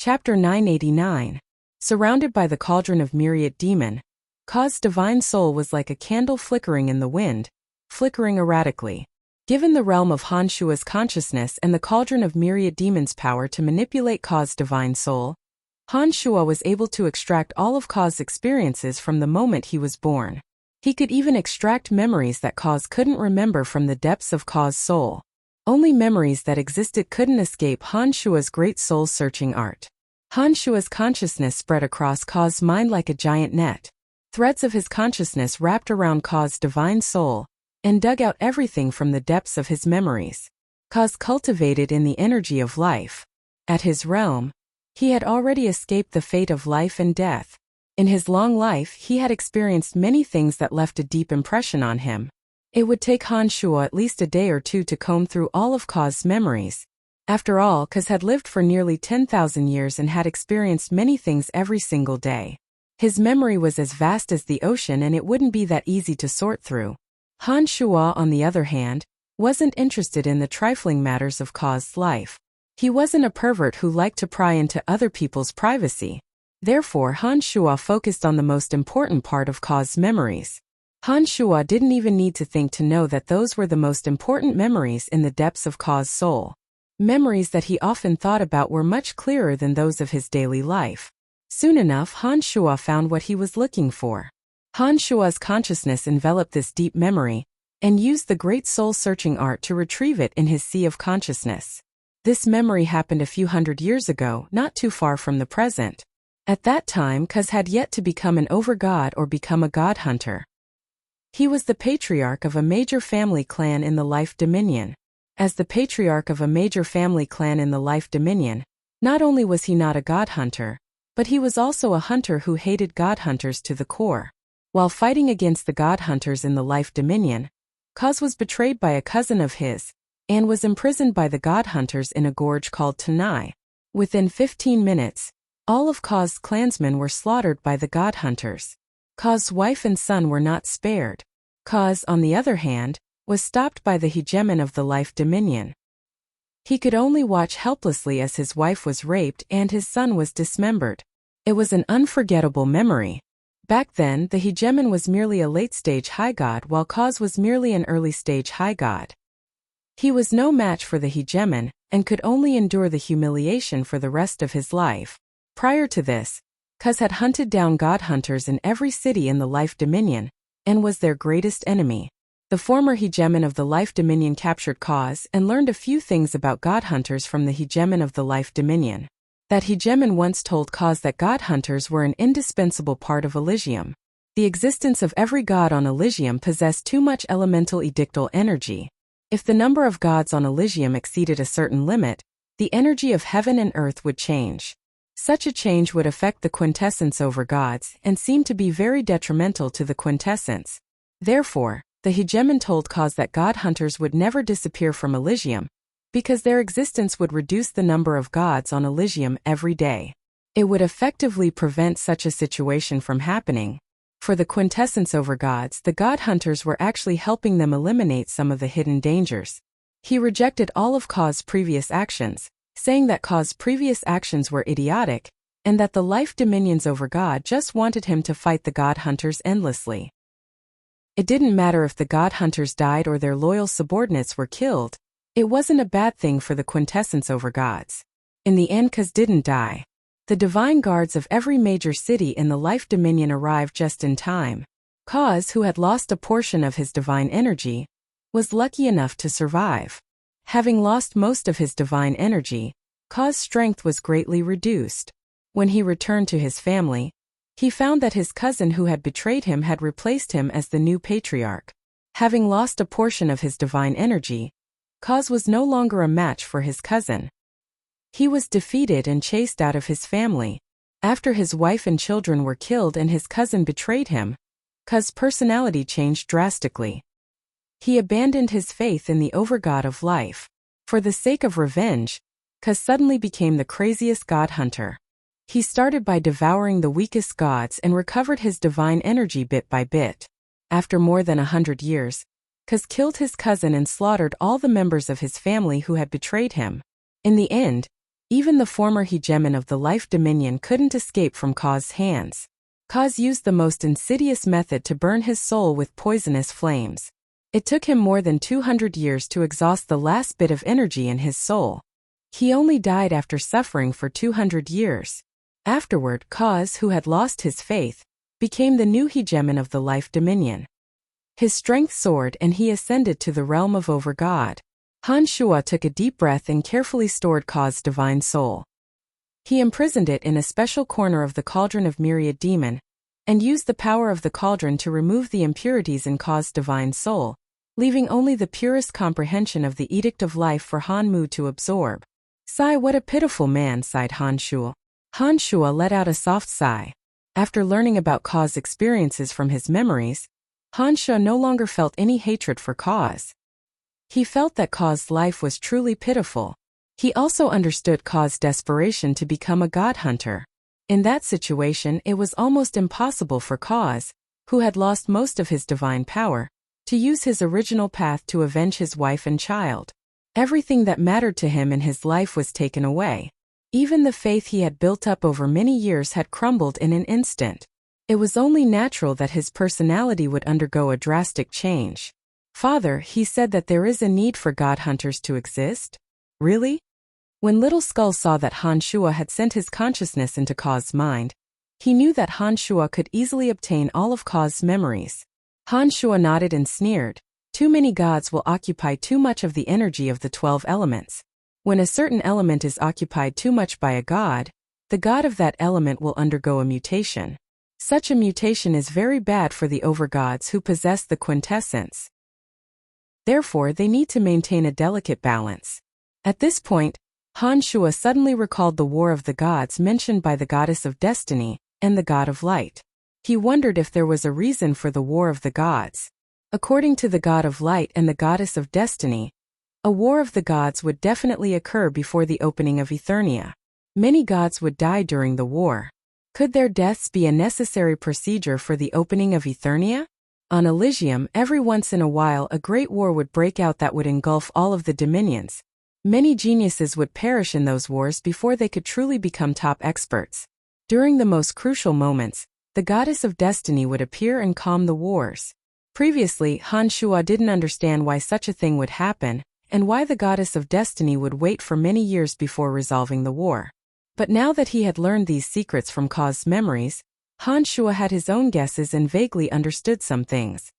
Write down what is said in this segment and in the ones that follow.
Chapter 989. Surrounded by the cauldron of myriad demon, Ka's divine soul was like a candle flickering in the wind, flickering erratically. Given the realm of Han Shua's consciousness and the cauldron of myriad demons' power to manipulate Ka's divine soul, Han Shua was able to extract all of Ka's experiences from the moment he was born. He could even extract memories that Ka couldn't remember from the depths of Ka's soul. Only memories that existed couldn't escape Han Shua's great soul-searching art. Han Shua's consciousness spread across Ka's mind like a giant net. Threads of his consciousness wrapped around Ka's divine soul and dug out everything from the depths of his memories. Ka cultivated in the energy of life. At his realm, he had already escaped the fate of life and death. In his long life, he had experienced many things that left a deep impression on him. It would take Han Shua at least a day or two to comb through all of Ka's memories. After all, Ka had lived for nearly 10,000 years and had experienced many things every single day. His memory was as vast as the ocean, and it wouldn't be that easy to sort through. Han Shua, on the other hand, wasn't interested in the trifling matters of Ka's life. He wasn't a pervert who liked to pry into other people's privacy. Therefore, Han Shua focused on the most important part of Ka's memories. Han Shua didn't even need to think to know that those were the most important memories in the depths of Ka's soul. Memories that he often thought about were much clearer than those of his daily life. Soon enough, Han Shua found what he was looking for. Han Shua's consciousness enveloped this deep memory and used the great soul-searching art to retrieve it in his sea of consciousness. This memory happened a few hundred years ago, not too far from the present. At that time, Ka had yet to become an overgod or become a god hunter. He was the patriarch of a major family clan in the Life Dominion. As the patriarch of a major family clan in the Life Dominion, not only was he not a god hunter, but he was also a hunter who hated god hunters to the core. While fighting against the god hunters in the Life Dominion, Ka was betrayed by a cousin of his and was imprisoned by the god hunters in a gorge called Tanai. Within 15 minutes, all of Ka's clansmen were slaughtered by the god hunters. Ka's wife and son were not spared. Ka, on the other hand, was stopped by the hegemon of the Life Dominion. He could only watch helplessly as his wife was raped and his son was dismembered. It was an unforgettable memory. Back then, the hegemon was merely a late-stage high god while Ka was merely an early-stage high god. He was no match for the hegemon and could only endure the humiliation for the rest of his life. Prior to this, Ka had hunted down god hunters in every city in the Life Dominion and was their greatest enemy. The former hegemon of the Life Dominion captured Ka and learned a few things about god hunters from the hegemon of the Life Dominion. That hegemon once told Ka that god hunters were an indispensable part of Elysium. The existence of every god on Elysium possessed too much elemental edictal energy. If the number of gods on Elysium exceeded a certain limit, the energy of heaven and earth would change. Such a change would affect the quintessence over gods and seem to be very detrimental to the quintessence. Therefore, the hegemon told Ka that god hunters would never disappear from Elysium, because their existence would reduce the number of gods on Elysium every day. It would effectively prevent such a situation from happening. For the quintessence over gods, the god hunters were actually helping them eliminate some of the hidden dangers. He rejected all of Ka's previous actions, saying that Ka's previous actions were idiotic, and that the Life Dominions over God just wanted him to fight the god hunters endlessly. It didn't matter if the god hunters died or their loyal subordinates were killed. It wasn't a bad thing for the quintessence over gods. In the end, Ka didn't die. The divine guards of every major city in the Life Dominion arrived just in time. Ka, who had lost a portion of his divine energy, was lucky enough to survive. Having lost most of his divine energy, Ka's strength was greatly reduced. When he returned to his family, he found that his cousin who had betrayed him had replaced him as the new patriarch. Having lost a portion of his divine energy, Ka was no longer a match for his cousin. He was defeated and chased out of his family. After his wife and children were killed and his cousin betrayed him, Ka's personality changed drastically. He abandoned his faith in the overgod of life. For the sake of revenge, Ka suddenly became the craziest god hunter. He started by devouring the weakest gods and recovered his divine energy bit by bit. After more than 100 years, Ka killed his cousin and slaughtered all the members of his family who had betrayed him. In the end, Even the former hegemon of the Life Dominion couldn't escape from Ka's hands. Kaz used the most insidious method to burn his soul with poisonous flames. It took him more than 200 years to exhaust the last bit of energy in his soul. He only died after suffering for 200 years. Afterward, Kaz, who had lost his faith, became the new hegemon of the Life Dominion. His strength soared and he ascended to the realm of Overgod. Han Shuo took a deep breath and carefully stored Kaz's divine soul. He imprisoned it in a special corner of the cauldron of Myriad Demon, and used the power of the cauldron to remove the impurities in Kaz's divine soul, leaving only the purest comprehension of the Edict of Life for Han Mu to absorb. Sigh, what a pitiful man, sighed Han Shuo. Han Shuo let out a soft sigh. After learning about Kaz's experiences from his memories, Han Shuo no longer felt any hatred for Kaz. He felt that Kaz's life was truly pitiful. He also understood Kaz's desperation to become a god hunter. In that situation, it was almost impossible for Kaz, who had lost most of his divine power, to use his original path to avenge his wife and child. Everything that mattered to him in his life was taken away. Even the faith he had built up over many years had crumbled in an instant. It was only natural that his personality would undergo a drastic change. Father, he said that there is a need for god hunters to exist? Really? When Little Skull saw that Han Shuo had sent his consciousness into Kaz's mind, he knew that Han Shuo could easily obtain all of Kaz's memories. Han Shuo nodded and sneered. Too many gods will occupy too much of the energy of the 12 elements. When a certain element is occupied too much by a god, the god of that element will undergo a mutation. Such a mutation is very bad for the overgods who possess the quintessence. Therefore, they need to maintain a delicate balance. At this point, Han Shuo suddenly recalled the War of the Gods mentioned by the Goddess of Destiny and the God of Light. He wondered if there was a reason for the War of the Gods. According to the God of Light and the Goddess of Destiny, a War of the Gods would definitely occur before the opening of Eternia. Many gods would die during the war. Could their deaths be a necessary procedure for the opening of Eternia? On Elysium, every once in a while a great war would break out that would engulf all of the dominions. Many geniuses would perish in those wars before they could truly become top experts. During the most crucial moments, the Goddess of Destiny would appear and calm the wars. Previously, Han Shuo didn't understand why such a thing would happen, and why the Goddess of Destiny would wait for many years before resolving the war. But now that he had learned these secrets from Kaz's memories, Han Shuo had his own guesses and vaguely understood some things.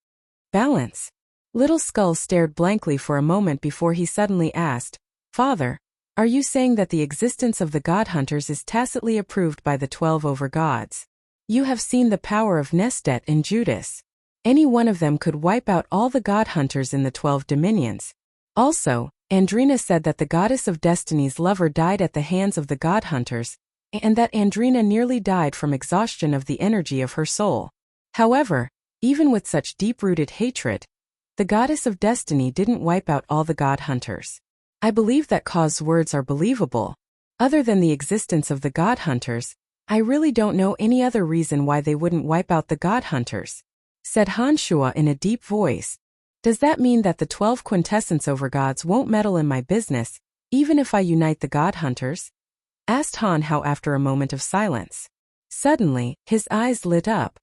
Balance. Little Skull stared blankly for a moment before he suddenly asked, Father, are you saying that the existence of the God Hunters is tacitly approved by the 12 overgods? You have seen the power of Nestet and Judas. Any one of them could wipe out all the God Hunters in the 12 dominions. Also, Andrina said that the Goddess of Destiny's lover died at the hands of the God Hunters, and that Andrina nearly died from exhaustion of the energy of her soul. However, even with such deep-rooted hatred, the Goddess of Destiny didn't wipe out all the God Hunters. I believe that Kaz's words are believable. Other than the existence of the God Hunters, I really don't know any other reason why they wouldn't wipe out the God Hunters, said Han Shuo in a deep voice. Does that mean that the 12 quintessence overgods won't meddle in my business, even if I unite the God Hunters? Asked Han Hao after a moment of silence. Suddenly, his eyes lit up.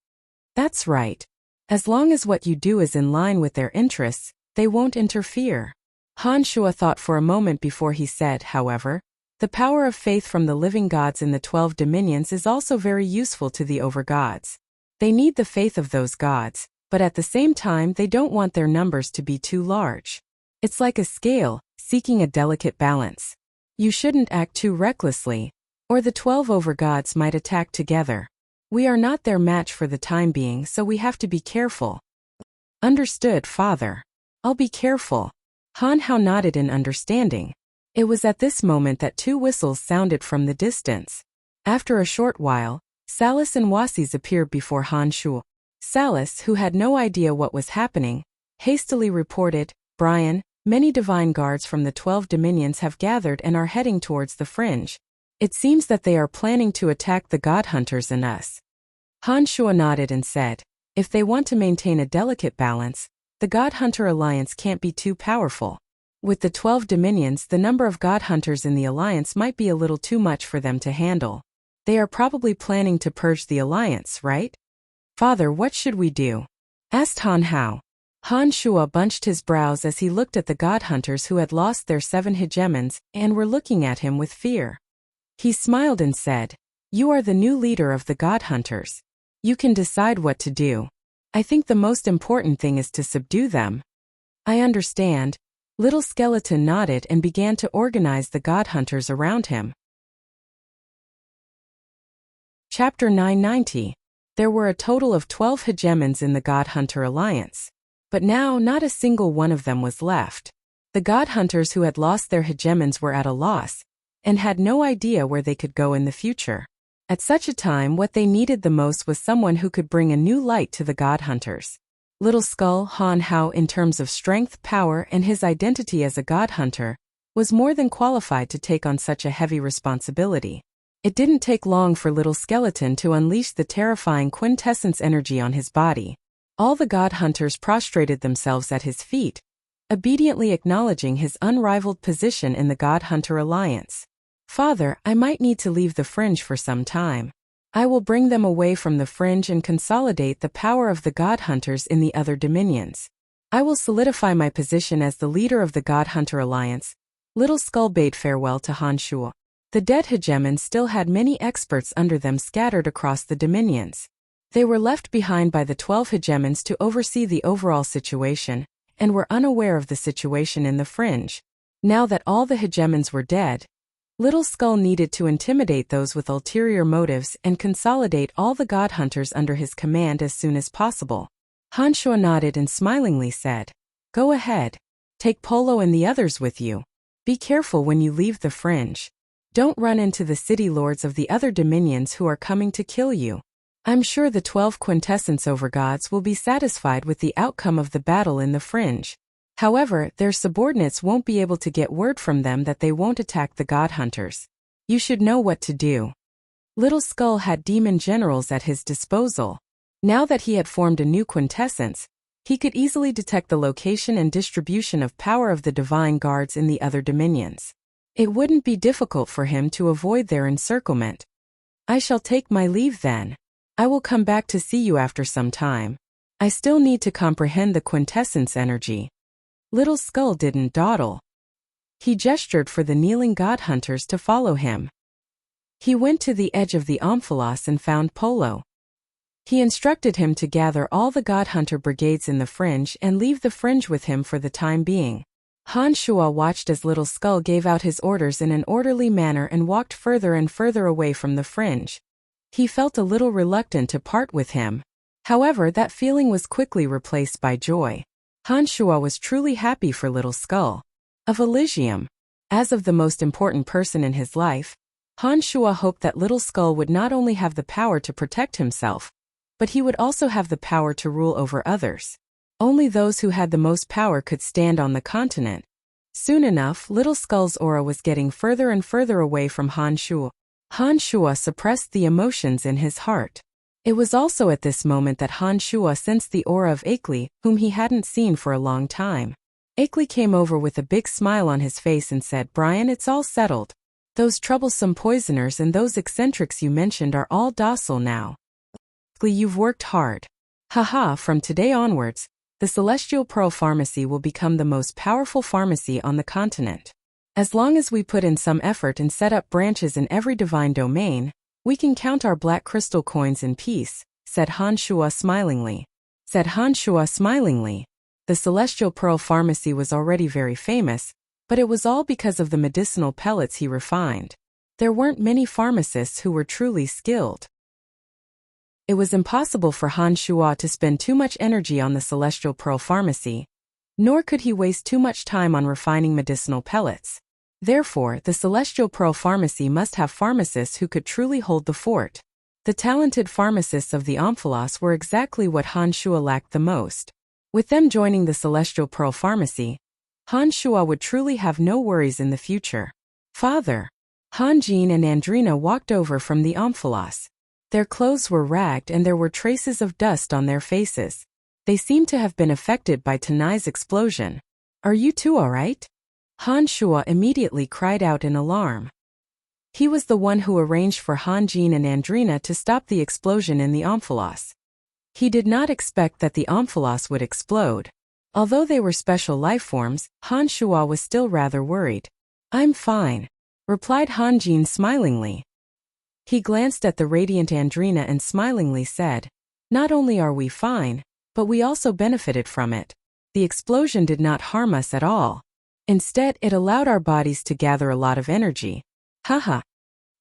That's right. As long as what you do is in line with their interests, they won't interfere. Han Shuo thought for a moment before he said, however, the power of faith from the living gods in the 12 dominions is also very useful to the overgods. They need the faith of those gods, but at the same time they don't want their numbers to be too large. It's like a scale, seeking a delicate balance. You shouldn't act too recklessly, or the 12 overgods might attack together. We are not their match for the time being, so we have to be careful. Understood, Father. I'll be careful. Han Hao nodded in understanding. It was at this moment that 2 whistles sounded from the distance. After a short while, Salas and Wasis appeared before Han Shuo. Salas, who had no idea what was happening, hastily reported, Brian, many divine guards from the 12 dominions have gathered and are heading towards the fringe. It seems that they are planning to attack the God Hunters and us. Han Shuo nodded and said, if they want to maintain a delicate balance, the God Hunter alliance can't be too powerful. With the 12 dominions, the number of god hunters in the alliance might be a little too much for them to handle. They are probably planning to purge the alliance, right? Father, what should we do? Asked Han Hao. Han Shuo bunched his brows as he looked at the god hunters who had lost their 7 hegemons and were looking at him with fear. He smiled and said, "You are the new leader of the god hunters. You can decide what to do. I think the most important thing is to subdue them." I understand. Little Skeleton nodded and began to organize the god hunters around him. Chapter 990. There were a total of 12 hegemons in the God Hunter Alliance. But now not a single one of them was left. The god hunters who had lost their hegemons were at a loss, and had no idea where they could go in the future. At such a time, what they needed the most was someone who could bring a new light to the god hunters. Little Skull, Han Hao, in terms of strength, power, and his identity as a god hunter, was more than qualified to take on such a heavy responsibility. It didn't take long for Little Skeleton to unleash the terrifying quintessence energy on his body. All the god hunters prostrated themselves at his feet, obediently acknowledging his unrivaled position in the God Hunter Alliance. "Father, I might need to leave the fringe for some time. I will bring them away from the fringe and consolidate the power of the god hunters in the other dominions. I will solidify my position as the leader of the God Hunter Alliance." Little Skull bade farewell to Han Shuo. The dead hegemons still had many experts under them scattered across the dominions. They were left behind by the 12 hegemons to oversee the overall situation, and were unaware of the situation in the fringe. Now that all the hegemons were dead, Little Skull needed to intimidate those with ulterior motives and consolidate all the god hunters under his command as soon as possible. Han Shuo nodded and smilingly said, "Go ahead. Take Polo and the others with you. Be careful when you leave the fringe. Don't run into the city lords of the other dominions who are coming to kill you. I'm sure the 12 quintessence overgods will be satisfied with the outcome of the battle in the fringe. However, their subordinates won't be able to get word from them that they won't attack the god hunters. You should know what to do." Little Skull had demon generals at his disposal. Now that he had formed a new quintessence, he could easily detect the location and distribution of power of the divine guards in the other dominions. It wouldn't be difficult for him to avoid their encirclement. "I shall take my leave then. I will come back to see you after some time. I still need to comprehend the quintessence energy." Little Skull didn't dawdle. He gestured for the kneeling god hunters to follow him. He went to the edge of the Omphalos and found Polo. He instructed him to gather all the god hunter brigades in the fringe and leave the fringe with him for the time being. Han Shuo watched as Little Skull gave out his orders in an orderly manner and walked further and further away from the fringe. He felt a little reluctant to part with him. However, that feeling was quickly replaced by joy. Han Shuo was truly happy for Little Skull. Of Elysium, as of the most important person in his life, Han Shuo hoped that Little Skull would not only have the power to protect himself, but he would also have the power to rule over others. Only those who had the most power could stand on the continent. Soon enough, Little Skull's aura was getting further and further away from Han Shuo. Han Shuo suppressed the emotions in his heart. It was also at this moment that Han Shuo sensed the aura of Akeley, whom he hadn't seen for a long time. Akeley came over with a big smile on his face and said, "Brian, it's all settled. Those troublesome poisoners and those eccentrics you mentioned are all docile now. You've worked hard. Haha, from today onwards, the Celestial Pearl Pharmacy will become the most powerful pharmacy on the continent. As long as we put in some effort and set up branches in every divine domain, we can count our black crystal coins in peace," said Han Shuo smilingly. The Celestial Pearl Pharmacy was already very famous, but it was all because of the medicinal pellets he refined. There weren't many pharmacists who were truly skilled. It was impossible for Han Shuo to spend too much energy on the Celestial Pearl Pharmacy, nor could he waste too much time on refining medicinal pellets. Therefore, the Celestial Pearl Pharmacy must have pharmacists who could truly hold the fort. The talented pharmacists of the Omphalos were exactly what Han Shuo lacked the most. With them joining the Celestial Pearl Pharmacy, Han Shuo would truly have no worries in the future. "Father." Han Jin and Andrina walked over from the Omphalos. Their clothes were ragged and there were traces of dust on their faces. They seemed to have been affected by tonight's explosion. "Are you two all right?" Han Shuo immediately cried out in alarm. He was the one who arranged for Han Jin and Andrina to stop the explosion in the Omphalos. He did not expect that the Omphalos would explode. Although they were special life forms, Han Shuo was still rather worried. "I'm fine," replied Han Jin smilingly. He glanced at the radiant Andrina and smilingly said, "Not only are we fine, but we also benefited from it. The explosion did not harm us at all. Instead, it allowed our bodies to gather a lot of energy." Haha.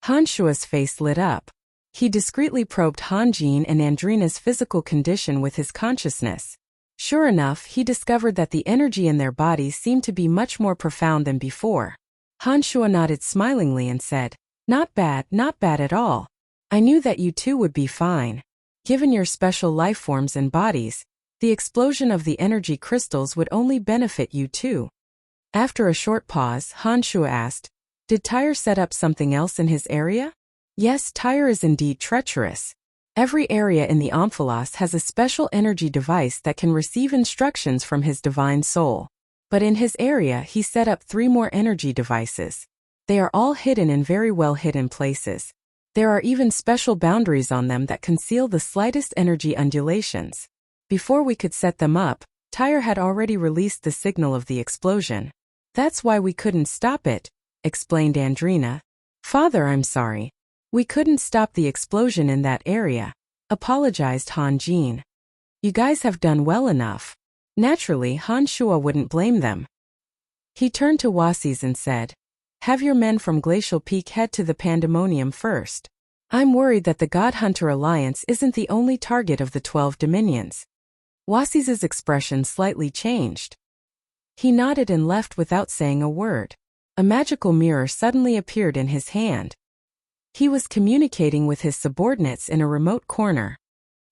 Han Shuo's face lit up. He discreetly probed Han Jin and Andrina's physical condition with his consciousness. Sure enough, he discovered that the energy in their bodies seemed to be much more profound than before. Han Shuo nodded smilingly and said, not bad at all. I knew that you two would be fine. Given your special life forms and bodies, the explosion of the energy crystals would only benefit you too." After a short pause, Han Shuo asked, "Did Tyre set up something else in his area?" "Yes, Tyre is indeed treacherous. Every area in the Omphalos has a special energy device that can receive instructions from his divine soul. But in his area he set up 3 more energy devices. They are all hidden in very well hidden places. There are even special boundaries on them that conceal the slightest energy undulations. Before we could set them up, Tyre had already released the signal of the explosion. That's why we couldn't stop it," explained Andrina. "Father, I'm sorry. We couldn't stop the explosion in that area," apologized Han Jin. "You guys have done well enough." Naturally, Han Shuo wouldn't blame them. He turned to Wasis and said, "Have your men from Glacial Peak head to the Pandemonium first. I'm worried that the God Hunter Alliance isn't the only target of the 12 Dominions." Wasis's expression slightly changed. He nodded and left without saying a word. A magical mirror suddenly appeared in his hand. He was communicating with his subordinates in a remote corner.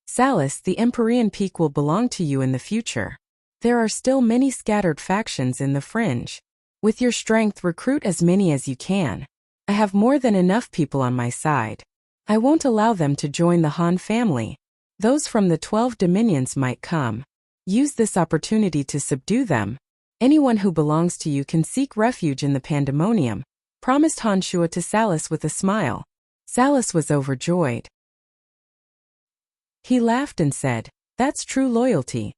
"Salus, the Empyrean Peak will belong to you in the future. There are still many scattered factions in the fringe. With your strength, recruit as many as you can. I have more than enough people on my side. I won't allow them to join the Han family. Those from the 12 Dominions might come. Use this opportunity to subdue them. Anyone who belongs to you can seek refuge in the Pandemonium," promised Han Shuo to Salus with a smile. Salus was overjoyed. He laughed and said, "That's true loyalty."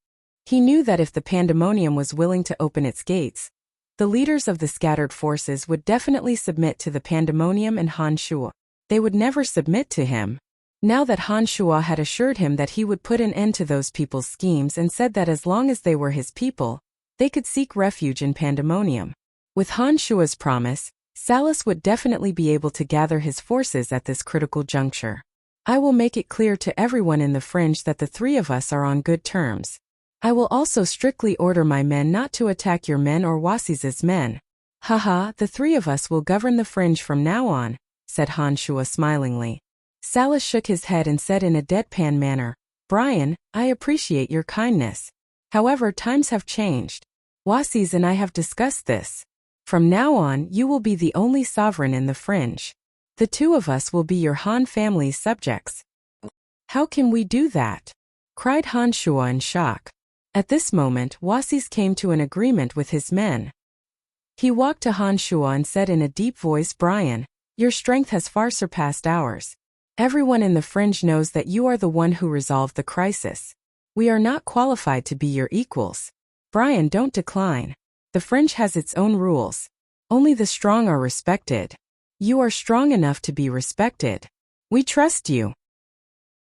He knew that if the Pandemonium was willing to open its gates, the leaders of the scattered forces would definitely submit to the Pandemonium and Han Shuo. They would never submit to him. Now that Han Shuo had assured him that he would put an end to those people's schemes and said that as long as they were his people, they could seek refuge in Pandemonium. With Han Shuo's promise, Salus would definitely be able to gather his forces at this critical juncture. "I will make it clear to everyone in the fringe that the 3 of us are on good terms. I will also strictly order my men not to attack your men or Wasis's men. Haha, the 3 of us will govern the fringe from now on," said Han Shuo smilingly. Salus shook his head and said in a deadpan manner, "Brian, I appreciate your kindness. However, times have changed. Wasis and I have discussed this. From now on, you will be the only sovereign in the fringe. The 2 of us will be your Han family's subjects." "How can we do that?" cried Han Shuo in shock. At this moment, Wasis came to an agreement with his men. He walked to Han Shuo and said in a deep voice, "Brian, your strength has far surpassed ours. Everyone in the fringe knows that you are the one who resolved the crisis. We are not qualified to be your equals. Brian, don't decline. The fringe has its own rules. Only the strong are respected. You are strong enough to be respected. We trust you."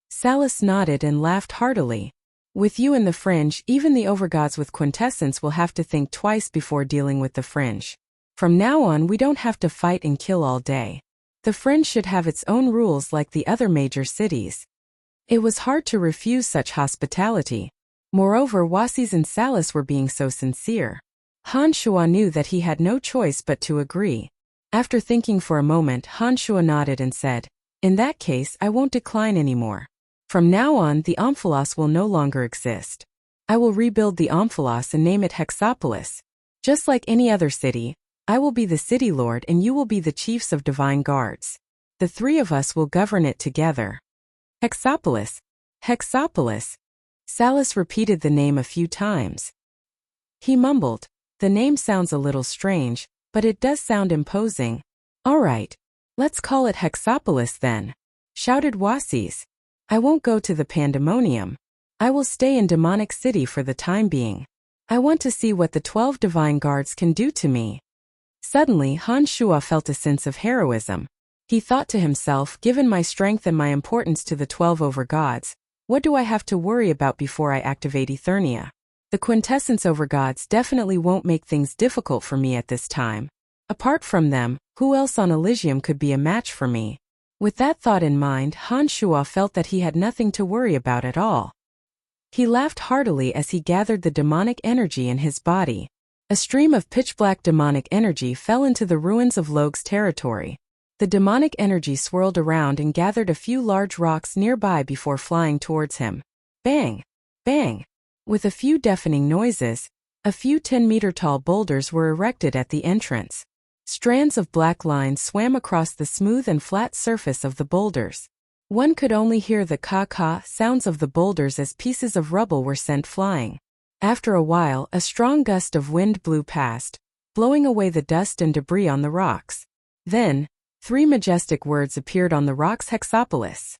Salus nodded and laughed heartily. "With you in the fringe, even the overgods with quintessence will have to think twice before dealing with the fringe. From now on, we don't have to fight and kill all day. The fringe should have its own rules like the other major cities." It was hard to refuse such hospitality. Moreover, Wasis and Salus were being so sincere. Han Shuo knew that he had no choice but to agree. After thinking for a moment, Han Shuo nodded and said, "In that case, I won't decline anymore. From now on, the Omphalos will no longer exist. I will rebuild the Omphalos and name it Hexapolis. Just like any other city, I will be the city lord and you will be the chiefs of divine guards. The 3 of us will govern it together." Hexapolis. Hexapolis. Salus repeated the name a few times. He mumbled, The name sounds a little strange, but it does sound imposing. All right, let's call it Hexapolis then, shouted Wasis. I won't go to the Pandemonium. I will stay in Demonic City for the time being. I want to see what the 12 divine guards can do to me. Suddenly, Han Shuo felt a sense of heroism. He thought to himself, given my strength and my importance to the 12 overgods, what do I have to worry about before I activate Eternia? The quintessence overgods definitely won't make things difficult for me at this time. Apart from them, who else on Elysium could be a match for me? With that thought in mind, Han Shuo felt that he had nothing to worry about at all. He laughed heartily as he gathered the demonic energy in his body. A stream of pitch-black demonic energy fell into the ruins of Loge's territory. The demonic energy swirled around and gathered a few large rocks nearby before flying towards him. Bang! Bang! With a few deafening noises, a few 10-meter-tall boulders were erected at the entrance. Strands of black lines swam across the smooth and flat surface of the boulders. One could only hear the ka-ka sounds of the boulders as pieces of rubble were sent flying. After a while, a strong gust of wind blew past, blowing away the dust and debris on the rocks. Then, 3 majestic words appeared on the rocks: Hexapolis.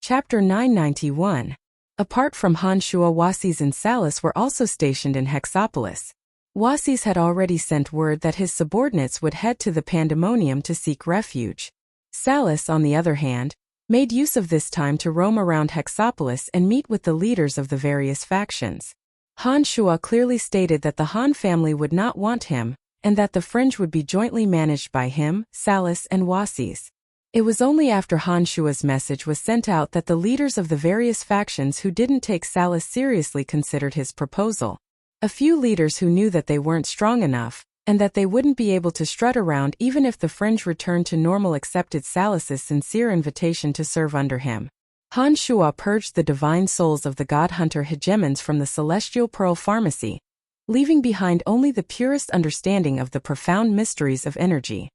Chapter 991. Apart from Han Shuo, Wasis and Salas were also stationed in Hexapolis. Wasis had already sent word that his subordinates would head to the Pandemonium to seek refuge. Salas, on the other hand, made use of this time to roam around Hexapolis and meet with the leaders of the various factions. Han Shuo clearly stated that the Han family would not want him, and that the fringe would be jointly managed by him, Salas, and Wasis. It was only after Han Shuo's message was sent out that the leaders of the various factions who didn't take Salas seriously considered his proposal. A few leaders who knew that they weren't strong enough, and that they wouldn't be able to strut around even if the fringe returned to normal, accepted Salas's sincere invitation to serve under him. Han Shuo purged the divine souls of the god hunter hegemons from the Celestial Pearl Pharmacy, leaving behind only the purest understanding of the profound mysteries of energy.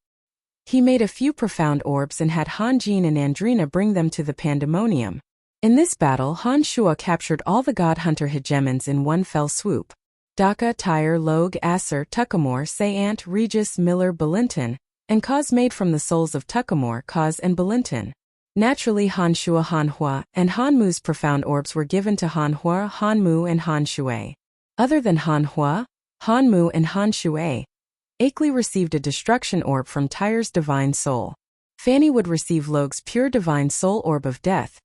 He made a few profound orbs and had Han Jin and Andrina bring them to the Pandemonium. In this battle, Han Shuo captured all the god hunter hegemons in one fell swoop. Daka, Tyre, Loge, Acer, Tuckamore, Sayant, Regis, Miller, Belinton, and Kaz made from the souls of Tuckamore, Kaz, and Belinton. Naturally, Han Shuo, Han Hua, and Han Mu's profound orbs were given to Han Hua, Han Mu, and Han Shui. Other than Han Hua, Han Mu, and Han Shui, Akeley received a destruction orb from Tyre's divine soul. Fanny would receive Loge's pure divine soul orb of death,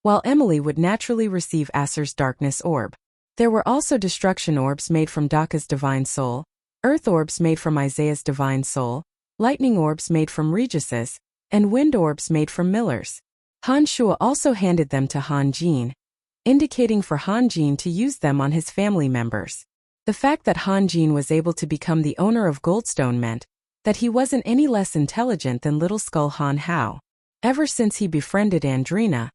while Emily would naturally receive Acer's darkness orb. There were also destruction orbs made from Daka's divine soul, earth orbs made from Isaiah's divine soul, lightning orbs made from Regis's, and wind orbs made from Miller's. Han Shuo also handed them to Han Jin, indicating for Han Jin to use them on his family members. The fact that Han Jin was able to become the owner of Goldstone meant that he wasn't any less intelligent than Little Skull Han Hao. Ever since he befriended Andrina,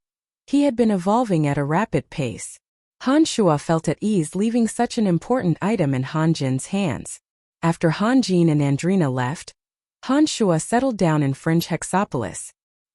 he had been evolving at a rapid pace. Han Shuo felt at ease leaving such an important item in Han Jin's hands. After Han Jin and Andrina left, Han Shuo settled down in Fringe Hexapolis.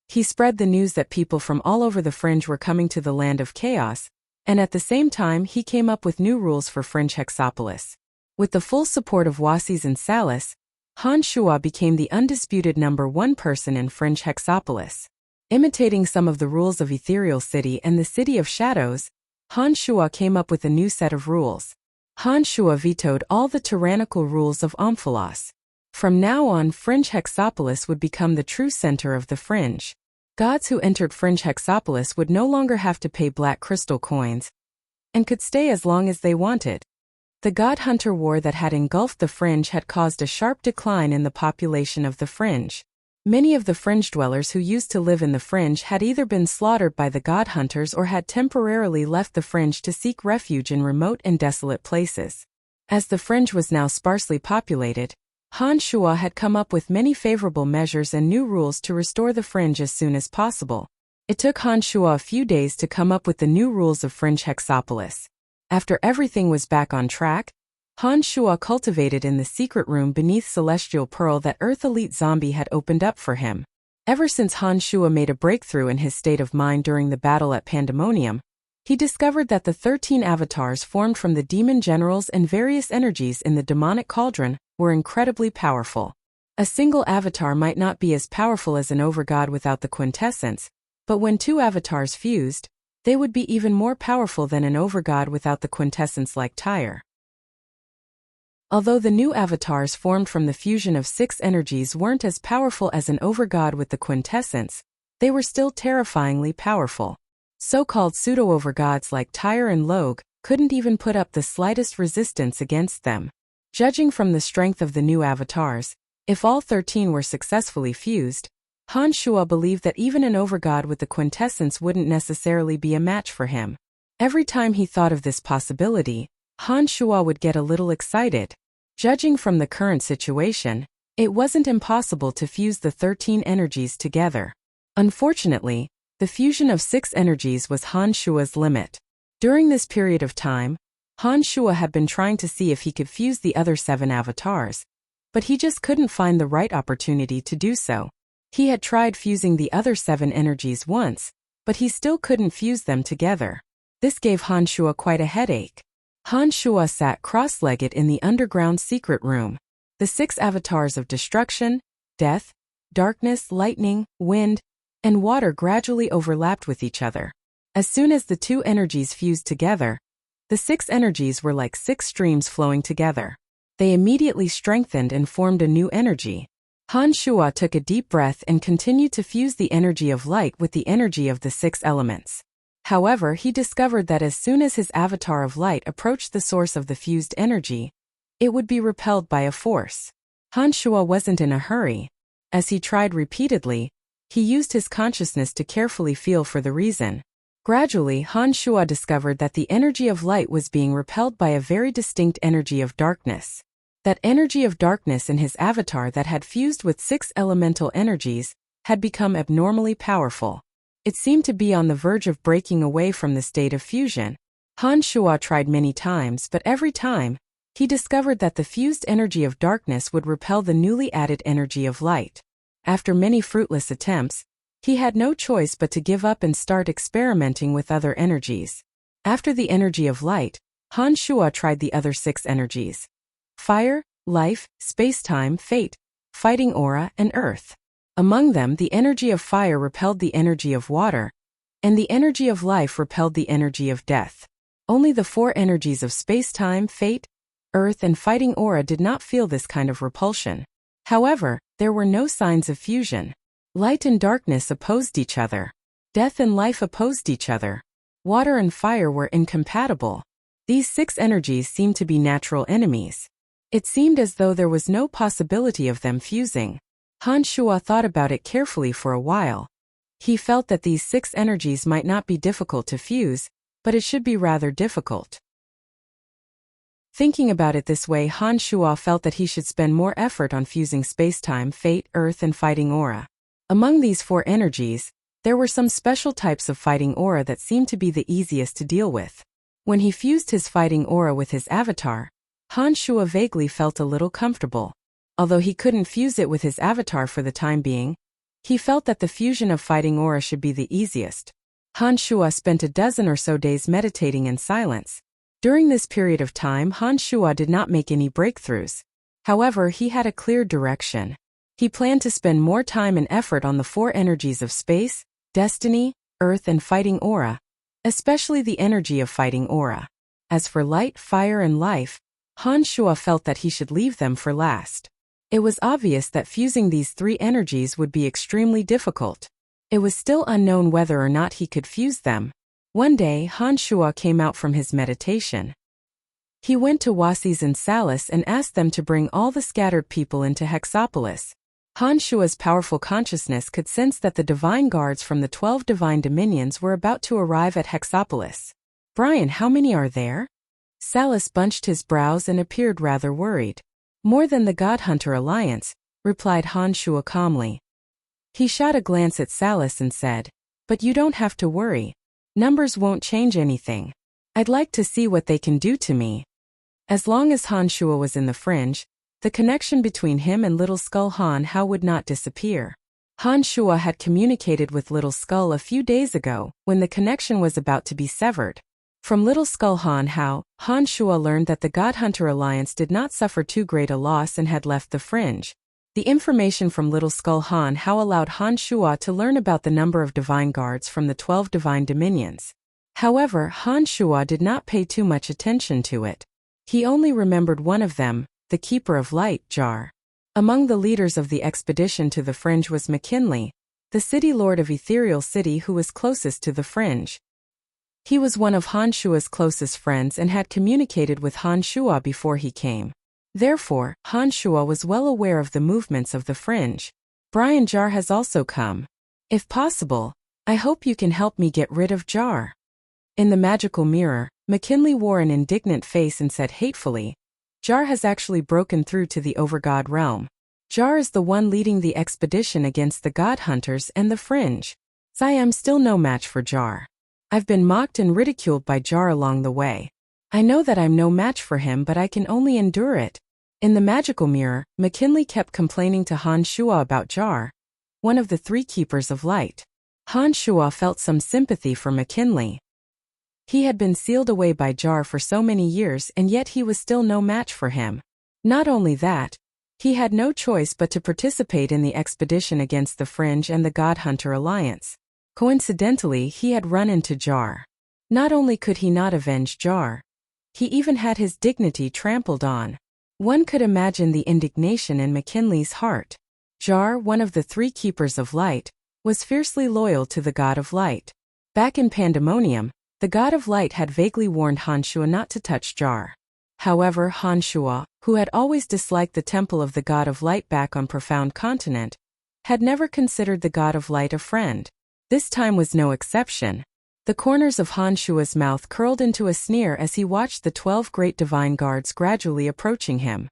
He spread the news that people from all over the Fringe were coming to the Land of Chaos, and at the same time he came up with new rules for Fringe Hexapolis. With the full support of Wasis and Salas, Han Shuo became the undisputed #1 person in Fringe Hexapolis. Imitating some of the rules of Ethereal City and the City of Shadows, Han Shuo came up with a new set of rules. Han Shuo vetoed all the tyrannical rules of Omphalos. From now on, Fringe Hexapolis would become the true center of the Fringe. Gods who entered Fringe Hexapolis would no longer have to pay black crystal coins, and could stay as long as they wanted. The God Hunter War that had engulfed the Fringe had caused a sharp decline in the population of the Fringe. Many of the Fringe dwellers who used to live in the Fringe had either been slaughtered by the God Hunters or had temporarily left the Fringe to seek refuge in remote and desolate places. As the Fringe was now sparsely populated, Han Shuo had come up with many favorable measures and new rules to restore the Fringe as soon as possible. It took Han Shuo a few days to come up with the new rules of Fringe Hexapolis. After everything was back on track, Han Shuo cultivated in the secret room beneath Celestial Pearl that Earth Elite Zombie had opened up for him. Ever since Han Shuo made a breakthrough in his state of mind during the battle at Pandemonium, He discovered that the 13 avatars formed from the demon generals and various energies in the demonic cauldron were incredibly powerful. A single avatar might not be as powerful as an overgod without the quintessence, but when two avatars fused, they would be even more powerful than an overgod without the quintessence like Tyre. Although the new avatars formed from the fusion of 6 energies weren't as powerful as an overgod with the quintessence, they were still terrifyingly powerful. So-called pseudo-overgods like Tyre and Log couldn't even put up the slightest resistance against them. Judging from the strength of the new avatars, if all 13 were successfully fused, Han Shuo believed that even an overgod with the quintessence wouldn't necessarily be a match for him. Every time he thought of this possibility, Han Shuo would get a little excited. Judging from the current situation, it wasn't impossible to fuse the 13 energies together. Unfortunately, the fusion of 6 energies was Han Shuo's limit. During this period of time, Han Shuo had been trying to see if he could fuse the other 7 avatars, but he just couldn't find the right opportunity to do so. He had tried fusing the other 7 energies once, but he still couldn't fuse them together. This gave Han Shuo quite a headache. Han Shuo sat cross-legged in the underground secret room. The 6 avatars of destruction, death, darkness, lightning, wind, and water gradually overlapped with each other. As soon as the 2 energies fused together, the 6 energies were like 6 streams flowing together. They immediately strengthened and formed a new energy. Han Shuo took a deep breath and continued to fuse the energy of light with the energy of the 6 elements. However, he discovered that as soon as his avatar of light approached the source of the fused energy, it would be repelled by a force. Han Shuo wasn't in a hurry. As he tried repeatedly, he used his consciousness to carefully feel for the reason. Gradually, Han Shuo discovered that the energy of light was being repelled by a very distinct energy of darkness. That energy of darkness in his avatar that had fused with 6 elemental energies had become abnormally powerful. It seemed to be on the verge of breaking away from the state of fusion. Han Shuo tried many times, but every time, he discovered that the fused energy of darkness would repel the newly added energy of light. After many fruitless attempts, he had no choice but to give up and start experimenting with other energies. After the energy of light, Han Shuo tried the other 6 energies: fire, life, space-time, fate, fighting aura, and earth. Among them, the energy of fire repelled the energy of water, and the energy of life repelled the energy of death. Only the 4 energies of space-time, fate, earth, and fighting aura did not feel this kind of repulsion. However, there were no signs of fusion. Light and darkness opposed each other. Death and life opposed each other. Water and fire were incompatible. These 6 energies seemed to be natural enemies. It seemed as though there was no possibility of them fusing. Han Shuo thought about it carefully for a while. He felt that these 6 energies might not be difficult to fuse, but it should be rather difficult. Thinking about it this way, Han Shuo felt that he should spend more effort on fusing space-time, fate, earth, and fighting aura. Among these 4 energies, there were some special types of fighting aura that seemed to be the easiest to deal with. When he fused his fighting aura with his avatar, Han Shuo vaguely felt a little comfortable. Although he couldn't fuse it with his avatar for the time being, he felt that the fusion of fighting aura should be the easiest. Han Shuo spent a dozen or so days meditating in silence. During this period of time, Han Shuo did not make any breakthroughs. However, he had a clear direction. He planned to spend more time and effort on the 4 energies of space, destiny, earth, and fighting aura, especially the energy of fighting aura. As for light, fire, and life, Han Shuo felt that he should leave them for last. It was obvious that fusing these 3 energies would be extremely difficult. It was still unknown whether or not he could fuse them. One day, Han Shuo came out from his meditation. He went to Wasis and Salis and asked them to bring all the scattered people into Hexopolis. Han Shuo's powerful consciousness could sense that the divine guards from the 12 divine dominions were about to arrive at Hexopolis. "Brian, how many are there?" Salis bunched his brows and appeared rather worried. "More than the God Hunter Alliance," replied Han Shuo calmly. He shot a glance at Salis and said, "But you don't have to worry. Numbers won't change anything. I'd like to see what they can do to me." As long as Han Shuo was in the fringe, the connection between him and Little Skull Han Hao would not disappear. Han Shua had communicated with Little Skull a few days ago, when the connection was about to be severed. From Little Skull Han Hao, Han Shua learned that the God Hunter Alliance did not suffer too great a loss and had left the fringe. The information from Little Skull Han Hao allowed Han Shua to learn about the number of divine guards from the 12 divine dominions. However, Han Shua did not pay too much attention to it. He only remembered one of them, the Keeper of Light, Jar. Among the leaders of the expedition to the fringe was McKinley, the city lord of Ethereal City who was closest to the fringe. He was one of Han Shua's closest friends and had communicated with Han Shua before he came. Therefore, Han Shua was well aware of the movements of the fringe. Brian, Jar has also come. If possible, I hope you can help me get rid of Jar. In the magical mirror, McKinley wore an indignant face and said hatefully, Jar has actually broken through to the Overgod realm. Jar is the one leading the expedition against the God Hunters and the fringe. I am still no match for Jar. I've been mocked and ridiculed by Jar along the way. I know that I'm no match for him, but I can only endure it. In the magical mirror, McKinley kept complaining to Han Shua about Jar, one of the 3 keepers of light. Han Shua felt some sympathy for McKinley. He had been sealed away by Jar for so many years and yet he was still no match for him. Not only that, he had no choice but to participate in the expedition against the Fringe and the God Hunter Alliance. Coincidentally, he had run into Jar. Not only could he not avenge Jar, he even had his dignity trampled on. One could imagine the indignation in McKinley's heart. Jar, one of the 3 keepers of light, was fiercely loyal to the God of Light. Back in Pandemonium, the God of Light had vaguely warned Han Shua not to touch Jar. However, Han Shua, who had always disliked the temple of the God of Light back on Profound Continent, had never considered the God of Light a friend. This time was no exception. The corners of Han Shua's mouth curled into a sneer as he watched the 12 great divine guards gradually approaching him.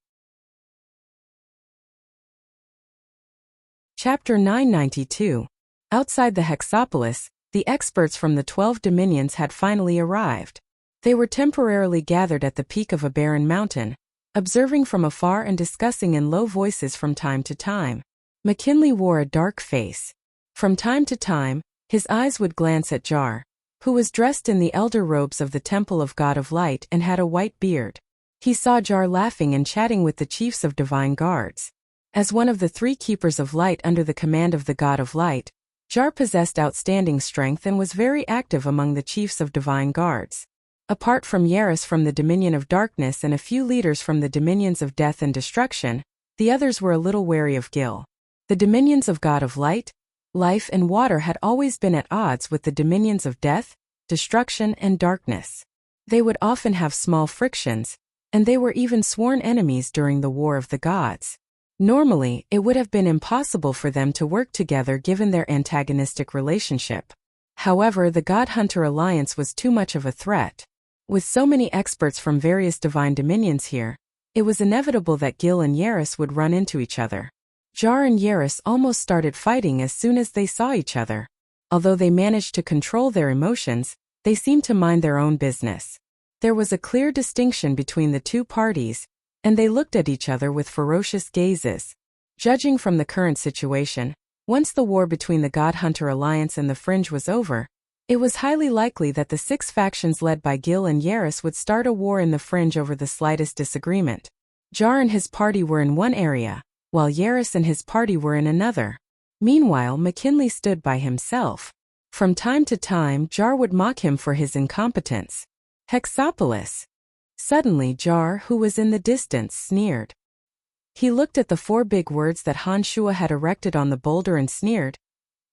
Chapter 992. Outside the Hexopolis, the experts from the 12 dominions had finally arrived. They were temporarily gathered at the peak of a barren mountain, observing from afar and discussing in low voices from time to time. McKinley wore a dark face. From time to time, his eyes would glance at Jar, who was dressed in the elder robes of the Temple of God of Light and had a white beard. He saw Jar laughing and chatting with the chiefs of divine guards. As one of the 3 keepers of light under the command of the God of Light, Jar possessed outstanding strength and was very active among the chiefs of divine guards. Apart from Yaris from the Dominion of Darkness and a few leaders from the Dominions of Death and Destruction, the others were a little wary of Gil. The Dominions of God of Light, Life and Water had always been at odds with the Dominions of Death, Destruction and Darkness. They would often have small frictions, and they were even sworn enemies during the War of the Gods. Normally, it would have been impossible for them to work together given their antagonistic relationship. However, the God Hunter Alliance was too much of a threat. With so many experts from various divine dominions here, it was inevitable that Gil and Yaris would run into each other. Jar and Yaris almost started fighting as soon as they saw each other. Although they managed to control their emotions, they seemed to mind their own business. There was a clear distinction between the 2 parties, and they looked at each other with ferocious gazes. Judging from the current situation, once the war between the God Hunter Alliance and the Fringe was over, it was highly likely that the 6 factions led by Gil and Yaris would start a war in the Fringe over the slightest disagreement. Jar and his party were in one area, while Yaris and his party were in another. Meanwhile, McKinley stood by himself. From time to time, Jar would mock him for his incompetence. Hexopolis. Suddenly, Jar, who was in the distance, sneered. He looked at the 4 big words that Han Shua had erected on the boulder and sneered.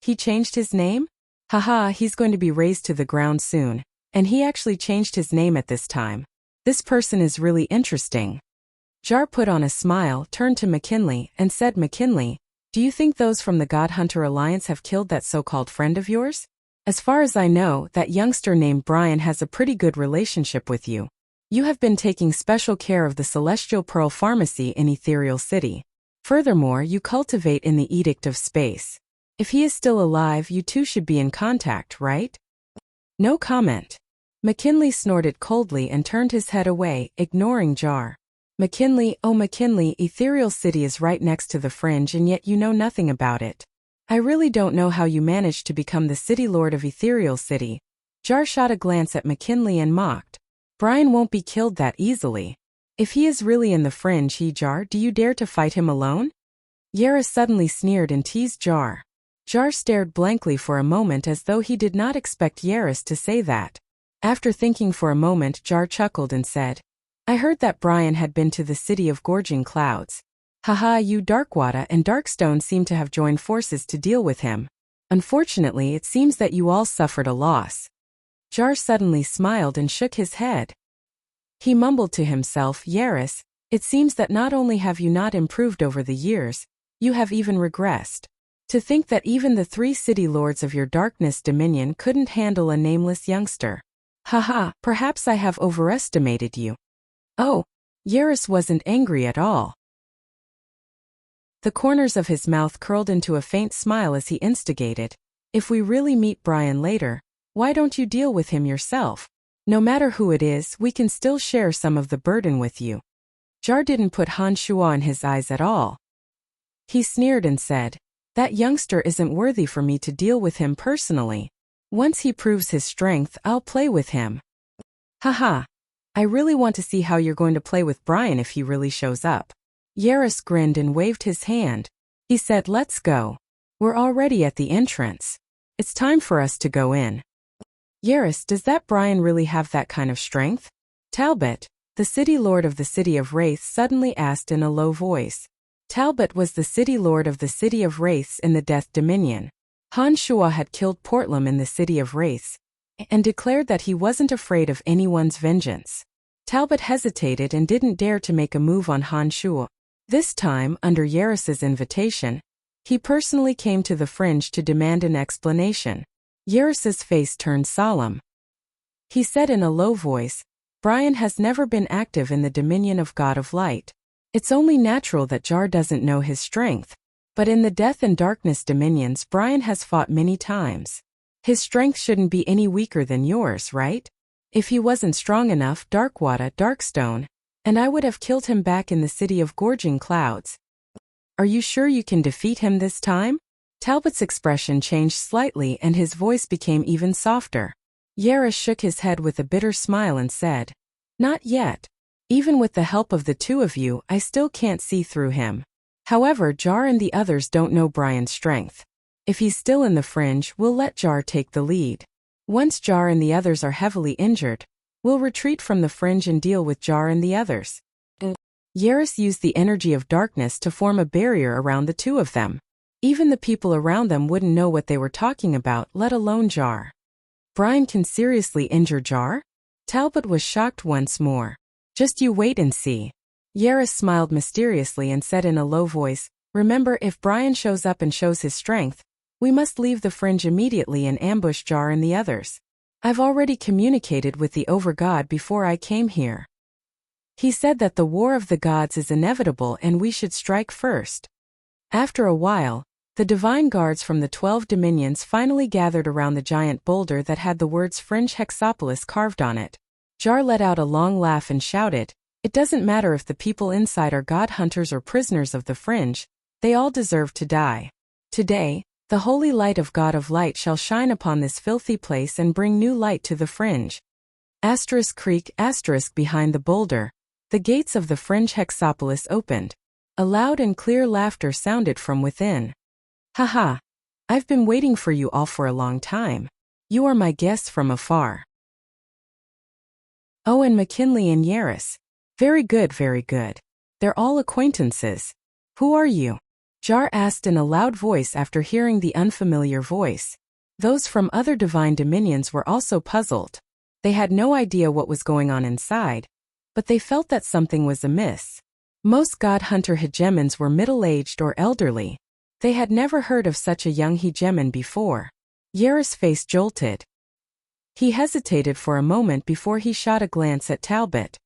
He changed his name? Haha, he's going to be razed to the ground soon, and he actually changed his name at this time. This person is really interesting. Jar put on a smile, turned to McKinley, and said, McKinley, do you think those from the God Hunter Alliance have killed that so-called friend of yours? As far as I know, that youngster named Brian has a pretty good relationship with you. You have been taking special care of the Celestial Pearl Pharmacy in Ethereal City. Furthermore, you cultivate in the Edict of Space. If he is still alive, you two should be in contact, right? No comment. McKinley snorted coldly and turned his head away, ignoring Jar. McKinley, oh McKinley, Ethereal City is right next to the Fringe and yet you know nothing about it. I really don't know how you managed to become the city lord of Ethereal City. Jar shot a glance at McKinley and mocked. Brian won't be killed that easily. If he is really in the fringe, Jar, do you dare to fight him alone? Yaris suddenly sneered and teased Jar. Jar stared blankly for a moment as though he did not expect Yaris to say that. After thinking for a moment, Jar chuckled and said, I heard that Brian had been to the city of Gorging Clouds. Haha, you Darkwater and Darkstone seem to have joined forces to deal with him. Unfortunately, it seems that you all suffered a loss. Jar suddenly smiled and shook his head. He mumbled to himself, Yaris, it seems that not only have you not improved over the years, you have even regressed. To think that even the 3 city lords of your darkness dominion couldn't handle a nameless youngster. Haha, perhaps I have overestimated you. Oh, Yaris wasn't angry at all. The corners of his mouth curled into a faint smile as he instigated. If we really meet Brian later, why don't you deal with him yourself? No matter who it is, we can still share some of the burden with you. Jar didn't put Han Shuo in his eyes at all. He sneered and said, that youngster isn't worthy for me to deal with him personally. Once he proves his strength, I'll play with him. Haha. I really want to see how you're going to play with Brian if he really shows up. Yaris grinned and waved his hand. He said, let's go. We're already at the entrance. It's time for us to go in. Yaris, does that Brian really have that kind of strength? Talbot, the city lord of the city of Wraith, suddenly asked in a low voice. Talbot was the city lord of the city of Wraiths in the Death Dominion. Han Shuo had killed Portlam in the city of Wraiths, and declared that he wasn't afraid of anyone's vengeance. Talbot hesitated and didn't dare to make a move on Han Shuo. This time, under Yaris's invitation, he personally came to the fringe to demand an explanation. Yaris's face turned solemn. He said in a low voice, Brian has never been active in the dominion of God of Light. It's only natural that Jar doesn't know his strength. But in the Death and Darkness dominions, Brian has fought many times. His strength shouldn't be any weaker than yours, right? If he wasn't strong enough, Darkwater, Darkstone, and I would have killed him back in the city of Gorging Clouds. Are you sure you can defeat him this time? Talbot's expression changed slightly and his voice became even softer. Yaris shook his head with a bitter smile and said, not yet. Even with the help of the 2 of you, I still can't see through him. However, Jar and the others don't know Brian's strength. If he's still in the fringe, we'll let Jar take the lead. Once Jar and the others are heavily injured, we'll retreat from the fringe and deal with Jar and the others. Yaris used the energy of darkness to form a barrier around the 2 of them. Even the people around them wouldn't know what they were talking about, let alone Jar. Brian can seriously injure Jar? Talbot was shocked once more. Just you wait and see. Yaris smiled mysteriously and said in a low voice, remember, if Brian shows up and shows his strength, we must leave the fringe immediately and ambush Jar and the others. I've already communicated with the Overgod before I came here. He said that the war of the gods is inevitable and we should strike first. After a while, the divine guards from the 12 dominions finally gathered around the giant boulder that had the words Fringe Hexopolis carved on it. Jar let out a long laugh and shouted, it doesn't matter if the people inside are god hunters or prisoners of the fringe, they all deserve to die. Today, the holy light of God of Light shall shine upon this filthy place and bring new light to the fringe. Creek behind the boulder, the gates of the Fringe Hexopolis opened. A loud and clear laughter sounded from within. Haha! I've been waiting for you all for a long time. You are my guests from afar. Oh, and McKinley and Yaris. Very good, very good. They're all acquaintances. Who are you? Jar asked in a loud voice after hearing the unfamiliar voice. Those from other divine dominions were also puzzled. They had no idea what was going on inside, but they felt that something was amiss. Most god hunter hegemons were middle-aged or elderly. They had never heard of such a young hegemon before. Yaris' face jolted. He hesitated for a moment before he shot a glance at Talbot.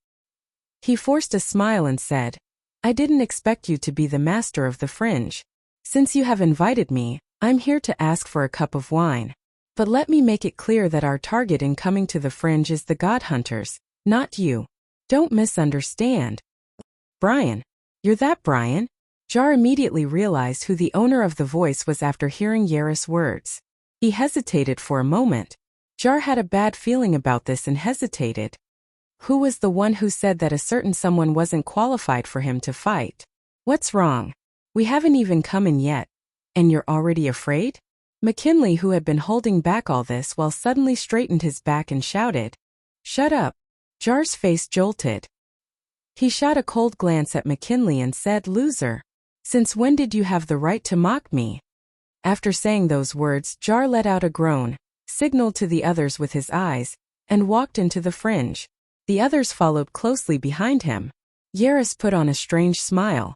He forced a smile and said, I didn't expect you to be the master of the fringe. Since you have invited me, I'm here to ask for a cup of wine. But let me make it clear that our target in coming to the fringe is the god hunters, not you. Don't misunderstand. Brian. You're that Brian? Jar immediately realized who the owner of the voice was after hearing Yaris' words. He hesitated for a moment. Jar had a bad feeling about this and hesitated. Who was the one who said that a certain someone wasn't qualified for him to fight? What's wrong? We haven't even come in yet. And you're already afraid? McKinley, who had been holding back all this while suddenly straightened his back and shouted. Shut up. Jar's face jolted. He shot a cold glance at McKinley and said, Loser. Since when did you have the right to mock me? After saying those words, Jar let out a groan, signaled to the others with his eyes, and walked into the fringe. The others followed closely behind him. Yaris put on a strange smile.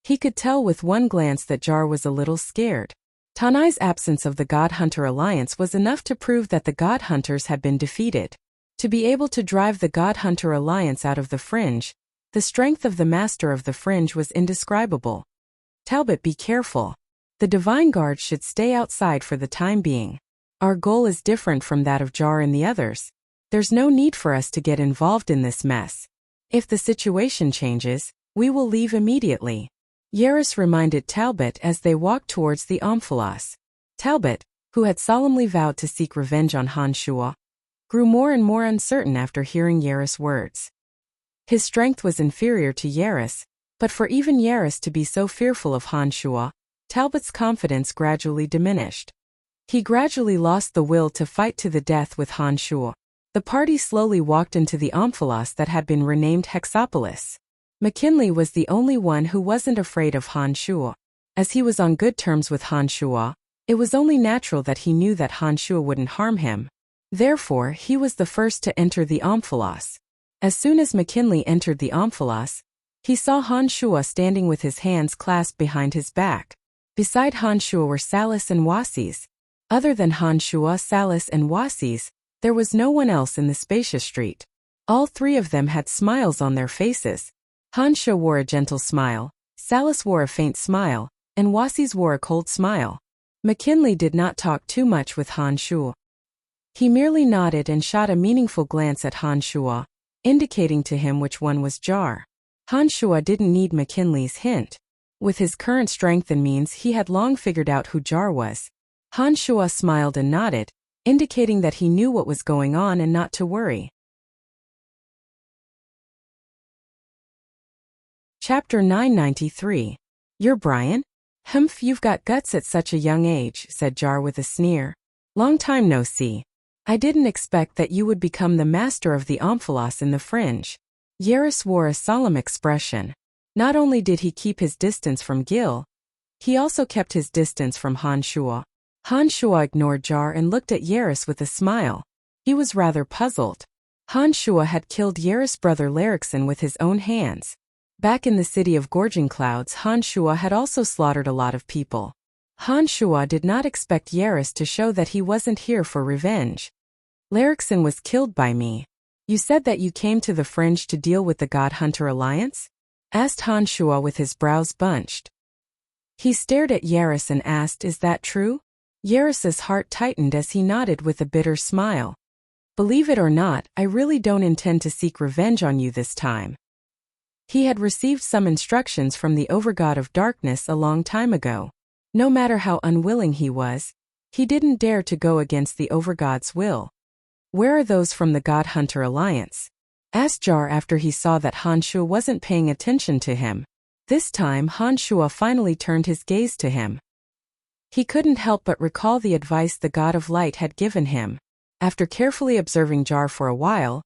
He could tell with one glance that Jar was a little scared. Tanai's absence of the God Hunter Alliance was enough to prove that the God Hunters had been defeated. To be able to drive the God Hunter Alliance out of the fringe, the strength of the Master of the Fringe was indescribable. Talbot, be careful. The Divine Guard should stay outside for the time being. Our goal is different from that of Jar and the others. There's no need for us to get involved in this mess. If the situation changes, we will leave immediately. Yaris reminded Talbot as they walked towards the Omphalos. Talbot, who had solemnly vowed to seek revenge on Han Shuo, grew more and more uncertain after hearing Yaris' words. His strength was inferior to Yaris, but for even Yaris to be so fearful of Han Shuo, Talbot's confidence gradually diminished. He gradually lost the will to fight to the death with Han Shuo. The party slowly walked into the Omphalos that had been renamed Hexopolis. McKinley was the only one who wasn't afraid of Han Shuo. As he was on good terms with Han Shuo, it was only natural that he knew that Han Shuo wouldn't harm him. Therefore, he was the first to enter the Omphalos. As soon as McKinley entered the Omphalos, he saw Han Shuo standing with his hands clasped behind his back. Beside Han Shuo were Salis and Wasis. Other than Han Shuo, Salis, and Wasis, there was no one else in the spacious street. All three of them had smiles on their faces. Han Shuo wore a gentle smile, Salis wore a faint smile, and Wasis wore a cold smile. McKinley did not talk too much with Han Shuo. He merely nodded and shot a meaningful glance at Han Shuo, indicating to him which one was Jar. Han Shuo didn't need McKinley's hint. With his current strength and means, he had long figured out who Jar was. Han Shuo smiled and nodded, indicating that he knew what was going on and not to worry. Chapter 993. You're Brian? Humph, you've got guts at such a young age, said Jar with a sneer. Long time no see. I didn't expect that you would become the master of the Omphalos in the fringe. Yaris wore a solemn expression. Not only did he keep his distance from Gil, he also kept his distance from Han Shuo. Han Shuo ignored Jar and looked at Yaris with a smile. He was rather puzzled. Han Shuo had killed Yaris' brother Larixin with his own hands. Back in the city of Gorging Clouds, Han Shuo had also slaughtered a lot of people. Han Shuo did not expect Yaris to show that he wasn't here for revenge. Larixin was killed by me. You said that you came to the fringe to deal with the God Hunter Alliance? Asked Han Shuo with his brows bunched. He stared at Yaris and asked, Is that true? Yaris's heart tightened as he nodded with a bitter smile. Believe it or not, I really don't intend to seek revenge on you this time. He had received some instructions from the Overgod of Darkness a long time ago. No matter how unwilling he was, he didn't dare to go against the Overgod's will. Where are those from the God Hunter Alliance? Asked Jar after he saw that Han Shuo wasn't paying attention to him. This time Han Shuo finally turned his gaze to him. He couldn't help but recall the advice the God of Light had given him. After carefully observing Jar for a while,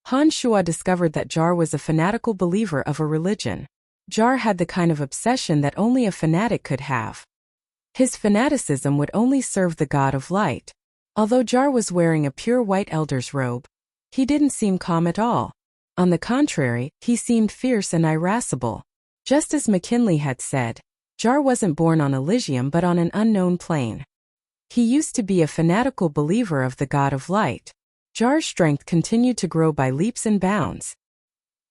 Han Shuo discovered that Jar was a fanatical believer of a religion. Jar had the kind of obsession that only a fanatic could have. His fanaticism would only serve the God of Light. Although Jar was wearing a pure white elder's robe, he didn't seem calm at all. On the contrary, he seemed fierce and irascible. Just as McKinley had said, Jar wasn't born on Elysium but on an unknown plane. He used to be a fanatical believer of the God of Light. Jar's strength continued to grow by leaps and bounds.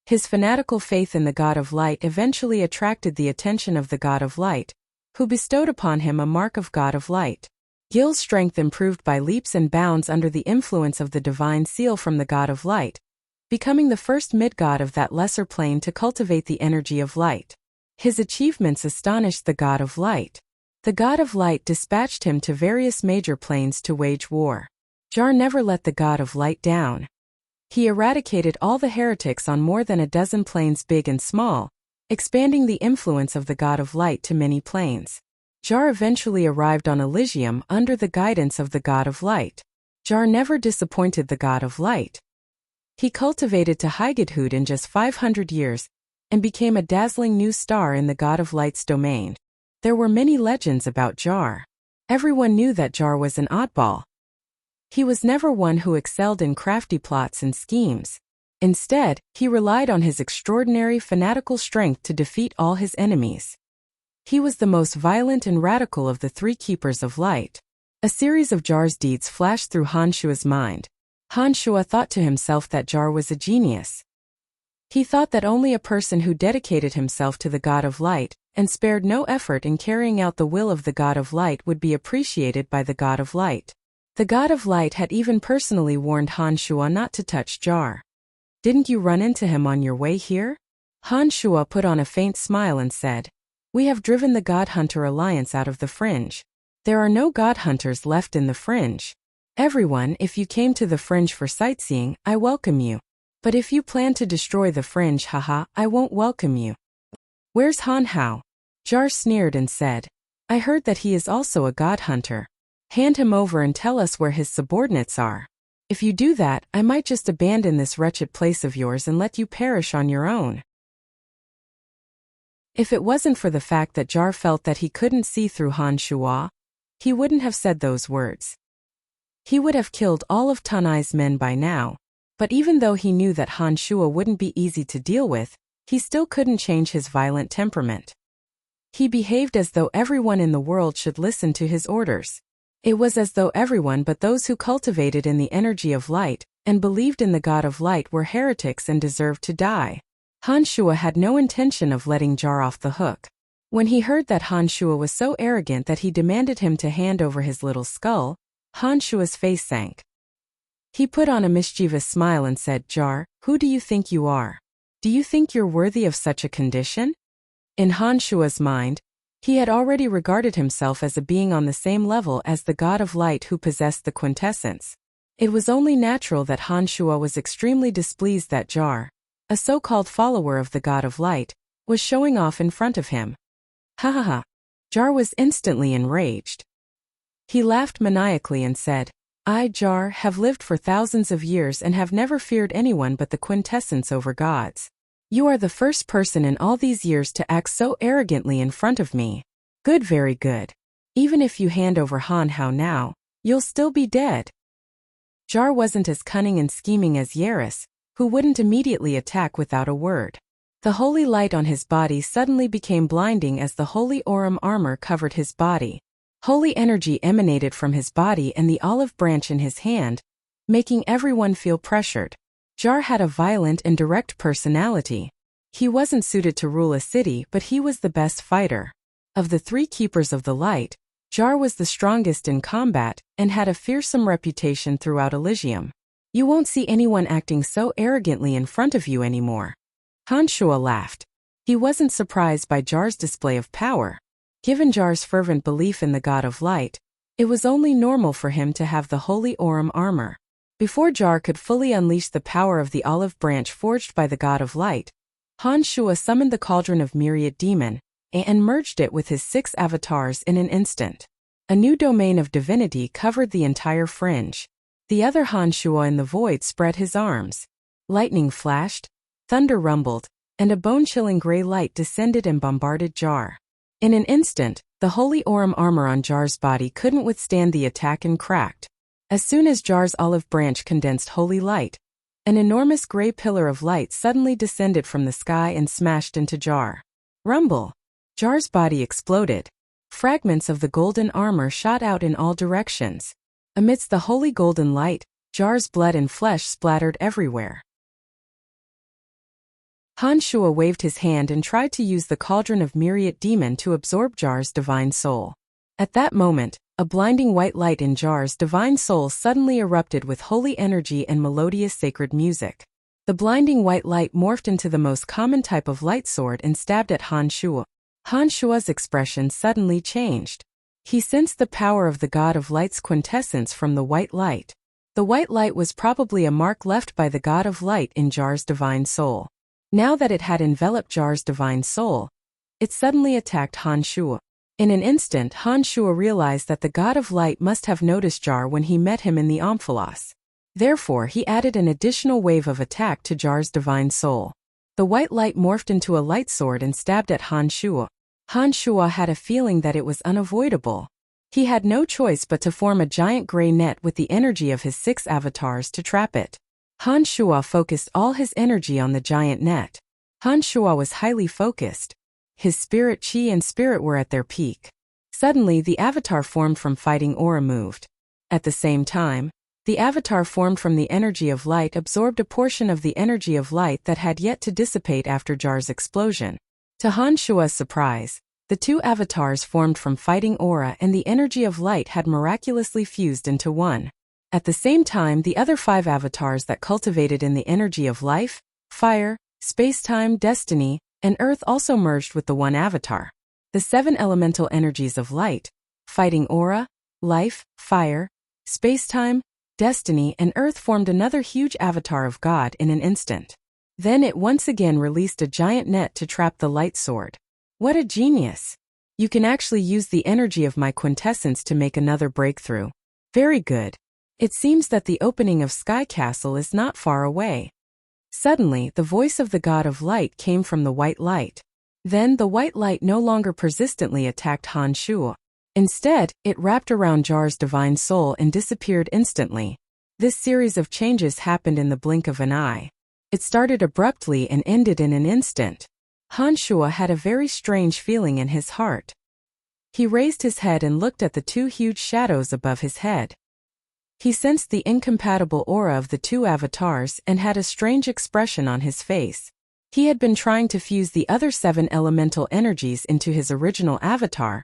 His fanatical faith in the God of Light eventually attracted the attention of the God of Light, who bestowed upon him a mark of God of Light. Gil's strength improved by leaps and bounds under the influence of the divine seal from the God of Light, becoming the first mid-god of that lesser plane to cultivate the energy of light. His achievements astonished the God of Light. The God of Light dispatched him to various major planes to wage war. Jar never let the God of Light down. He eradicated all the heretics on more than a dozen planes big and small, expanding the influence of the God of Light to many planes. Jar eventually arrived on Elysium under the guidance of the God of Light. Jar never disappointed the God of Light. He cultivated to Higidhood in just 500 years and became a dazzling new star in the God of Light's domain. There were many legends about Jar. Everyone knew that Jar was an oddball. He was never one who excelled in crafty plots and schemes. Instead, he relied on his extraordinary fanatical strength to defeat all his enemies. He was the most violent and radical of the three Keepers of Light. A series of Jar's deeds flashed through Han Shua's mind. Han Shua thought to himself that Jar was a genius. He thought that only a person who dedicated himself to the God of Light and spared no effort in carrying out the will of the God of Light would be appreciated by the God of Light. The God of Light had even personally warned Han Shua not to touch Jar. "Didn't you run into him on your way here?" Han Shua put on a faint smile and said, "We have driven the God Hunter Alliance out of the Fringe. There are no God Hunters left in the Fringe. Everyone, if you came to the Fringe for sightseeing, I welcome you. But if you plan to destroy the Fringe, haha, I won't welcome you." "Where's Han Hao?" Jar sneered and said, "I heard that he is also a God Hunter. Hand him over and tell us where his subordinates are. If you do that, I might just abandon this wretched place of yours and let you perish on your own." If it wasn't for the fact that Jar felt that he couldn't see through Han Shua, he wouldn't have said those words. He would have killed all of Tanai's men by now, but even though he knew that Han Shua wouldn't be easy to deal with, he still couldn't change his violent temperament. He behaved as though everyone in the world should listen to his orders. It was as though everyone but those who cultivated in the energy of light and believed in the God of Light were heretics and deserved to die. Han Shua had no intention of letting Jar off the hook. When he heard that Han Shua was so arrogant that he demanded him to hand over his little skull, Han Shua's face sank. He put on a mischievous smile and said, "Jar, who do you think you are? Do you think you're worthy of such a condition?" In Han Shua's mind, he had already regarded himself as a being on the same level as the God of Light who possessed the quintessence. It was only natural that Han Shua was extremely displeased that Jar, a so-called follower of the God of Light, was showing off in front of him. Ha ha ha. Jar was instantly enraged. He laughed maniacally and said, "I, Jar, have lived for thousands of years and have never feared anyone but the quintessence over gods. You are the first person in all these years to act so arrogantly in front of me. Good, very good. Even if you hand over Han Hao now, you'll still be dead." Jar wasn't as cunning and scheming as Yaris, who wouldn't immediately attack without a word. The holy light on his body suddenly became blinding as the holy Aurum armor covered his body. Holy energy emanated from his body and the olive branch in his hand, making everyone feel pressured. Jar had a violent and direct personality. He wasn't suited to rule a city, but he was the best fighter. Of the three Keepers of the Light, Jar was the strongest in combat and had a fearsome reputation throughout Elysium. "You won't see anyone acting so arrogantly in front of you anymore." Han Shua laughed. He wasn't surprised by Jar's display of power. Given Jar's fervent belief in the God of Light, it was only normal for him to have the holy Aurum armor. Before Jar could fully unleash the power of the olive branch forged by the God of Light, Han Shua summoned the Cauldron of Myriad Demon and merged it with his 6 avatars in an instant. A new domain of divinity covered the entire Fringe. The other Han Shua in the void spread his arms. Lightning flashed, thunder rumbled, and a bone-chilling gray light descended and bombarded Jar. In an instant, the holy Aurum armor on Jar's body couldn't withstand the attack and cracked. As soon as Jar's olive branch condensed holy light, an enormous gray pillar of light suddenly descended from the sky and smashed into Jar. Rumble! Jar's body exploded. Fragments of the golden armor shot out in all directions. Amidst the holy golden light, Jar's blood and flesh splattered everywhere. Han Shua waved his hand and tried to use the Cauldron of Myriad Demon to absorb Jar's divine soul. At that moment, a blinding white light in Jar's divine soul suddenly erupted with holy energy and melodious sacred music. The blinding white light morphed into the most common type of light sword and stabbed at Han Shuo. Han Shuo's expression suddenly changed. He sensed the power of the God of Light's quintessence from the white light. The white light was probably a mark left by the God of Light in Jar's divine soul. Now that it had enveloped Jar's divine soul, it suddenly attacked Han Shuo. In an instant, Han Shuo realized that the God of Light must have noticed Jar when he met him in the Omphalos. Therefore, he added an additional wave of attack to Jar's divine soul. The white light morphed into a light sword and stabbed at Han Shuo. Han Shuo had a feeling that it was unavoidable. He had no choice but to form a giant gray net with the energy of his 6 avatars to trap it. Han Shuo focused all his energy on the giant net. Han Shuo was highly focused. His spirit chi and spirit were at their peak. Suddenly, the avatar formed from fighting aura moved. At the same time, the avatar formed from the energy of light absorbed a portion of the energy of light that had yet to dissipate after Jar's explosion. To Han Shuo's surprise, the 2 avatars formed from fighting aura and the energy of light had miraculously fused into one. At the same time, the other 5 avatars that cultivated in the energy of life, fire, space-time, destiny, and earth also merged with the one avatar. The 7 elemental energies of light, fighting aura, life, fire, space-time, destiny, and earth formed another huge avatar of God in an instant. Then it once again released a giant net to trap the light sword. What a genius! You can actually use the energy of my quintessence to make another breakthrough. Very good. It seems that the opening of Sky Castle is not far away. Suddenly, the voice of the God of Light came from the white light. Then the white light no longer persistently attacked Han Shuo. Instead, it wrapped around Jar's divine soul and disappeared instantly. This series of changes happened in the blink of an eye. It started abruptly and ended in an instant. Han Shuo had a very strange feeling in his heart. He raised his head and looked at the 2 huge shadows above his head. He sensed the incompatible aura of the 2 avatars and had a strange expression on his face. He had been trying to fuse the other 7 elemental energies into his original avatar,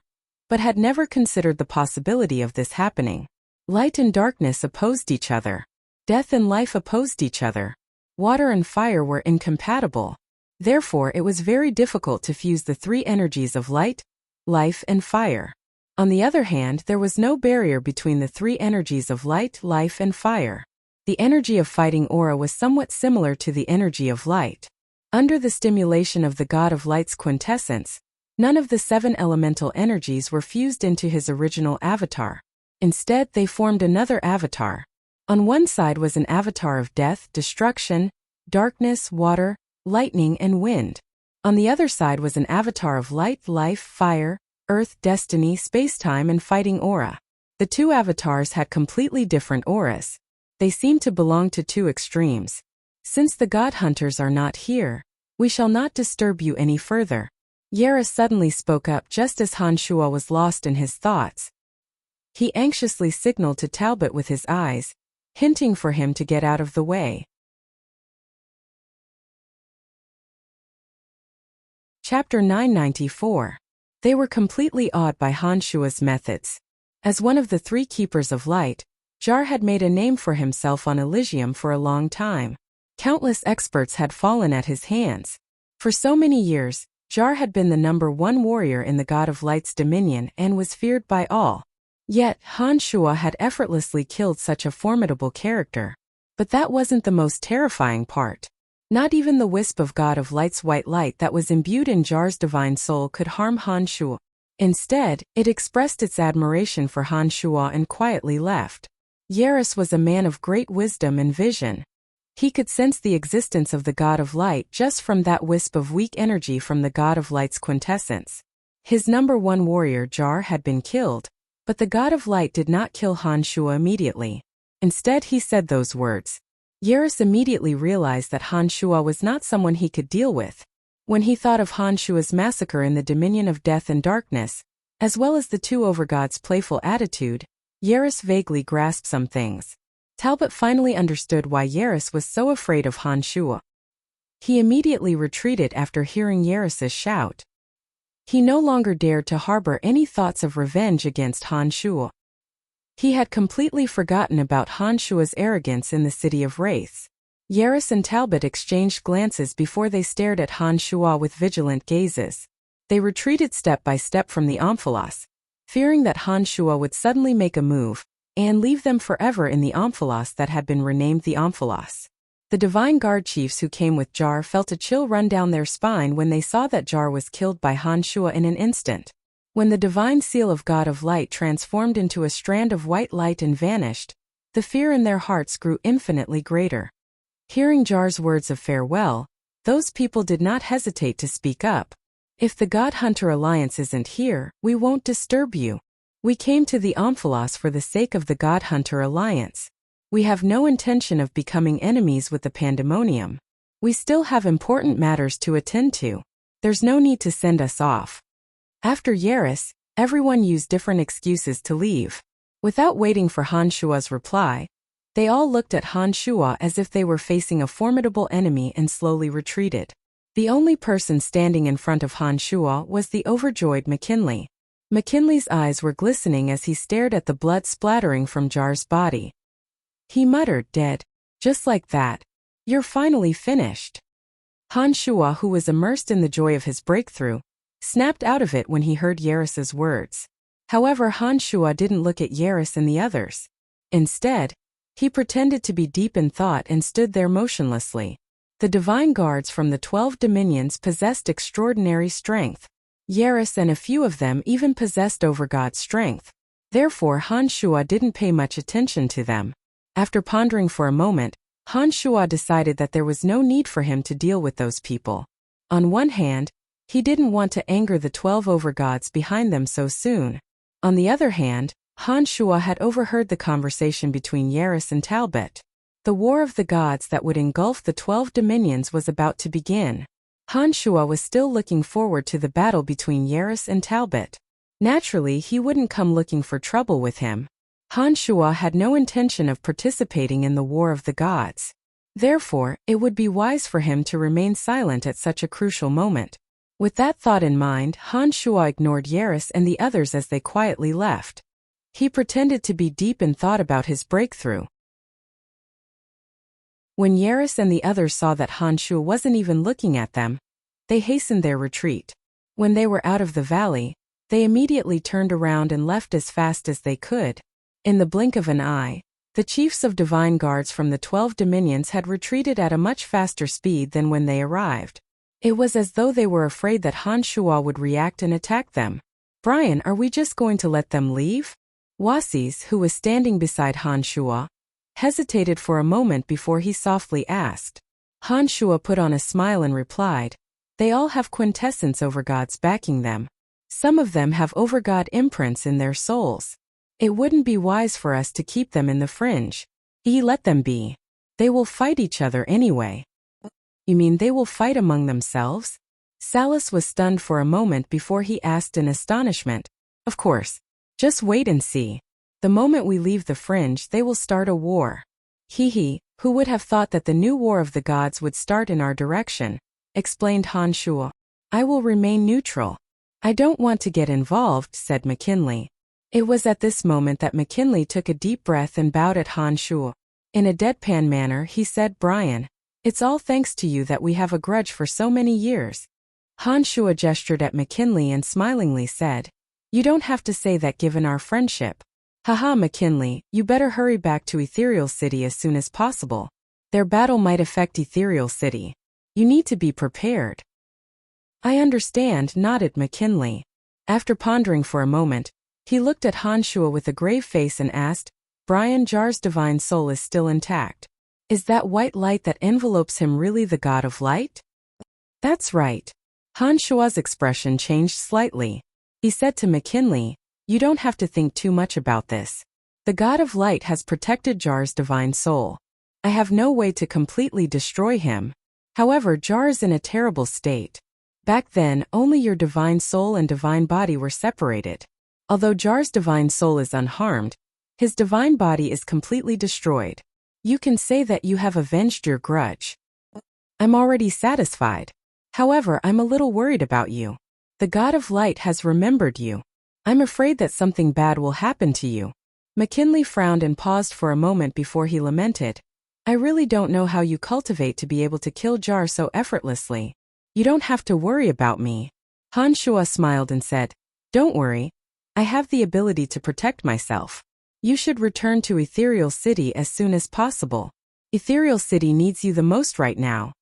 but had never considered the possibility of this happening. Light and darkness opposed each other. Death and life opposed each other. Water and fire were incompatible. Therefore, it was very difficult to fuse the 3 energies of light, life, and fire. On the other hand, there was no barrier between the 3 energies of light, life, and fire. The energy of fighting aura was somewhat similar to the energy of light. Under the stimulation of the God of Light's quintessence, none of the 7 elemental energies were fused into his original avatar. Instead, they formed another avatar. On one side was an avatar of death, destruction, darkness, water, lightning, and wind. On the other side was an avatar of light, life, fire, earth, destiny, spacetime, and fighting aura. The 2 avatars had completely different auras. They seemed to belong to 2 extremes. Since the God Hunters are not here, we shall not disturb you any further. Yera suddenly spoke up just as Han Shuo was lost in his thoughts. He anxiously signaled to Talbot with his eyes, hinting for him to get out of the way. Chapter 994. They were completely awed by Han Shuo's methods. As one of the 3 keepers of light, Jar had made a name for himself on Elysium for a long time. Countless experts had fallen at his hands. For so many years, Jar had been the #1 warrior in the God of Light's dominion and was feared by all. Yet, Han Shuo had effortlessly killed such a formidable character. But that wasn't the most terrifying part. Not even the wisp of God of Light's white light that was imbued in Jar's divine soul could harm Han Shuo. Instead, it expressed its admiration for Han Shuo and quietly left. Yaris was a man of great wisdom and vision. He could sense the existence of the God of Light just from that wisp of weak energy from the God of Light's quintessence. His #1 warrior Jar had been killed, but the God of Light did not kill Han Shuo immediately. Instead, he said those words. Yaris immediately realized that Han Shuo was not someone he could deal with. When he thought of Han Shuo's massacre in the Dominion of Death and Darkness, as well as the 2 overgods' playful attitude, Yaris vaguely grasped some things. Talbot finally understood why Yaris was so afraid of Han Shuo. He immediately retreated after hearing Yaris's shout. He no longer dared to harbor any thoughts of revenge against Han Shuo. He had completely forgotten about Han Shuo's arrogance in the city of wraiths. Yaris and Talbot exchanged glances before they stared at Han Shuo with vigilant gazes. They retreated step by step from the Omphalos, fearing that Han Shuo would suddenly make a move and leave them forever in the Omphalos that had been renamed the Omphalos. The Divine Guard chiefs who came with Jar felt a chill run down their spine when they saw that Jar was killed by Han Shuo in an instant. When the divine seal of God of Light transformed into a strand of white light and vanished, the fear in their hearts grew infinitely greater. Hearing Jar's words of farewell, those people did not hesitate to speak up. If the God Hunter Alliance isn't here, we won't disturb you. We came to the Omphalos for the sake of the God Hunter Alliance. We have no intention of becoming enemies with the Pandemonium. We still have important matters to attend to. There's no need to send us off. After Yaris, everyone used different excuses to leave. Without waiting for Han Shuo's reply, they all looked at Han Shuo as if they were facing a formidable enemy and slowly retreated. The only person standing in front of Han Shuo was the overjoyed McKinley. McKinley's eyes were glistening as he stared at the blood splattering from Jar's body. He muttered, "Dead. Just like that. You're finally finished." Han Shuo, who was immersed in the joy of his breakthrough, snapped out of it when he heard Yaris's words. However, Han Shuo didn't look at Yaris and the others. Instead, he pretended to be deep in thought and stood there motionlessly. The divine guards from the 12 dominions possessed extraordinary strength. Yaris and a few of them even possessed overgod strength. Therefore, Han Shuo didn't pay much attention to them. After pondering for a moment, Han Shuo decided that there was no need for him to deal with those people. On one hand, he didn't want to anger the 12 overgods behind them so soon. On the other hand, Han Shuo had overheard the conversation between Yaris and Talbot. The war of the gods that would engulf the 12 dominions was about to begin. Han Shuo was still looking forward to the battle between Yaris and Talbot. Naturally, he wouldn't come looking for trouble with him. Han Shuo had no intention of participating in the war of the gods. Therefore, it would be wise for him to remain silent at such a crucial moment. With that thought in mind, Han Shuo ignored Yaris and the others as they quietly left. He pretended to be deep in thought about his breakthrough. When Yaris and the others saw that Han Shuo wasn't even looking at them, they hastened their retreat. When they were out of the valley, they immediately turned around and left as fast as they could. In the blink of an eye, the chiefs of divine guards from the 12 dominions had retreated at a much faster speed than when they arrived. It was as though they were afraid that Han Shuo would react and attack them. "Brian, are we just going to let them leave?" Wasis, who was standing beside Han Shuo, hesitated for a moment before he softly asked. Han Shuo put on a smile and replied, "They all have quintessence overgods backing them. Some of them have overgod imprints in their souls. It wouldn't be wise for us to keep them in the fringe. Let them be. They will fight each other anyway." "You mean they will fight among themselves?" Salas was stunned for a moment before he asked in astonishment, "Of course. Just wait and see. The moment we leave the fringe, they will start a war." Who would have thought that the new war of the gods would start in our direction?" explained Han Shuo. "I will remain neutral. I don't want to get involved," said McKinley. It was at this moment that McKinley took a deep breath and bowed at Han Shuo. In a deadpan manner, he said, "Brian, it's all thanks to you that we have a grudge for so many years." Han Shuo gestured at McKinley and smilingly said, "You don't have to say that given our friendship." "Haha, McKinley, you better hurry back to Ethereal City as soon as possible. Their battle might affect Ethereal City. You need to be prepared." "I understand," nodded McKinley. After pondering for a moment, he looked at Han Shuo with a grave face and asked, "Brian, Jar's divine soul is still intact. Is that white light that envelopes him really the God of Light?" "That's right." Han Shuo's expression changed slightly. He said to McKinley, "You don't have to think too much about this. The God of Light has protected Jar's divine soul. I have no way to completely destroy him. However, Jar is in a terrible state. Back then, only your divine soul and divine body were separated. Although Jar's divine soul is unharmed, his divine body is completely destroyed. You can say that you have avenged your grudge. I'm already satisfied. However, I'm a little worried about you. The God of Light has remembered you. I'm afraid that something bad will happen to you." McKinley frowned and paused for a moment before he lamented, I really don't know how you cultivate to be able to kill Jar so effortlessly. You don't have to worry about me. Han Shuo smiled and said, Don't worry. I have the ability to protect myself. You should return to Ethereal City as soon as possible. Ethereal City needs you the most right now.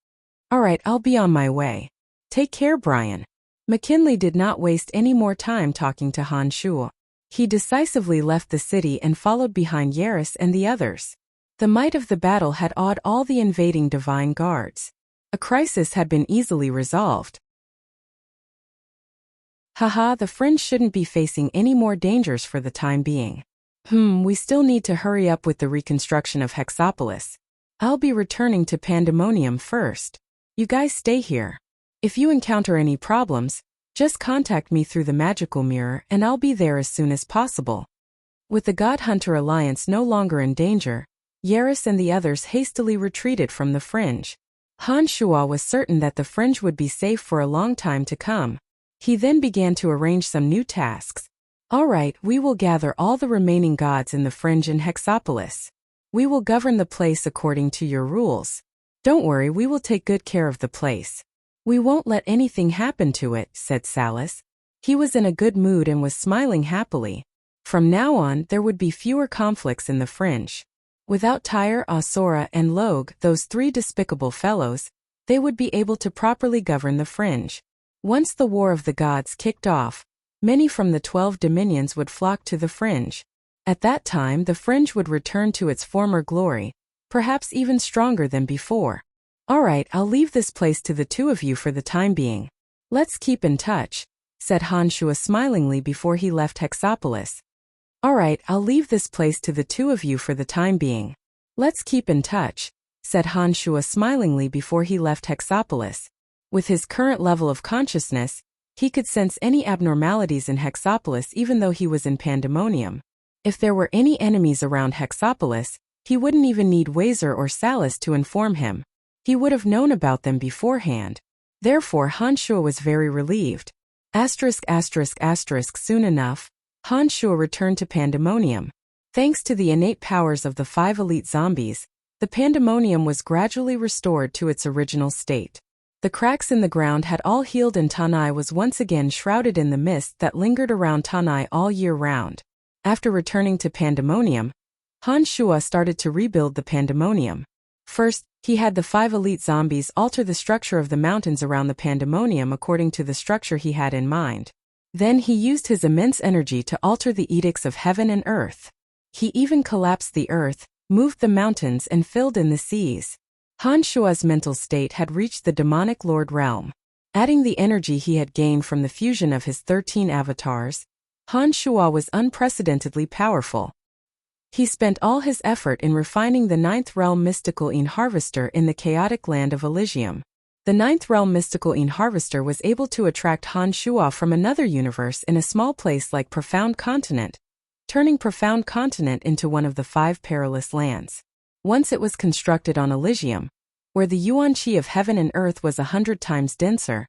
Alright, I'll be on my way. Take care, Brian. McKinley did not waste any more time talking to Han Shuo. He decisively left the city and followed behind Yaris and the others. The might of the battle had awed all the invading divine guards. A crisis had been easily resolved. Haha, the Fringe shouldn't be facing any more dangers for the time being. We still need to hurry up with the reconstruction of Hexopolis. I'll be returning to Pandemonium first. You guys stay here. If you encounter any problems, just contact me through the magical mirror and I'll be there as soon as possible. With the God Hunter Alliance no longer in danger, Yaris and the others hastily retreated from the Fringe. Han Shuo was certain that the Fringe would be safe for a long time to come. He then began to arrange some new tasks. Alright, we will gather all the remaining gods in the Fringe in Hexopolis. We will govern the place according to your rules. Don't worry, we will take good care of the place. We won't let anything happen to it, said Salus. He was in a good mood and was smiling happily. From now on, there would be fewer conflicts in the Fringe. Without Tyre, Asura, and Logue, those three despicable fellows, they would be able to properly govern the Fringe. Once the War of the Gods kicked off, many from the 12 dominions would flock to the Fringe. At that time, the Fringe would return to its former glory, perhaps even stronger than before. Alright, I'll leave this place to the two of you for the time being. Let's keep in touch, said Han Shuo smilingly before he left Hexopolis. Alright, I'll leave this place to the two of you for the time being. Let's keep in touch, said Han Shuo smilingly before he left Hexopolis. With his current level of consciousness, he could sense any abnormalities in Hexopolis even though he was in Pandemonium. If there were any enemies around Hexopolis, he wouldn't even need Wazer or Salus to inform him. He would have known about them beforehand. Therefore, Han Shuo was very relieved. Soon enough, Han Shuo returned to Pandemonium. Thanks to the innate powers of the 5 elite zombies, the Pandemonium was gradually restored to its original state. The cracks in the ground had all healed and Tanai was once again shrouded in the mist that lingered around Tanai all year round. After returning to Pandemonium, Han Shuo started to rebuild the Pandemonium. First, he had the 5 elite zombies alter the structure of the mountains around the Pandemonium according to the structure he had in mind. Then he used his immense energy to alter the edicts of heaven and earth. He even collapsed the earth, moved the mountains and filled in the seas. Han Shuo's mental state had reached the demonic lord realm. Adding the energy he had gained from the fusion of his 13 avatars, Han Shuo was unprecedentedly powerful. He spent all his effort in refining the 9th realm mystical Een Harvester in the chaotic land of Elysium. The 9th realm mystical Een Harvester was able to attract Han Shuo from another universe in a small place like Profound Continent, turning Profound Continent into one of the 5 perilous lands. Once it was constructed on Elysium, where the yuan qi of heaven and earth was 100 times denser,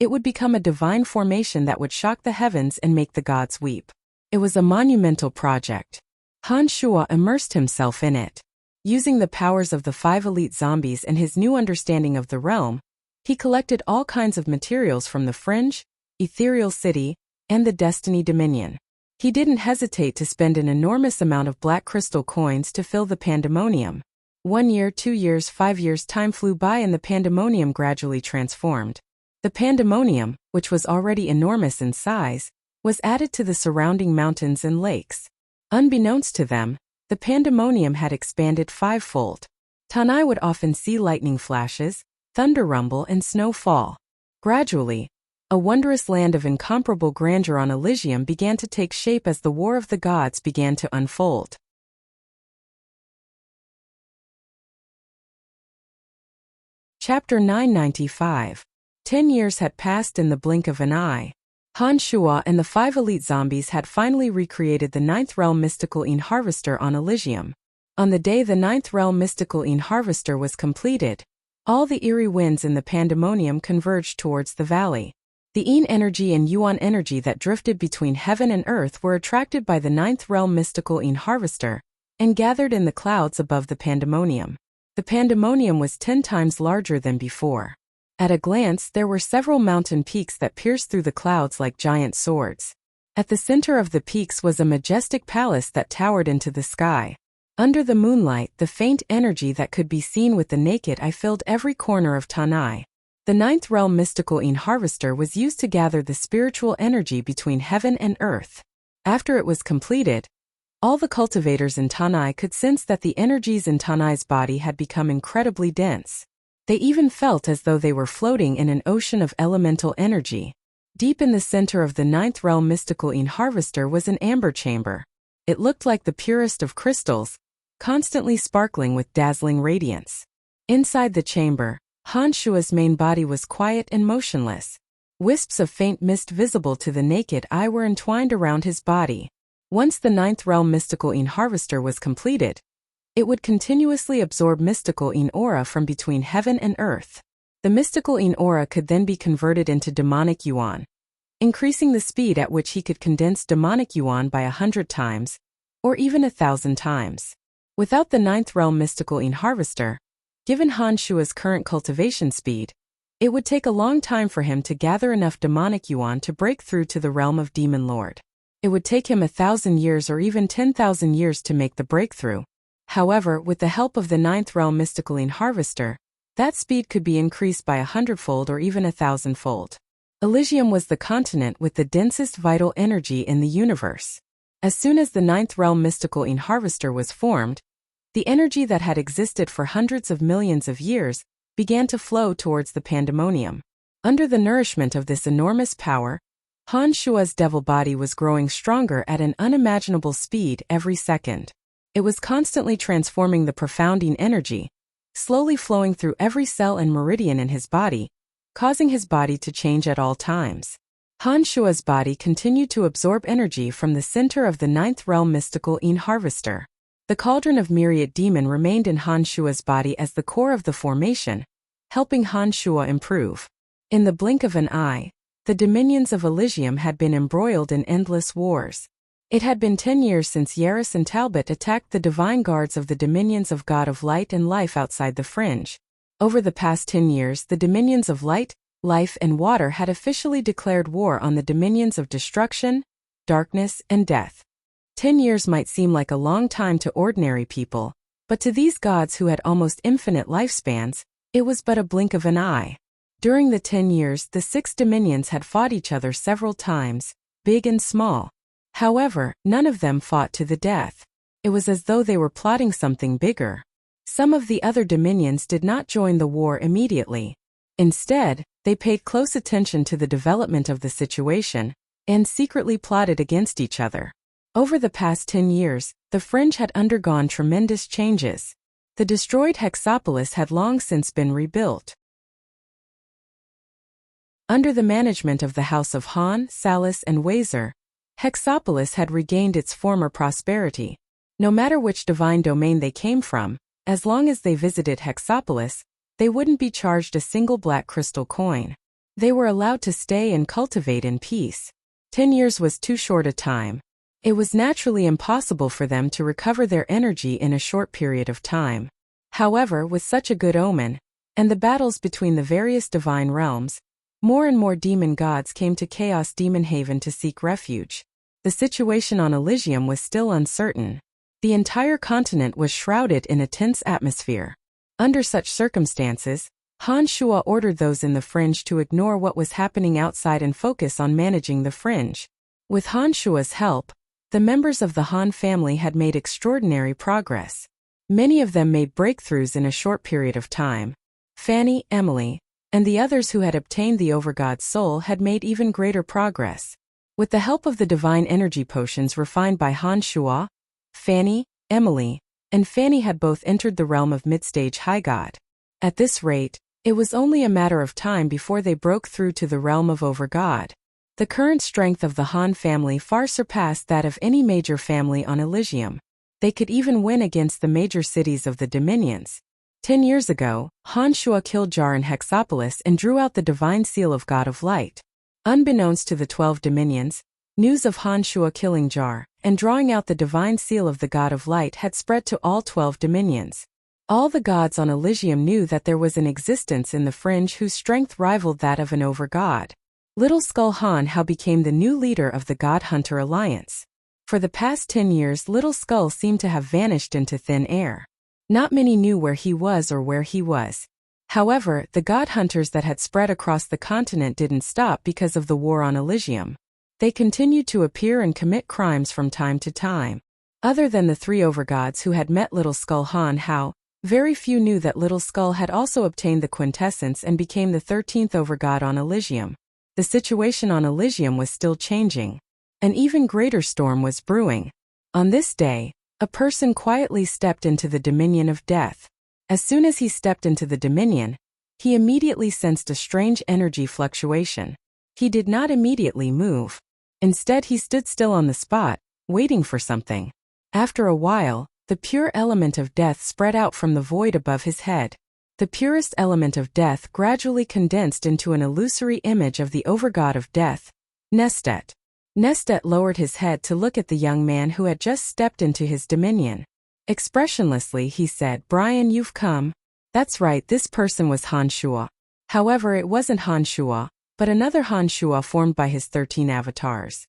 it would become a divine formation that would shock the heavens and make the gods weep. It was a monumental project. Han Shuo immersed himself in it. Using the powers of the 5 elite zombies and his new understanding of the realm, he collected all kinds of materials from the Fringe, Ethereal City, and the Destiny Dominion. He didn't hesitate to spend an enormous amount of black crystal coins to fill the Pandemonium. 1 year, 2 years, 5 years, time flew by and the Pandemonium gradually transformed. The Pandemonium, which was already enormous in size, was added to the surrounding mountains and lakes. Unbeknownst to them, the Pandemonium had expanded 5-fold. Tanai would often see lightning flashes, thunder rumble and snow fall. Gradually, a wondrous land of incomparable grandeur on Elysium began to take shape as the War of the Gods began to unfold. Chapter 995. 10 years had passed in the blink of an eye. Han Shuo and the 5 elite zombies had finally recreated the 9th realm mystical Een Harvester on Elysium. On the day the 9th realm mystical Een Harvester was completed, all the eerie winds in the Pandemonium converged towards the valley. The Een energy and Yuan energy that drifted between heaven and earth were attracted by the 9th realm mystical Een Harvester and gathered in the clouds above the Pandemonium. The pandemonium was 10 times larger than before. At a glance, there were several mountain peaks that pierced through the clouds like giant swords. At the center of the peaks was a majestic palace that towered into the sky. Under the moonlight, the faint energy that could be seen with the naked eye filled every corner of Tanai. The ninth realm mystical Ein harvester was used to gather the spiritual energy between heaven and earth. After it was completed, all the cultivators in Tanai could sense that the energies in Tanai's body had become incredibly dense. They even felt as though they were floating in an ocean of elemental energy. Deep in the center of the ninth realm mystical Ein harvester was an amber chamber. It looked like the purest of crystals, constantly sparkling with dazzling radiance. Inside the chamber, Han Shua's main body was quiet and motionless. Wisps of faint mist visible to the naked eye were entwined around his body. Once the ninth realm mystical Ein harvester was completed, it would continuously absorb mystical Ein aura from between heaven and earth. The mystical Ein aura could then be converted into demonic yuan, increasing the speed at which he could condense demonic yuan by 100 times, or even 1,000 times. Without the ninth realm mystical Ein harvester, given Han Shua's current cultivation speed, it would take a long time for him to gather enough demonic yuan to break through to the realm of Demon Lord. It would take him 1,000 years or even 10,000 years to make the breakthrough. However, with the help of the ninth realm mystical Ein harvester, that speed could be increased by 100-fold or even 1,000-fold. Elysium was the continent with the densest vital energy in the universe. As soon as the ninth realm mystical Ein harvester was formed, the energy that had existed for hundreds of millions of years began to flow towards the pandemonium. Under the nourishment of this enormous power, Han Shua's devil body was growing stronger at an unimaginable speed every second. It was constantly transforming the profounding energy, slowly flowing through every cell and meridian in his body, causing his body to change at all times. Han Shua's body continued to absorb energy from the center of the ninth realm mystical Ein harvester. The cauldron of myriad demon remained in Han Shua's body as the core of the formation, helping Han Shua improve. In the blink of an eye, the dominions of Elysium had been embroiled in endless wars. It had been 10 years since Yaris and Talbot attacked the divine guards of the dominions of God of Light and Life outside the Fringe. Over the past 10 years, the dominions of Light, Life and Water had officially declared war on the dominions of Destruction, Darkness, and Death. 10 years might seem like a long time to ordinary people, but to these gods who had almost infinite lifespans, it was but a blink of an eye. During the 10 years, the 6 dominions had fought each other several times, big and small. However, none of them fought to the death. It was as though they were plotting something bigger. Some of the other dominions did not join the war immediately. Instead, they paid close attention to the development of the situation and secretly plotted against each other. Over the past 10 years, the Fringe had undergone tremendous changes. The destroyed Hexapolis had long since been rebuilt. Under the management of the House of Han, Salas, and Wazer, Hexapolis had regained its former prosperity. No matter which divine domain they came from, as long as they visited Hexapolis, they wouldn't be charged a single black crystal coin. They were allowed to stay and cultivate in peace. 10 years was too short a time. It was naturally impossible for them to recover their energy in a short period of time. However, with such a good omen, and the battles between the various divine realms, more and more demon gods came to Chaos Demon Haven to seek refuge. The situation on Elysium was still uncertain. The entire continent was shrouded in a tense atmosphere. Under such circumstances, Han Shua ordered those in the Fringe to ignore what was happening outside and focus on managing the Fringe. With Han Shua's help, the members of the Han family had made extraordinary progress. Many of them made breakthroughs in a short period of time. Fanny, Emily, and the others who had obtained the Overgod's soul had made even greater progress. With the help of the divine energy potions refined by Han Shua, Fanny, Emily, and Fanny had both entered the realm of Midstage High God. At this rate, it was only a matter of time before they broke through to the realm of Overgod. The current strength of the Han family far surpassed that of any major family on Elysium. They could even win against the major cities of the dominions. 10 years ago, Han Shua killed Jar in Hexapolis and drew out the divine seal of God of Light. Unbeknownst to the 12 dominions, news of Han Shua killing Jar and drawing out the divine seal of the God of Light had spread to all 12 dominions. All the gods on Elysium knew that there was an existence in the fringe whose strength rivaled that of an overgod. Little Skull Han Hao became the new leader of the God Hunter Alliance. For the past 10 years, Little Skull seemed to have vanished into thin air. Not many knew where he was or where he was. However, the God Hunters that had spread across the continent didn't stop because of the war on Elysium. They continued to appear and commit crimes from time to time. Other than the 3 overgods who had met Little Skull Han Hao, very few knew that Little Skull had also obtained the quintessence and became the 13th overgod on Elysium. The situation on Elysium was still changing. An even greater storm was brewing. On this day, a person quietly stepped into the dominion of death. As soon as he stepped into the dominion, he immediately sensed a strange energy fluctuation. He did not immediately move. Instead, he stood still on the spot, waiting for something. After a while, the pure element of death spread out from the void above his head. The purest element of death gradually condensed into an illusory image of the overgod of death, Nestet. Nestet lowered his head to look at the young man who had just stepped into his dominion. Expressionlessly, he said, "Brian, you've come." That's right, this person was Han Shuo. However, it wasn't Han Shuo, but another Han Shuo formed by his 13 avatars.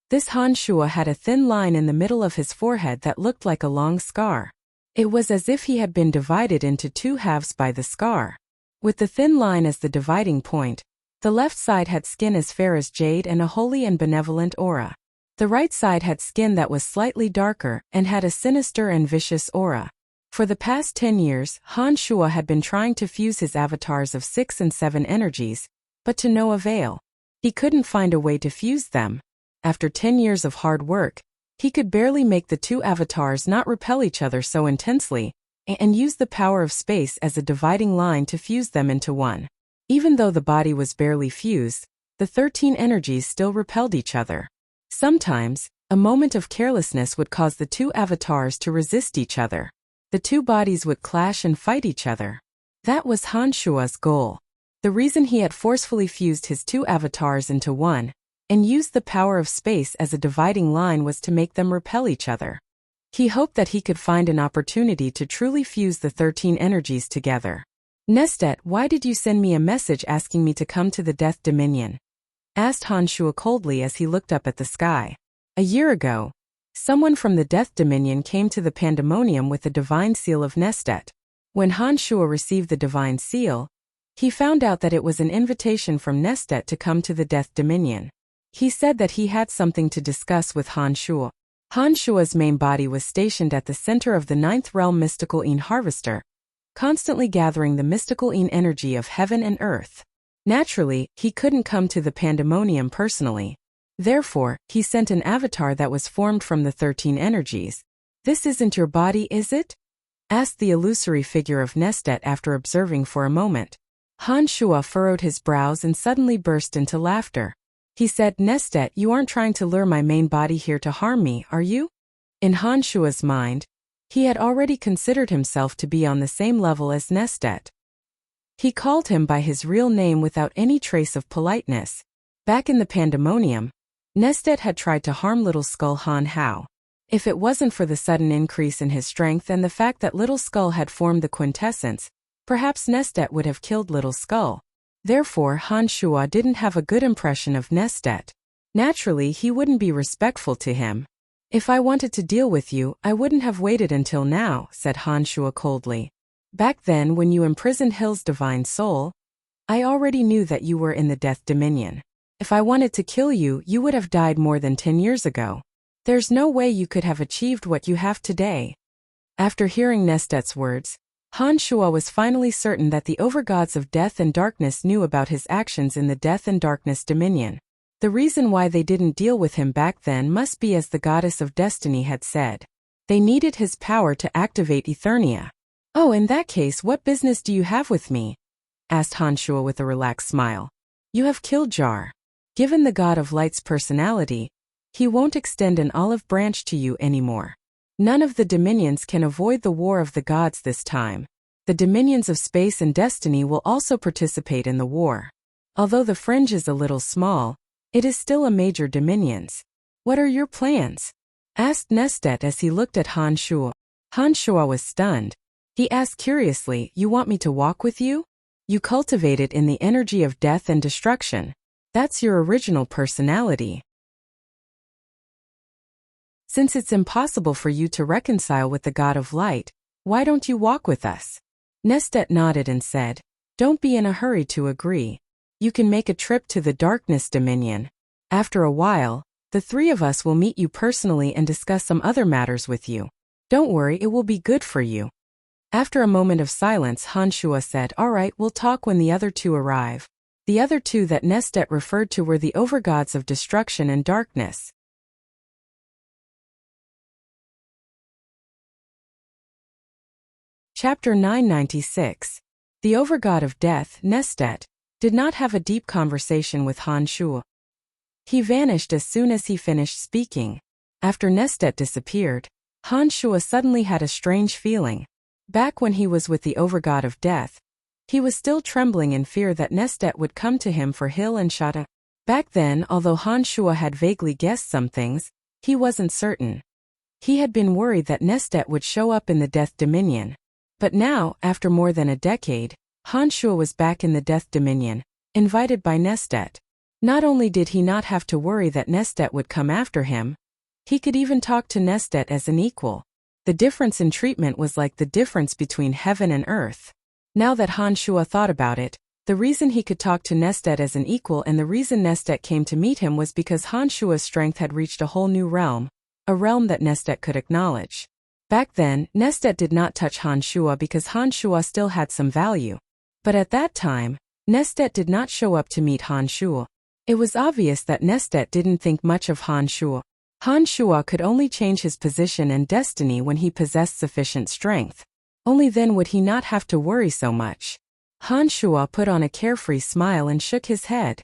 This Han Shuo had a thin line in the middle of his forehead that looked like a long scar. It was as if he had been divided into 2 halves by the scar. With the thin line as the dividing point, the left side had skin as fair as jade and a holy and benevolent aura. The right side had skin that was slightly darker and had a sinister and vicious aura. For the past 10 years, Han Shuo had been trying to fuse his avatars of 6 and 7 energies, but to no avail. He couldn't find a way to fuse them. After 10 years of hard work, he could barely make the 2 avatars not repel each other so intensely, and use the power of space as a dividing line to fuse them into one. Even though the body was barely fused, the 13 energies still repelled each other. Sometimes, a moment of carelessness would cause the 2 avatars to resist each other. The 2 bodies would clash and fight each other. That was Han Shuo's goal. The reason he had forcefully fused his 2 avatars into one, and used the power of space as a dividing line, was to make them repel each other. He hoped that he could find an opportunity to truly fuse the 13 energies together. "Nestet, why did you send me a message asking me to come to the Death Dominion?" asked Han Shuo coldly as he looked up at the sky. A year ago, someone from the Death Dominion came to the Pandemonium with the divine seal of Nestet. When Han Shuo received the divine seal, he found out that it was an invitation from Nestet to come to the Death Dominion. He said that he had something to discuss with Han Shuo. Han Shuo's main body was stationed at the center of the 9th realm mystical Yin harvester, constantly gathering the mystical Yin energy of heaven and earth. Naturally, he couldn't come to the Pandemonium personally. Therefore, he sent an avatar that was formed from the 13 energies. "This isn't your body, is it?" asked the illusory figure of Nestet after observing for a moment. Han Shuo furrowed his brows and suddenly burst into laughter. He said, "Nestet, you aren't trying to lure my main body here to harm me, are you?" In Han Shuo's mind, he had already considered himself to be on the same level as Nestet. He called him by his real name without any trace of politeness. Back in the Pandemonium, Nestet had tried to harm Little Skull Han Hao. If it wasn't for the sudden increase in his strength and the fact that Little Skull had formed the quintessence, perhaps Nestet would have killed Little Skull. Therefore, Han Shuo didn't have a good impression of Nestet. Naturally, he wouldn't be respectful to him. "If I wanted to deal with you, I wouldn't have waited until now," said Han Shuo coldly. "Back then, when you imprisoned Hill's divine soul, I already knew that you were in the Death Dominion. If I wanted to kill you, you would have died more than 10 years ago. There's no way you could have achieved what you have today." After hearing Nestet's words, Han Shuo was finally certain that the overgods of death and darkness knew about his actions in the Death and Darkness Dominion. The reason why they didn't deal with him back then must be as the goddess of destiny had said. They needed his power to activate Eternia. "Oh, in that case, what business do you have with me?" asked Han Shuo with a relaxed smile. "You have killed Jar. Given the God of Light's personality, he won't extend an olive branch to you anymore. None of the dominions can avoid the war of the gods this time. The dominions of space and destiny will also participate in the war. Although the fringe is a little small, it is still a major dominions. What are your plans?" asked Nestet as he looked at Han Shuo. Hanshua was stunned. He asked curiously, "You want me to walk with you? You cultivate it in the energy of death and destruction. That's your original personality. Since it's impossible for you to reconcile with the God of light, why don't you walk with us?" Nestet nodded and said, "Don't be in a hurry to agree. You can make a trip to the Darkness Dominion. After a while, the three of us will meet you personally and discuss some other matters with you. Don't worry, it will be good for you." After a moment of silence, Hanshua said, "All right, we'll talk when the other two arrive." The other two that Nestet referred to were the overgods of destruction and darkness. Chapter 996. The overgod of death, Nestet, did not have a deep conversation with Hanshua. He vanished as soon as he finished speaking. After Nestet disappeared, Hanshua suddenly had a strange feeling. Back when he was with the overgod of death, he was still trembling in fear that Nestet would come to him for Hill and Shada. Back then, although Hanshua had vaguely guessed some things, he wasn't certain. He had been worried that Nestet would show up in the Death Dominion. But now, after more than a decade, Hanshua was back in the Death Dominion, invited by Nestet. Not only did he not have to worry that Nestet would come after him, he could even talk to Nestet as an equal. The difference in treatment was like the difference between heaven and earth. Now that Hanshua thought about it, the reason he could talk to Nestet as an equal and the reason Nestet came to meet him was because Hanshua's strength had reached a whole new realm, a realm that Nestet could acknowledge. Back then, Nestet did not touch Hanshua because Hanshua still had some value. But at that time, Nestet did not show up to meet Hanshua. It was obvious that Nestet didn't think much of Hanshua. Hanshua could only change his position and destiny when he possessed sufficient strength. Only then would he not have to worry so much. Hanshua put on a carefree smile and shook his head.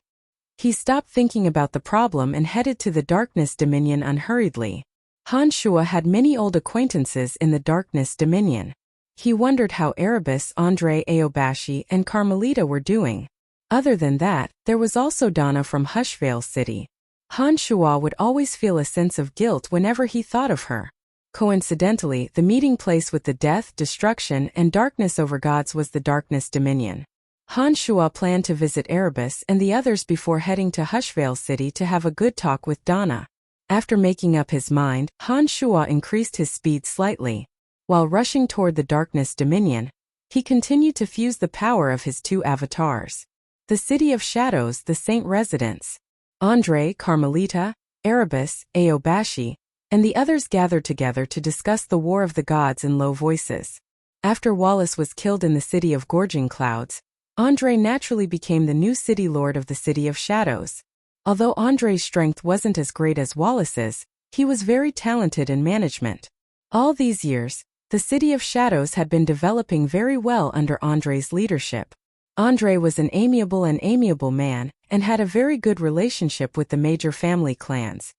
He stopped thinking about the problem and headed to the Darkness Dominion unhurriedly. Hanshua had many old acquaintances in the Darkness Dominion. He wondered how Erebus, Andre, Aobashi, and Carmelita were doing. Other than that, there was also Donna from Hushvale City. Hanshua would always feel a sense of guilt whenever he thought of her. Coincidentally, the meeting place with the death, destruction, and darkness overgods was the Darkness Dominion. Hanshua planned to visit Erebus and the others before heading to Hushvale City to have a good talk with Donna. After making up his mind, Hanshua increased his speed slightly. While rushing toward the Darkness Dominion, he continued to fuse the power of his two avatars. The City of Shadows, the Saint Residence. Andre, Carmelita, Erebus, Aobashi, and the others gathered together to discuss the War of the Gods in low voices. After Wallace was killed in the City of Gorging Clouds, Andre naturally became the new City Lord of the City of Shadows. Although Andre's strength wasn't as great as Wallace's, he was very talented in management. All these years, the City of Shadows had been developing very well under Andre's leadership. Andre was an amiable man, and had a very good relationship with the major family clans.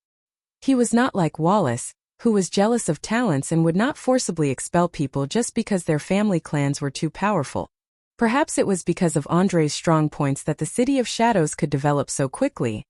He was not like Wallace, who was jealous of talents and would not forcibly expel people just because their family clans were too powerful. Perhaps it was because of Andre's strong points that the City of Shadows could develop so quickly.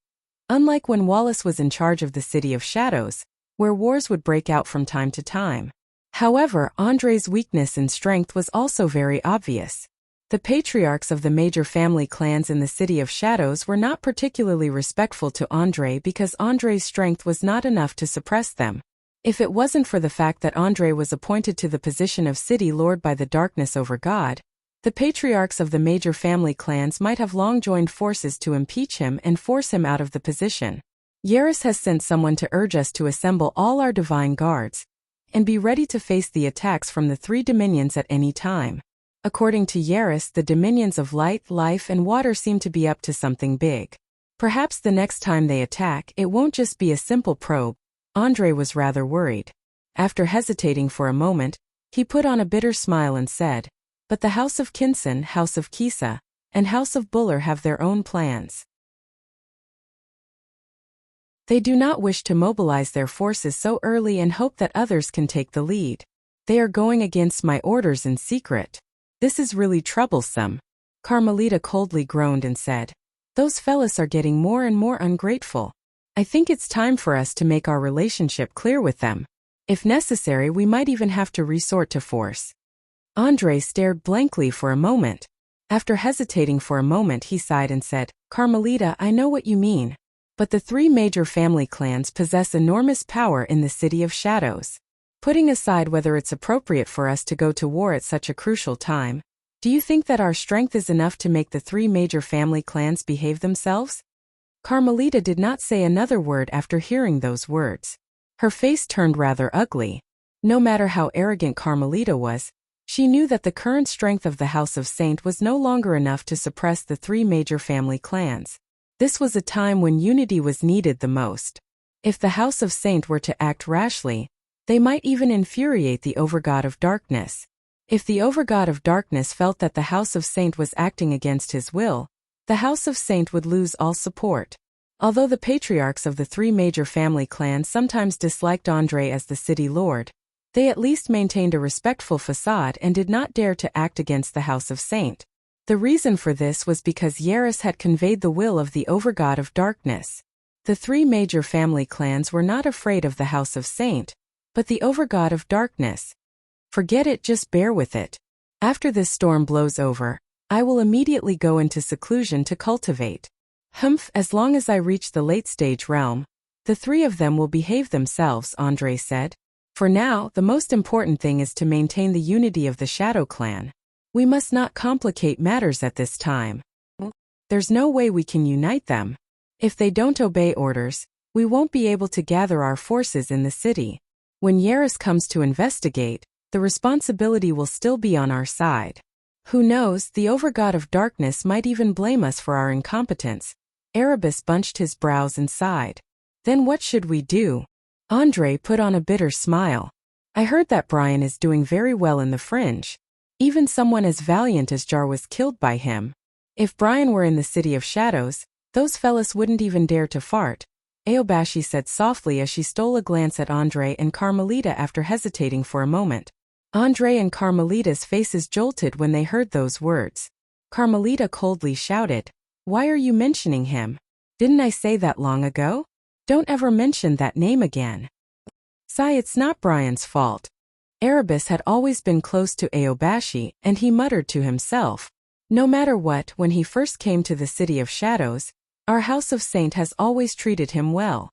Unlike when Wallace was in charge of the City of Shadows, where wars would break out from time to time. However, Andre's weakness in strength was also very obvious. The patriarchs of the major family clans in the City of Shadows were not particularly respectful to Andre because Andre's strength was not enough to suppress them. If it wasn't for the fact that Andre was appointed to the position of City Lord by the Darkness Overgod, the patriarchs of the major family clans might have long joined forces to impeach him and force him out of the position. Yaris has sent someone to urge us to assemble all our divine guards and be ready to face the attacks from the three dominions at any time. According to Yaris, the dominions of light, life, and water seem to be up to something big. Perhaps the next time they attack, it won't just be a simple probe. Andre was rather worried. After hesitating for a moment, he put on a bitter smile and said, "But the House of Kinson, House of Kisa, and House of Buller have their own plans. They do not wish to mobilize their forces so early and hope that others can take the lead. They are going against my orders in secret. This is really troublesome." Carmelita coldly groaned and said, "Those fellas are getting more and more ungrateful. I think it's time for us to make our relationship clear with them. If necessary, we might even have to resort to force. Andre stared blankly for a moment. After hesitating for a moment, he sighed and said, Carmelita, I know what you mean. But the three major family clans possess enormous power in the City of Shadows. Putting aside whether it's appropriate for us to go to war at such a crucial time, do you think that our strength is enough to make the three major family clans behave themselves? Carmelita did not say another word after hearing those words. Her face turned rather ugly. No matter how arrogant Carmelita was, she knew that the current strength of the House of Saint was no longer enough to suppress the three major family clans. This was a time when unity was needed the most. If the House of Saint were to act rashly, they might even infuriate the Overgod of Darkness. If the Overgod of Darkness felt that the House of Saint was acting against his will, the House of Saint would lose all support. Although the patriarchs of the three major family clans sometimes disliked Andre as the city lord, they at least maintained a respectful facade and did not dare to act against the House of Saint. The reason for this was because Yaris had conveyed the will of the Overgod of Darkness. The three major family clans were not afraid of the House of Saint, but the Overgod of Darkness. Forget it, just bear with it. After this storm blows over, I will immediately go into seclusion to cultivate. Humph, as long as I reach the late-stage realm, the three of them will behave themselves, Andre said. For now, the most important thing is to maintain the unity of the Shadow Clan. We must not complicate matters at this time. There's no way we can unite them. If they don't obey orders, we won't be able to gather our forces in the city. When Yaris comes to investigate, the responsibility will still be on our side. Who knows, the Overgod of Darkness might even blame us for our incompetence. Erebus bunched his brows and sighed. Then what should we do? Andre put on a bitter smile. I heard that Brian is doing very well in the Fringe. Even someone as valiant as Jar was killed by him. If Brian were in the City of Shadows, those fellas wouldn't even dare to fart, Aobashi said softly as she stole a glance at Andre and Carmelita after hesitating for a moment. Andre and Carmelita's faces jolted when they heard those words. Carmelita coldly shouted, Why are you mentioning him? Didn't I say that long ago? Don't ever mention that name again. Sigh, it's not Brian's fault. Erebus had always been close to Aobashi, and he muttered to himself. No matter what, when he first came to the City of Shadows, our House of Saint has always treated him well.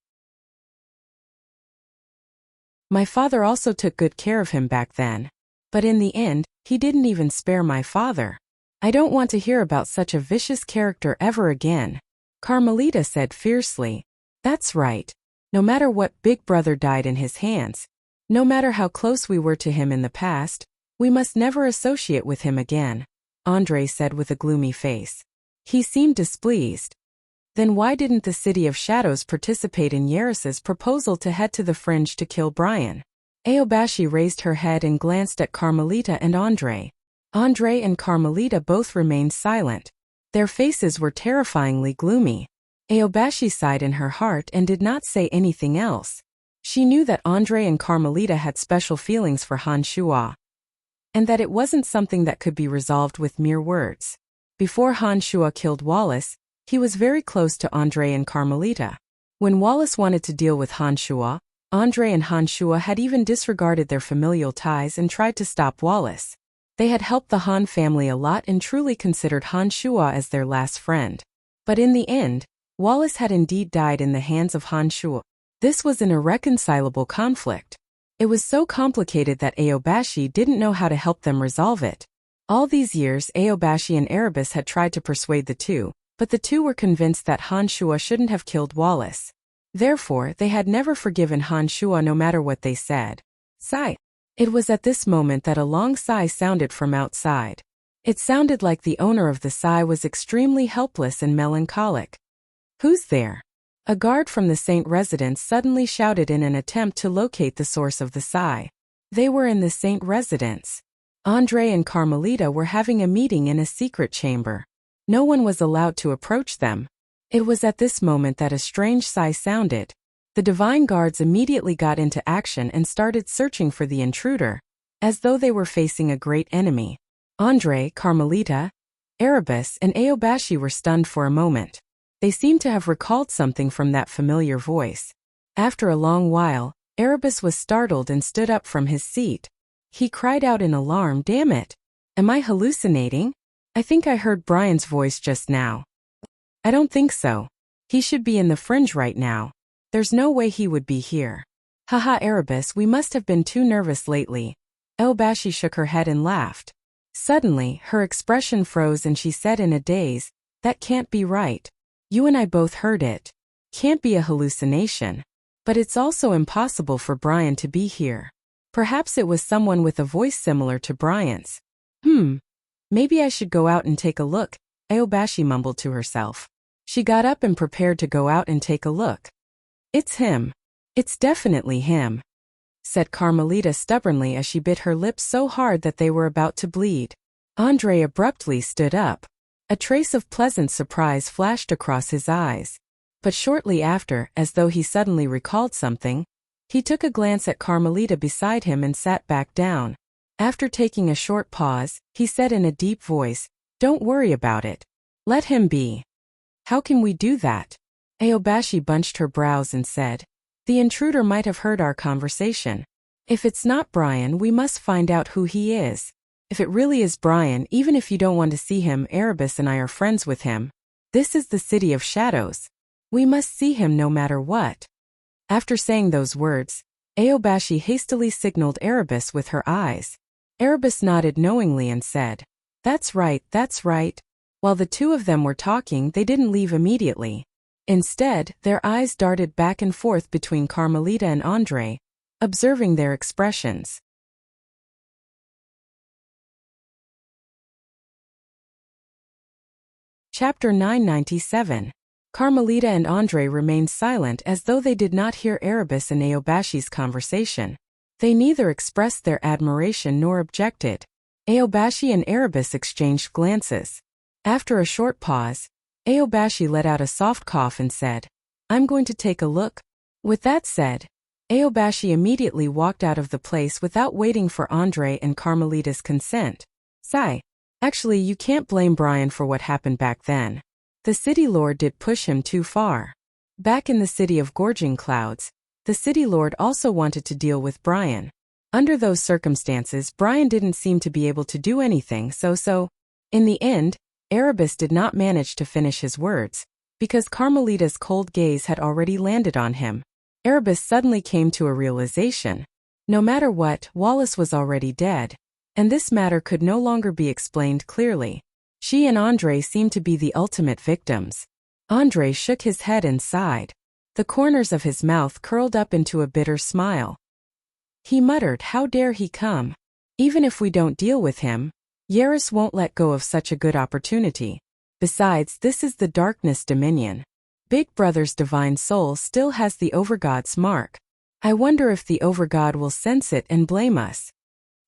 My father also took good care of him back then. But in the end, he didn't even spare my father. I don't want to hear about such a vicious character ever again. Carmelita said fiercely. That's right. No matter what, Big Brother died in his hands. No matter how close we were to him in the past, we must never associate with him again, Andre said with a gloomy face. He seemed displeased. Then why didn't the City of Shadows participate in Yaris's proposal to head to the Fringe to kill Brian? Aobashi raised her head and glanced at Carmelita and Andre. Andre and Carmelita both remained silent. Their faces were terrifyingly gloomy. Aobashi sighed in her heart and did not say anything else. She knew that Andre and Carmelita had special feelings for Han Shuo, and that it wasn't something that could be resolved with mere words. Before Han Shuo killed Wallace, he was very close to Andre and Carmelita. When Wallace wanted to deal with Han Shuo, Andre and Han Shuo had even disregarded their familial ties and tried to stop Wallace. They had helped the Han family a lot and truly considered Han Shuo as their last friend. But in the end, Wallace had indeed died in the hands of Han Shuo. This was an irreconcilable conflict. It was so complicated that Aobashi didn't know how to help them resolve it. All these years, Aobashi and Erebus had tried to persuade the two, but the two were convinced that Han Shuo shouldn't have killed Wallace. Therefore, they had never forgiven Han Shuo no matter what they said. Sigh. It was at this moment that a long sigh sounded from outside. It sounded like the owner of the sigh was extremely helpless and melancholic. Who's there? A guard from the Saint residence suddenly shouted in an attempt to locate the source of the sigh. They were in the Saint residence. Andre and Carmelita were having a meeting in a secret chamber. No one was allowed to approach them. It was at this moment that a strange sigh sounded. The Divine Guards immediately got into action and started searching for the intruder, as though they were facing a great enemy. Andre, Carmelita, Erebus, and Aobashi were stunned for a moment. They seemed to have recalled something from that familiar voice. After a long while, Erebus was startled and stood up from his seat. He cried out in alarm, "Damn it! Am I hallucinating? I think I heard Brian's voice just now." "I don't think so. He should be in the fringe right now. There's no way he would be here." "Haha, Erebus, we must have been too nervous lately." Aobashi shook her head and laughed. Suddenly, her expression froze and she said in a daze, "That can't be right. You and I both heard it. Can't be a hallucination. But it's also impossible for Brian to be here. Perhaps it was someone with a voice similar to Brian's." Maybe I should go out and take a look," Aobashi mumbled to herself. She got up and prepared to go out and take a look. "It's him. It's definitely him," said Carmelita stubbornly as she bit her lips so hard that they were about to bleed. Andre abruptly stood up. A trace of pleasant surprise flashed across his eyes. But shortly after, as though he suddenly recalled something, he took a glance at Carmelita beside him and sat back down. After taking a short pause, he said in a deep voice, "Don't worry about it. Let him be." "How can we do that?" Aobashi bunched her brows and said, "The intruder might have heard our conversation. If it's not Brian, we must find out who he is. If it really is Brian, even if you don't want to see him, Erebus and I are friends with him. This is the City of Shadows. We must see him no matter what." After saying those words, Aobashi hastily signaled Erebus with her eyes. Erebus nodded knowingly and said, "That's right, that's right." While the two of them were talking, they didn't leave immediately. Instead, their eyes darted back and forth between Carmelita and Andre, observing their expressions. Chapter 997. Carmelita and Andre remained silent as though they did not hear Erebus and Aobashi's conversation. They neither expressed their admiration nor objected. Aobashi and Erebus exchanged glances. After a short pause, Aobashi let out a soft cough and said, "I'm going to take a look." With that said, Aobashi immediately walked out of the place without waiting for Andre and Carmelita's consent. Sigh. Actually, you can't blame Brian for what happened back then. The City Lord did push him too far. Back in the City of Gorging Clouds, the City Lord also wanted to deal with Brian. Under those circumstances, Brian didn't seem to be able to do anything, so. In the end, Erebus did not manage to finish his words, because Carmelita's cold gaze had already landed on him. Erebus suddenly came to a realization. No matter what, Wallace was already dead, and this matter could no longer be explained clearly. She and Andre seemed to be the ultimate victims. Andre shook his head and sighed. The corners of his mouth curled up into a bitter smile. He muttered, "How dare he come? Even if we don't deal with him, Yaris won't let go of such a good opportunity. Besides, this is the Darkness Dominion. Big Brother's divine soul still has the Overgod's mark. I wonder if the Overgod will sense it and blame us."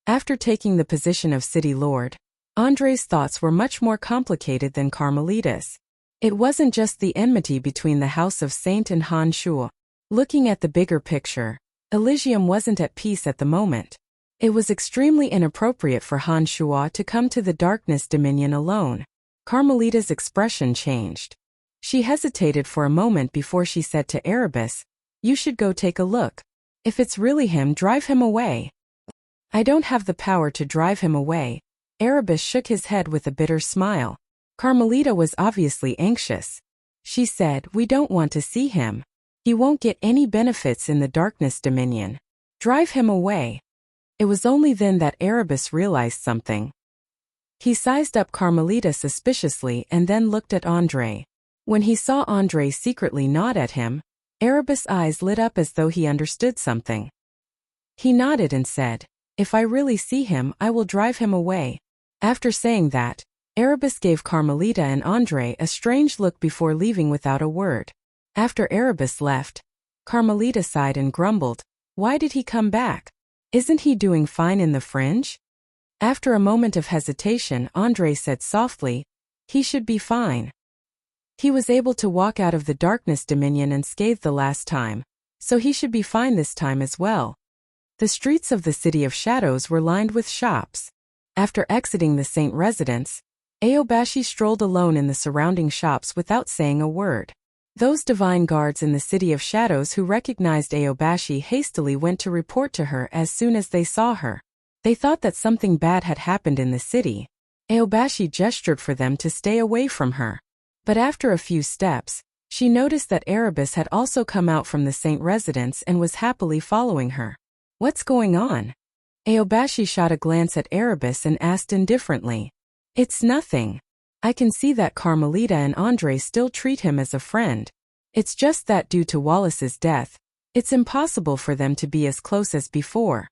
After taking the position of City Lord, Andre's thoughts were much more complicated than Carmelita's. It wasn't just the enmity between the House of Saint and Han Shuo. Looking at the bigger picture, Elysium wasn't at peace at the moment. It was extremely inappropriate for Han Shuo to come to the Darkness Dominion alone. Carmelita's expression changed. She hesitated for a moment before she said to Erebus, "You should go take a look. If it's really him, drive him away." "I don't have the power to drive him away." Erebus shook his head with a bitter smile. Carmelita was obviously anxious. She said, "We don't want to see him. He won't get any benefits in the Darkness Dominion. Drive him away." It was only then that Erebus realized something. He sized up Carmelita suspiciously and then looked at Andre. When he saw Andre secretly nod at him, Erebus' eyes lit up as though he understood something. He nodded and said, "If I really see him, I will drive him away." After saying that, Erebus gave Carmelita and Andre a strange look before leaving without a word. After Erebus left, Carmelita sighed and grumbled, "Why did he come back? Isn't he doing fine in the fringe?" After a moment of hesitation, Andre said softly, "He should be fine. He was able to walk out of the Darkness Dominion unscathed the last time, so he should be fine this time as well." The streets of the City of Shadows were lined with shops. After exiting the Saint residence, Aobashi strolled alone in the surrounding shops without saying a word. Those divine guards in the City of Shadows who recognized Aobashi hastily went to report to her as soon as they saw her. They thought that something bad had happened in the city. Aobashi gestured for them to stay away from her. But after a few steps, she noticed that Erebus had also come out from the Saint residence and was happily following her. What's going on? Aobashi shot a glance at Erebus and asked indifferently. It's nothing. I can see that Carmelita and Andre still treat him as a friend. It's just that due to Wallace's death, it's impossible for them to be as close as before.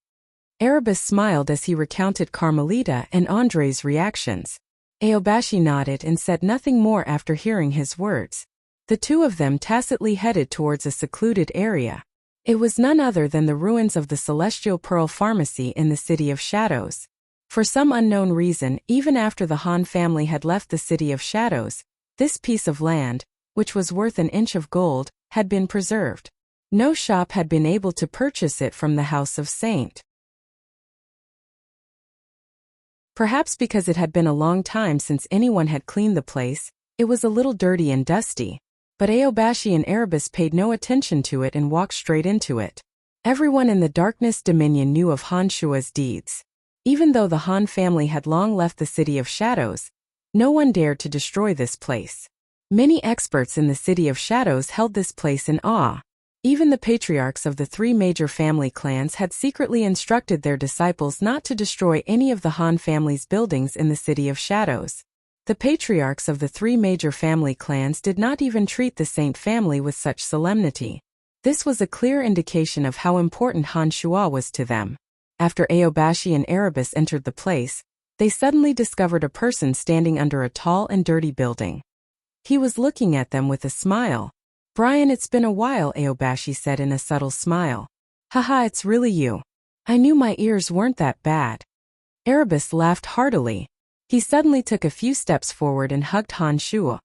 Erebus smiled as he recounted Carmelita and Andre's reactions. Aobashi nodded and said nothing more after hearing his words. The two of them tacitly headed towards a secluded area. It was none other than the ruins of the Celestial Pearl Pharmacy in the City of Shadows. For some unknown reason, even after the Han family had left the City of Shadows, this piece of land, which was worth an inch of gold, had been preserved. No shop had been able to purchase it from the House of Saint. Perhaps because it had been a long time since anyone had cleaned the place, it was a little dirty and dusty. But Aobashi and Erebus paid no attention to it and walked straight into it. Everyone in the Darkness Dominion knew of Han Shua's deeds. Even though the Han family had long left the City of Shadows, no one dared to destroy this place. Many experts in the City of Shadows held this place in awe. Even the patriarchs of the three major family clans had secretly instructed their disciples not to destroy any of the Han family's buildings in the City of Shadows. The patriarchs of the three major family clans did not even treat the Saint family with such solemnity. This was a clear indication of how important Han Shua was to them. After Aobashi and Erebus entered the place, they suddenly discovered a person standing under a tall and dirty building. He was looking at them with a smile. Brian, it's been a while, Aobashi said in a subtle smile. Haha, it's really you. I knew my ears weren't that bad. Erebus laughed heartily. He suddenly took a few steps forward and hugged Han Shua.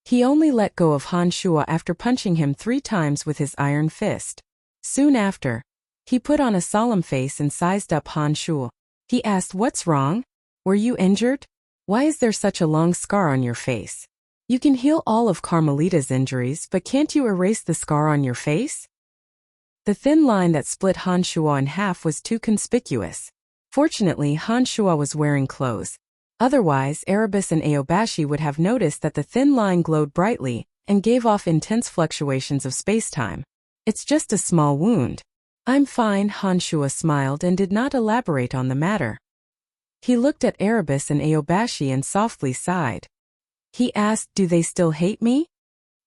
He only let go of Han Shua after punching him 3 times with his iron fist. Soon after, he put on a solemn face and sized up Han Shua. He asked, "What's wrong? Were you injured? Why is there such a long scar on your face? You can heal all of Carmelita's injuries, but can't you erase the scar on your face?" The thin line that split Han Shua in half was too conspicuous. Fortunately, Han Shua was wearing clothes. Otherwise, Erebus and Aobashi would have noticed that the thin line glowed brightly and gave off intense fluctuations of spacetime. It's just a small wound. I'm fine, Han Shua smiled and did not elaborate on the matter. He looked at Erebus and Aobashi and softly sighed. He asked, "Do they still hate me?"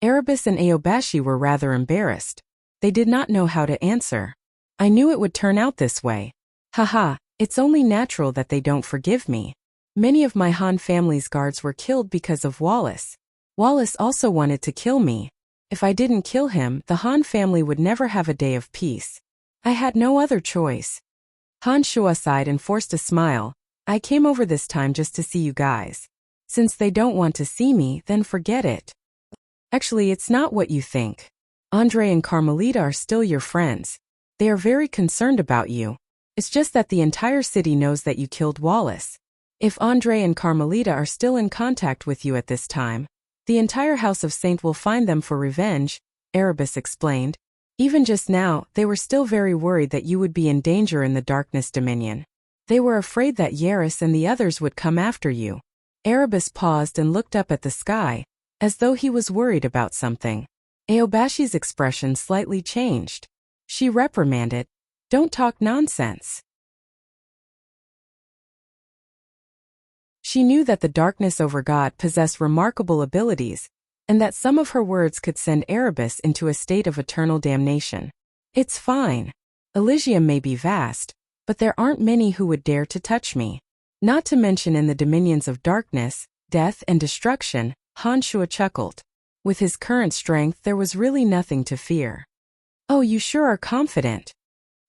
Erebus and Aobashi were rather embarrassed. They did not know how to answer. I knew it would turn out this way. Haha, it's only natural that they don't forgive me. Many of my Han family's guards were killed because of Wallace. Wallace also wanted to kill me. If I didn't kill him, the Han family would never have a day of peace. I had no other choice. Han Shua sighed and forced a smile. I came over this time just to see you guys. Since they don't want to see me, then forget it. Actually, it's not what you think. Andre and Carmelita are still your friends. They are very concerned about you. It's just that the entire city knows that you killed Wallace. If Andre and Carmelita are still in contact with you at this time, the entire House of Saint will find them for revenge, Erebus explained. Even just now, they were still very worried that you would be in danger in the Darkness Dominion. They were afraid that Yaris and the others would come after you. Erebus paused and looked up at the sky, as though he was worried about something. Aobashi's expression slightly changed. She reprimanded, "Don't talk nonsense." She knew that the Darkness over God possessed remarkable abilities, and that some of her words could send Erebus into a state of eternal damnation. It's fine. Elysium may be vast, but there aren't many who would dare to touch me. Not to mention in the dominions of darkness, death and destruction, Han Shua chuckled. With his current strength there was really nothing to fear. Oh, you sure are confident.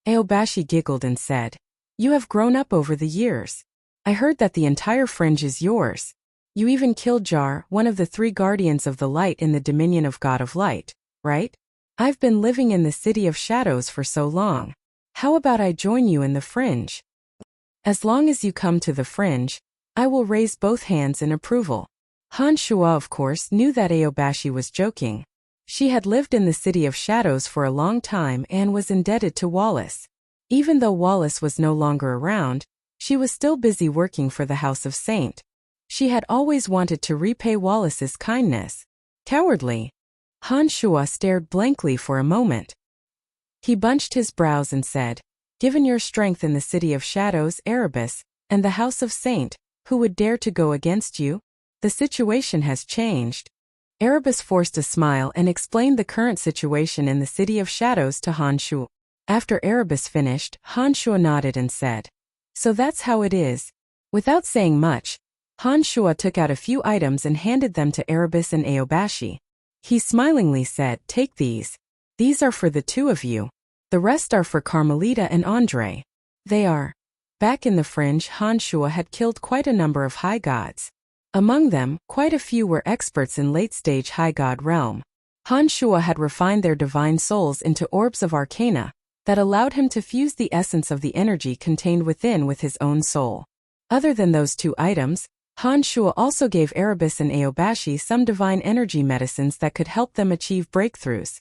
Aobashi giggled and said, "You have grown up over the years. I heard that the entire fringe is yours. You even killed Jar, one of the 3 guardians of the light in the dominion of God of Light, right? I've been living in the City of Shadows for so long. How about I join you in the fringe? As long as you come to the fringe, I will raise both hands in approval." Han Shua of course knew that Aobashi was joking. She had lived in the City of Shadows for a long time and was indebted to Wallace. Even though Wallace was no longer around, she was still busy working for the House of Saint. She had always wanted to repay Wallace's kindness. Cowardly. Han Shuo stared blankly for a moment. He bunched his brows and said, "Given your strength in the City of Shadows, Erebus, and the House of Saint, who would dare to go against you? The situation has changed." Erebus forced a smile and explained the current situation in the City of Shadows to Han Shuo. After Erebus finished, Han Shuo nodded and said, "So that's how it is." Without saying much, Han Shuo took out a few items and handed them to Erebus and Aobashi. He smilingly said, "Take these. These are for the two of you. The rest are for Carmelita and Andre. They are." Back in the Fringe, Han Shuo had killed quite a number of high gods. Among them, quite a few were experts in late-stage high god realm. Han Shuo had refined their divine souls into orbs of arcana that allowed him to fuse the essence of the energy contained within with his own soul. Other than those two items, Han Shuo also gave Erebus and Aobashi some divine energy medicines that could help them achieve breakthroughs.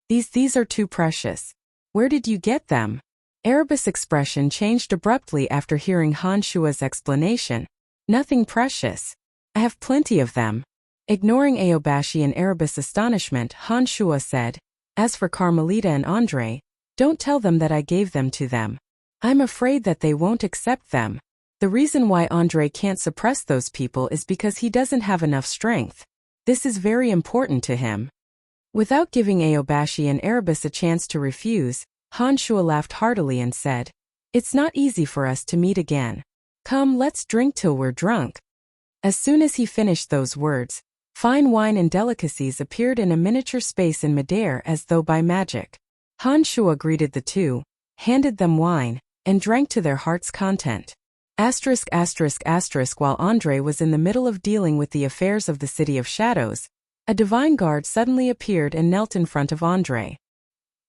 These are too precious. Where did you get them?" Erebus' expression changed abruptly after hearing Han Shuo's explanation. "Nothing precious. I have plenty of them." Ignoring Aobashi and Erebus' astonishment, Han Shuo said, "As for Carmelita and Andre, don't tell them that I gave them to them. I'm afraid that they won't accept them. The reason why Andre can't suppress those people is because he doesn't have enough strength. This is very important to him." Without giving Aobashi and Erebus a chance to refuse, Han Shuo laughed heartily and said, "It's not easy for us to meet again. Come, let's drink till we're drunk." As soon as he finished those words, fine wine and delicacies appeared in a miniature space in midair as though by magic. Han Shuo greeted the two, handed them wine, and drank to their heart's content. While Andre was in the middle of dealing with the affairs of the City of Shadows, a divine guard suddenly appeared and knelt in front of Andre.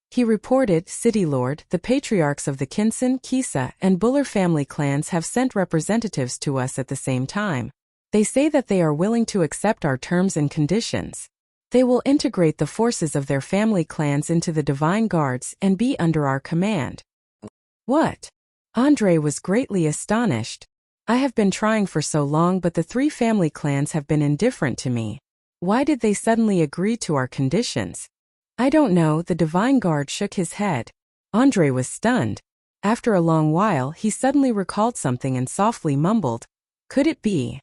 He reported, "City Lord, the patriarchs of the Kinson, Kisa, and Buller family clans have sent representatives to us at the same time. They say that they are willing to accept our terms and conditions. They will integrate the forces of their family clans into the Divine Guards and be under our command." "What?" Andre was greatly astonished. "I have been trying for so long, but the three family clans have been indifferent to me. Why did they suddenly agree to our conditions?" "I don't know." The Divine Guard shook his head. Andre was stunned. After a long while, he suddenly recalled something and softly mumbled, "Could it be?"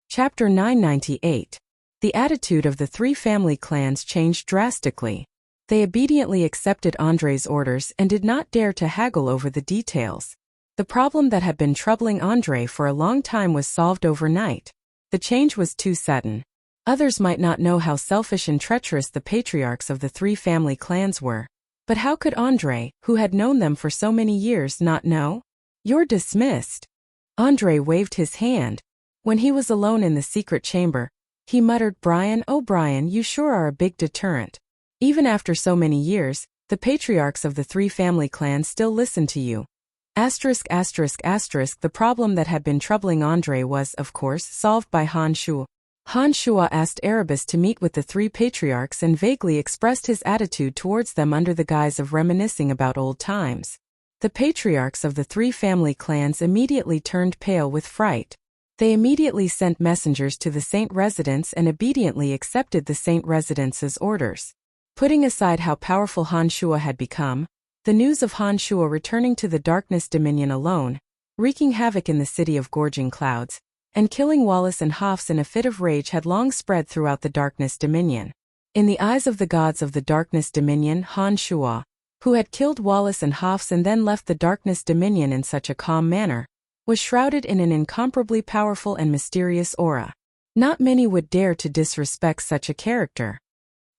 Chapter 998. The attitude of the three family clans changed drastically. They obediently accepted Andre's orders and did not dare to haggle over the details. The problem that had been troubling Andre for a long time was solved overnight. The change was too sudden. Others might not know how selfish and treacherous the patriarchs of the three family clans were. But how could Andre, who had known them for so many years, not know? "You're dismissed." Andre waved his hand. When he was alone in the secret chamber, he muttered, "Brian, oh Brian, you sure are a big deterrent. Even after so many years, the patriarchs of the three family clans still listen to you." The problem that had been troubling Andre was, of course, solved by Han Shuo. Han Shuo asked Erebus to meet with the three patriarchs and vaguely expressed his attitude towards them under the guise of reminiscing about old times. The patriarchs of the three family clans immediately turned pale with fright. They immediately sent messengers to the Saint residence and obediently accepted the Saint residence's orders. Putting aside how powerful Han Shuo had become, the news of Han Shuo returning to the Darkness Dominion alone, wreaking havoc in the City of Gorging Clouds, and killing Wallace and Hafs in a fit of rage had long spread throughout the Darkness Dominion. In the eyes of the gods of the Darkness Dominion, Han Shuo, who had killed Wallace and Hafs and then left the Darkness Dominion in such a calm manner, was shrouded in an incomparably powerful and mysterious aura. Not many would dare to disrespect such a character.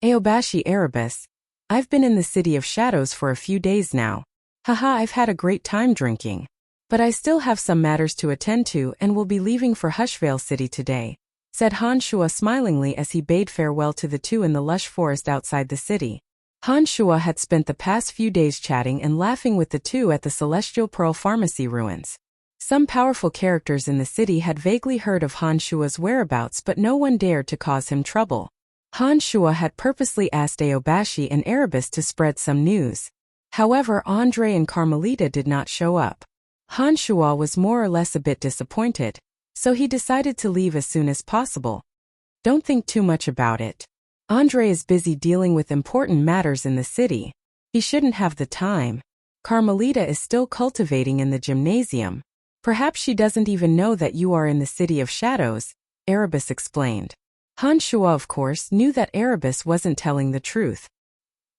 Aobashi Erebus, I've been in the City of Shadows for a few days now. Haha, I've had a great time drinking. But I still have some matters to attend to and will be leaving for Hushvale City today, said Han Shuo smilingly as he bade farewell to the two in the lush forest outside the city. Han Shuo had spent the past few days chatting and laughing with the two at the Celestial Pearl Pharmacy ruins. Some powerful characters in the city had vaguely heard of Han Shua's whereabouts, but no one dared to cause him trouble. Han Shua had purposely asked Aobashi and Erebus to spread some news. However, Andre and Carmelita did not show up. Han Shua was more or less a bit disappointed, so he decided to leave as soon as possible. Don't think too much about it. Andre is busy dealing with important matters in the city. He shouldn't have the time. Carmelita is still cultivating in the gymnasium. Perhaps she doesn't even know that you are in the City of Shadows, Erebus explained. Han Shua, of course, knew that Erebus wasn't telling the truth.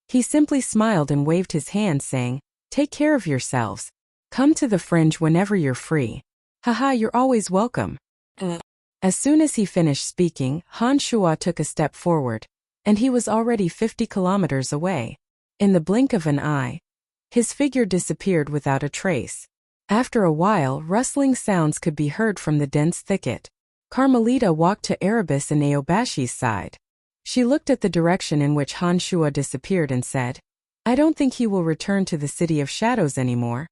He simply smiled and waved his hand, saying, "Take care of yourselves. Come to the fringe whenever you're free. Haha, you're always welcome." As soon as he finished speaking, Han Shua took a step forward, and he was already 50 kilometers away. In the blink of an eye, his figure disappeared without a trace. After a while, rustling sounds could be heard from the dense thicket. Carmelita walked to Erebus and Aobashi's side. She looked at the direction in which Han Shua disappeared and said, "I don't think he will return to the City of Shadows anymore.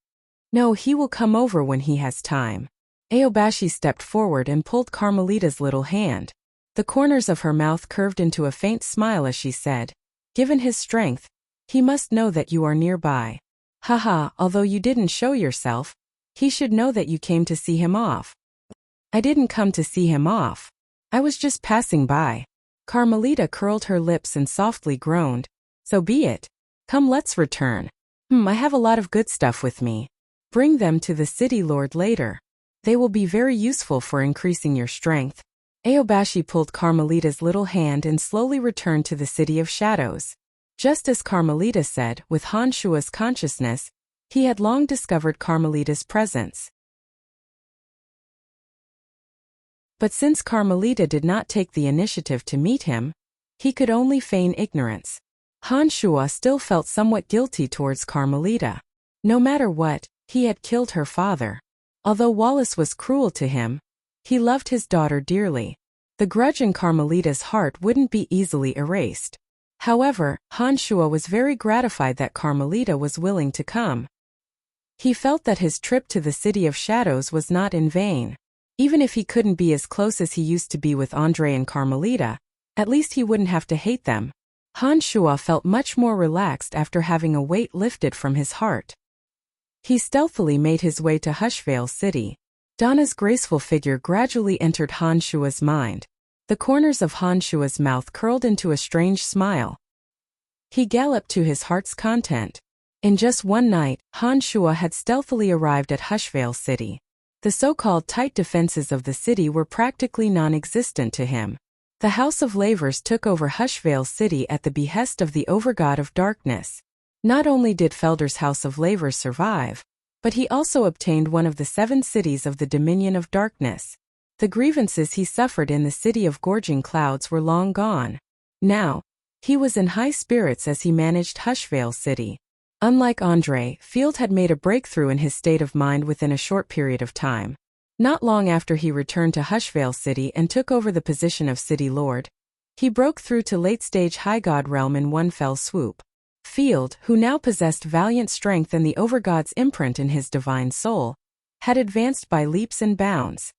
No, he will come over when he has time." Aobashi stepped forward and pulled Carmelita's little hand. The corners of her mouth curved into a faint smile as she said, "Given his strength, he must know that you are nearby. Haha, although you didn't show yourself, he should know that you came to see him off." "I didn't come to see him off. I was just passing by." Carmelita curled her lips and softly groaned. "So be it. Come, let's return. I have a lot of good stuff with me. Bring them to the city lord later. They will be very useful for increasing your strength." Aobashi pulled Carmelita's little hand and slowly returned to the City of Shadows. Just as Carmelita said, with Han Shua's consciousness, he had long discovered Carmelita's presence. But since Carmelita did not take the initiative to meet him, he could only feign ignorance. Han Shua still felt somewhat guilty towards Carmelita. No matter what, he had killed her father. Although Wallace was cruel to him, he loved his daughter dearly. The grudge in Carmelita's heart wouldn't be easily erased. However, Han Shua was very gratified that Carmelita was willing to come. He felt that his trip to the City of Shadows was not in vain. Even if he couldn't be as close as he used to be with Andre and Carmelita, at least he wouldn't have to hate them. Han Shua felt much more relaxed after having a weight lifted from his heart. He stealthily made his way to Hushvale City. Donna's graceful figure gradually entered Han Shua's mind. The corners of Han Shua's mouth curled into a strange smile. He galloped to his heart's content. In just one night, Han Shua had stealthily arrived at Hushvale City. The so-called tight defenses of the city were practically non-existent to him. The House of Lavers took over Hushvale City at the behest of the Overgod of Darkness. Not only did Felder's House of Lavers survive, but he also obtained one of the 7 cities of the Dominion of Darkness. The grievances he suffered in the City of Gorging Clouds were long gone. Now, he was in high spirits as he managed Hushvale City. Unlike Andre, Field had made a breakthrough in his state of mind within a short period of time. Not long after he returned to Hushvale City and took over the position of City Lord, he broke through to late-stage High God realm in one fell swoop. Field, who now possessed valiant strength and the Overgod's imprint in his divine soul, had advanced by leaps and bounds.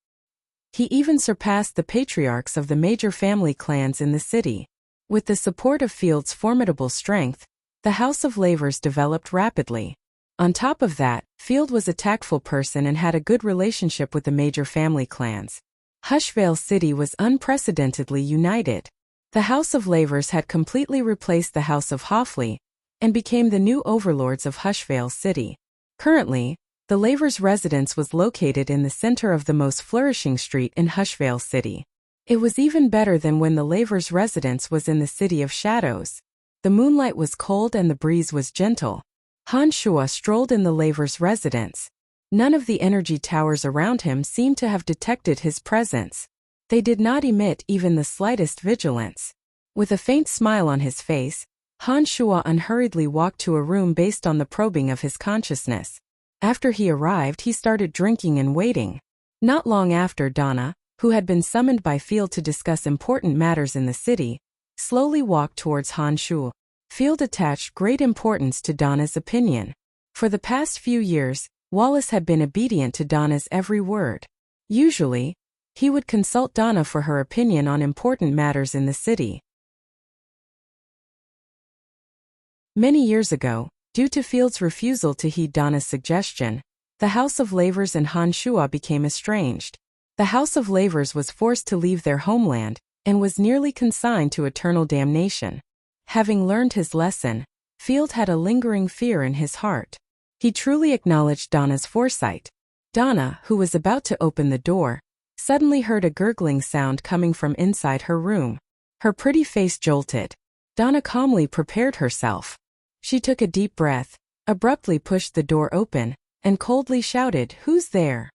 He even surpassed the patriarchs of the major family clans in the city. With the support of Field's formidable strength, the House of Lavers developed rapidly. On top of that, Field was a tactful person and had a good relationship with the major family clans. Hushvale City was unprecedentedly united. The House of Lavers had completely replaced the House of Hoffley and became the new overlords of Hushvale City. Currently, the Lavers' residence was located in the center of the most flourishing street in Hushvale City. It was even better than when the Lavers' residence was in the City of Shadows. The moonlight was cold and the breeze was gentle. Han Shua strolled in the Lavers' residence. None of the energy towers around him seemed to have detected his presence. They did not emit even the slightest vigilance. With a faint smile on his face, Han Shua unhurriedly walked to a room based on the probing of his consciousness. After he arrived, he started drinking and waiting. Not long after, Donna, who had been summoned by Field to discuss important matters in the city, slowly walked towards Han Shua. Field attached great importance to Donna's opinion. For the past few years, Wallace had been obedient to Donna's every word. Usually, he would consult Donna for her opinion on important matters in the city. Many years ago, due to Field's refusal to heed Donna's suggestion, the House of Lavers and Han Shua became estranged. The House of Lavers was forced to leave their homeland and was nearly consigned to eternal damnation. Having learned his lesson, Field had a lingering fear in his heart. He truly acknowledged Donna's foresight. Donna, who was about to open the door, suddenly heard a gurgling sound coming from inside her room. Her pretty face jolted. Donna calmly prepared herself. She took a deep breath, abruptly pushed the door open, and coldly shouted, "Who's there?"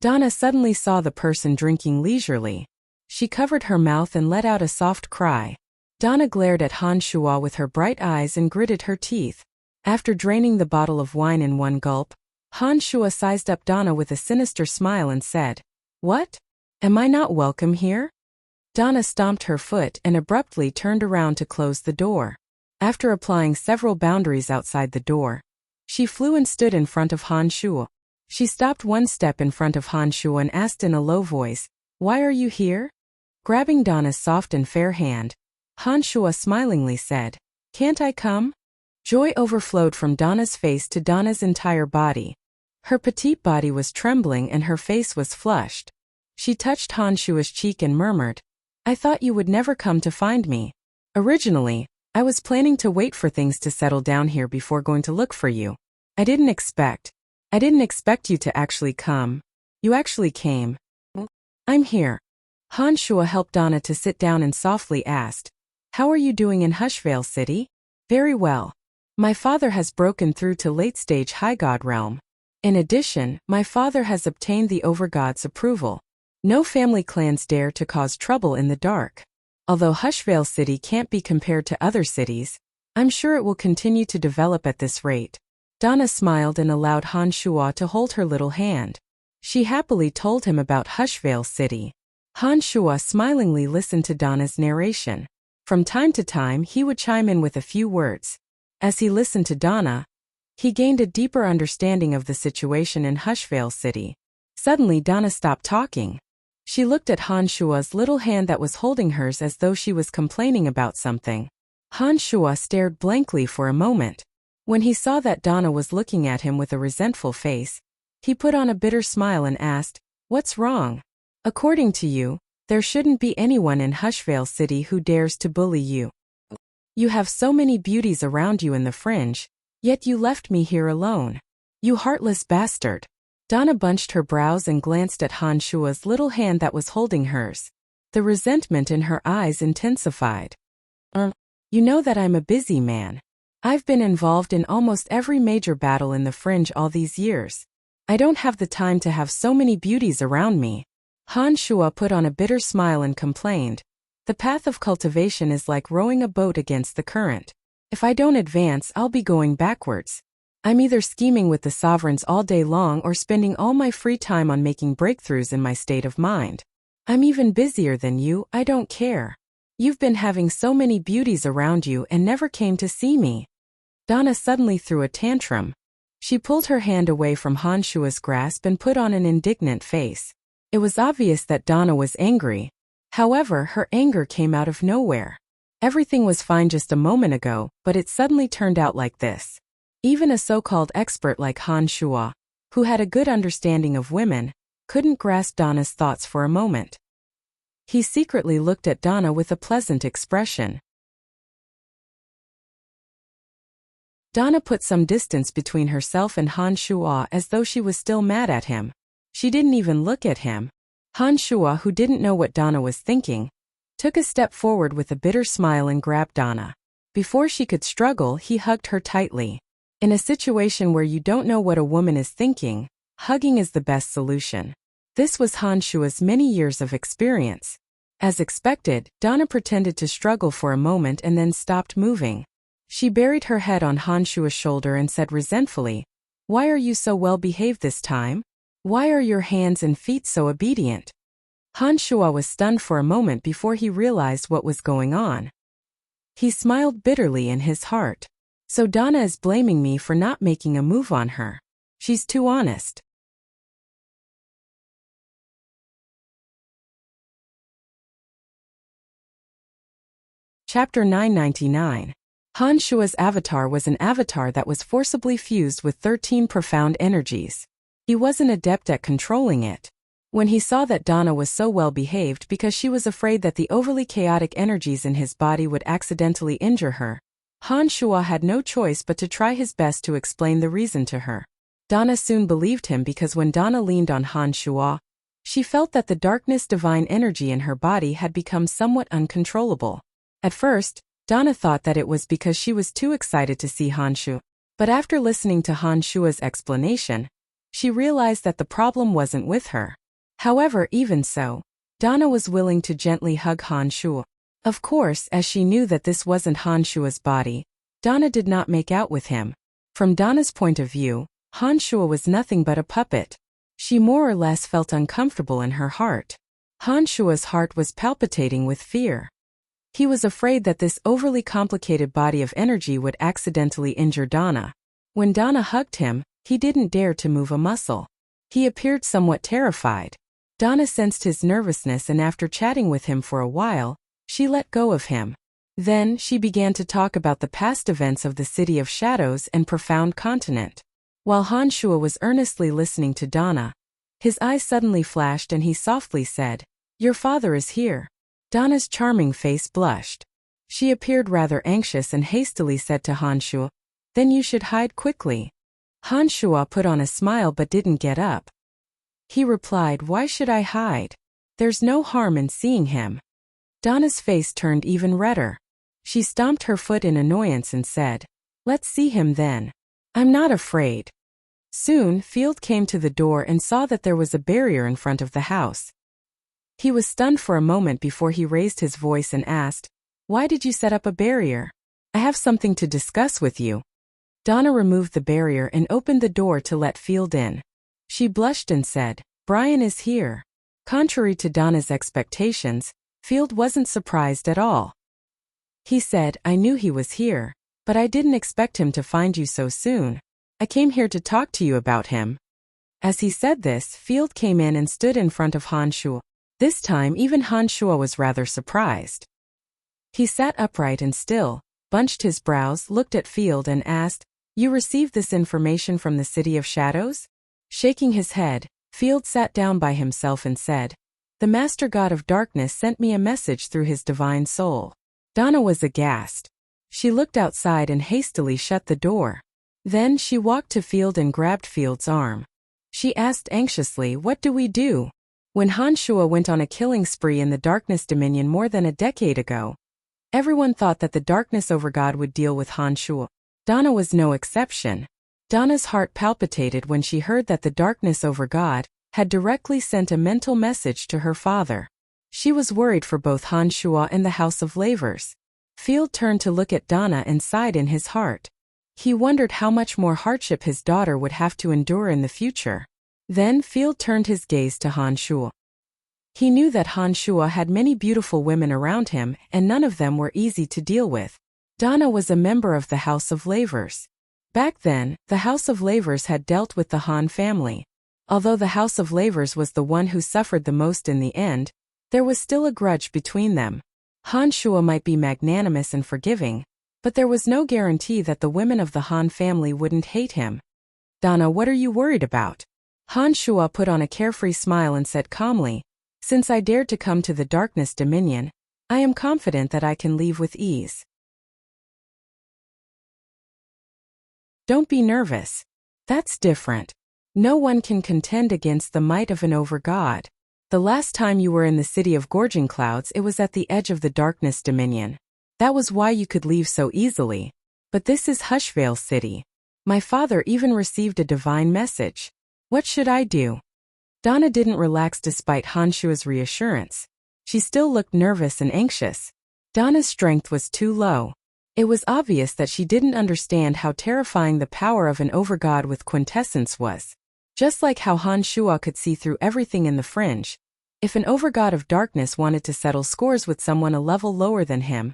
Donna suddenly saw the person drinking leisurely. She covered her mouth and let out a soft cry. Donna glared at Han Shua with her bright eyes and gritted her teeth. After draining the bottle of wine in one gulp, Han Shua sized up Donna with a sinister smile and said, "What? Am I not welcome here?" Donna stomped her foot and abruptly turned around to close the door. After applying several boundaries outside the door, she flew and stood in front of Han Shua. She stopped one step in front of Han Shua and asked in a low voice, "Why are you here?" Grabbing Donna's soft and fair hand, Han Shua smilingly said, "Can't I come?" Joy overflowed from Donna's face to Donna's entire body. Her petite body was trembling and her face was flushed. She touched Han Shua's cheek and murmured, "I thought you would never come to find me. Originally, I was planning to wait for things to settle down here before going to look for you. I didn't expect you to actually come. You actually came." "I'm here." Han Shua helped Donna to sit down and softly asked, "How are you doing in Hushvale City?" "Very well. My father has broken through to late-stage High God realm. In addition, my father has obtained the Overgod's approval. No family clans dare to cause trouble in the dark. Although Hushvale City can't be compared to other cities, I'm sure it will continue to develop at this rate." Donna smiled and allowed Han Shua to hold her little hand. She happily told him about Hushvale City. Han Shua smilingly listened to Donna's narration. From time to time he would chime in with a few words. As he listened to Donna, he gained a deeper understanding of the situation in Hushvale City. Suddenly Donna stopped talking. She looked at Han Shua's little hand that was holding hers as though she was complaining about something. Han Shua stared blankly for a moment. When he saw that Donna was looking at him with a resentful face, he put on a bitter smile and asked, "What's wrong? According to you, there shouldn't be anyone in Hushvale City who dares to bully you. You have so many beauties around you in the fringe, yet you left me here alone. You heartless bastard." Donna bunched her brows and glanced at Han Shua's little hand that was holding hers. The resentment in her eyes intensified. You know that I'm a busy man. I've been involved in almost every major battle in the fringe all these years. I don't have the time to have so many beauties around me." Han Shua put on a bitter smile and complained, "The path of cultivation is like rowing a boat against the current. If I don't advance, I'll be going backwards. I'm either scheming with the sovereigns all day long or spending all my free time on making breakthroughs in my state of mind. I'm even busier than you, I don't care. You've been having so many beauties around you and never came to see me." Donna suddenly threw a tantrum. She pulled her hand away from Han Shua's grasp and put on an indignant face. It was obvious that Donna was angry. However, her anger came out of nowhere. Everything was fine just a moment ago, but it suddenly turned out like this. Even a so-called expert like Han Shua, who had a good understanding of women, couldn't grasp Donna's thoughts for a moment. He secretly looked at Donna with a pleasant expression. Donna put some distance between herself and Han Shua as though she was still mad at him. She didn't even look at him. Han Shua, who didn't know what Donna was thinking, took a step forward with a bitter smile and grabbed Donna. Before she could struggle, he hugged her tightly. In a situation where you don't know what a woman is thinking, hugging is the best solution. This was Han Shua's many years of experience. As expected, Donna pretended to struggle for a moment and then stopped moving. She buried her head on Han Shua's shoulder and said resentfully, "Why are you so well behaved this time? Why are your hands and feet so obedient?" Han Shua was stunned for a moment before he realized what was going on. He smiled bitterly in his heart. "So Donna is blaming me for not making a move on her. She's too honest. Chapter 999. Han Shua's avatar was an avatar that was forcibly fused with 13 profound energies. He was an adept at controlling it. When he saw that Donna was so well behaved because she was afraid that the overly chaotic energies in his body would accidentally injure her, Han Shua had no choice but to try his best to explain the reason to her. Donna soon believed him because when Donna leaned on Han Shua, she felt that the darkness divine energy in her body had become somewhat uncontrollable. At first, Donna thought that it was because she was too excited to see Han Shua, but after listening to Han Shua's explanation, she realized that the problem wasn't with her. However, even so, Donna was willing to gently hug Han Shua. Of course, as she knew that this wasn't Han Shua's body, Donna did not make out with him. From Donna's point of view, Han Shua was nothing but a puppet. She more or less felt uncomfortable in her heart. Han Shua's heart was palpitating with fear. He was afraid that this overly complicated body of energy would accidentally injure Donna. When Donna hugged him, he didn't dare to move a muscle. He appeared somewhat terrified. Donna sensed his nervousness, and after chatting with him for a while, she let go of him. Then she began to talk about the past events of the City of Shadows and Profound Continent. While Han Shua was earnestly listening to Donna, his eyes suddenly flashed and he softly said, "Your father is here." Donna's charming face blushed. She appeared rather anxious and hastily said to Han Shua, "Then you should hide quickly." Han Shua put on a smile but didn't get up. He replied, "Why should I hide? There's no harm in seeing him." Donna's face turned even redder. She stomped her foot in annoyance and said, "Let's see him then. I'm not afraid." Soon, Field came to the door and saw that there was a barrier in front of the house. He was stunned for a moment before he raised his voice and asked, "Why did you set up a barrier? I have something to discuss with you." Donna removed the barrier and opened the door to let Field in. She blushed and said, "Brian is here." Contrary to Donna's expectations, Field wasn't surprised at all. He said, "I knew he was here, but I didn't expect him to find you so soon. I came here to talk to you about him." As he said this, Field came in and stood in front of Han Shua. This time even Han Shua was rather surprised. He sat upright and still, bunched his brows, looked at Field and asked, "You received this information from the City of Shadows?" Shaking his head, Field sat down by himself and said, "The Master God of Darkness sent me a message through his divine soul." Donna was aghast. She looked outside and hastily shut the door. Then she walked to Field and grabbed Field's arm. She asked anxiously, "What do we do?" When Han Shua went on a killing spree in the Darkness Dominion more than a decade ago, everyone thought that the Darkness Overgod would deal with Han Shua. Donna was no exception. Donna's heart palpitated when she heard that the Darkness Overgod had directly sent a mental message to her father. She was worried for both Han Shua and the House of Lavers. Field turned to look at Donna and sighed in his heart. He wondered how much more hardship his daughter would have to endure in the future. Then Field turned his gaze to Han Shua. He knew that Han Shua had many beautiful women around him, and none of them were easy to deal with. Donna was a member of the House of Lavers. Back then, the House of Lavers had dealt with the Han family. Although the House of Lavers was the one who suffered the most in the end, there was still a grudge between them. Han Shua might be magnanimous and forgiving, but there was no guarantee that the women of the Han family wouldn't hate him. "Donna, what are you worried about?" Han Shua put on a carefree smile and said calmly, "Since I dared to come to the Darkness Dominion, I am confident that I can leave with ease." Don't be nervous. That's different. No one can contend against the might of an Overgod. The last time you were in the City of Gorging Clouds, it was at the edge of the Darkness Dominion. That was why you could leave so easily. But this is Hushvale City. My father even received a divine message. What should I do? Donna didn't relax despite Han Shua's reassurance. She still looked nervous and anxious. Donna's strength was too low. It was obvious that she didn't understand how terrifying the power of an Overgod with quintessence was. Just like how Han Shua could see through everything in the fringe, if an Overgod of Darkness wanted to settle scores with someone a level lower than him,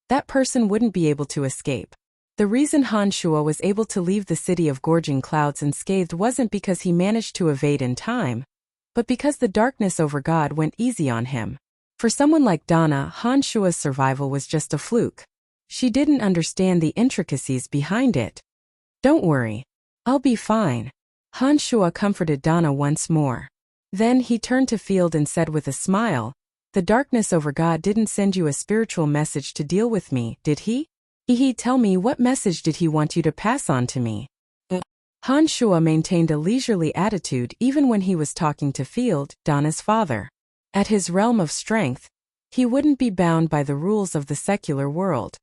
that person wouldn't be able to escape. The reason Hanshua was able to leave the city of gorging clouds unscathed wasn't because he managed to evade in time, but because the darkness over God went easy on him. For someone like Donna, Hanshua's survival was just a fluke. She didn't understand the intricacies behind it. "Don't worry. I'll be fine." Hanshua comforted Donna once more. Then he turned to Field and said with a smile, "The darkness over God didn't send you a spiritual message to deal with me, did he? Tell me, what message did he want you to pass on to me?" Hanshua maintained a leisurely attitude even when he was talking to Field, Donna's father. At his realm of strength, he wouldn't be bound by the rules of the secular world.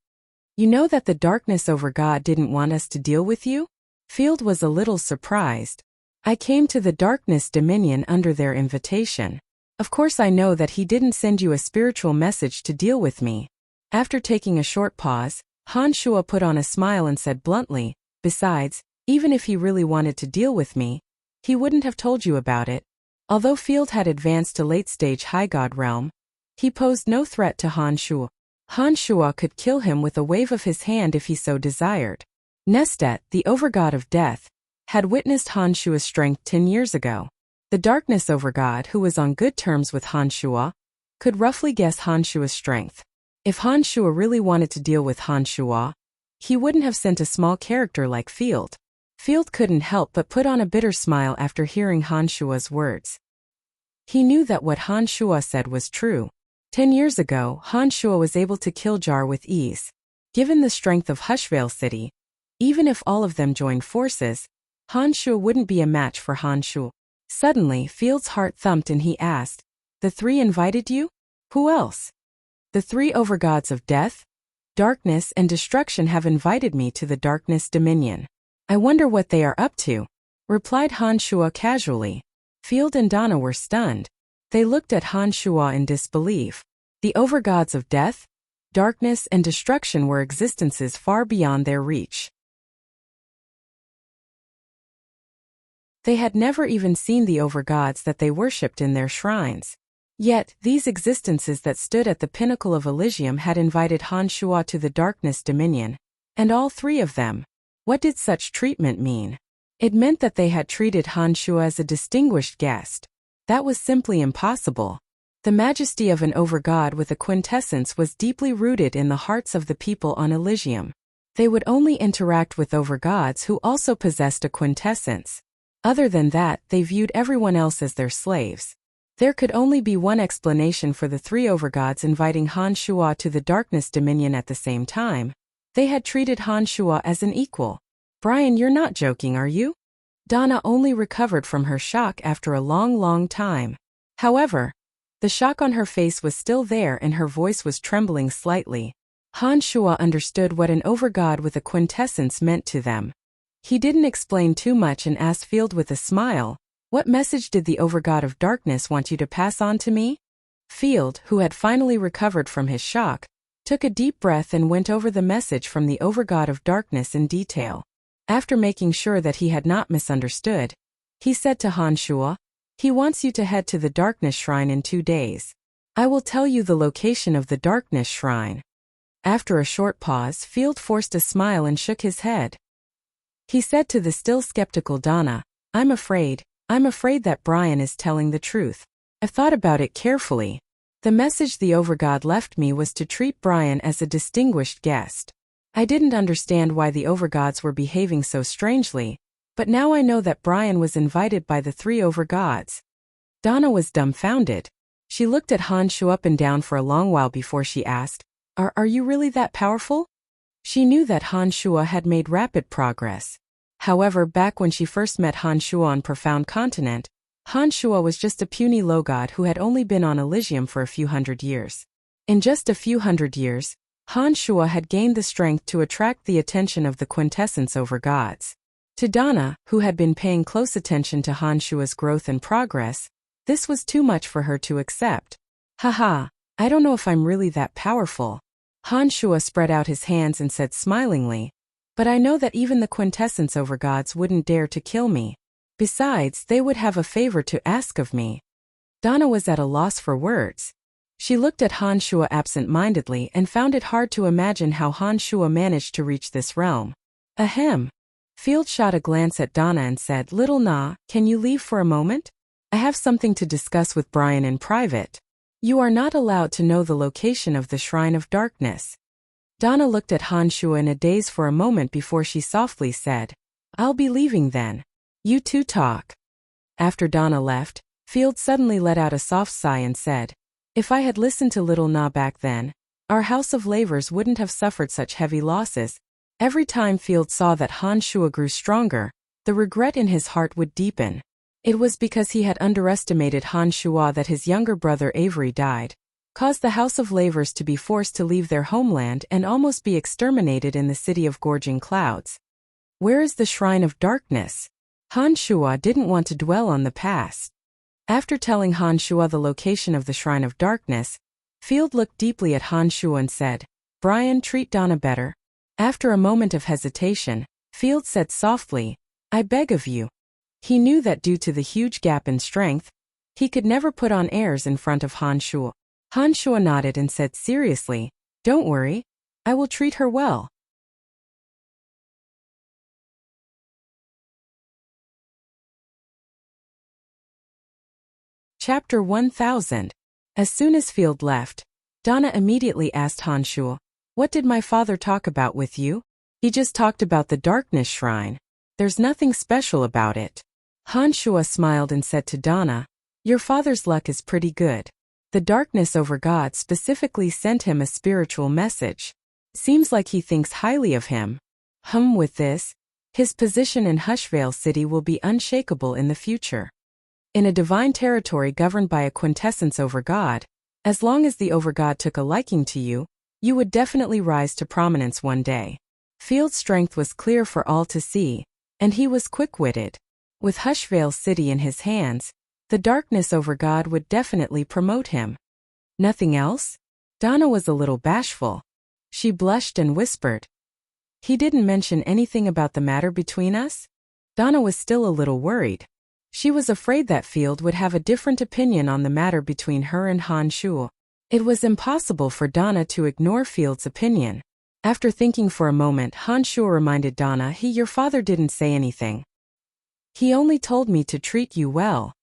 "You know that the darkness over God didn't want us to deal with you?" Field was a little surprised. "I came to the Darkness Dominion under their invitation. Of course I know that he didn't send you a spiritual message to deal with me." After taking a short pause, Hanshua put on a smile and said bluntly, "Besides, even if he really wanted to deal with me, he wouldn't have told you about it." Although Field had advanced to late-stage high god realm, he posed no threat to Hanshua. Hanshua could kill him with a wave of his hand if he so desired. Nestet, the overgod of death, had witnessed Hanshua's strength 10 years ago. The darkness overgod, who was on good terms with Hanshua, could roughly guess Hanshua's strength. If Hanshua really wanted to deal with Hanshua, he wouldn't have sent a small character like Field. Field couldn't help but put on a bitter smile after hearing Hanshua's words. He knew that what Hanshua said was true. 10 years ago, Hanshua was able to kill Jar with ease. Given the strength of Hushvale City, even if all of them joined forces, Hanshua wouldn't be a match for Hanshua. Suddenly, Field's heart thumped and he asked, "The three invited you? Who else?" "The three overgods of death, darkness, and destruction have invited me to the Darkness Dominion. I wonder what they are up to," replied Hanshua casually. Field and Donna were stunned. They looked at Hanshua in disbelief. The overgods of death, darkness, and destruction were existences far beyond their reach. They had never even seen the overgods that they worshipped in their shrines. Yet, these existences that stood at the pinnacle of Elysium had invited Hanshua to the Darkness Dominion, and all three of them. What did such treatment mean? It meant that they had treated Hanshua as a distinguished guest. That was simply impossible. The majesty of an overgod with a quintessence was deeply rooted in the hearts of the people on Elysium. They would only interact with overgods who also possessed a quintessence. Other than that, they viewed everyone else as their slaves. There could only be one explanation for the three overgods inviting Hanshua to the Darkness Dominion at the same time. They had treated Hanshua as an equal. "Brian, you're not joking, are you?" Donna only recovered from her shock after a long time. However, the shock on her face was still there and her voice was trembling slightly. Hanshua understood what an overgod with a quintessence meant to them. He didn't explain too much and asked Field with a smile, "What message did the overgod of darkness want you to pass on to me?" Field, who had finally recovered from his shock, took a deep breath and went over the message from the overgod of darkness in detail. After making sure that he had not misunderstood, he said to Hanshua, "He wants you to head to the Darkness Shrine in 2 days. I will tell you the location of the Darkness Shrine." After a short pause, Field forced a smile and shook his head. He said to the still skeptical Donna, I'm afraid that Brian is telling the truth. I've thought about it carefully. The message the overgod left me was to treat Brian as a distinguished guest. I didn't understand why the overgods were behaving so strangely, but now I know that Brian was invited by the three overgods." Donna was dumbfounded. She looked at Hanshua up and down for a long while before she asked, Are you really that powerful?" She knew that Hanshua had made rapid progress. However, back when she first met Hanshua on Profound Continent, Hanshua was just a puny low god who had only been on Elysium for a few hundred years. In just a few hundred years, Hanshua had gained the strength to attract the attention of the quintessence overgods. To Donna, who had been paying close attention to Hanshua's growth and progress, this was too much for her to accept. "Haha, I don't know if I'm really that powerful." Hanshua spread out his hands and said smilingly, "But I know that even the quintessence overgods wouldn't dare to kill me. Besides, they would have a favor to ask of me." Donna was at a loss for words. She looked at Han Shuo absent-mindedly and found it hard to imagine how Han Shuo managed to reach this realm. Ahem. Field shot a glance at Donna and said, "Little Na, can you leave for a moment? I have something to discuss with Brian in private. You are not allowed to know the location of the Shrine of Darkness." Donna looked at Han Shuo in a daze for a moment before she softly said, "I'll be leaving then. You two talk." After Donna left, Field suddenly let out a soft sigh and said, "If I had listened to Little Na back then, our House of Lavers wouldn't have suffered such heavy losses." Every time Field saw that Han Shuo grew stronger, the regret in his heart would deepen. It was because he had underestimated Han Shuo that his younger brother Avery died, caused the House of Lavers to be forced to leave their homeland and almost be exterminated in the city of Gorging Clouds. Where is the Shrine of Darkness? Han Shuo didn't want to dwell on the past. After telling Han Shuo the location of the Shrine of Darkness, Field looked deeply at Han Shuo and said, "Brian, treat Donna better." After a moment of hesitation, Field said softly, "I beg of you." He knew that due to the huge gap in strength, he could never put on airs in front of Han Shuo. Han Shuo nodded and said seriously, "Don't worry, I will treat her well." Chapter 1000. As soon as Field left, Donna immediately asked Han Shuo, "What did my father talk about with you?" "He just talked about the Darkness Shrine. There's nothing special about it." Han Shuo smiled and said to Donna, "Your father's luck is pretty good. The Darkness over God specifically sent him a spiritual message. Seems like he thinks highly of him. With this, his position in Hushvale City will be unshakable in the future. In a divine territory governed by a quintessence over God, as long as the overgod took a liking to you, you would definitely rise to prominence one day." Field's strength was clear for all to see, and he was quick-witted. With Hushvale City in his hands, the Darkness over God would definitely promote him. "Nothing else?" Donna was a little bashful. She blushed and whispered, "He didn't mention anything about the matter between us?" Donna was still a little worried. She was afraid that Field would have a different opinion on the matter between her and Han Shuo. It was impossible for Donna to ignore Field's opinion. After thinking for a moment, Han Shuo reminded Donna, "Your father didn't say anything. He only told me to treat you well."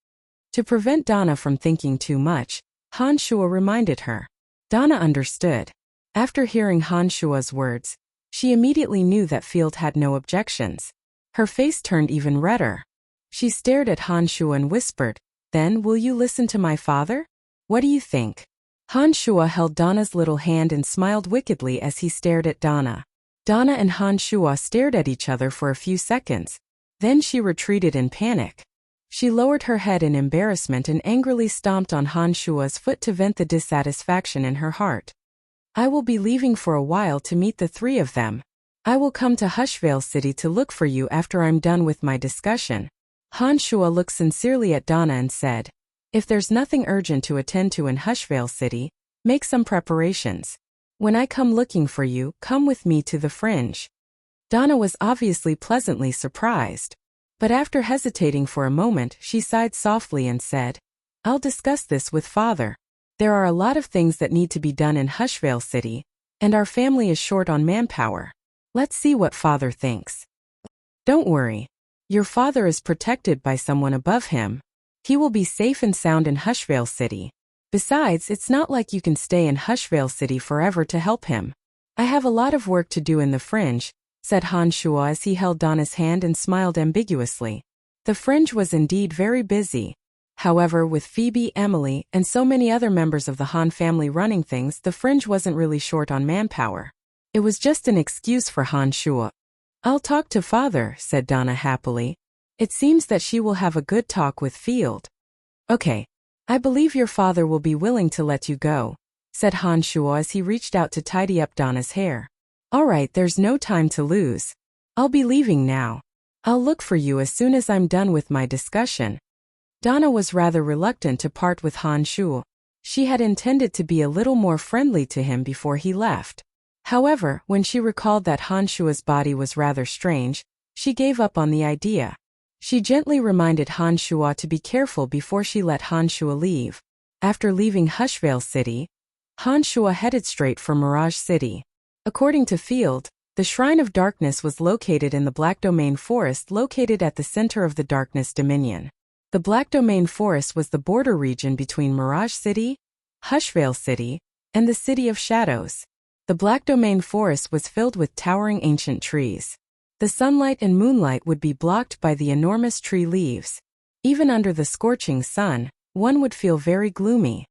To prevent Donna from thinking too much, Han Shuo reminded her. Donna understood. After hearing Han Shuo's words, she immediately knew that Field had no objections. Her face turned even redder. She stared at Han Shuo and whispered, "Then will you listen to my father? What do you think?" Han Shuo held Donna's little hand and smiled wickedly as he stared at Donna. Donna and Han Shuo stared at each other for a few seconds. Then she retreated in panic. She lowered her head in embarrassment and angrily stomped on Han Shuo's foot to vent the dissatisfaction in her heart. "I will be leaving for a while to meet the three of them. I will come to Hushvale City to look for you after I'm done with my discussion." Han Shuo looked sincerely at Donna and said, "If there's nothing urgent to attend to in Hushvale City, make some preparations. When I come looking for you, come with me to the Fringe." Donna was obviously pleasantly surprised. But after hesitating for a moment, she sighed softly and said, "I'll discuss this with Father. There are a lot of things that need to be done in Hushvale City, and our family is short on manpower. Let's see what Father thinks." "Don't worry. Your father is protected by someone above him. He will be safe and sound in Hushvale City. Besides, it's not like you can stay in Hushvale City forever to help him. I have a lot of work to do in the Fringe," said Han Shuo as he held Donna's hand and smiled ambiguously. The Fringe was indeed very busy. However, with Phoebe, Emily, and so many other members of the Han family running things, the Fringe wasn't really short on manpower. It was just an excuse for Han Shuo. "I'll talk to Father," said Donna happily. "It seems that she will have a good talk with Field." "Okay. I believe your father will be willing to let you go," said Han Shuo as he reached out to tidy up Donna's hair. "All right, there's no time to lose. I'll be leaving now. I'll look for you as soon as I'm done with my discussion." Donna was rather reluctant to part with Han Shuo. She had intended to be a little more friendly to him before he left. However, when she recalled that Han Shuo's body was rather strange, she gave up on the idea. She gently reminded Han Shuo to be careful before she let Han Shuo leave. After leaving Hushvale City, Han Shua headed straight for Mirage City. According to Field, the Shrine of Darkness was located in the Black Domain Forest located at the center of the Darkness Dominion. The Black Domain Forest was the border region between Mirage City, Hushvale City, and the City of Shadows. The Black Domain Forest was filled with towering ancient trees. The sunlight and moonlight would be blocked by the enormous tree leaves. Even under the scorching sun, one would feel very gloomy.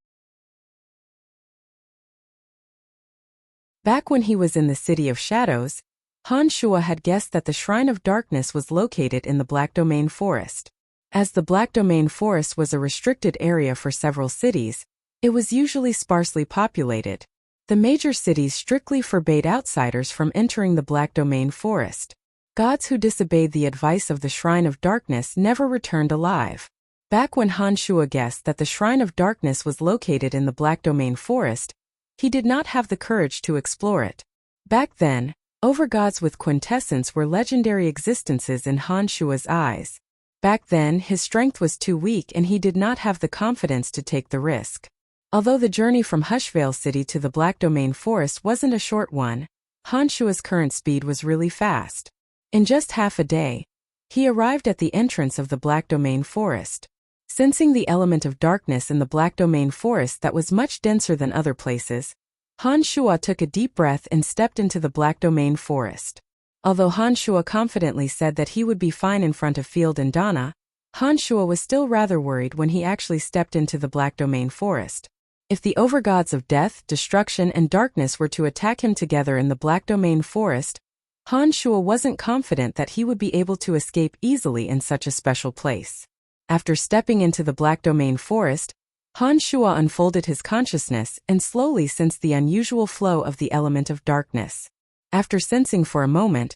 Back when he was in the City of Shadows, Han Shua had guessed that the Shrine of Darkness was located in the Black Domain Forest. As the Black Domain Forest was a restricted area for several cities, it was usually sparsely populated. The major cities strictly forbade outsiders from entering the Black Domain Forest. Gods who disobeyed the advice of the Shrine of Darkness never returned alive. Back when Han Shua guessed that the Shrine of Darkness was located in the Black Domain Forest, he did not have the courage to explore it. Back then, overgods with quintessence were legendary existences in Han Shua's eyes. Back then, his strength was too weak and he did not have the confidence to take the risk. Although the journey from Hushvale City to the Black Domain Forest wasn't a short one, Han Shua's current speed was really fast. In just half a day, he arrived at the entrance of the Black Domain Forest. Sensing the element of darkness in the Black Domain Forest that was much denser than other places, Han Shua took a deep breath and stepped into the Black Domain Forest. Although Han Shua confidently said that he would be fine in front of Field and Donna, Han Shua was still rather worried when he actually stepped into the Black Domain Forest. If the overgods of death, destruction, and darkness were to attack him together in the Black Domain Forest, Han Shua wasn't confident that he would be able to escape easily in such a special place. After stepping into the Black Domain Forest, Han Shua unfolded his consciousness and slowly sensed the unusual flow of the element of darkness. After sensing for a moment,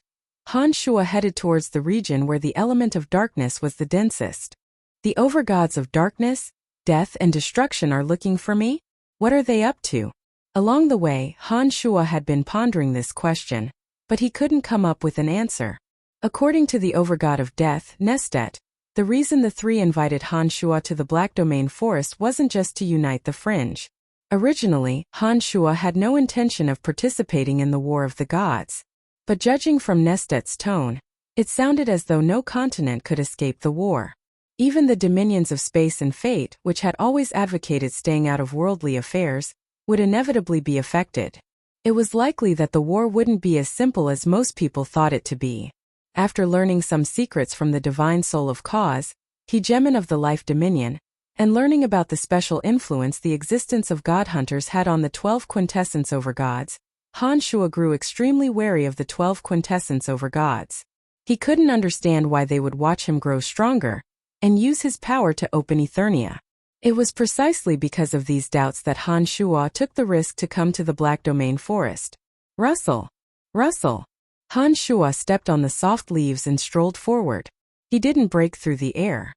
Han Shua headed towards the region where the element of darkness was the densest. The overgods of darkness, death, and destruction are looking for me? What are they up to? Along the way, Han Shua had been pondering this question, but he couldn't come up with an answer. According to the overgod of death, Nestet, the reason the three invited Han Shua to the Black Domain Forest wasn't just to unite the Fringe. Originally, Han Shua had no intention of participating in the War of the Gods. But judging from Nestet's tone, it sounded as though no continent could escape the war. Even the dominions of space and fate, which had always advocated staying out of worldly affairs, would inevitably be affected. It was likely that the war wouldn't be as simple as most people thought it to be. After learning some secrets from the divine soul of Cause, Hegemon of the Life Dominion, and learning about the special influence the existence of God Hunters had on the 12 quintessence overgods, Han Shua grew extremely wary of the 12 quintessence overgods. He couldn't understand why they would watch him grow stronger and use his power to open Eternia. It was precisely because of these doubts that Han Shua took the risk to come to the Black Domain Forest. Rustle! Rustle! Han Shua stepped on the soft leaves and strolled forward. He didn't break through the air.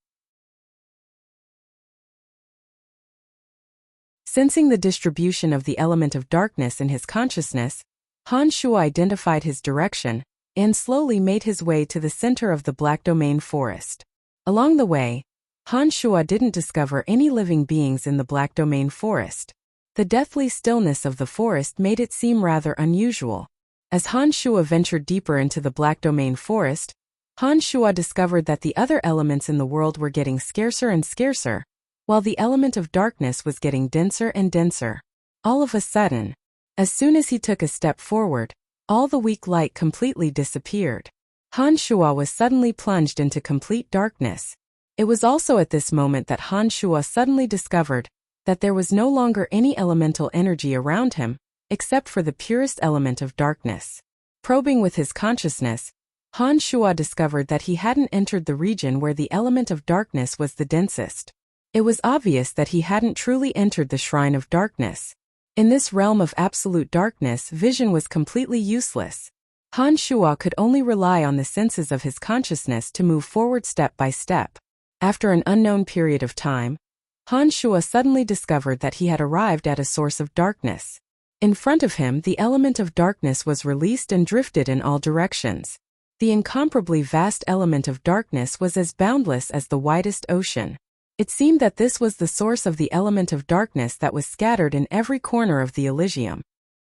Sensing the distribution of the element of darkness in his consciousness, Han Shua identified his direction and slowly made his way to the center of the Black Domain Forest. Along the way, Han Shua didn't discover any living beings in the Black Domain Forest. The deathly stillness of the forest made it seem rather unusual. As Han Shua ventured deeper into the Black Domain Forest, Han Shua discovered that the other elements in the world were getting scarcer and scarcer, while the element of darkness was getting denser and denser. All of a sudden, as soon as he took a step forward, all the weak light completely disappeared. Han Shua was suddenly plunged into complete darkness. It was also at this moment that Han Shua suddenly discovered that there was no longer any elemental energy around him, except for the purest element of darkness. Probing with his consciousness, Han Shua discovered that he hadn't entered the region where the element of darkness was the densest. It was obvious that he hadn't truly entered the Shrine of Darkness. In this realm of absolute darkness, vision was completely useless. Han Shua could only rely on the senses of his consciousness to move forward step by step. After an unknown period of time, Han Shua suddenly discovered that he had arrived at a source of darkness. In front of him, the element of darkness was released and drifted in all directions. The incomparably vast element of darkness was as boundless as the widest ocean. It seemed that this was the source of the element of darkness that was scattered in every corner of the Elysium.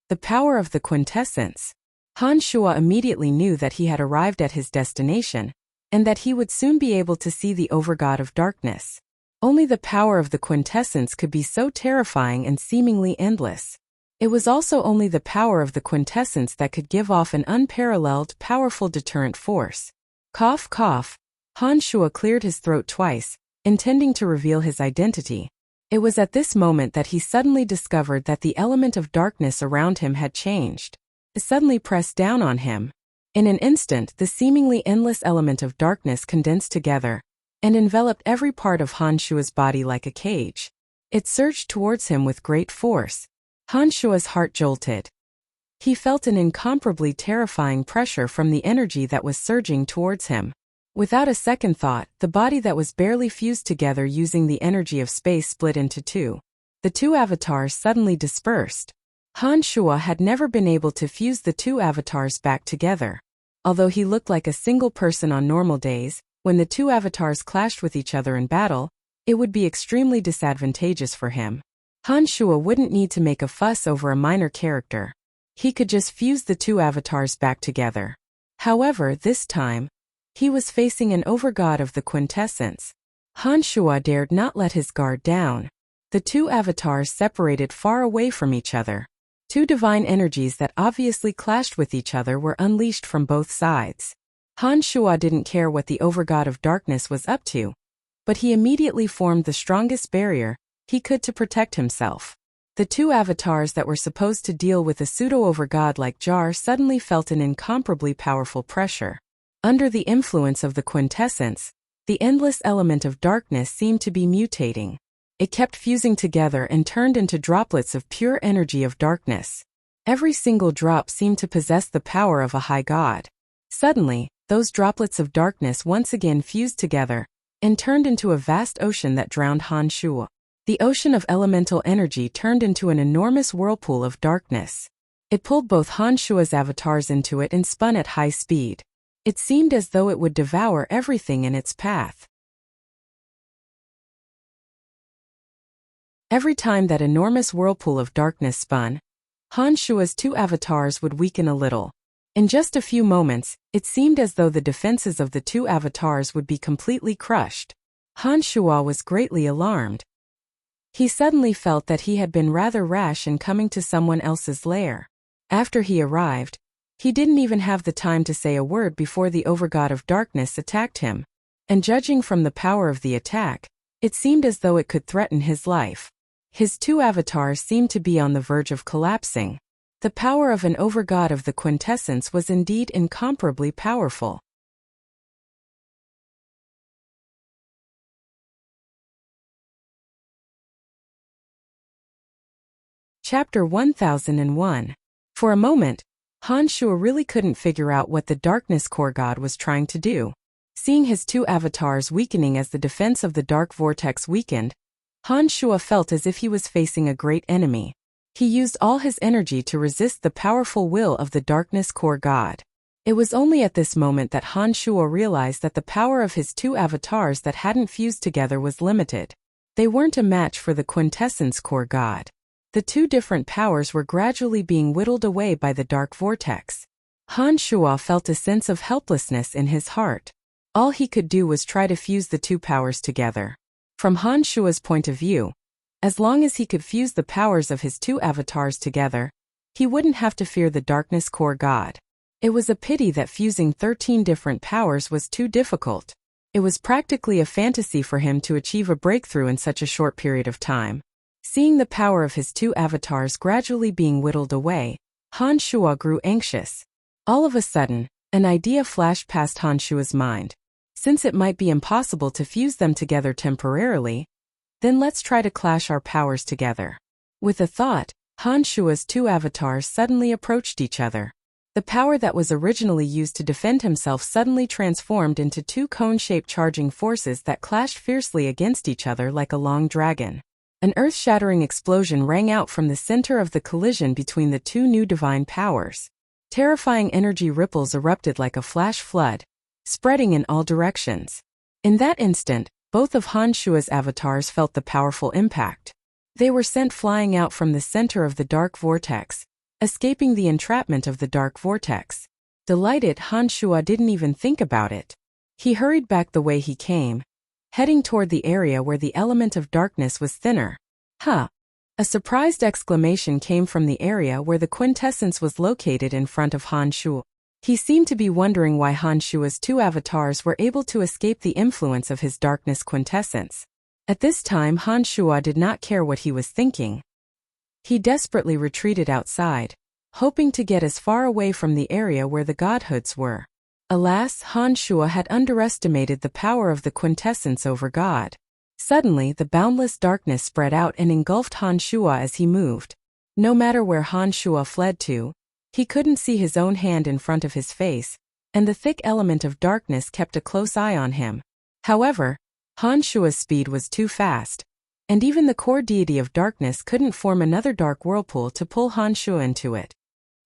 The power of the quintessence. Han Shuo immediately knew that he had arrived at his destination, and that he would soon be able to see the overgod of darkness. Only the power of the quintessence could be so terrifying and seemingly endless. It was also only the power of the quintessence that could give off an unparalleled, powerful deterrent force. Cough, cough. Han Shuo cleared his throat twice, intending to reveal his identity. It was at this moment that he suddenly discovered that the element of darkness around him had changed. It suddenly pressed down on him. In an instant, the seemingly endless element of darkness condensed together and enveloped every part of Han Shuo's body like a cage. It surged towards him with great force. Han Shuo's heart jolted. He felt an incomparably terrifying pressure from the energy that was surging towards him. Without a second thought, the body that was barely fused together using the energy of space split into two. The two avatars suddenly dispersed. Han Shuo had never been able to fuse the two avatars back together. Although he looked like a single person on normal days, when the two avatars clashed with each other in battle, it would be extremely disadvantageous for him. Han Shuo wouldn't need to make a fuss over a minor character. He could just fuse the two avatars back together. However, this time, he was facing an overgod of the quintessence. Han Shuo dared not let his guard down. The two avatars separated far away from each other. Two divine energies that obviously clashed with each other were unleashed from both sides. Han Shuo didn't care what the overgod of darkness was up to, but he immediately formed the strongest barrier he could to protect himself. The two avatars that were supposed to deal with a pseudo-overgod like Jar suddenly felt an incomparably powerful pressure. Under the influence of the quintessence, the endless element of darkness seemed to be mutating. It kept fusing together and turned into droplets of pure energy of darkness. Every single drop seemed to possess the power of a high god. Suddenly, those droplets of darkness once again fused together and turned into a vast ocean that drowned Han Shuo. The ocean of elemental energy turned into an enormous whirlpool of darkness. It pulled both Han Shuo's avatars into it and spun at high speed. It seemed as though it would devour everything in its path. Every time that enormous whirlpool of darkness spun, Han Shuo's two avatars would weaken a little. In just a few moments, it seemed as though the defenses of the two avatars would be completely crushed. Han Shuo was greatly alarmed. He suddenly felt that he had been rather rash in coming to someone else's lair. After he arrived, he didn't even have the time to say a word before the overgod of darkness attacked him. And judging from the power of the attack, it seemed as though it could threaten his life. His two avatars seemed to be on the verge of collapsing. The power of an overgod of the quintessence was indeed incomparably powerful. Chapter 1001. For a moment, Han Shuo really couldn't figure out what the Darkness Core God was trying to do. Seeing his two avatars weakening as the defense of the Dark Vortex weakened, Han Shuo felt as if he was facing a great enemy. He used all his energy to resist the powerful will of the Darkness Core God. It was only at this moment that Han Shuo realized that the power of his two avatars that hadn't fused together was limited. They weren't a match for the Quintessence Core God. The two different powers were gradually being whittled away by the Dark Vortex. Han Shuo felt a sense of helplessness in his heart. All he could do was try to fuse the two powers together. From Han Shuo's point of view, as long as he could fuse the powers of his two avatars together, he wouldn't have to fear the Darkness Core God. It was a pity that fusing 13 different powers was too difficult. It was practically a fantasy for him to achieve a breakthrough in such a short period of time. Seeing the power of his two avatars gradually being whittled away, Han Shuo grew anxious. All of a sudden, an idea flashed past Han Shuo's mind. Since it might be impossible to fuse them together temporarily, then let's try to clash our powers together. With a thought, Han Shuo's two avatars suddenly approached each other. The power that was originally used to defend himself suddenly transformed into two cone-shaped charging forces that clashed fiercely against each other like a long dragon. An earth-shattering explosion rang out from the center of the collision between the two new divine powers. Terrifying energy ripples erupted like a flash flood, spreading in all directions. In that instant, Both of Han Shua's avatars felt the powerful impact. They were sent flying out from the center of the dark vortex, escaping the entrapment of the dark vortex. Delighted, Han Shua didn't even think about it. He hurried back the way he came, heading toward the area where the element of darkness was thinner. Huh! A surprised exclamation came from the area where the quintessence was located in front of Han Shua. He seemed to be wondering why Han Shua's two avatars were able to escape the influence of his darkness quintessence. At this time, Han Shua did not care what he was thinking. He desperately retreated outside, hoping to get as far away from the area where the godhoods were. Alas, Han Shua had underestimated the power of the quintessence over God. Suddenly, the boundless darkness spread out and engulfed Han Shua as he moved. No matter where Han Shua fled to, he couldn't see his own hand in front of his face, and the thick element of darkness kept a close eye on him. However, Han Shua's speed was too fast, and even the core deity of darkness couldn't form another dark whirlpool to pull Han Shua into it.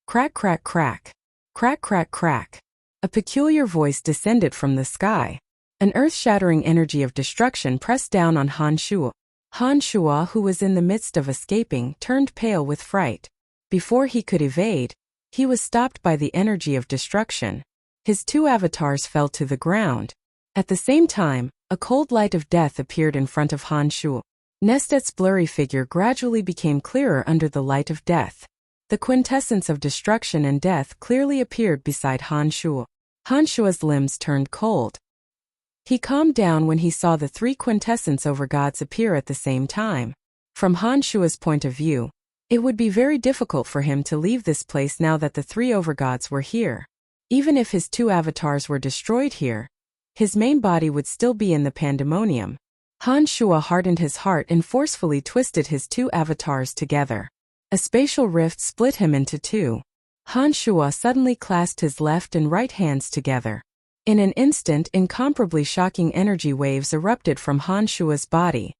Crack, crack, crack. Crack, crack, crack. A peculiar voice descended from the sky. An earth-shattering energy of destruction pressed down on Han Shua. Han Shua, who was in the midst of escaping, turned pale with fright. Before he could evade, he was stopped by the energy of destruction. His two avatars fell to the ground. At the same time, a cold light of death appeared in front of Han Shua. Nestet's blurry figure gradually became clearer under the light of death. The quintessence of destruction and death clearly appeared beside Han Shua. Han Shua's limbs turned cold. He calmed down when he saw the three quintessence overgods appear at the same time. From Han Shua's point of view, it would be very difficult for him to leave this place now that the three overgods were here. Even if his two avatars were destroyed here, his main body would still be in the pandemonium. Han Shua hardened his heart and forcefully twisted his two avatars together. A spatial rift split him into two. Han Shua suddenly clasped his left and right hands together. In an instant, incomparably shocking energy waves erupted from Han Shua's body.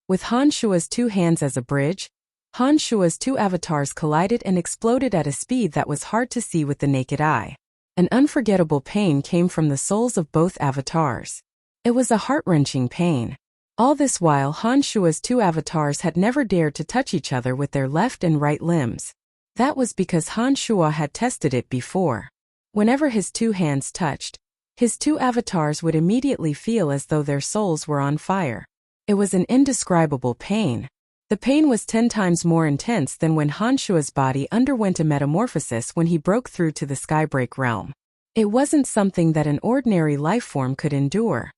With Han Shua's two hands as a bridge, Han Shua's two avatars collided and exploded at a speed that was hard to see with the naked eye. An unforgettable pain came from the souls of both avatars. It was a heart-wrenching pain. All this while, Han Shua's two avatars had never dared to touch each other with their left and right limbs. That was because Han Shua had tested it before. Whenever his two hands touched, his two avatars would immediately feel as though their souls were on fire. It was an indescribable pain. The pain was 10 times more intense than when Han Shua's body underwent a metamorphosis when he broke through to the Skybreak realm. It wasn't something that an ordinary lifeform could endure.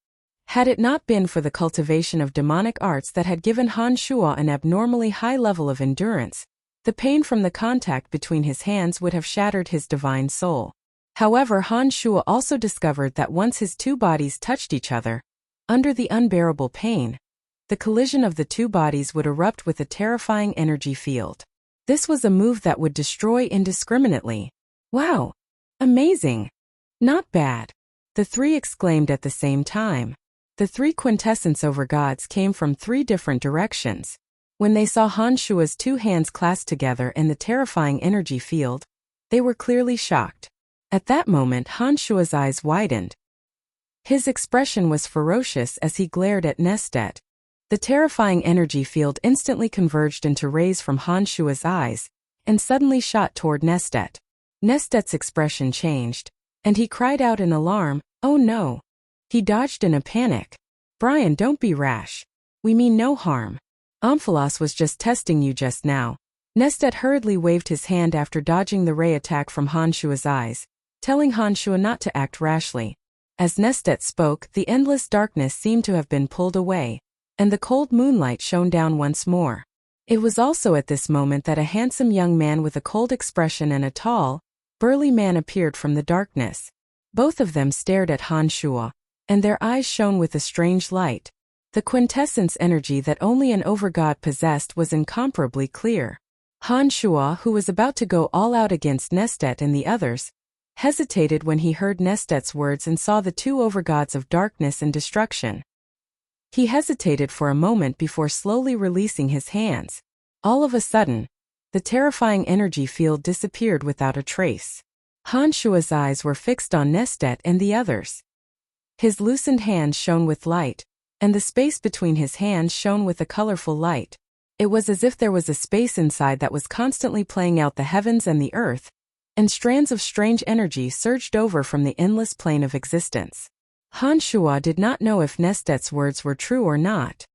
Had it not been for the cultivation of demonic arts that had given Han Shua an abnormally high level of endurance, the pain from the contact between his hands would have shattered his divine soul. However, Han Shua also discovered that once his two bodies touched each other, under the unbearable pain, the collision of the two bodies would erupt with a terrifying energy field. This was a move that would destroy indiscriminately. Wow! Amazing! Not bad! The three exclaimed at the same time. The three quintessence overgods came from three different directions. When they saw Han Shua's two hands clasped together in the terrifying energy field, they were clearly shocked. At that moment, Han Shua's eyes widened. His expression was ferocious as he glared at Nestet. The terrifying energy field instantly converged into rays from Han Shua's eyes, and suddenly shot toward Nestet. Nestet's expression changed, and he cried out in alarm, "Oh no!" He dodged in a panic. "Brian, don't be rash. We mean no harm. Amphalos was just testing you just now." Nestet hurriedly waved his hand after dodging the ray attack from Han Shua's eyes, telling Han Shua not to act rashly. As Nestet spoke, the endless darkness seemed to have been pulled away, and the cold moonlight shone down once more. It was also at this moment that a handsome young man with a cold expression and a tall, burly man appeared from the darkness. Both of them stared at Han Shua, and their eyes shone with a strange light. The quintessence energy that only an overgod possessed was incomparably clear. Han Shua, who was about to go all out against Nestet and the others, hesitated when he heard Nestet's words and saw the two overgods of darkness and destruction. He hesitated for a moment before slowly releasing his hands. All of a sudden, the terrifying energy field disappeared without a trace. Han Shua's eyes were fixed on Nestet and the others. His loosened hands shone with light, and the space between his hands shone with a colorful light. It was as if there was a space inside that was constantly playing out the heavens and the earth, and strands of strange energy surged over from the endless plane of existence. Han Shua did not know if Nestet's words were true or not.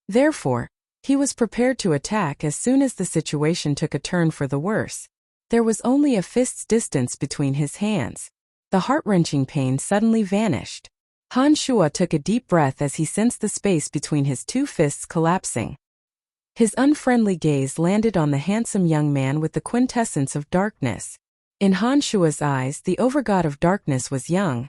Therefore, he was prepared to attack as soon as the situation took a turn for the worse. There was only a fist's distance between his hands. The heart-wrenching pain suddenly vanished. Han Shua took a deep breath as he sensed the space between his two fists collapsing. His unfriendly gaze landed on the handsome young man with the quintessence of darkness. In Han Shua's eyes, the overgod of darkness was young,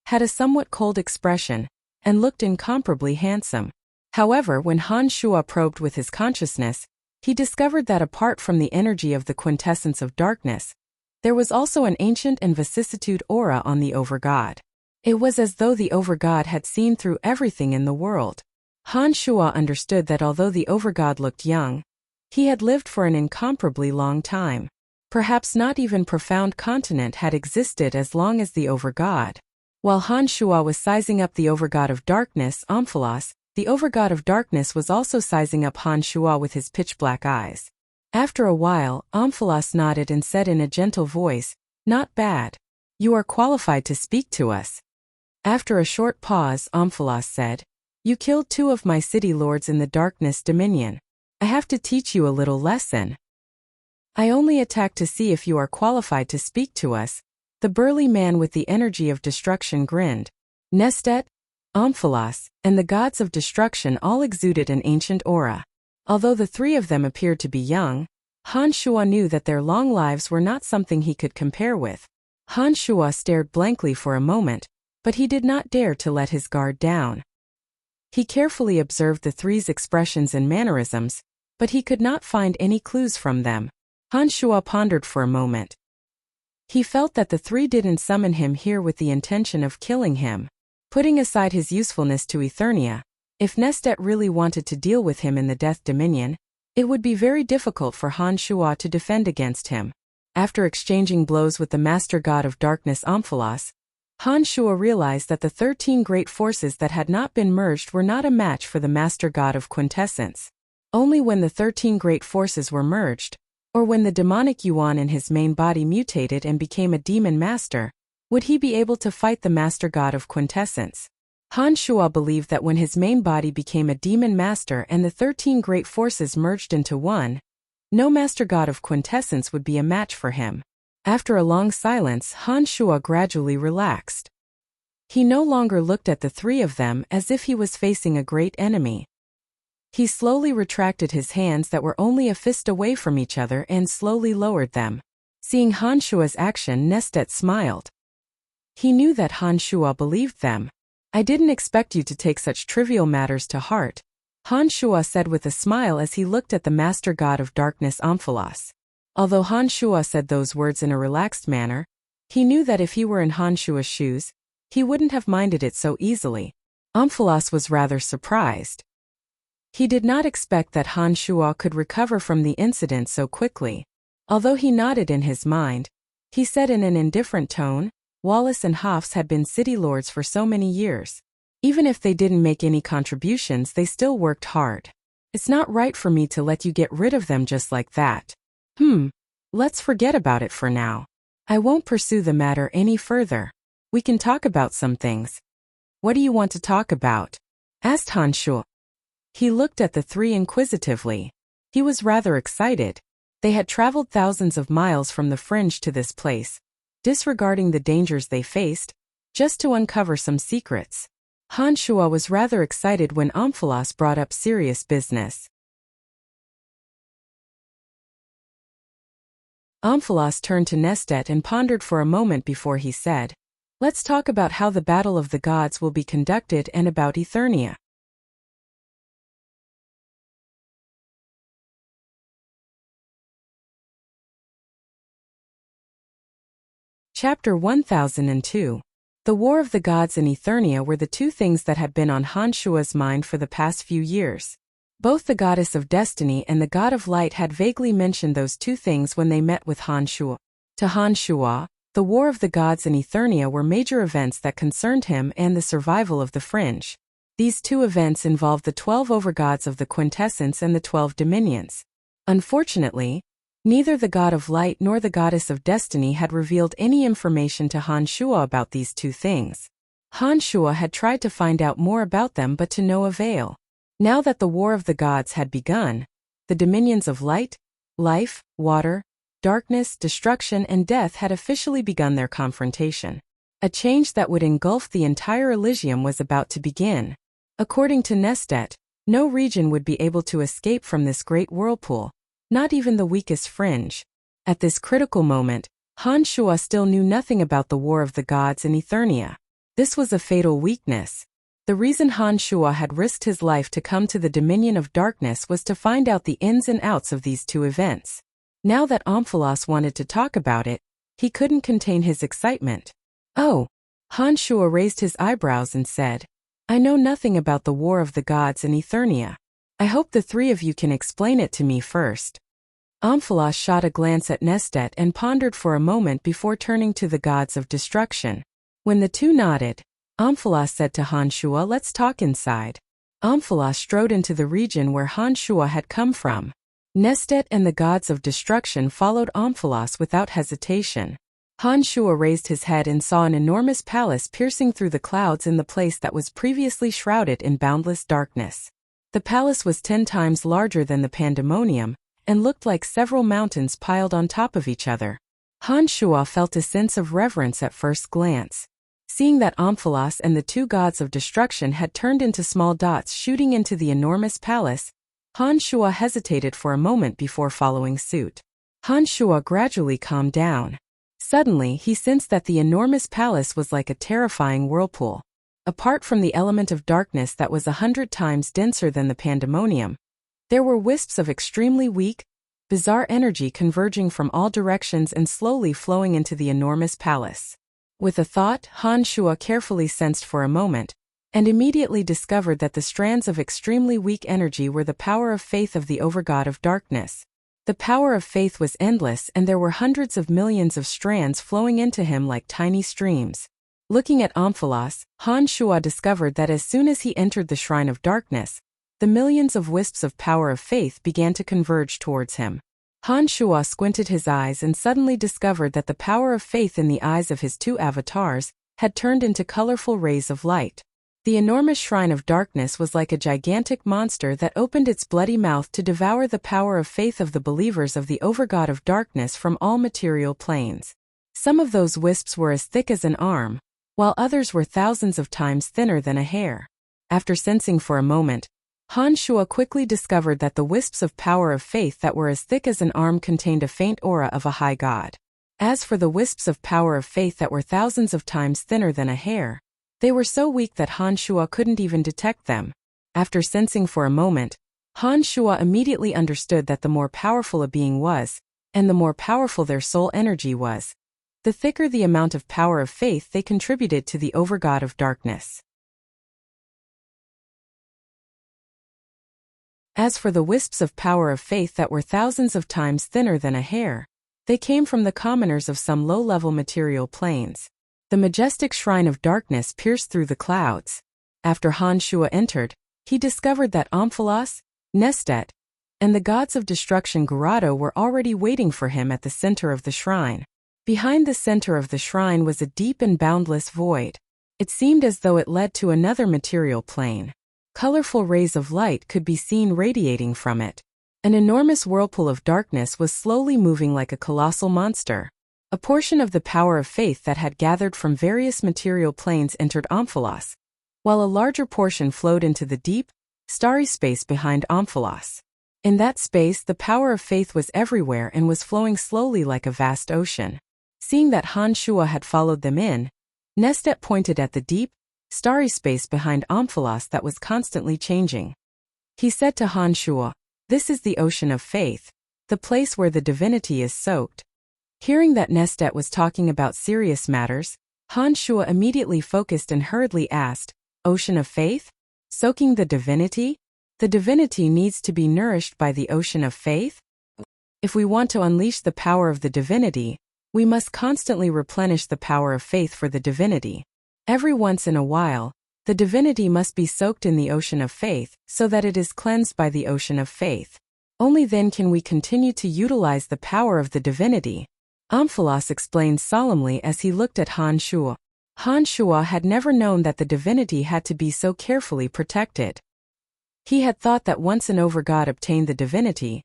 had a somewhat cold expression, and looked incomparably handsome. However, when Han Shua probed with his consciousness, he discovered that apart from the energy of the quintessence of darkness, there was also an ancient and vicissitude aura on the overgod. It was as though the overgod had seen through everything in the world. Han Shua understood that although the overgod looked young, he had lived for an incomparably long time. Perhaps not even profound continent had existed as long as the overgod. While Han Shua was sizing up the overgod of darkness, Omphalos, the overgod of darkness, was also sizing up Han Shua with his pitch-black eyes. After a while, Omphalos nodded and said in a gentle voice, "Not bad. You are qualified to speak to us." After a short pause, Omphalos said, "You killed 2 of my city lords in the Darkness Dominion. I have to teach you a little lesson." "I only attacked to see if you are qualified to speak to us." The burly man with the energy of destruction grinned. Nestet, Omphalos, and the gods of destruction all exuded an ancient aura. Although the 3 of them appeared to be young, Han Shua knew that their long lives were not something he could compare with. Han Shua stared blankly for a moment, but he did not dare to let his guard down. He carefully observed the 3's expressions and mannerisms, but he could not find any clues from them. Han Shua pondered for a moment. He felt that the 3 didn't summon him here with the intention of killing him. Putting aside his usefulness to Eternia, if Nestet really wanted to deal with him in the Death Dominion, it would be very difficult for Han Shua to defend against him. After exchanging blows with the Master God of Darkness Omphalos, Han Shua realized that the 13 great forces that had not been merged were not a match for the Master God of Quintessence. Only when the 13 great forces were merged, or when the demonic Yuan in his main body mutated and became a demon master, would he be able to fight the Master God of Quintessence. Han Shua believed that when his main body became a demon master and the 13 great forces merged into one, no Master God of Quintessence would be a match for him. After a long silence, Han Shua gradually relaxed. He no longer looked at the 3 of them as if he was facing a great enemy. He slowly retracted his hands that were only a fist away from each other and slowly lowered them. Seeing Han Shua's action, Nestet smiled. He knew that Han Shua believed them. "I didn't expect you to take such trivial matters to heart," Han Shua said with a smile as he looked at the Master God of Darkness Omphalos. Although Han Shua said those words in a relaxed manner, he knew that if he were in Han Shua's shoes, he wouldn't have minded it so easily. Omphalos was rather surprised. He did not expect that Han Shua could recover from the incident so quickly. Although he nodded in his mind, he said in an indifferent tone, "Wallace and Hafs had been city lords for so many years. Even if they didn't make any contributions, they still worked hard. It's not right for me to let you get rid of them just like that. Let's forget about it for now. I won't pursue the matter any further. We can talk about some things." "What do you want to talk about?" asked Han Shua. He looked at the 3 inquisitively. He was rather excited. They had traveled thousands of miles from the fringe to this place, disregarding the dangers they faced, just to uncover some secrets. Han Shua was rather excited when Omphalos brought up serious business. Omphalos turned to Nestet and pondered for a moment before he said, "Let's talk about how the Battle of the Gods will be conducted and about Eternia." Chapter 1002. The War of the Gods and Eternia were the 2 things that had been on Han Shua's mind for the past few years. Both the goddess of destiny and the god of light had vaguely mentioned those two things when they met with Han Shuo. To Han Shuo, the War of the Gods and Eternia were major events that concerned him and the survival of the Fringe. These two events involved the 12 overgods of the Quintessence and the 12 Dominions. Unfortunately, neither the god of light nor the goddess of destiny had revealed any information to Han Shuo about these two things. Han Shuo had tried to find out more about them but to no avail. Now that the War of the Gods had begun, the dominions of light, life, water, darkness, destruction, and death had officially begun their confrontation. A change that would engulf the entire Elysium was about to begin. According to Nestet, no region would be able to escape from this great whirlpool, not even the weakest fringe. At this critical moment, Han Shuo still knew nothing about the War of the Gods and Eternia. This was a fatal weakness. The reason Han Shuo had risked his life to come to the Dominion of Darkness was to find out the ins and outs of these two events. Now that Omphalos wanted to talk about it, he couldn't contain his excitement. "Oh." Han Shuo raised his eyebrows and said, "I know nothing about the War of the Gods and Eternia. I hope the three of you can explain it to me first." Omphalos shot a glance at Nestet and pondered for a moment before turning to the gods of destruction. When the two nodded, Omphalos said to Han Shuo, "Let's talk inside." Omphalos strode into the region where Han Shuo had come from. Nestet and the gods of destruction followed Omphalos without hesitation. Han Shuo raised his head and saw an enormous palace piercing through the clouds in the place that was previously shrouded in boundless darkness. The palace was 10 times larger than the Pandemonium, and looked like several mountains piled on top of each other. Han Shuo felt a sense of reverence at first glance. Seeing that Omphalos and the two gods of destruction had turned into small dots shooting into the enormous palace, Han Shuo hesitated for a moment before following suit. Han Shuo gradually calmed down. Suddenly, he sensed that the enormous palace was like a terrifying whirlpool. Apart from the element of darkness that was 100 times denser than the Pandemonium, there were wisps of extremely weak, bizarre energy converging from all directions and slowly flowing into the enormous palace. With a thought, Han Shuo carefully sensed for a moment, and immediately discovered that the strands of extremely weak energy were the power of faith of the overgod of darkness. The power of faith was endless and there were hundreds of millions of strands flowing into him like tiny streams. Looking at Omphalos, Han Shuo discovered that as soon as he entered the Shrine of Darkness, the millions of wisps of power of faith began to converge towards him. Han Shuo squinted his eyes and suddenly discovered that the power of faith in the eyes of his two avatars had turned into colorful rays of light. The enormous Shrine of Darkness was like a gigantic monster that opened its bloody mouth to devour the power of faith of the believers of the overgod of darkness from all material planes. Some of those wisps were as thick as an arm, while others were thousands of times thinner than a hair. After sensing for a moment, Han Shuo quickly discovered that the wisps of power of faith that were as thick as an arm contained a faint aura of a high god. As for the wisps of power of faith that were thousands of times thinner than a hair, they were so weak that Han Shuo couldn't even detect them. After sensing for a moment, Han Shuo immediately understood that the more powerful a being was, and the more powerful their soul energy was, the thicker the amount of power of faith they contributed to the overgod of darkness. As for the wisps of power of faith that were thousands of times thinner than a hair, they came from the commoners of some low-level material planes. The majestic Shrine of Darkness pierced through the clouds. After Han Shuo entered, he discovered that Omphalos, Nestet, and the gods of destruction Gerardo were already waiting for him at the center of the shrine. Behind the center of the shrine was a deep and boundless void. It seemed as though it led to another material plane. Colorful rays of light could be seen radiating from it. An enormous whirlpool of darkness was slowly moving like a colossal monster. A portion of the power of faith that had gathered from various material planes entered Omphalos, while a larger portion flowed into the deep, starry space behind Omphalos. In that space, the power of faith was everywhere and was flowing slowly like a vast ocean. Seeing that Han Shuo had followed them in, Nestet pointed at the deep, starry space behind Omphalos that was constantly changing. He said to Han Shuo, "This is the ocean of faith, the place where the divinity is soaked." Hearing that Nestet was talking about serious matters, Han Shuo immediately focused and hurriedly asked, "Ocean of faith? Soaking the divinity?" The divinity needs to be nourished by the ocean of faith? If we want to unleash the power of the divinity, we must constantly replenish the power of faith for the divinity. Every once in a while, the divinity must be soaked in the ocean of faith so that it is cleansed by the ocean of faith. Only then can we continue to utilize the power of the divinity. Amphilos explained solemnly as he looked at Han Shuo. Han Shuo had never known that the divinity had to be so carefully protected. He had thought that once an overgod obtained the divinity,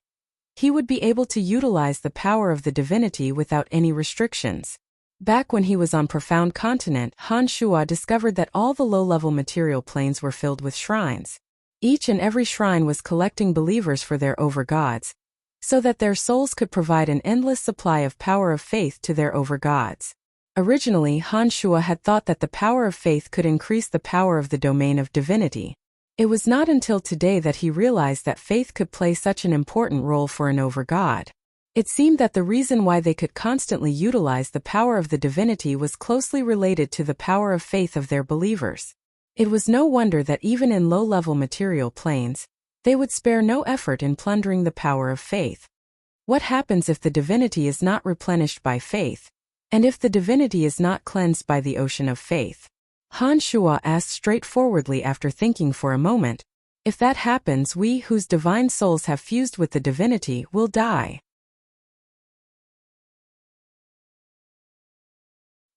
he would be able to utilize the power of the divinity without any restrictions. Back when he was on Profound Continent, Han Shuo discovered that all the low-level material planes were filled with shrines. Each and every shrine was collecting believers for their overgods, so that their souls could provide an endless supply of power of faith to their overgods. Originally, Han Shuo had thought that the power of faith could increase the power of the domain of divinity. It was not until today that he realized that faith could play such an important role for an overgod. It seemed that the reason why they could constantly utilize the power of the divinity was closely related to the power of faith of their believers. It was no wonder that even in low-level material planes, they would spare no effort in plundering the power of faith. What happens if the divinity is not replenished by faith, and if the divinity is not cleansed by the ocean of faith? Han Shuo asked straightforwardly after thinking for a moment. If that happens, we whose divine souls have fused with the divinity will die.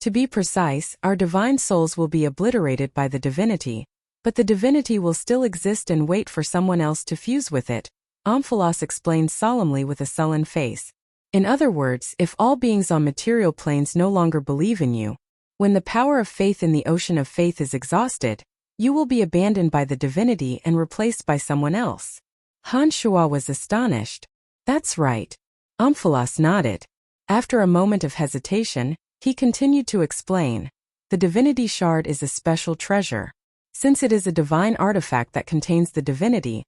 To be precise, our divine souls will be obliterated by the divinity, but the divinity will still exist and wait for someone else to fuse with it, Amphilos explained solemnly with a sullen face. In other words, if all beings on material planes no longer believe in you, when the power of faith in the ocean of faith is exhausted, you will be abandoned by the divinity and replaced by someone else. Han Shuo was astonished. That's right. Amphilos nodded. After a moment of hesitation, he continued to explain. The divinity shard is a special treasure. Since it is a divine artifact that contains the divinity,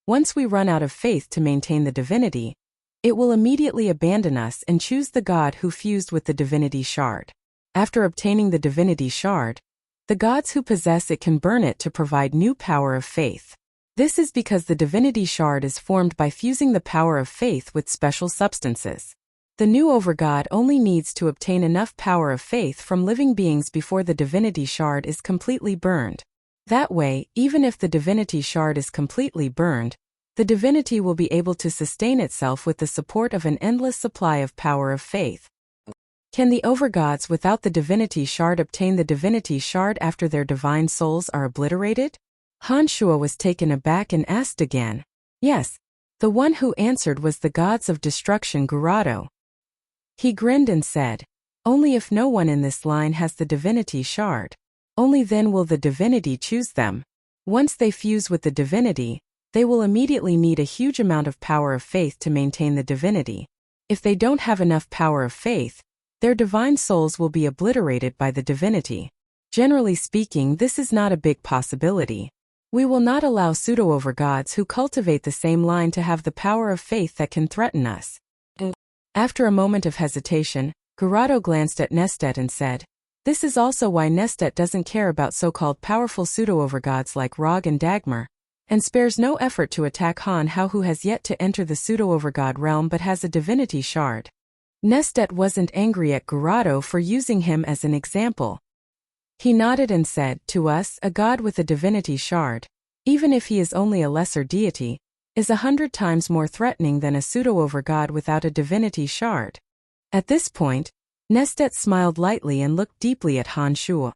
once we run out of faith to maintain the divinity, it will immediately abandon us and choose the god who fused with the divinity shard. After obtaining the divinity shard, the gods who possess it can burn it to provide new power of faith. This is because the divinity shard is formed by fusing the power of faith with special substances. The new overgod only needs to obtain enough power of faith from living beings before the divinity shard is completely burned. That way, even if the divinity shard is completely burned, the divinity will be able to sustain itself with the support of an endless supply of power of faith. Can the overgods without the divinity shard obtain the divinity shard after their divine souls are obliterated? Han Shuo was taken aback and asked again. Yes. The one who answered was the gods of destruction Gurado. He grinned and said, only if no one in this line has the divinity shard. Only then will the divinity choose them. Once they fuse with the divinity, they will immediately need a huge amount of power of faith to maintain the divinity. If they don't have enough power of faith, their divine souls will be obliterated by the divinity. Generally speaking, this is not a big possibility. We will not allow pseudo-overgods who cultivate the same line to have the power of faith that can threaten us. After a moment of hesitation, Gurado glanced at Nestet and said, this is also why Nestet doesn't care about so-called powerful pseudo-overgods like Rog and Dagmar, and spares no effort to attack Han Hao, who has yet to enter the pseudo-overgod realm but has a divinity shard. Nestet wasn't angry at Gurado for using him as an example. He nodded and said, to us, a god with a divinity shard, even if he is only a lesser deity, is 100 times more threatening than a pseudo-overgod without a divinity shard. At this point, Nestet smiled lightly and looked deeply at Han Shuo.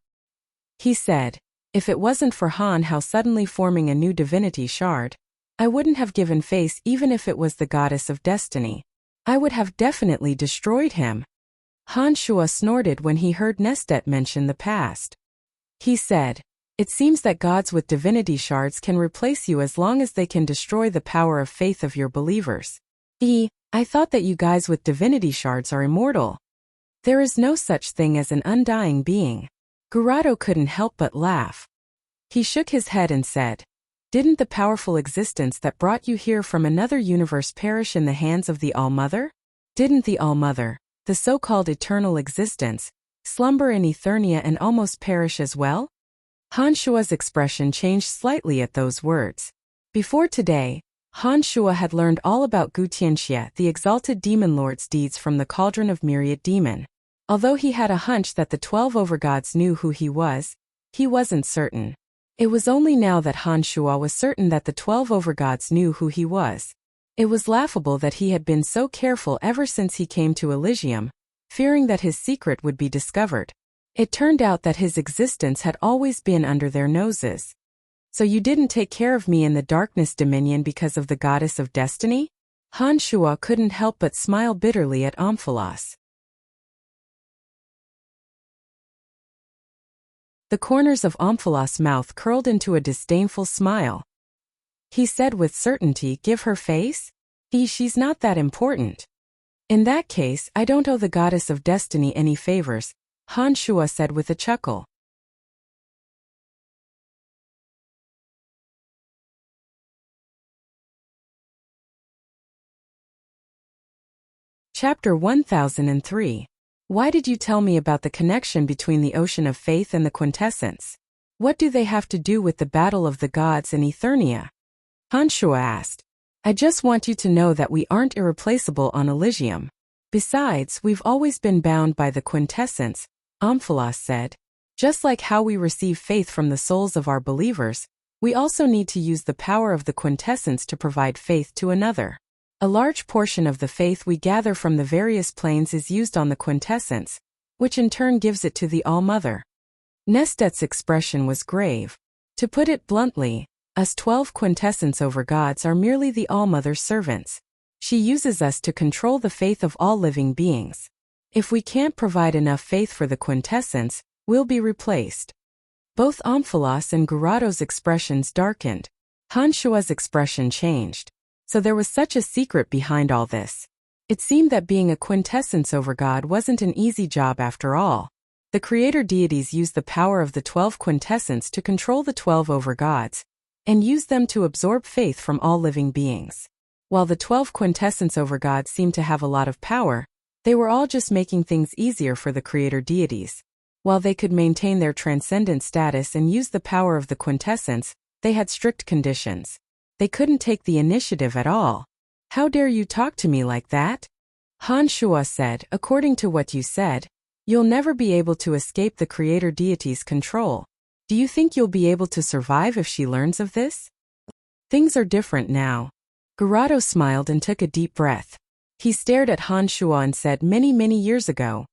He said, if it wasn't for Han Hao suddenly forming a new divinity shard, I wouldn't have given face even if it was the goddess of destiny. I would have definitely destroyed him. Han Shuo snorted when he heard Nestet mention the past. He said, it seems that gods with divinity shards can replace you as long as they can destroy the power of faith of your believers. I thought that you guys with divinity shards are immortal. There is no such thing as an undying being. Gurado couldn't help but laugh. He shook his head and said, didn't the powerful existence that brought you here from another universe perish in the hands of the All-Mother? Didn't the All-Mother, the so-called eternal existence, slumber in Eternia and almost perish as well? Han Shuo's expression changed slightly at those words. Before today, Han Shuo had learned all about Gu Tianxie, the exalted demon lord's deeds from the cauldron of myriad demon. Although he had a hunch that the 12 overgods knew who he wasn't certain. It was only now that Han Shuo was certain that the 12 overgods knew who he was. It was laughable that he had been so careful ever since he came to Elysium, fearing that his secret would be discovered. It turned out that his existence had always been under their noses. So you didn't take care of me in the darkness dominion because of the goddess of destiny? Han Shuo couldn't help but smile bitterly at Amphalos. The corners of Amphalos' mouth curled into a disdainful smile. He said with certainty, give her face? She's not that important. In that case, I don't owe the goddess of destiny any favors, Han Shuo said with a chuckle. Chapter 1003. Why did you tell me about the connection between the ocean of faith and the quintessence? What do they have to do with the battle of the gods in Eternia? Han Shuo asked. I just want you to know that we aren't irreplaceable on Elysium. Besides, we've always been bound by the quintessence, Amphalos said. Just like how we receive faith from the souls of our believers, we also need to use the power of the quintessence to provide faith to another. A large portion of the faith we gather from the various planes is used on the quintessence, which in turn gives it to the All-Mother. Nestet's expression was grave. To put it bluntly, us 12 quintessence overgods are merely the All-Mother's servants. She uses us to control the faith of all living beings. If we can't provide enough faith for the quintessence, we'll be replaced. Both Amphalos and Gurado's expressions darkened. Han Shuo's expression changed. So there was such a secret behind all this. It seemed that being a quintessence overgod wasn't an easy job after all. The creator deities used the power of the 12 quintessence to control the 12 overgods, and used them to absorb faith from all living beings. While the 12 quintessence overgods seemed to have a lot of power, they were all just making things easier for the creator deities. While they could maintain their transcendent status and use the power of the quintessence, they had strict conditions. They couldn't take the initiative at all. How dare you talk to me like that? Han Shuo said, according to what you said, you'll never be able to escape the creator deity's control. Do you think you'll be able to survive if she learns of this? Things are different now. Gurado smiled and took a deep breath. He stared at Han Shuo and said, many years ago,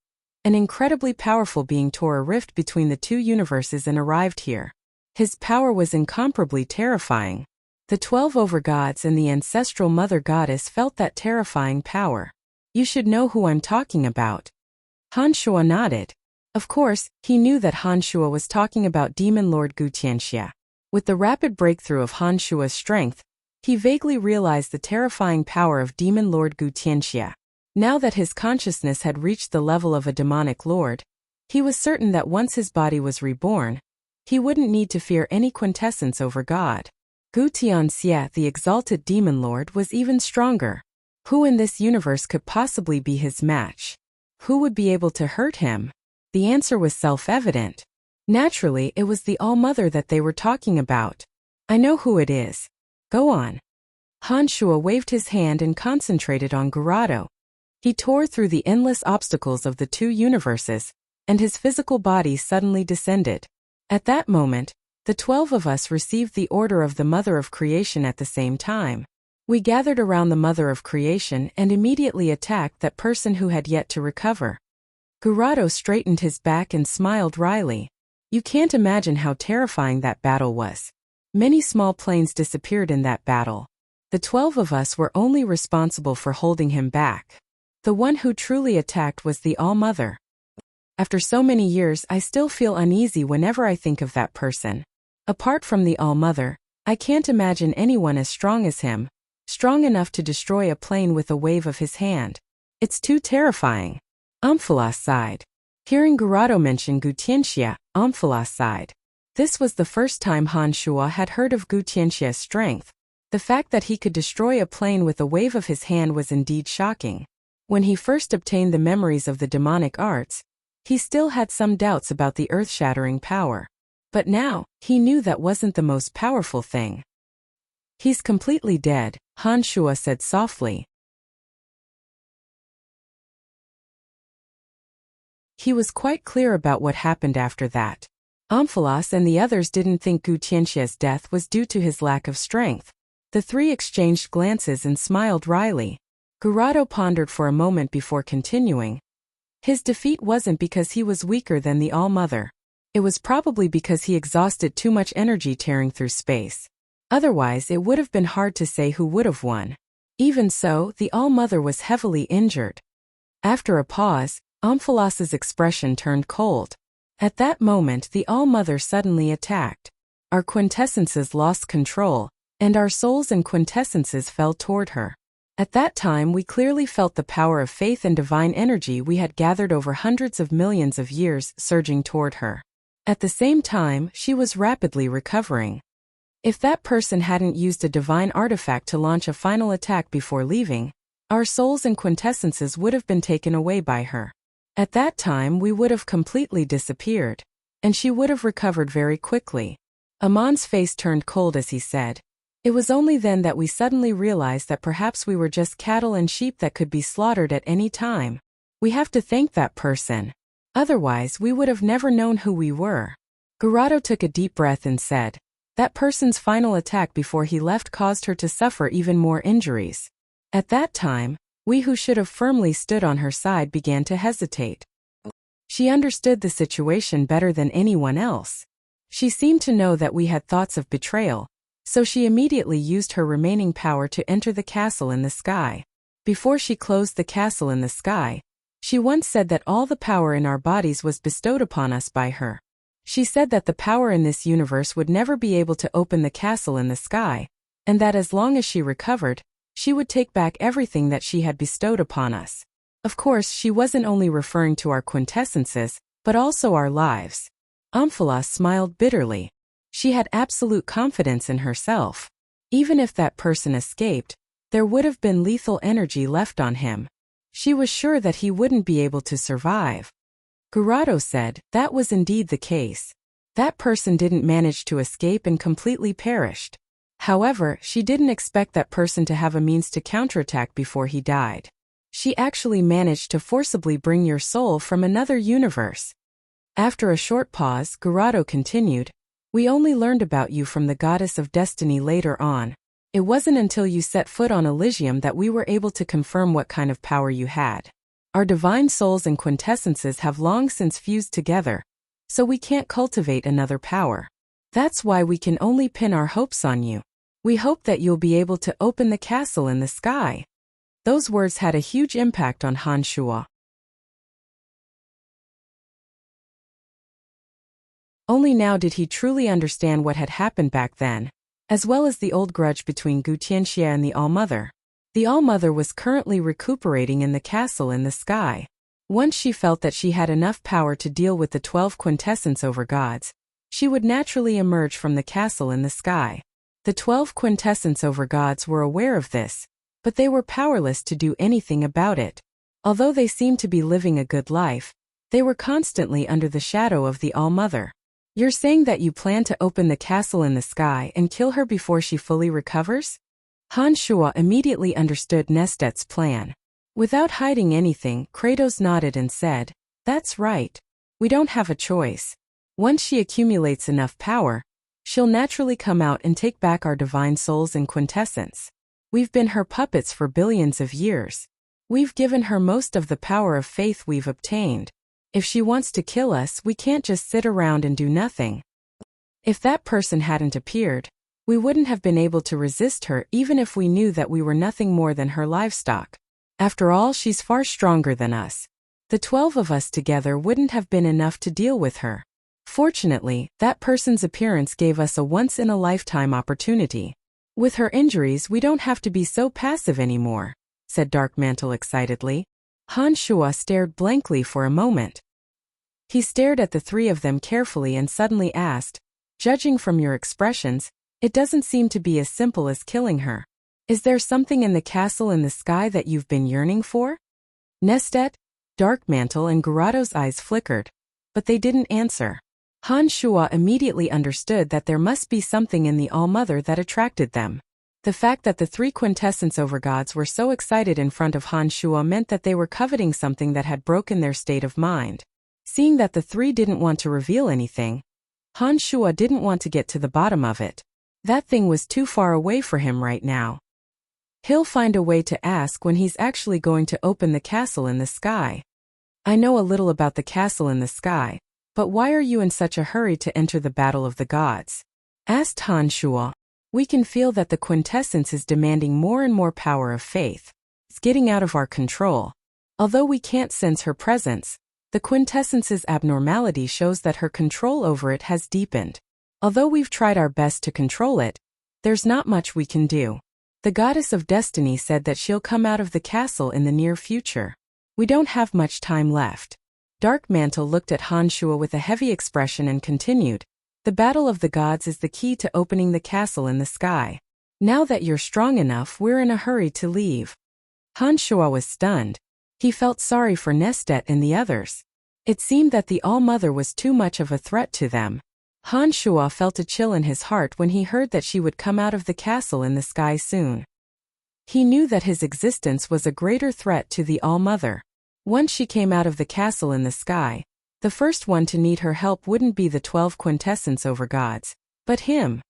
an incredibly powerful being tore a rift between the two universes and arrived here. His power was incomparably terrifying. The 12 overgods and the ancestral mother goddess felt that terrifying power. You should know who I'm talking about. Han Shuo nodded. Of course, he knew that Han Shuo was talking about Demon Lord Gu Tianxie. With the rapid breakthrough of Han Shuo's strength, he vaguely realized the terrifying power of Demon Lord Gu Tianxie. Now that his consciousness had reached the level of a demonic lord, he was certain that once his body was reborn, he wouldn't need to fear any quintessence overgod. Gu Tianxie, the exalted demon lord, was even stronger. Who in this universe could possibly be his match? Who would be able to hurt him? The answer was self-evident. Naturally, it was the All-Mother that they were talking about. I know who it is. Go on. Han Shuo waved his hand and concentrated on Gurado. He tore through the endless obstacles of the two universes, and his physical body suddenly descended. At that moment, the 12 of us received the order of the Mother of Creation at the same time. We gathered around the Mother of Creation and immediately attacked that person who had yet to recover. Gurado straightened his back and smiled wryly. You can't imagine how terrifying that battle was. Many small planes disappeared in that battle. The 12 of us were only responsible for holding him back. The one who truly attacked was the All-Mother. After so many years, I still feel uneasy whenever I think of that person. Apart from the All-Mother, I can't imagine anyone as strong as him, strong enough to destroy a plane with a wave of his hand. It's too terrifying. Amphalos sighed. Hearing Gurado mention Gu Tianxie, Amphalos sighed. This was the first time Han Shuo had heard of Gu Tianxie's strength. The fact that he could destroy a plane with a wave of his hand was indeed shocking. When he first obtained the memories of the demonic arts, he still had some doubts about the earth-shattering power. But now, he knew that wasn't the most powerful thing. He's completely dead, Han Shuo said softly. He was quite clear about what happened after that. Amphalos and the others didn't think Gu Tianxie's death was due to his lack of strength. The three exchanged glances and smiled wryly. Garado pondered for a moment before continuing. His defeat wasn't because he was weaker than the All-Mother. It was probably because he exhausted too much energy tearing through space. Otherwise, it would have been hard to say who would have won. Even so, the All-Mother was heavily injured. After a pause, Amphalos's expression turned cold. At that moment, the All-Mother suddenly attacked. Our quintessences lost control, and our souls and quintessences fell toward her. At that time, we clearly felt the power of faith and divine energy we had gathered over hundreds of millions of years surging toward her. At the same time, she was rapidly recovering. If that person hadn't used a divine artifact to launch a final attack before leaving, our souls and quintessences would have been taken away by her. At that time, we would have completely disappeared, and she would have recovered very quickly. Amon's face turned cold as he said, "It was only then that we suddenly realized that perhaps we were just cattle and sheep that could be slaughtered at any time. We have to thank that person. Otherwise, we would have never known who we were." Garado took a deep breath and said, "That person's final attack before he left caused her to suffer even more injuries. At that time, we who should have firmly stood on her side began to hesitate." She understood the situation better than anyone else. She seemed to know that we had thoughts of betrayal, so she immediately used her remaining power to enter the castle in the sky. Before she closed the castle in the sky, she once said that all the power in our bodies was bestowed upon us by her. She said that the power in this universe would never be able to open the castle in the sky, and that as long as she recovered, she would take back everything that she had bestowed upon us. Of course, she wasn't only referring to our quintessences, but also our lives. Amphalos smiled bitterly. She had absolute confidence in herself. Even if that person escaped, there would have been lethal energy left on him. She was sure that he wouldn't be able to survive. Garado said, "That was indeed the case. That person didn't manage to escape and completely perished. However, she didn't expect that person to have a means to counterattack before he died. She actually managed to forcibly bring your soul from another universe." After a short pause, Garado continued, "We only learned about you from the Goddess of Destiny later on. It wasn't until you set foot on Elysium that we were able to confirm what kind of power you had. Our divine souls and quintessences have long since fused together, so we can't cultivate another power. That's why we can only pin our hopes on you. We hope that you'll be able to open the castle in the sky." Those words had a huge impact on Han Shuo. Only now did he truly understand what had happened back then, as well as the old grudge between Gu Tianxie and the All-Mother. The All-Mother was currently recuperating in the castle in the sky. Once she felt that she had enough power to deal with the 12 quintessence over gods, she would naturally emerge from the castle in the sky. The 12 quintessence over gods were aware of this, but they were powerless to do anything about it. Although they seemed to be living a good life, they were constantly under the shadow of the All-Mother. "You're saying that you plan to open the castle in the sky and kill her before she fully recovers?" Han Shuo immediately understood Nestet's plan. Without hiding anything, Kratos nodded and said, "That's right. We don't have a choice. Once she accumulates enough power, she'll naturally come out and take back our divine souls and quintessence. We've been her puppets for billions of years. We've given her most of the power of faith we've obtained. If she wants to kill us, we can't just sit around and do nothing." If that person hadn't appeared, we wouldn't have been able to resist her even if we knew that we were nothing more than her livestock. After all, she's far stronger than us. The 12 of us together wouldn't have been enough to deal with her. Fortunately, that person's appearance gave us a once-in-a-lifetime opportunity. With her injuries, we don't have to be so passive anymore, said Darkmantle excitedly. Han Shuo stared blankly for a moment. He stared at the three of them carefully and suddenly asked, "Judging from your expressions, it doesn't seem to be as simple as killing her. Is there something in the castle in the sky that you've been yearning for?" Nestet, Darkmantle and Garado's eyes flickered, but they didn't answer. Han Shuo immediately understood that there must be something in the All-Mother that attracted them. The fact that the three quintessence overgods were so excited in front of Han Shuo meant that they were coveting something that had broken their state of mind. Seeing that the three didn't want to reveal anything, Han Shuo didn't want to get to the bottom of it. That thing was too far away for him right now. He'll find a way to ask when he's actually going to open the castle in the sky. I know a little about the castle in the sky, but why are you in such a hurry to enter the battle of the gods? Asked Han Shuo. We can feel that the quintessence is demanding more and more power of faith. It's getting out of our control. Although we can't sense her presence, the quintessence's abnormality shows that her control over it has deepened. Although we've tried our best to control it, there's not much we can do. The goddess of destiny said that she'll come out of the castle in the near future. We don't have much time left. Dark Mantle looked at Han Shuo with a heavy expression and continued, the battle of the gods is the key to opening the castle in the sky. Now that you're strong enough, we're in a hurry to leave. Han Shuo was stunned. He felt sorry for Nestet and the others. It seemed that the All-Mother was too much of a threat to them. Han Shuo felt a chill in his heart when he heard that she would come out of the castle in the sky soon. He knew that his existence was a greater threat to the All-Mother. Once she came out of the castle in the sky, the first one to need her help wouldn't be the 12 quintessence overgods, but him.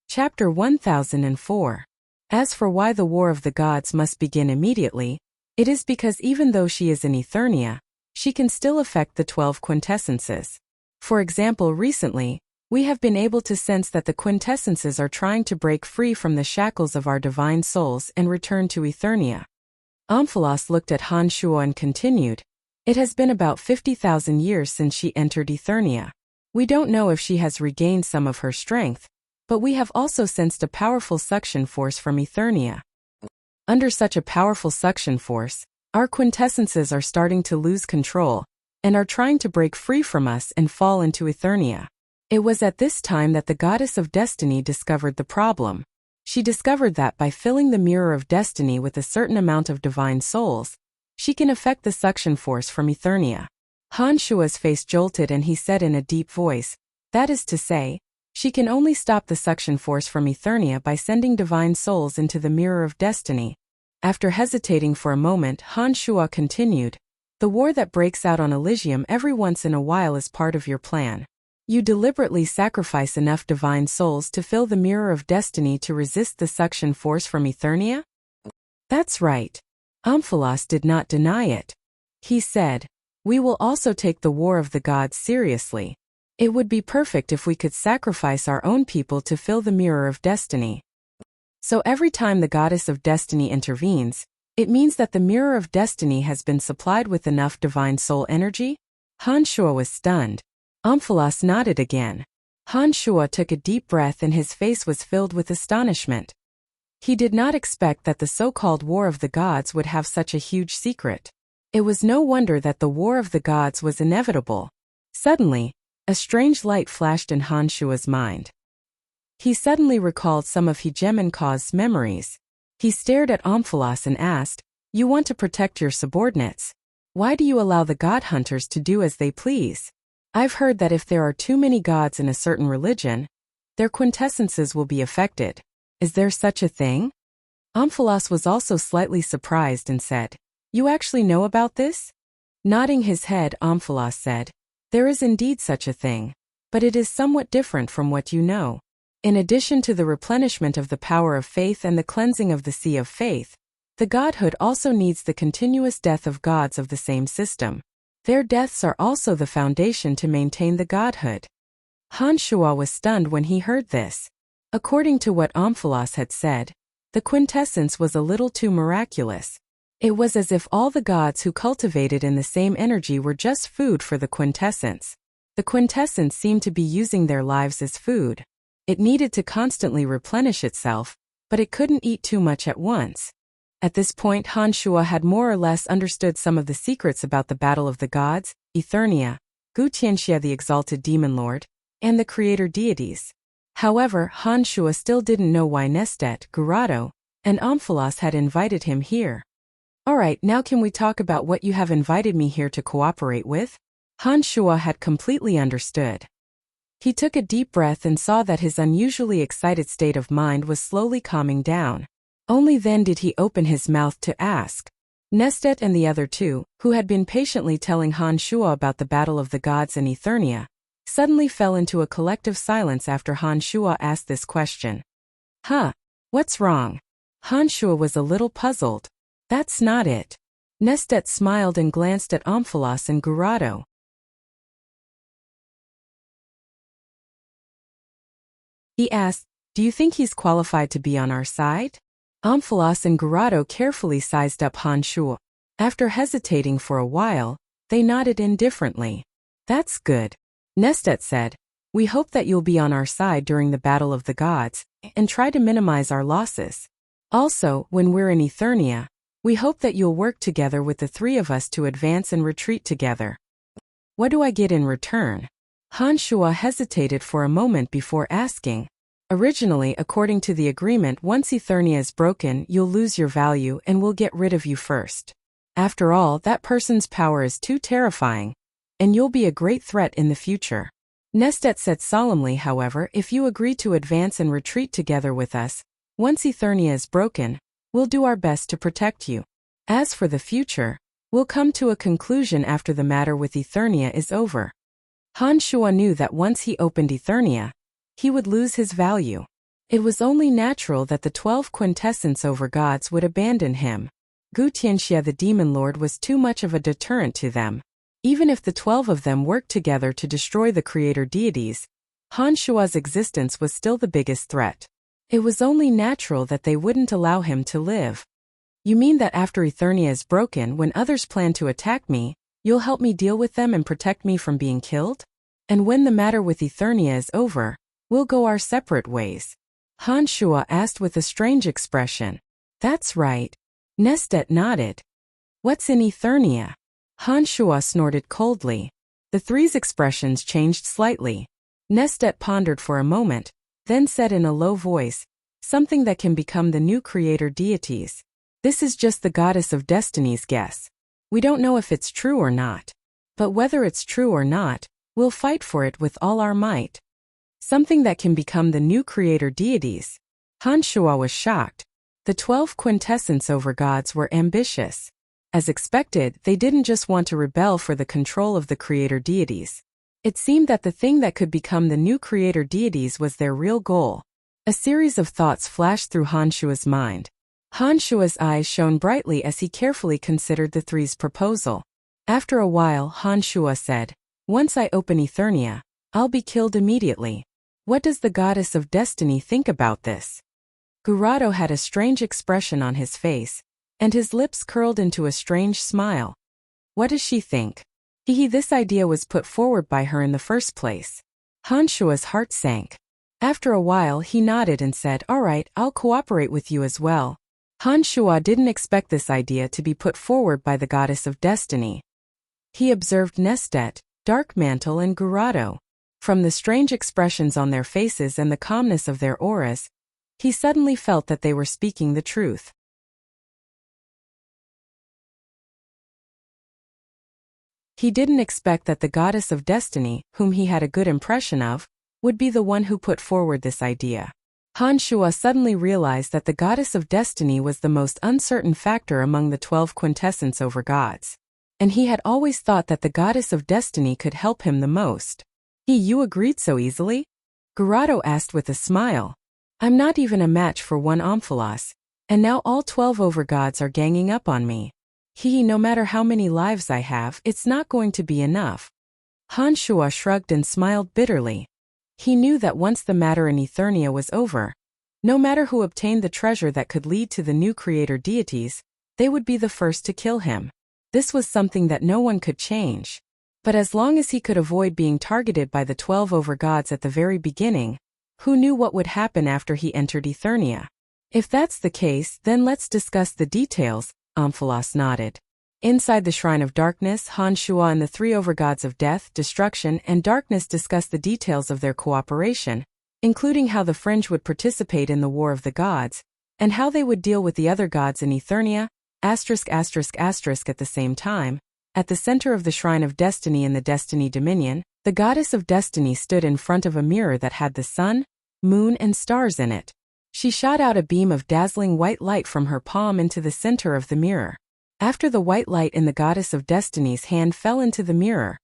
Chapter 1004. As for why the War of the Gods must begin immediately, it is because even though she is in Eternia, she can still affect the 12 quintessences. For example, recently, we have been able to sense that the quintessences are trying to break free from the shackles of our divine souls and return to Eternia. Amphalos looked at Han Shuo and continued, it has been about 50,000 years since she entered Eternia. We don't know if she has regained some of her strength, but we have also sensed a powerful suction force from Eternia. Under such a powerful suction force, our quintessences are starting to lose control, and are trying to break free from us and fall into Eternia. It was at this time that the goddess of destiny discovered the problem. She discovered that by filling the mirror of destiny with a certain amount of divine souls, she can affect the suction force from Eternia. Han Shuo's face jolted and he said in a deep voice, that is to say, she can only stop the suction force from Eternia by sending divine souls into the mirror of destiny. After hesitating for a moment, Han Shuo continued, the war that breaks out on Elysium every once in a while is part of your plan. You deliberately sacrifice enough divine souls to fill the mirror of destiny to resist the suction force from Eternia? That's right. Amphalos did not deny it. He said, we will also take the War of the Gods seriously. It would be perfect if we could sacrifice our own people to fill the mirror of destiny. So every time the goddess of destiny intervenes, it means that the mirror of destiny has been supplied with enough divine soul energy? Han Shuo was stunned. Amphalos nodded again. Han Shuo took a deep breath and his face was filled with astonishment. He did not expect that the so-called War of the Gods would have such a huge secret. It was no wonder that the War of the Gods was inevitable. Suddenly, a strange light flashed in Han Shuo's mind. He suddenly recalled some of Hegemonkaw's memories. He stared at Amphalos and asked, you want to protect your subordinates. Why do you allow the god hunters to do as they please? I've heard that if there are too many gods in a certain religion, their quintessences will be affected. Is there such a thing? Amphalos was also slightly surprised and said, you actually know about this? Nodding his head, Amphalos said, there is indeed such a thing, but it is somewhat different from what you know. In addition to the replenishment of the power of faith and the cleansing of the sea of faith, the godhood also needs the continuous death of gods of the same system. Their deaths are also the foundation to maintain the godhood. Han Shuo was stunned when he heard this. According to what Amphalos had said, the quintessence was a little too miraculous. It was as if all the gods who cultivated in the same energy were just food for the quintessence. The quintessence seemed to be using their lives as food. It needed to constantly replenish itself, but it couldn't eat too much at once. At this point, Han Shuo had more or less understood some of the secrets about the battle of the gods, Eternia, Gu Tianxia the exalted demon lord, and the creator deities. However, Han Shuo still didn't know why Nestet, Gurado, and Amphalos had invited him here. Alright, now can we talk about what you have invited me here to cooperate with? Han Shuo had completely understood. He took a deep breath and saw that his unusually excited state of mind was slowly calming down. Only then did he open his mouth to ask. Nestet and the other two, who had been patiently telling Han Shuo about the battle of the gods in Eternia, suddenly fell into a collective silence after Han Shuo asked this question. Huh? What's wrong? Han Shuo was a little puzzled. That's not it. Nestet smiled and glanced at Amphalos and Gurado. He asked, do you think he's qualified to be on our side? Amphalos and Gurado carefully sized up Han Shuo. After hesitating for a while, they nodded indifferently. That's good. Nestet said, we hope that you'll be on our side during the Battle of the Gods, and try to minimize our losses. Also, when we're in Eternia, we hope that you'll work together with the three of us to advance and retreat together. What do I get in return? Han Shuo hesitated for a moment before asking. Originally, according to the agreement, once Eternia is broken, you'll lose your value and we'll get rid of you first. After all, that person's power is too terrifying, and you'll be a great threat in the future. Nestet said solemnly, however, if you agree to advance and retreat together with us, once Eternia is broken, we'll do our best to protect you. As for the future, we'll come to a conclusion after the matter with Eternia is over. Han Shuo knew that once he opened Eternia, he would lose his value. It was only natural that the 12 quintessence over gods would abandon him. Gu Tianxia the demon lord was too much of a deterrent to them. Even if the 12 of them worked together to destroy the creator deities, Han Shuo's existence was still the biggest threat. It was only natural that they wouldn't allow him to live. You mean that after Eternia is broken, when others plan to attack me, you'll help me deal with them and protect me from being killed? And when the matter with Eternia is over, we'll go our separate ways? Han Shuo asked with a strange expression. That's right. Nestet nodded. What's in Eternia? Han Shuo snorted coldly. The three's expressions changed slightly. Nestet pondered for a moment, then said in a low voice, something that can become the new creator deities. This is just the goddess of destiny's guess. We don't know if it's true or not. But whether it's true or not, we'll fight for it with all our might. Something that can become the new creator deities. Han Shuo was shocked. The 12 quintessence over gods were ambitious. As expected, they didn't just want to rebel for the control of the creator deities. It seemed that the thing that could become the new creator deities was their real goal. A series of thoughts flashed through Han Shuo's mind. Han Shuo's eyes shone brightly as he carefully considered the three's proposal. After a while, Han Shuo said, once I open Eternia, I'll be killed immediately. What does the goddess of destiny think about this? Gurado had a strange expression on his face, and his lips curled into a strange smile. What does she think? This idea was put forward by her in the first place. Han Shuo's heart sank. After a while he nodded and said, all right, I'll cooperate with you as well. Han Shuo didn't expect this idea to be put forward by the goddess of destiny. He observed Nestet, Darkmantle and Gurado. From the strange expressions on their faces and the calmness of their auras, he suddenly felt that they were speaking the truth. He didn't expect that the goddess of destiny, whom he had a good impression of, would be the one who put forward this idea. Han Shuo suddenly realized that the goddess of destiny was the most uncertain factor among the 12 quintessence over gods. And he had always thought that the goddess of destiny could help him the most. You agreed so easily? Gurado asked with a smile. I'm not even a match for one Amphalos, and now all 12 over gods are ganging up on me. No matter how many lives I have, it's not going to be enough. Han Shuo shrugged and smiled bitterly. He knew that once the matter in Eternia was over, no matter who obtained the treasure that could lead to the new creator deities, they would be the first to kill him. This was something that no one could change. But as long as he could avoid being targeted by the 12 over gods at the very beginning, who knew what would happen after he entered Eternia? If that's the case, then let's discuss the details. Amphalos nodded. Inside the Shrine of Darkness, Han Shuo and the three overgods of death, destruction, and darkness discussed the details of their cooperation, including how the Fringe would participate in the War of the Gods, and how they would deal with the other gods in Eternia, Asterisk asterisk asterisk at the same time, at the center of the Shrine of Destiny in the Destiny Dominion, the goddess of destiny stood in front of a mirror that had the sun, moon, and stars in it. She shot out a beam of dazzling white light from her palm into the center of the mirror. After the white light in the goddess of destiny's hand fell into the mirror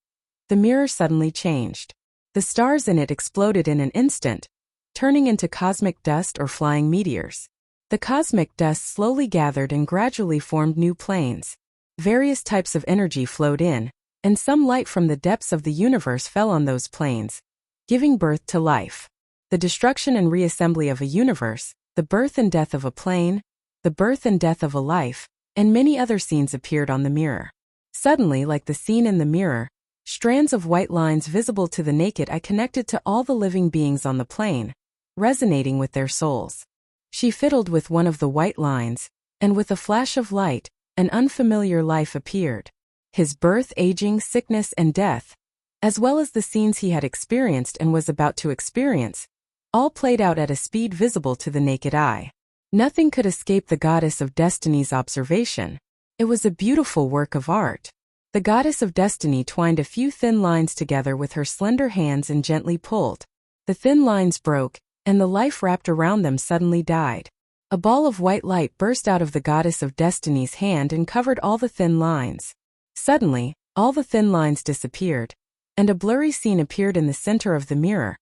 suddenly changed. The stars in it exploded in an instant, turning into cosmic dust or flying meteors. The cosmic dust slowly gathered and gradually formed new planes. Various types of energy flowed in, and some light from the depths of the universe fell on those planes, giving birth to life. The destruction and reassembly of a universe, the birth and death of a plane, the birth and death of a life, and many other scenes appeared on the mirror. Suddenly, like the scene in the mirror, strands of white lines visible to the naked eye connected to all the living beings on the plane, resonating with their souls. She fiddled with one of the white lines, and with a flash of light, an unfamiliar life appeared. His birth, aging, sickness, and death, as well as the scenes he had experienced and was about to experience, all played out at a speed visible to the naked eye. Nothing could escape the goddess of destiny's observation. It was a beautiful work of art. The goddess of destiny twined a few thin lines together with her slender hands and gently pulled. The thin lines broke, and the life wrapped around them suddenly died. A ball of white light burst out of the goddess of destiny's hand and covered all the thin lines. Suddenly, all the thin lines disappeared, and a blurry scene appeared in the center of the mirror.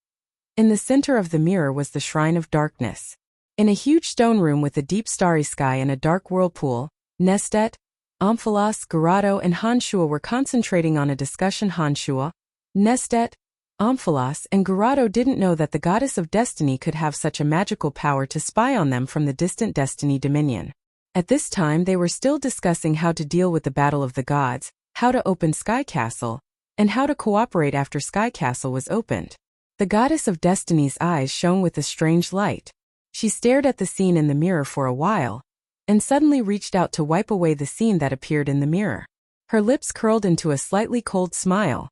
In the center of the mirror was the Shrine of Darkness. In a huge stone room with a deep starry sky and a dark whirlpool, Nestet, Omphalos, Garado, and Hanshua were concentrating on a discussion. Hanshua, Nestet, Omphalos, and Garado didn't know that the goddess of destiny could have such a magical power to spy on them from the distant Destiny Dominion. At this time they were still discussing how to deal with the Battle of the Gods, how to open Sky Castle, and how to cooperate after Sky Castle was opened. The goddess of destiny's eyes shone with a strange light. She stared at the scene in the mirror for a while, and suddenly reached out to wipe away the scene that appeared in the mirror. Her lips curled into a slightly cold smile.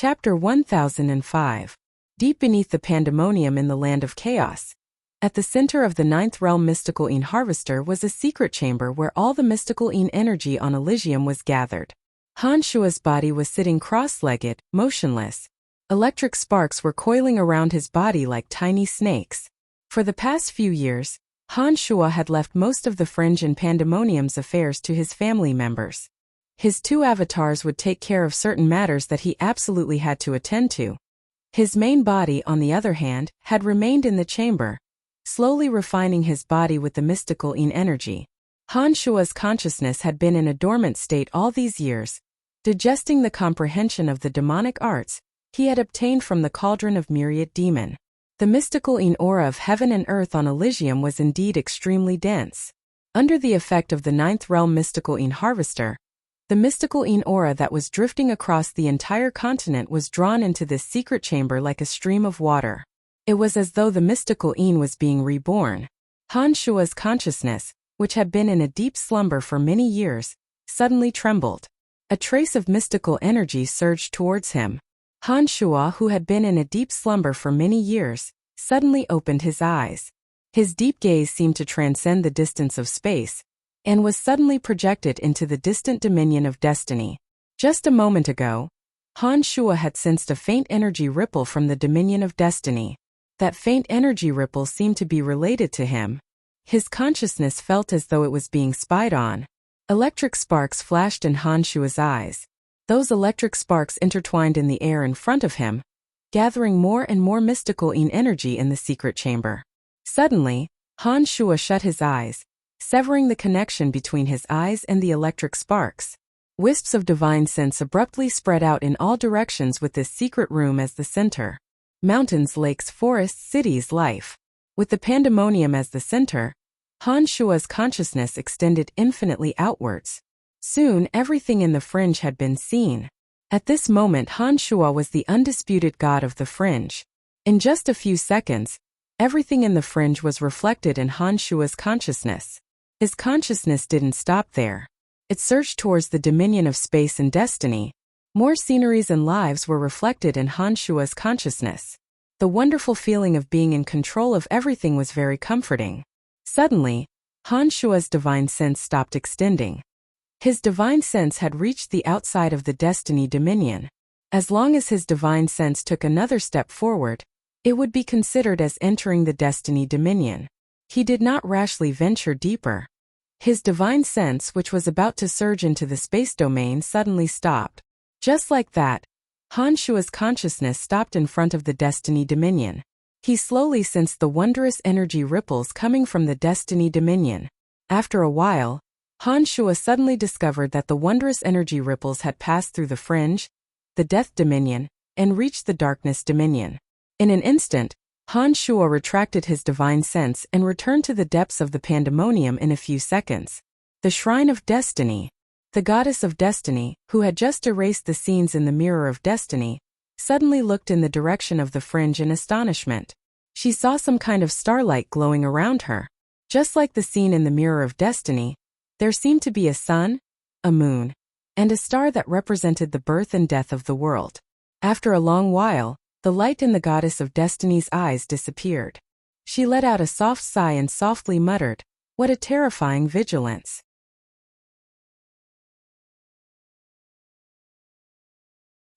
Chapter 1005. Deep beneath the pandemonium in the land of chaos. At the center of the ninth realm mystical Een harvester was a secret chamber where all the mystical Een energy on Elysium was gathered. Hanshua's body was sitting cross-legged, motionless. Electric sparks were coiling around his body like tiny snakes. For the past few years, Hanshua had left most of the Fringe and Pandemonium's affairs to his family members. His two avatars would take care of certain matters that he absolutely had to attend to. His main body, on the other hand, had remained in the chamber, slowly refining his body with the mystical Een energy. Hanshua's consciousness had been in a dormant state all these years, digesting the comprehension of the demonic arts he had obtained from the cauldron of Myriad Demon. The mystical Een aura of heaven and earth on Elysium was indeed extremely dense. Under the effect of the ninth realm mystical Een harvester, the mystical Een aura that was drifting across the entire continent was drawn into this secret chamber like a stream of water. It was as though the mystical Een was being reborn. Hanshua's consciousness, which had been in a deep slumber for many years, suddenly trembled. A trace of mystical energy surged towards him. Hanshua, who had been in a deep slumber for many years, suddenly opened his eyes. His deep gaze seemed to transcend the distance of space, and was suddenly projected into the distant dominion of destiny. Just a moment ago, Hanshua had sensed a faint energy ripple from the dominion of destiny. That faint energy ripple seemed to be related to him. His consciousness felt as though it was being spied on. Electric sparks flashed in Hanshua's eyes. Those electric sparks intertwined in the air in front of him, gathering more and more mystical Een energy in the secret chamber. Suddenly, Hanshua shut his eyes, severing the connection between his eyes and the electric sparks. Wisps of divine sense abruptly spread out in all directions with this secret room as the center. Mountains, lakes, forests, cities, life. With the pandemonium as the center, Hanshua's consciousness extended infinitely outwards. Soon everything in the Fringe had been seen. At this moment Hanshua was the undisputed god of the Fringe. In just a few seconds, everything in the Fringe was reflected in Hanshua's consciousness. His consciousness didn't stop there. It surged towards the dominion of space and destiny, More sceneries and lives were reflected in Han Shua's consciousness. The wonderful feeling of being in control of everything was very comforting. Suddenly, Han Shua's divine sense stopped extending. His divine sense had reached the outside of the Destiny Dominion. As long as his divine sense took another step forward, it would be considered as entering the Destiny Dominion. He did not rashly venture deeper. His divine sense, which was about to surge into the space domain, suddenly stopped. Just like that, Han Shua's consciousness stopped in front of the Destiny Dominion. He slowly sensed the wondrous energy ripples coming from the Destiny Dominion. After a while, Han Shua suddenly discovered that the wondrous energy ripples had passed through the Fringe, the Death Dominion, and reached the Darkness Dominion. In an instant, Han Shua retracted his divine sense and returned to the depths of the Pandemonium in a few seconds. The Shrine of Destiny, the goddess of destiny, who had just erased the scenes in the Mirror of Destiny, suddenly looked in the direction of the Fringe in astonishment. She saw some kind of starlight glowing around her. Just like the scene in the Mirror of Destiny, there seemed to be a sun, a moon, and a star that represented the birth and death of the world. After a long while, the light in the goddess of destiny's eyes disappeared. She let out a soft sigh and softly muttered, "What a terrifying vigilance."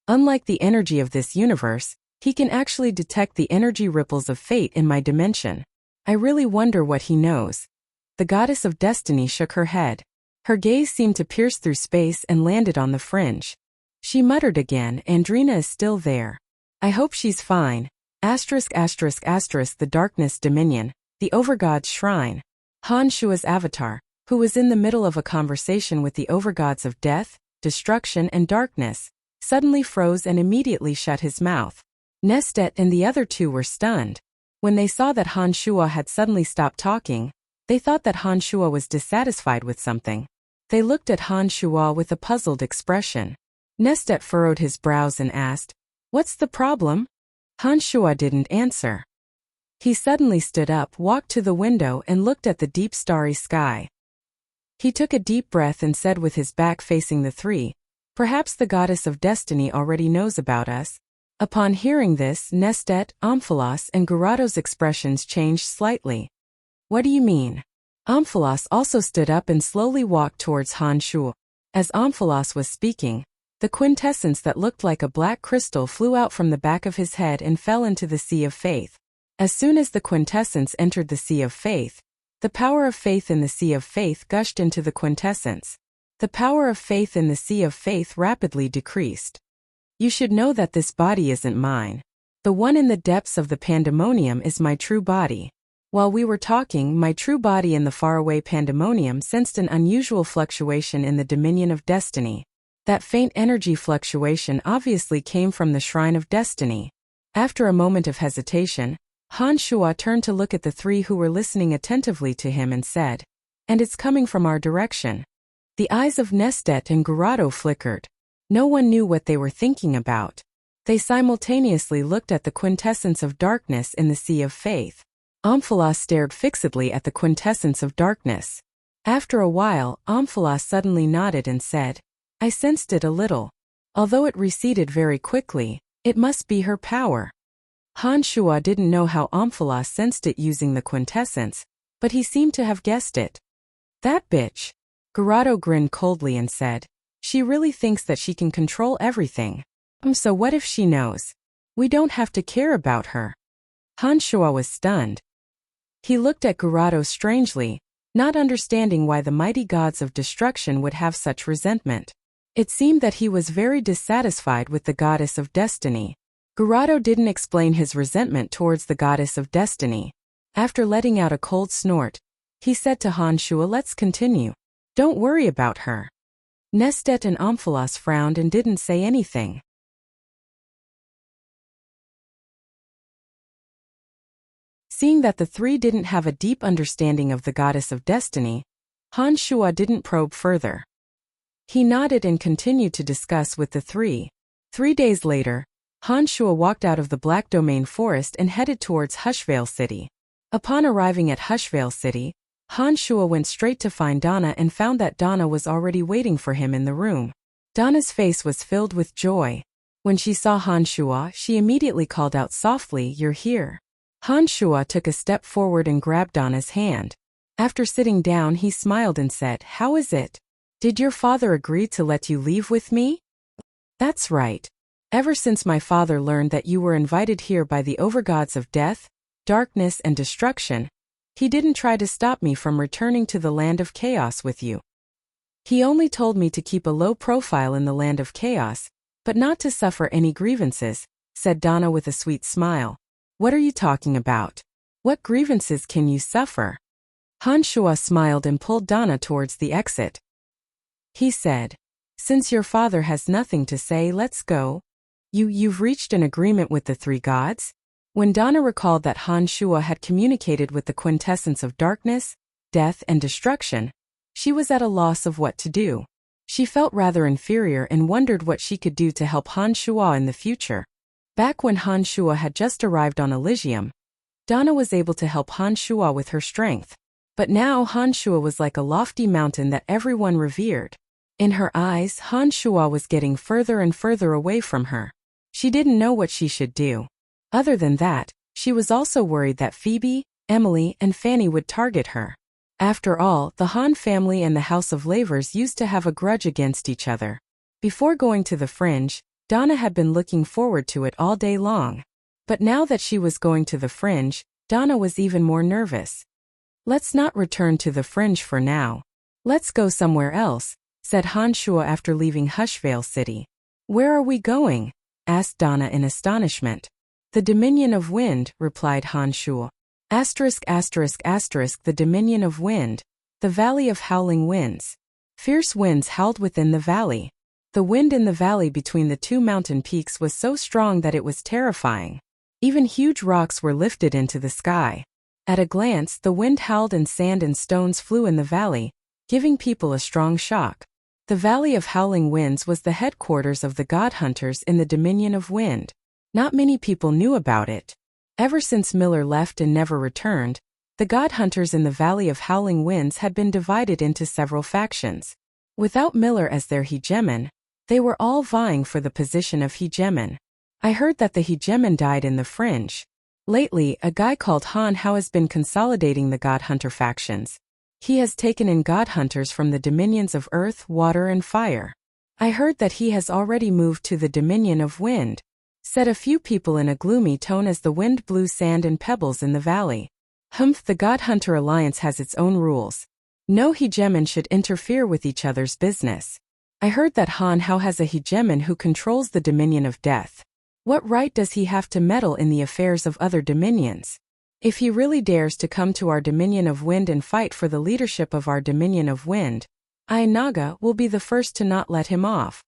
Unlike the energy of this universe, he can actually detect the energy ripples of fate in my dimension. I really wonder what he knows. The goddess of destiny shook her head. Her gaze seemed to pierce through space and landed on the Fringe. She muttered again, "Andrina is still there. I hope she's fine." The Darkness Dominion, the Overgod's Shrine. Han Shua's avatar, who was in the middle of a conversation with the Overgods of Death, Destruction and Darkness, suddenly froze and immediately shut his mouth. Nestet and the other two were stunned. When they saw that Han Shua had suddenly stopped talking, they thought that Han Shua was dissatisfied with something. They looked at Han Shua with a puzzled expression. Nestet furrowed his brows and asked, "What's the problem?" Han Shua didn't answer. He suddenly stood up, walked to the window and looked at the deep starry sky. He took a deep breath and said with his back facing the three, "Perhaps the goddess of destiny already knows about us." Upon hearing this, Nestet, Omphalos and Gerado's expressions changed slightly. "What do you mean?" Omphalos also stood up and slowly walked towards Han Shua. As Omphalos was speaking, the quintessence that looked like a black crystal flew out from the back of his head and fell into the Sea of Faith. As soon as the quintessence entered the Sea of Faith, the power of faith in the Sea of Faith gushed into the quintessence. The power of faith in the Sea of Faith rapidly decreased. "You should know that this body isn't mine. The one in the depths of the Pandemonium is my true body." While we were talking, my true body in the faraway Pandemonium sensed an unusual fluctuation in the Dominion of Destiny. That faint energy fluctuation obviously came from the Shrine of Destiny. After a moment of hesitation, Han Shua turned to look at the three who were listening attentively to him and said, "And it's coming from our direction." The eyes of Nestet and Gerado flickered. No one knew what they were thinking about. They simultaneously looked at the quintessence of darkness in the Sea of Faith. Omphalos stared fixedly at the quintessence of darkness. After a while, Omphalos suddenly nodded and said, "I sensed it a little. Although it receded very quickly, it must be her power." Han Shua didn't know how Omphalos sensed it using the quintessence, but he seemed to have guessed it. "That bitch." Gerado grinned coldly and said, "She really thinks that she can control everything. So what if she knows? We don't have to care about her." Han Shua was stunned. He looked at Gerado strangely, not understanding why the mighty gods of destruction would have such resentment. It seemed that he was very dissatisfied with the goddess of destiny. Gerado didn't explain his resentment towards the goddess of destiny. After letting out a cold snort, he said to Han Shua, "Let's continue. Don't worry about her." Nestet and Omphalos frowned and didn't say anything. Seeing that the three didn't have a deep understanding of the goddess of destiny, Han Shua didn't probe further. He nodded and continued to discuss with the three. 3 days later, Han Shua walked out of the Black Domain Forest and headed towards Hushvale City. Upon arriving at Hushvale City, Han Shua went straight to find Donna and found that Donna was already waiting for him in the room. Donna's face was filled with joy. When she saw Han Shuo, she immediately called out softly, "You're here." Han Shuo took a step forward and grabbed Donna's hand. After sitting down, he smiled and said, "How is it? Did your father agree to let you leave with me?" "That's right. Ever since my father learned that you were invited here by the overgods of death, darkness and destruction, he didn't try to stop me from returning to the land of chaos with you. He only told me to keep a low profile in the land of chaos, but not to suffer any grievances," said Donna with a sweet smile. "What are you talking about? What grievances can you suffer?" Han Shuo smiled and pulled Donna towards the exit. He said, "Since your father has nothing to say, let's go. You've reached an agreement with the three gods?" When Donna recalled that Han Shuo had communicated with the quintessence of darkness, death and destruction, she was at a loss of what to do. She felt rather inferior and wondered what she could do to help Han Shuo in the future. Back when Han Shuo had just arrived on Elysium, Donna was able to help Han Shuo with her strength. But now Han Shuo was like a lofty mountain that everyone revered. In her eyes, Han Shuo was getting further and further away from her. She didn't know what she should do. Other than that, she was also worried that Phoebe, Emily, and Fanny would target her. After all, the Han family and the House of Lavers used to have a grudge against each other. Before going to the Fringe, Donna had been looking forward to it all day long. But now that she was going to the Fringe, Donna was even more nervous. "Let's not return to the Fringe for now. Let's go somewhere else," said Han Shuo after leaving Hushvale City. "Where are we going?" asked Donna in astonishment. "The Dominion of Wind," replied Han Shuo. The Dominion of Wind, the Valley of Howling Winds. Fierce winds howled within the valley. The wind in the valley between the two mountain peaks was so strong that it was terrifying. Even huge rocks were lifted into the sky. At a glance, the wind howled and sand and stones flew in the valley, giving people a strong shock. The Valley of Howling Winds was the headquarters of the God Hunters in the Dominion of Wind. Not many people knew about it. Ever since Miller left and never returned, the God Hunters in the Valley of Howling Winds had been divided into several factions. Without Miller as their hegemon, they were all vying for the position of hegemon. I heard that the hegemon died in the Fringe. Lately, a guy called Han Hao has been consolidating the God Hunter factions. He has taken in God Hunters from the dominions of Earth, Water, and Fire. I heard that he has already moved to the Dominion of Wind, said a few people in a gloomy tone as the wind blew sand and pebbles in the valley. The God Hunter Alliance has its own rules. No hegemon should interfere with each other's business. I heard that Han Hao has a hegemon who controls the Dominion of Death. What right does he have to meddle in the affairs of other dominions? If he really dares to come to our Dominion of Wind and fight for the leadership of our Dominion of Wind, I, Naga, will be the first to not let him off.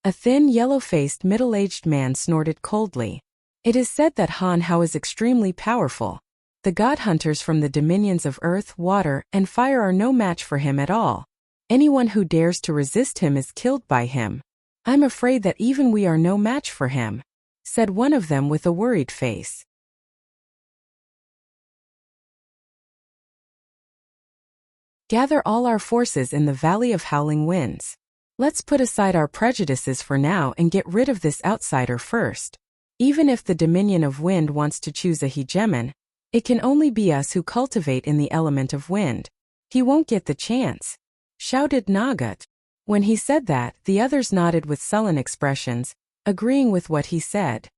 A thin, yellow-faced, middle-aged man snorted coldly. It is said that Han Hao is extremely powerful. The God Hunters from the dominions of Earth, Water, and Fire are no match for him at all. Anyone who dares to resist him is killed by him. I'm afraid that even we are no match for him, said one of them with a worried face. Gather all our forces in the Valley of Howling Winds. Let's put aside our prejudices for now and get rid of this outsider first. Even if the Dominion of Wind wants to choose a hegemon, it can only be us who cultivate in the element of wind. He won't get the chance, shouted Nagat. When he said that, the others nodded with sullen expressions, agreeing with what he said.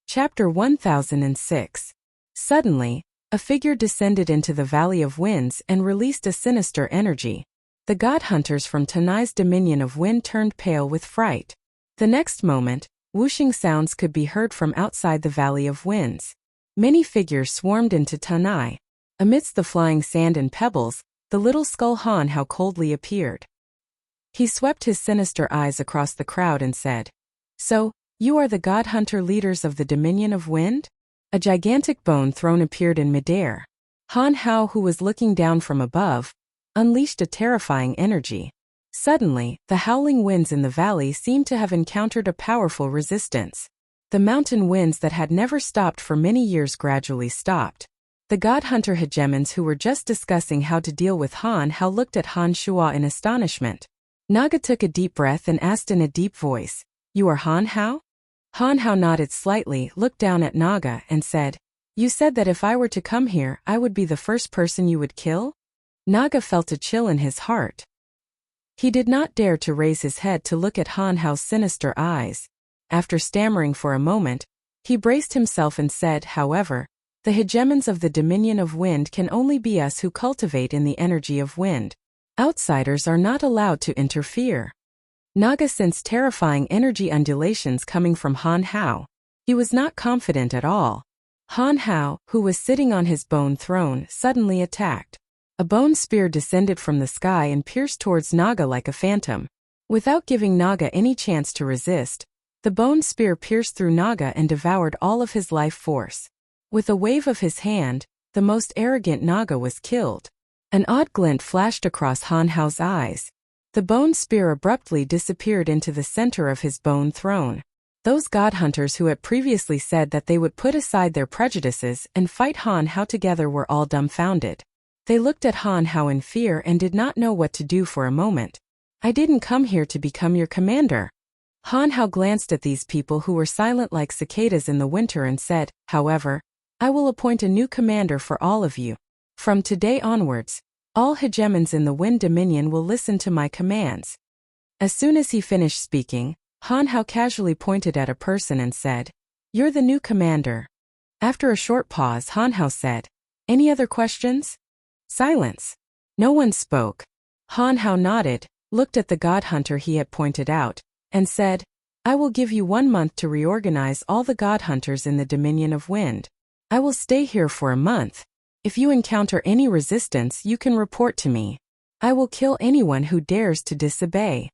Chapter 1006. Suddenly, a figure descended into the Valley of Winds and released a sinister energy. The God Hunters from Tanai's Dominion of Wind turned pale with fright. The next moment, whooshing sounds could be heard from outside the Valley of Winds. Many figures swarmed into Tanai. Amidst the flying sand and pebbles, the little skull Han Hao coldly appeared. He swept his sinister eyes across the crowd and said, "So, you are the God Hunter leaders of the Dominion of Wind?" A gigantic bone throne appeared in midair. Han Hao, who was looking down from above, unleashed a terrifying energy. Suddenly, the howling winds in the valley seemed to have encountered a powerful resistance. The mountain winds that had never stopped for many years gradually stopped. The god hunter hegemons who were just discussing how to deal with Han Hao looked at Han Shuo in astonishment. Naga took a deep breath and asked in a deep voice, "You are Han Hao?" Han Hao nodded slightly, looked down at Naga, and said, "You said that if I were to come here, I would be the first person you would kill?" Naga felt a chill in his heart. He did not dare to raise his head to look at Han Hao's sinister eyes. After stammering for a moment, he braced himself and said, "However, the hegemons of the Dominion of Wind can only be us who cultivate in the energy of wind. Outsiders are not allowed to interfere." Naga sensed terrifying energy undulations coming from Han Hao. He was not confident at all. Han Hao, who was sitting on his bone throne, suddenly attacked. A bone spear descended from the sky and pierced towards Naga like a phantom. Without giving Naga any chance to resist, the bone spear pierced through Naga and devoured all of his life force. With a wave of his hand, the most arrogant Naga was killed. An odd glint flashed across Han Hao's eyes. The bone spear abruptly disappeared into the center of his bone throne. Those god hunters who had previously said that they would put aside their prejudices and fight Han Hao together were all dumbfounded. They looked at Han Hao in fear and did not know what to do for a moment. "I didn't come here to become your commander." Han Hao glanced at these people who were silent like cicadas in the winter and said, "However, I will appoint a new commander for all of you. From today onwards, all hegemons in the Wind Dominion will listen to my commands." As soon as he finished speaking, Han Hao casually pointed at a person and said, "You're the new commander." After a short pause, Han Hao said, "Any other questions?" Silence. No one spoke. Han Hao nodded, looked at the god hunter he had pointed out, and said, "I will give you 1 month to reorganize all the god hunters in the Dominion of Wind. I will stay here for a month. If you encounter any resistance, you can report to me. I will kill anyone who dares to disobey."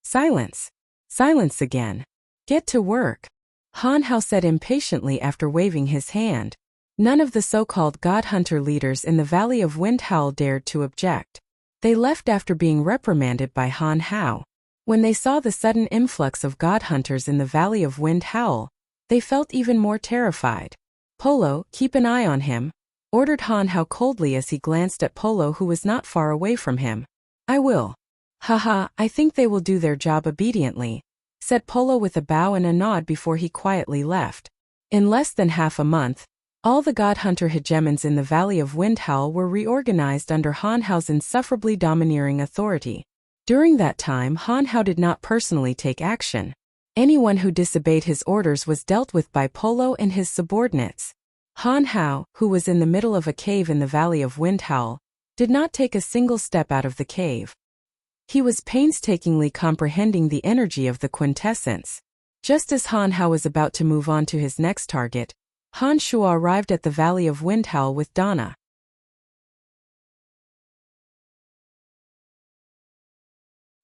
Silence. Silence again. "Get to work," Han Hao said impatiently after waving his hand. None of the so-called god hunter leaders in the Valley of Wind Howl dared to object. They left after being reprimanded by Han Hao. When they saw the sudden influx of god hunters in the Valley of Wind Howl, they felt even more terrified. "Polo, keep an eye on him," ordered Han Hao coldly as he glanced at Polo, who was not far away from him. "I will." "Haha, I think they will do their job obediently," said Polo with a bow and a nod before he quietly left. In less than half a month, all the god hunter hegemons in the Valley of Wind Howl were reorganized under Han Hao's insufferably domineering authority. During that time, Han Hao did not personally take action. Anyone who disobeyed his orders was dealt with by Polo and his subordinates. Han Hao, who was in the middle of a cave in the Valley of Wind Howl, did not take a single step out of the cave. He was painstakingly comprehending the energy of the quintessence. Just as Han Hao was about to move on to his next target, Han Shuo arrived at the Valley of Wind Howl with Donna.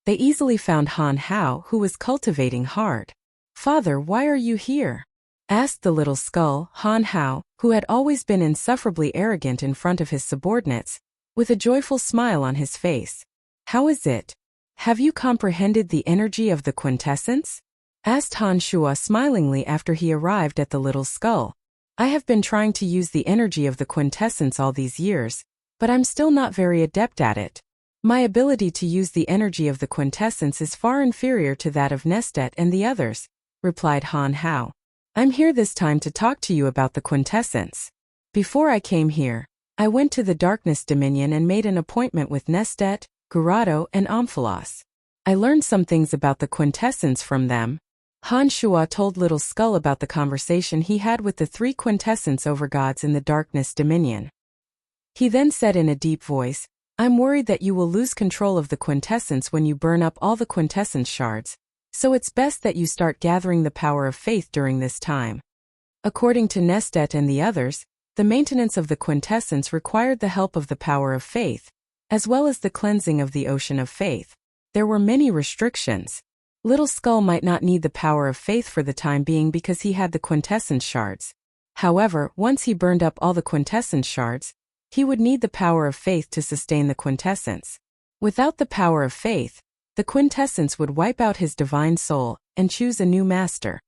They easily found Han Hao, who was cultivating hard. "Father, why are you here?" asked the little skull. Han Hao, who had always been insufferably arrogant in front of his subordinates, with a joyful smile on his face. "How is it? Have you comprehended the energy of the quintessence?" asked Han Shuo smilingly after he arrived at the little skull. "I have been trying to use the energy of the quintessence all these years, but I'm still not very adept at it. My ability to use the energy of the quintessence is far inferior to that of Nestet and the others," replied Han Hao. "I'm here this time to talk to you about the quintessence. Before I came here, I went to the Darkness Dominion and made an appointment with Nestet, Gurado, and Omphalos. I learned some things about the quintessence from them." Han Shuo told Little Skull about the conversation he had with the 3 quintessence overgods in the Darkness Dominion. He then said in a deep voice, "I'm worried that you will lose control of the quintessence when you burn up all the quintessence shards, so it's best that you start gathering the power of faith during this time." According to Nestet and the others, the maintenance of the quintessence required the help of the power of faith, as well as the cleansing of the ocean of faith. There were many restrictions. Little Skull might not need the power of faith for the time being because he had the quintessence shards. However, once he burned up all the quintessence shards, he would need the power of faith to sustain the quintessence. Without the power of faith, the quintessence would wipe out his divine soul and choose a new master.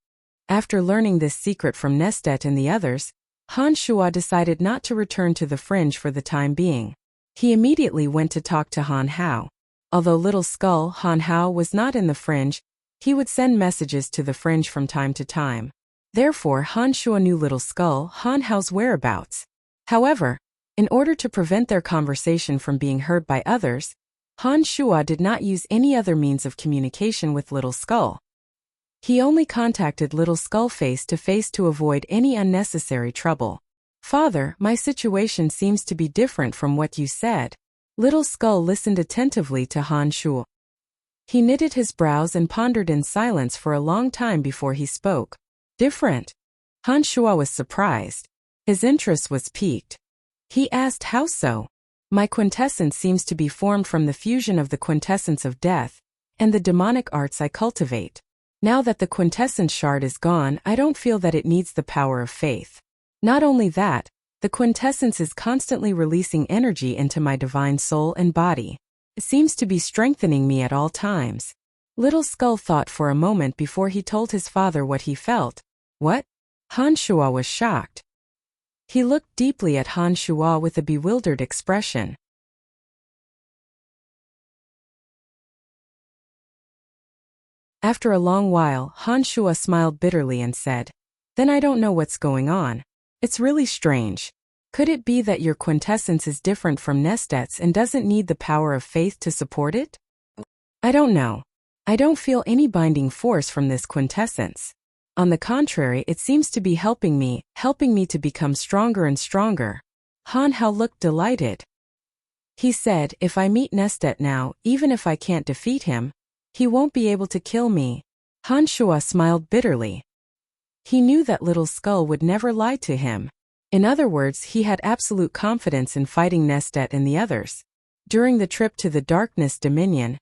After learning this secret from Nestet and the others, Han Shuo decided not to return to the fringe for the time being. He immediately went to talk to Han Hao. Although Little Skull Han Hao was not in the fringe, he would send messages to the fringe from time to time. Therefore, Han Shuo knew Little Skull Han Hao's whereabouts. However, in order to prevent their conversation from being heard by others, Han Shuo did not use any other means of communication with Little Skull. He only contacted Little Skull face to face to avoid any unnecessary trouble. "Father, my situation seems to be different from what you said." Little Skull listened attentively to Han Shuo. He knitted his brows and pondered in silence for a long time before he spoke. "Different?" Han Shuo was surprised. His interest was piqued. He asked, "How so?" "My quintessence seems to be formed from the fusion of the quintessence of death and the demonic arts I cultivate. Now that the quintessence shard is gone, I don't feel that it needs the power of faith. Not only that, the quintessence is constantly releasing energy into my divine soul and body. It seems to be strengthening me at all times." Little Skull thought for a moment before he told his father what he felt. "What?" Han Shuo was shocked. He looked deeply at Han Shuo with a bewildered expression. After a long while, Han Shuo smiled bitterly and said, "Then I don't know what's going on. It's really strange. Could it be that your quintessence is different from Nestet's and doesn't need the power of faith to support it? I don't know. I don't feel any binding force from this quintessence. On the contrary, it seems to be helping me to become stronger and stronger." Han Hao looked delighted. He said, "If I meet Nestet now, even if I can't defeat him, he won't be able to kill me." Han Shuo smiled bitterly. He knew that Little Skull would never lie to him. In other words, he had absolute confidence in fighting Nestet and the others. During the trip to the Darkness Dominion,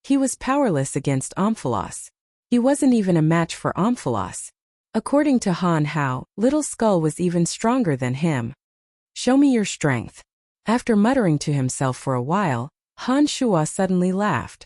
he was powerless against Omphalos. He wasn't even a match for Omphalos. According to Han Hao, Little Skull was even stronger than him. "Show me your strength." After muttering to himself for a while, Han Shuo suddenly laughed.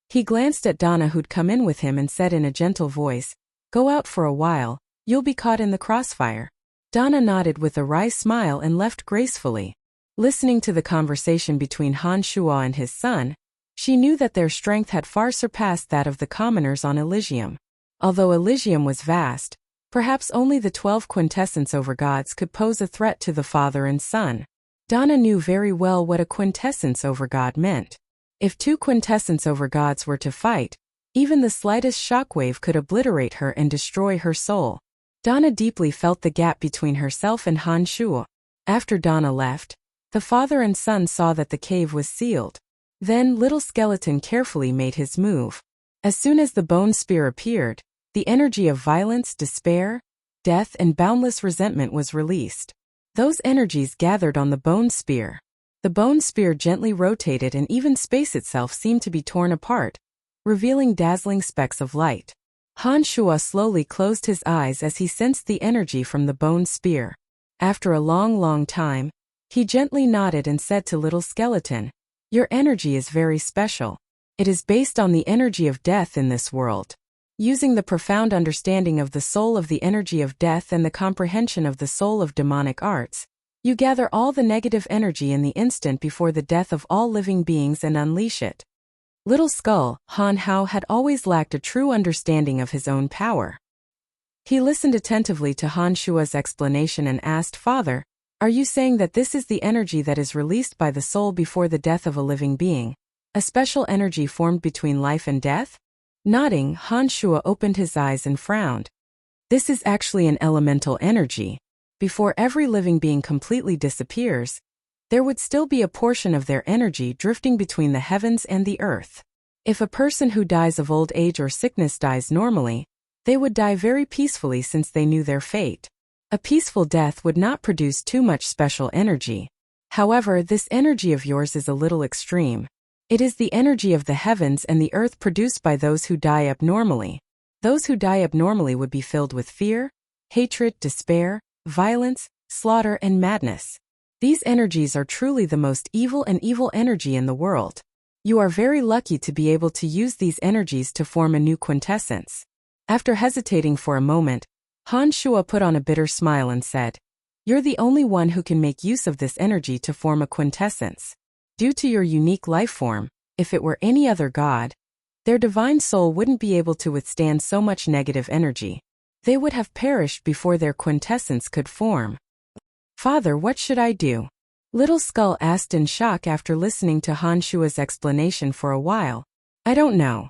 He glanced at Donna, who'd come in with him, and said in a gentle voice, "Go out for a while, you'll be caught in the crossfire." Donna nodded with a wry smile and left gracefully. Listening to the conversation between Han Shuo and his son, she knew that their strength had far surpassed that of the commoners on Elysium. Although Elysium was vast, perhaps only the 12 quintessence overgods could pose a threat to the father and son. Donna knew very well what a quintessence overgod meant. If 2 quintessence overgods were to fight, even the slightest shockwave could obliterate her and destroy her soul. Donna deeply felt the gap between herself and Han Shuo. After Donna left, the father and son saw that the cave was sealed. Then Little Skeleton carefully made his move. As soon as the bone spear appeared, the energy of violence, despair, death, and boundless resentment was released. Those energies gathered on the bone spear. The bone spear gently rotated, and even space itself seemed to be torn apart, revealing dazzling specks of light. Han Shuo slowly closed his eyes as he sensed the energy from the bone spear. After a long time, he gently nodded and said to Little Skeleton, "Your energy is very special. It is based on the energy of death in this world. Using the profound understanding of the soul of the energy of death and the comprehension of the soul of demonic arts, you gather all the negative energy in the instant before the death of all living beings and unleash it." Little Skull, Han Hao, had always lacked a true understanding of his own power. He listened attentively to Han Shuo's explanation and asked, "Father, are you saying that this is the energy that is released by the soul before the death of a living being? A special energy formed between life and death?" Nodding, Han Shuo opened his eyes and frowned. "This is actually an elemental energy. Before every living being completely disappears, there would still be a portion of their energy drifting between the heavens and the earth. If a person who dies of old age or sickness dies normally, they would die very peacefully since they knew their fate. A peaceful death would not produce too much special energy. However, this energy of yours is a little extreme. It is the energy of the heavens and the earth produced by those who die abnormally. Those who die abnormally would be filled with fear, hatred, despair, violence, slaughter, and madness. These energies are truly the most evil energy in the world. You are very lucky to be able to use these energies to form a new quintessence. After hesitating for a moment, Han Shuo put on a bitter smile and said, "You're the only one who can make use of this energy to form a quintessence. Due to your unique life form, if it were any other god, their divine soul wouldn't be able to withstand so much negative energy. They would have perished before their quintessence could form." "Father, what should I do?" Little Skull asked in shock after listening to Han Shuo's explanation for a while. "I don't know.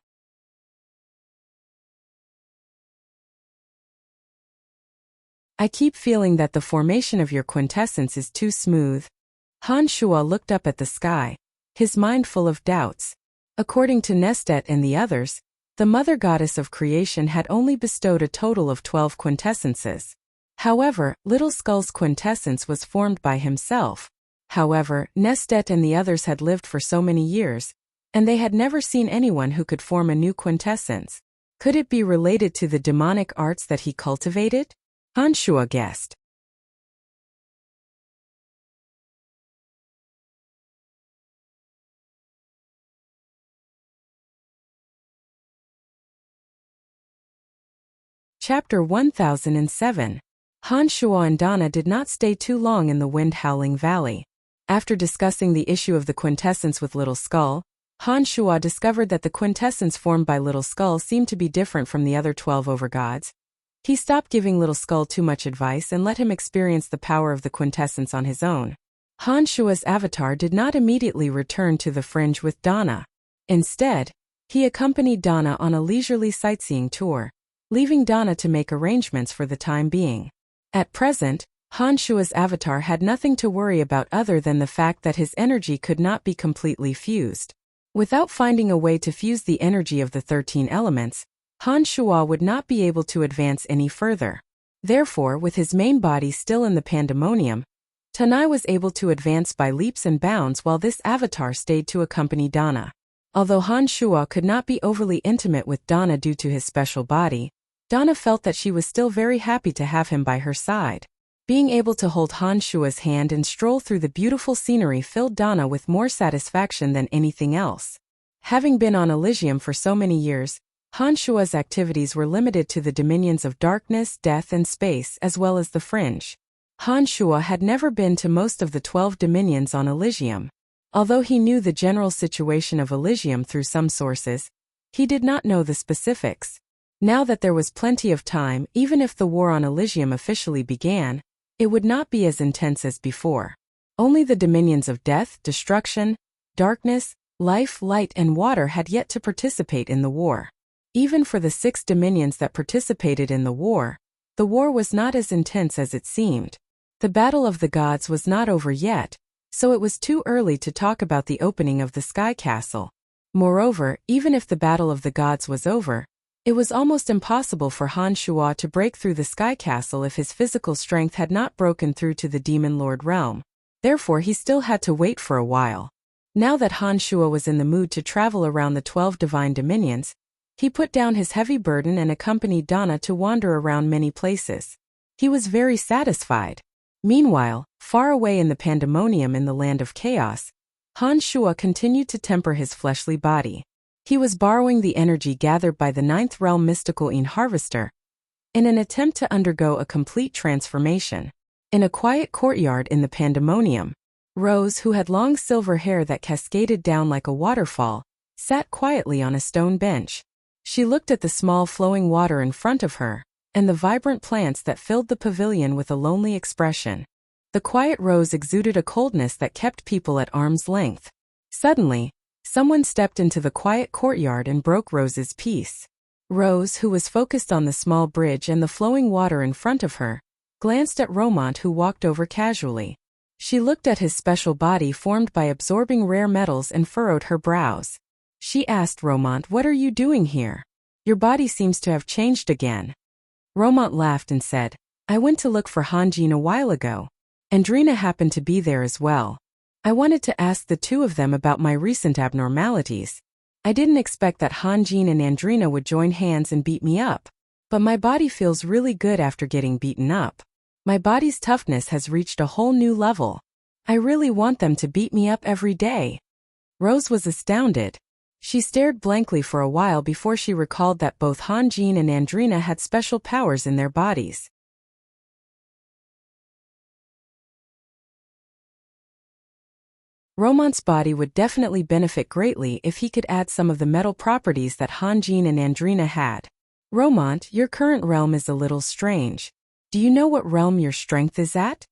I keep feeling that the formation of your quintessence is too smooth." Han Shuo looked up at the sky, his mind full of doubts. According to Nestet and the others, the mother goddess of creation had only bestowed a total of 12 quintessences. However, Little Skull's quintessence was formed by himself. However, Nestet and the others had lived for so many years, and they had never seen anyone who could form a new quintessence. Could it be related to the demonic arts that he cultivated? Han Shuo guessed. Chapter 1007. Han Shuo and Dana did not stay too long in the wind-howling valley. After discussing the issue of the quintessence with Little Skull, Han Shuo discovered that the quintessence formed by Little Skull seemed to be different from the other 12 overgods. He stopped giving Little Skull too much advice and let him experience the power of the quintessence on his own. Han Shuo's avatar did not immediately return to the fringe with Dana. Instead, he accompanied Dana on a leisurely sightseeing tour, leaving Dana to make arrangements for the time being. At present, Han Shuo's avatar had nothing to worry about other than the fact that his energy could not be completely fused. Without finding a way to fuse the energy of the 13 elements, Han Shuo would not be able to advance any further. Therefore, with his main body still in the pandemonium, Tanai was able to advance by leaps and bounds while this avatar stayed to accompany Dana. Although Han Shuo could not be overly intimate with Dana due to his special body, Dana felt that she was still very happy to have him by her side. Being able to hold Han Shuo's hand and stroll through the beautiful scenery filled Dana with more satisfaction than anything else. Having been on Elysium for so many years, Han Shuo's activities were limited to the dominions of darkness, death and space as well as the fringe. Han Shuo had never been to most of the 12 dominions on Elysium. Although he knew the general situation of Elysium through some sources, he did not know the specifics. Now that there was plenty of time, even if the war on Elysium officially began, it would not be as intense as before. Only the dominions of death, destruction, darkness, life, light and water had yet to participate in the war. Even for the 6 dominions that participated in the war was not as intense as it seemed. The Battle of the Gods was not over yet, so it was too early to talk about the opening of the Sky Castle. Moreover, even if the Battle of the Gods was over, it was almost impossible for Han Shuo to break through the Sky Castle if his physical strength had not broken through to the Demon Lord realm. Therefore he still had to wait for a while. Now that Han Shuo was in the mood to travel around the 12 divine dominions, he put down his heavy burden and accompanied Dana to wander around many places. He was very satisfied. Meanwhile, far away in the pandemonium in the land of chaos, Han Shuo continued to temper his fleshly body. He was borrowing the energy gathered by the 9th realm mystical Ein Harvester in an attempt to undergo a complete transformation. In a quiet courtyard in the pandemonium, Rose, who had long silver hair that cascaded down like a waterfall, sat quietly on a stone bench. She looked at the small flowing water in front of her, and the vibrant plants that filled the pavilion with a lonely expression. The quiet Rose exuded a coldness that kept people at arm's length. Suddenly, someone stepped into the quiet courtyard and broke Rose's peace. Rose, who was focused on the small bridge and the flowing water in front of her, glanced at Romont, who walked over casually. She looked at his special body formed by absorbing rare metals and furrowed her brows. She asked Romont, "What are you doing here? Your body seems to have changed again." Romont laughed and said, "I went to look for Hanjin a while ago. Andrina happened to be there as well. I wanted to ask the two of them about my recent abnormalities. I didn't expect that Hanjin and Andrina would join hands and beat me up. But my body feels really good after getting beaten up. My body's toughness has reached a whole new level. I really want them to beat me up every day." Rose was astounded. She stared blankly for a while before she recalled that both Han Jin and Andrina had special powers in their bodies. Romant's body would definitely benefit greatly if he could add some of the metal properties that Han Jin and Andrina had. Romant, your current realm is a little strange. Do you know what realm your strength is at?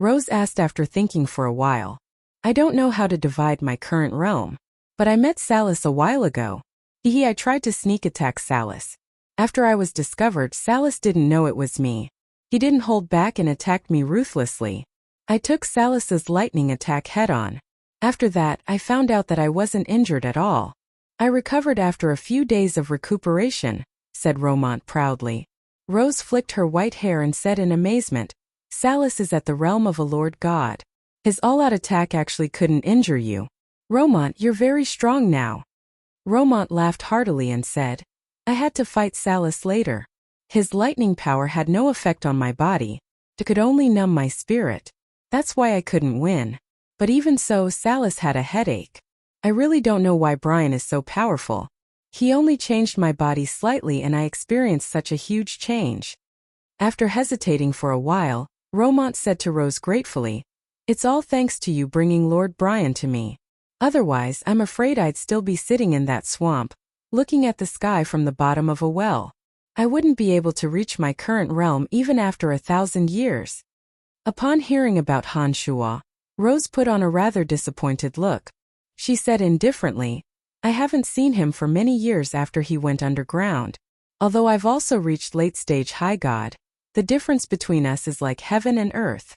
Rose asked after thinking for a while. I don't know how to divide my current realm. But I met Salus a while ago. I tried to sneak attack Salus. After I was discovered, Salus didn't know it was me. He didn't hold back and attacked me ruthlessly. I took Salus's lightning attack head-on. After that, I found out that I wasn't injured at all. I recovered after a few days of recuperation, said Romant proudly. Rose flicked her white hair and said in amazement, Salus is at the realm of a Lord God. His all-out attack actually couldn't injure you. Romant, you're very strong now. Romant laughed heartily and said, I had to fight Salus later. His lightning power had no effect on my body. It could only numb my spirit. That's why I couldn't win. But even so, Salus had a headache. I really don't know why Brian is so powerful. He only changed my body slightly and I experienced such a huge change. After hesitating for a while, Romant said to Rose gratefully, It's all thanks to you bringing Lord Brian to me. Otherwise, I'm afraid I'd still be sitting in that swamp, looking at the sky from the bottom of a well. I wouldn't be able to reach my current realm even after 1,000 years. Upon hearing about Han Shuo, Rose put on a rather disappointed look. She said indifferently, I haven't seen him for many years after he went underground. Although I've also reached late-stage high god, the difference between us is like heaven and earth.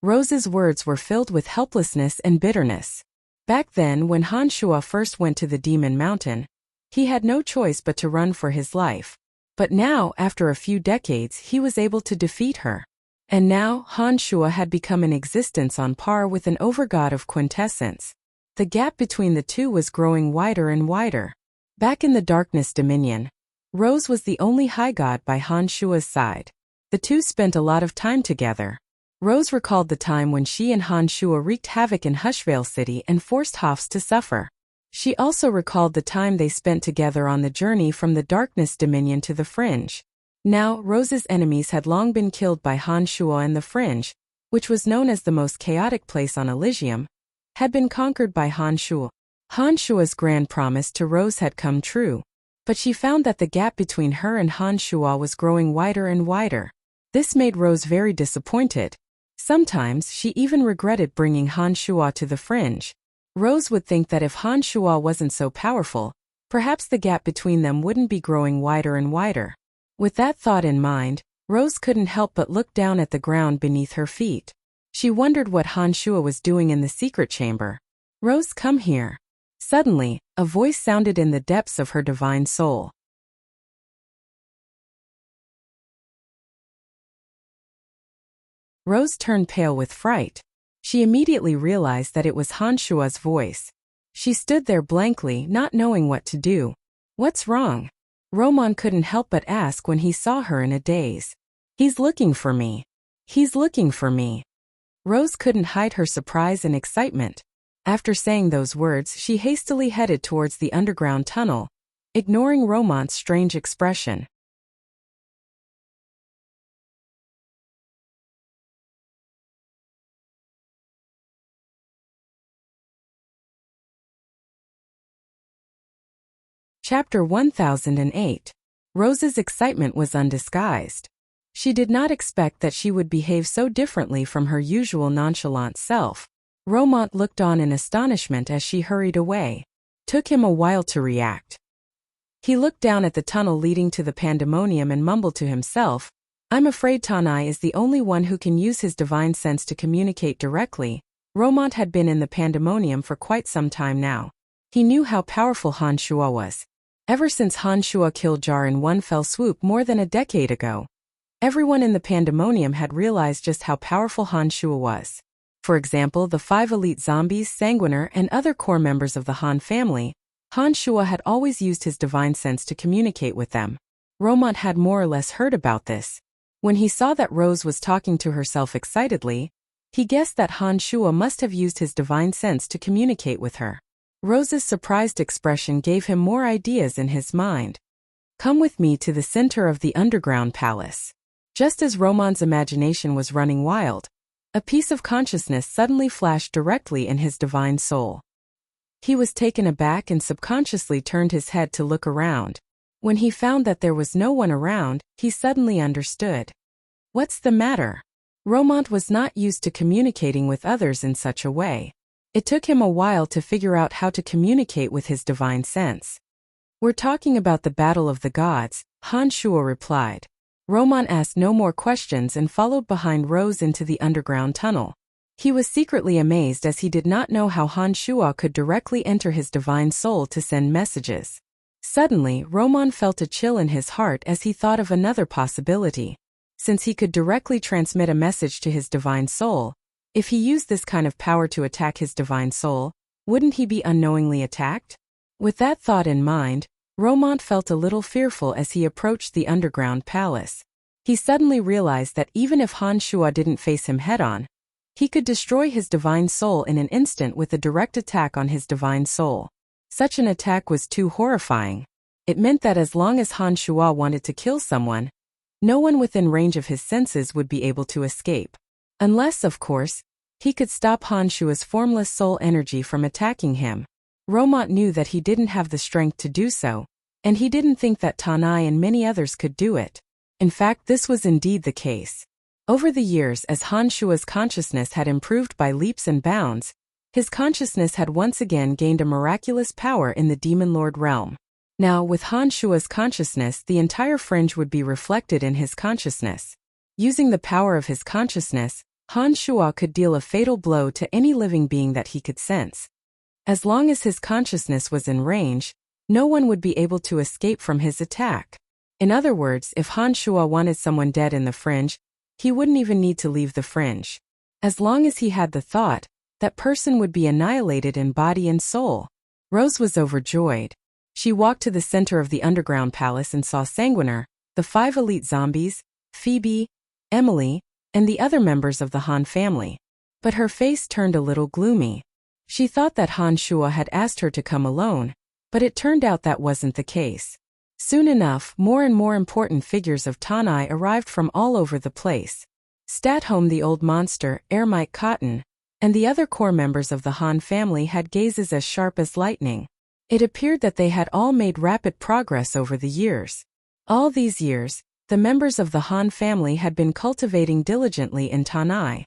Rose's words were filled with helplessness and bitterness. Back then, when Han Shuo first went to the Demon Mountain, he had no choice but to run for his life. But now, after a few decades, he was able to defeat her. And now, Han Shuo had become in existence on par with an overgod of quintessence. The gap between the two was growing wider and wider. Back in the Darkness Dominion, Rose was the only high god by Han Shuo's side. The two spent a lot of time together. Rose recalled the time when she and Han Shuo wreaked havoc in Hushvale City and forced Hofs to suffer. She also recalled the time they spent together on the journey from the Darkness Dominion to the Fringe. Now, Rose's enemies had long been killed by Han Shuo, and the Fringe, which was known as the most chaotic place on Elysium, had been conquered by Han Shuo. Han Shuo's grand promise to Rose had come true, but she found that the gap between her and Han Shuo was growing wider and wider. This made Rose very disappointed. Sometimes she even regretted bringing Han Shuo to the Fringe. Rose would think that if Han Shuo wasn't so powerful, perhaps the gap between them wouldn't be growing wider and wider. With that thought in mind, Rose couldn't help but look down at the ground beneath her feet. She wondered what Han Shuo was doing in the secret chamber. Rose, come here. Suddenly, a voice sounded in the depths of her divine soul. Rose turned pale with fright. She immediately realized that it was Han Shuo's voice. She stood there blankly, not knowing what to do. What's wrong? Romant couldn't help but ask when he saw her in a daze. He's looking for me. He's looking for me. Rose couldn't hide her surprise and excitement. After saying those words, she hastily headed towards the underground tunnel, ignoring Romant's strange expression. Chapter 1008. Rose's excitement was undisguised. She did not expect that she would behave so differently from her usual nonchalant self. Romant looked on in astonishment as she hurried away. Took him a while to react. He looked down at the tunnel leading to the pandemonium and mumbled to himself, I'm afraid Tanai is the only one who can use his divine sense to communicate directly. Romant had been in the pandemonium for quite some time now. He knew how powerful Han Shuo was. Ever since Han Shuo killed Jar in one fell swoop more than a decade ago, everyone in the pandemonium had realized just how powerful Han Shuo was. For example, the 5 elite zombies, Sanguiner, and other core members of the Han family, Han Shuo had always used his divine sense to communicate with them. Romant had more or less heard about this. When he saw that Rose was talking to herself excitedly, he guessed that Han Shuo must have used his divine sense to communicate with her. Rose's surprised expression gave him more ideas in his mind. Come with me to the center of the underground palace. Just as Roman's imagination was running wild, a piece of consciousness suddenly flashed directly in his divine soul. He was taken aback and subconsciously turned his head to look around. When he found that there was no one around, he suddenly understood. What's the matter? Roman was not used to communicating with others in such a way. It took him a while to figure out how to communicate with his divine sense. We're talking about the battle of the gods, Han Shuo replied. Roman asked no more questions and followed behind Rose into the underground tunnel. He was secretly amazed as he did not know how Han Shuo could directly enter his divine soul to send messages. Suddenly, Roman felt a chill in his heart as he thought of another possibility. Since he could directly transmit a message to his divine soul, if he used this kind of power to attack his divine soul, wouldn't he be unknowingly attacked? With that thought in mind, Roman felt a little fearful as he approached the underground palace. He suddenly realized that even if Han Shuo didn't face him head-on, he could destroy his divine soul in an instant with a direct attack on his divine soul. Such an attack was too horrifying. It meant that as long as Han Shuo wanted to kill someone, no one within range of his senses would be able to escape. Unless, of course, he could stop Han Shuo's formless soul energy from attacking him. Roman knew that he didn't have the strength to do so, and he didn't think that Tanai and many others could do it. In fact, this was indeed the case. Over the years, as Han Shuo's consciousness had improved by leaps and bounds, his consciousness had once again gained a miraculous power in the Demon Lord realm. Now, with Han Shuo's consciousness, the entire fringe would be reflected in his consciousness. Using the power of his consciousness, Han Shuo could deal a fatal blow to any living being that he could sense. As long as his consciousness was in range, no one would be able to escape from his attack. In other words, if Han Shuo wanted someone dead in the fringe, he wouldn't even need to leave the fringe. As long as he had the thought, that person would be annihilated in body and soul. Rose was overjoyed. She walked to the center of the underground palace and saw Sanguiner, the 5 elite zombies, Phoebe, Emily, and the other members of the Han family. But her face turned a little gloomy. She thought that Han Shuo had asked her to come alone, but it turned out that wasn't the case. Soon enough, more and more important figures of Tanai arrived from all over the place. Statholm the old monster, Ermite Cotton, and the other core members of the Han family had gazes as sharp as lightning. It appeared that they had all made rapid progress over the years. All these years, the members of the Han family had been cultivating diligently in Tanai.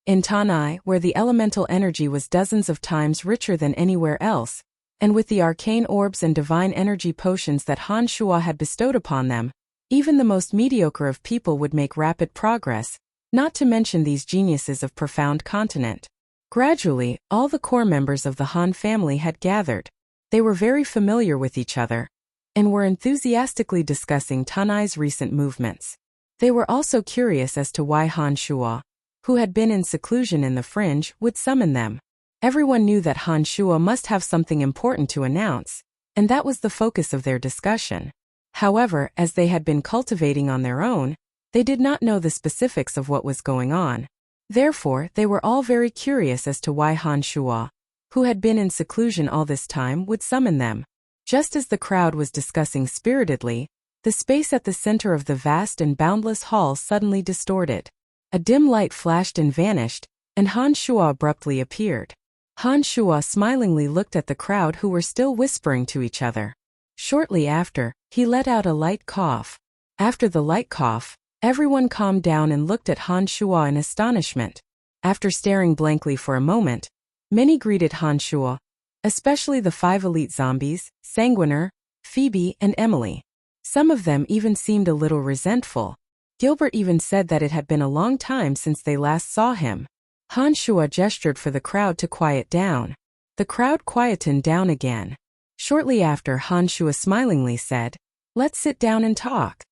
In Tanai, where the elemental energy was dozens of times richer than anywhere else, and with the arcane orbs and divine energy potions that Han Shuo had bestowed upon them, even the most mediocre of people would make rapid progress, not to mention these geniuses of profound continent. Gradually, all the core members of the Han family had gathered. They were very familiar with each other, and were enthusiastically discussing Tanai's recent movements. They were also curious as to why Han Shuo, who had been in seclusion in the fringe, would summon them. Everyone knew that Han Shuo must have something important to announce, and that was the focus of their discussion. However, as they had been cultivating on their own, they did not know the specifics of what was going on. Therefore, they were all very curious as to why Han Shuo, who had been in seclusion all this time, would summon them. Just as the crowd was discussing spiritedly, the space at the center of the vast and boundless hall suddenly distorted. A dim light flashed and vanished, and Han Shuo abruptly appeared. Han Shuo smilingly looked at the crowd who were still whispering to each other. Shortly after, he let out a light cough. After the light cough, everyone calmed down and looked at Han Shuo in astonishment. After staring blankly for a moment, many greeted Han Shuo, especially the 5 elite zombies, Sanguiner, Phoebe, and Emily. Some of them even seemed a little resentful. Gilbert even said that it had been a long time since they last saw him. Han Shuo gestured for the crowd to quiet down. The crowd quietened down again. Shortly after, Han Shuo smilingly said, "Let's sit down and talk."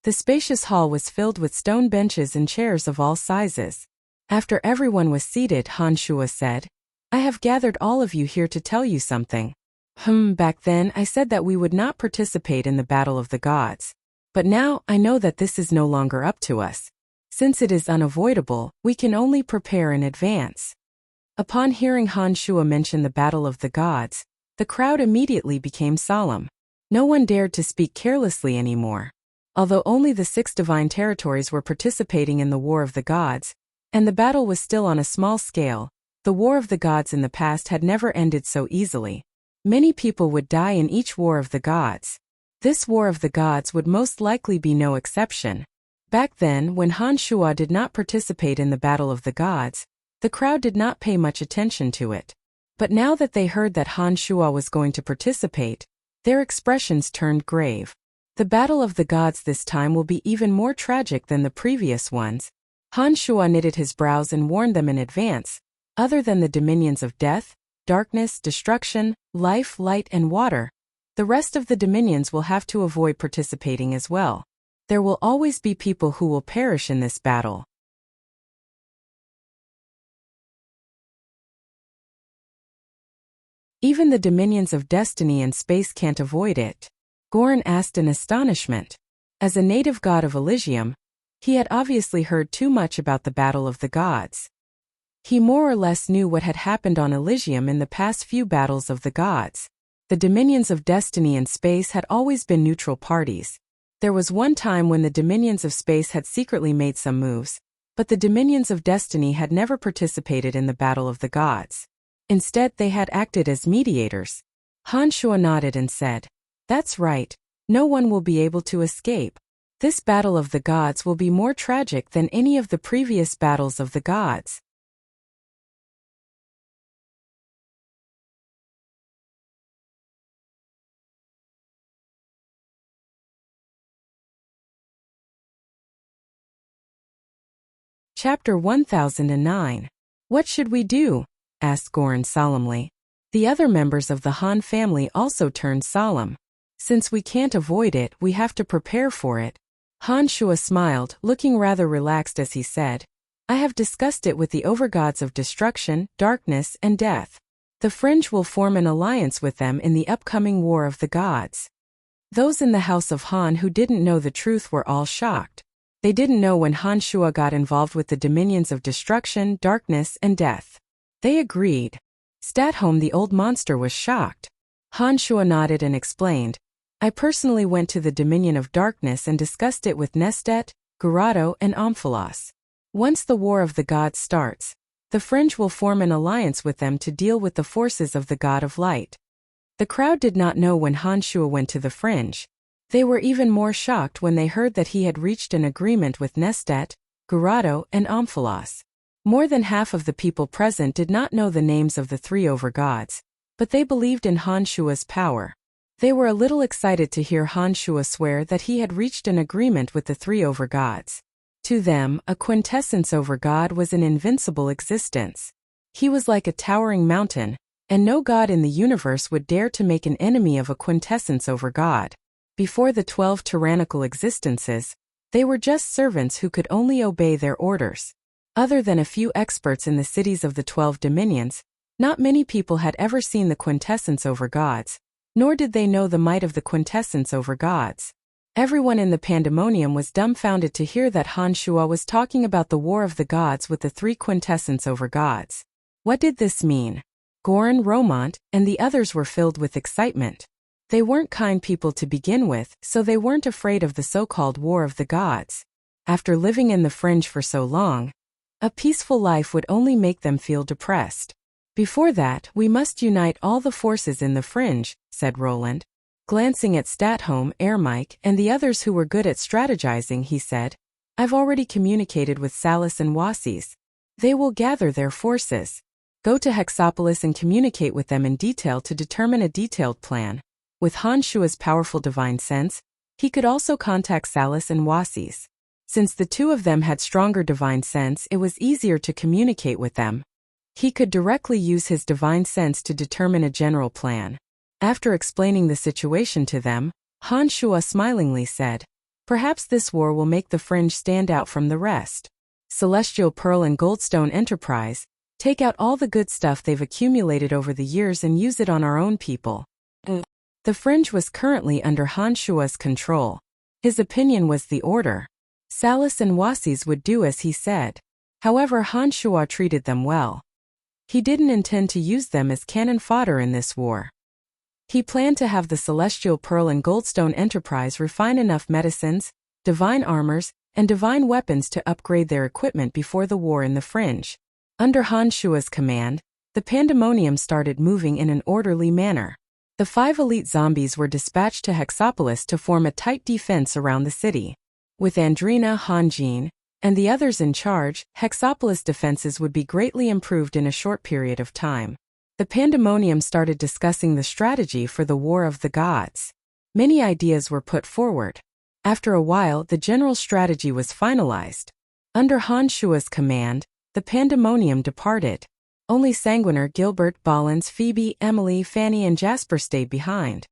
The spacious hall was filled with stone benches and chairs of all sizes. After everyone was seated, Han Shuo said, "I have gathered all of you here to tell you something. Back then I said that we would not participate in the battle of the gods. But now I know that this is no longer up to us. Since it is unavoidable, we can only prepare in advance. Upon hearing Han Shuo mention the battle of the gods, the crowd immediately became solemn. No one dared to speak carelessly anymore. Although only the 6 divine territories were participating in the War of the Gods, and the battle was still on a small scale, the War of the Gods in the past had never ended so easily. Many people would die in each War of the Gods. This War of the Gods would most likely be no exception. Back then, when Han Shuo did not participate in the Battle of the Gods, the crowd did not pay much attention to it. But now that they heard that Han Shuo was going to participate, their expressions turned grave. The Battle of the Gods this time will be even more tragic than the previous ones. Han Shuo knitted his brows and warned them in advance. Other than the dominions of death, darkness, destruction, life, light, and water, the rest of the dominions will have to avoid participating as well. There will always be people who will perish in this battle. Even the dominions of destiny and space can't avoid it. Goran asked in astonishment. As a native god of Elysium, he had obviously heard too much about the Battle of the Gods. He more or less knew what had happened on Elysium in the past few battles of the gods. The dominions of destiny and space had always been neutral parties. There was one time when the dominions of space had secretly made some moves, but the dominions of destiny had never participated in the Battle of the Gods. Instead, they had acted as mediators. Han Shuo nodded and said, "That's right. No one will be able to escape. This Battle of the Gods will be more tragic than any of the previous battles of the gods." Chapter 1009. What should we do? Asked Goran solemnly. The other members of the Han family also turned solemn. Since we can't avoid it, we have to prepare for it. Han Shuo smiled, looking rather relaxed as he said, "I have discussed it with the overgods of destruction, darkness, and death. The Fringe will form an alliance with them in the upcoming War of the Gods." Those in the House of Han who didn't know the truth were all shocked. They didn't know when Han Shuo got involved with the dominions of destruction, darkness, and death. They agreed. Statholm the old monster was shocked. Han Shuo nodded and explained, "I personally went to the Dominion of Darkness and discussed it with Nestet, Gurado, and Omphalos. Once the War of the Gods starts, the Fringe will form an alliance with them to deal with the forces of the God of Light." The crowd did not know when Han Shuo went to the Fringe. They were even more shocked when they heard that he had reached an agreement with Nestet, Gurado, and Omphalos. More than half of the people present did not know the names of the 3 overgods, but they believed in Han Shuo's power. They were a little excited to hear Han Shuo swear that he had reached an agreement with the 3 overgods. To them, a quintessence overgod was an invincible existence. He was like a towering mountain, and no god in the universe would dare to make an enemy of a quintessence overgod. Before the 12 tyrannical existences, they were just servants who could only obey their orders. Other than a few experts in the cities of the 12 dominions, not many people had ever seen the quintessence overgods, nor did they know the might of the quintessence overgods. Everyone in the pandemonium was dumbfounded to hear that Han Shuo was talking about the War of the Gods with the 3 quintessence overgods. What did this mean? Goran, Romont, and the others were filled with excitement. They weren't kind people to begin with, so they weren't afraid of the so-called War of the Gods. After living in the Fringe for so long, a peaceful life would only make them feel depressed. "Before that, we must unite all the forces in the Fringe," said Roland. Glancing at Statholm, Ermike, and the others who were good at strategizing, he said, "I've already communicated with Salas and Wasis. They will gather their forces. Go to Hexopolis and communicate with them in detail to determine a detailed plan." With Han Shuo's powerful divine sense, he could also contact Salas and Wasis. Since the 2 of them had stronger divine sense, it was easier to communicate with them. He could directly use his divine sense to determine a general plan. After explaining the situation to them, Han Shuo smilingly said, "Perhaps this war will make the Fringe stand out from the rest. Celestial Pearl and Goldstone Enterprise, take out all the good stuff they've accumulated over the years and use it on our own people." The Fringe was currently under Han Shuo's control. His opinion was the order. Salis and Wasis would do as he said. However, Han Shuo treated them well. He didn't intend to use them as cannon fodder in this war. He planned to have the Celestial Pearl and Goldstone Enterprise refine enough medicines, divine armors, and divine weapons to upgrade their equipment before the war in the Fringe. Under Han Shuo's command, the Pandemonium started moving in an orderly manner. The 5 elite zombies were dispatched to Hexopolis to form a tight defense around the city. With Andrina, Han Jin, and the others in charge, Hexopolis defenses would be greatly improved in a short period of time. The Pandemonium started discussing the strategy for the War of the Gods. Many ideas were put forward. After a while, the general strategy was finalized. Under Han Shuo's command, the Pandemonium departed. Only Sanguiner, Gilbert, Ballins, Phoebe, Emily, Fanny, and Jasper stayed behind.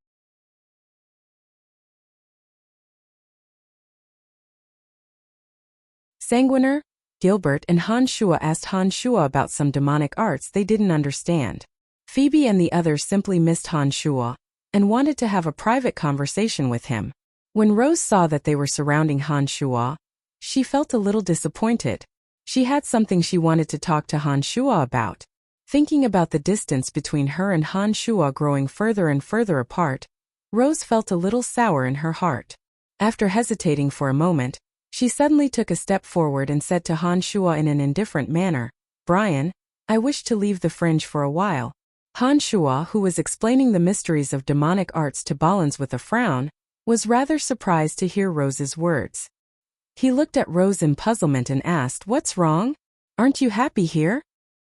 Sanguiner, Gilbert, and Han Shuo asked Han Shuo about some demonic arts they didn't understand. Phoebe and the others simply missed Han Shuo and wanted to have a private conversation with him. When Rose saw that they were surrounding Han Shuo, she felt a little disappointed. She had something she wanted to talk to Han Shuo about. Thinking about the distance between her and Han Shuo growing further and further apart, Rose felt a little sour in her heart. After hesitating for a moment, she suddenly took a step forward and said to Han Shuo in an indifferent manner, "Brian, I wish to leave the Fringe for a while." Han Shuo, who was explaining the mysteries of demonic arts to Ballins with a frown, was rather surprised to hear Rose's words. He looked at Rose in puzzlement and asked, "What's wrong? Aren't you happy here?"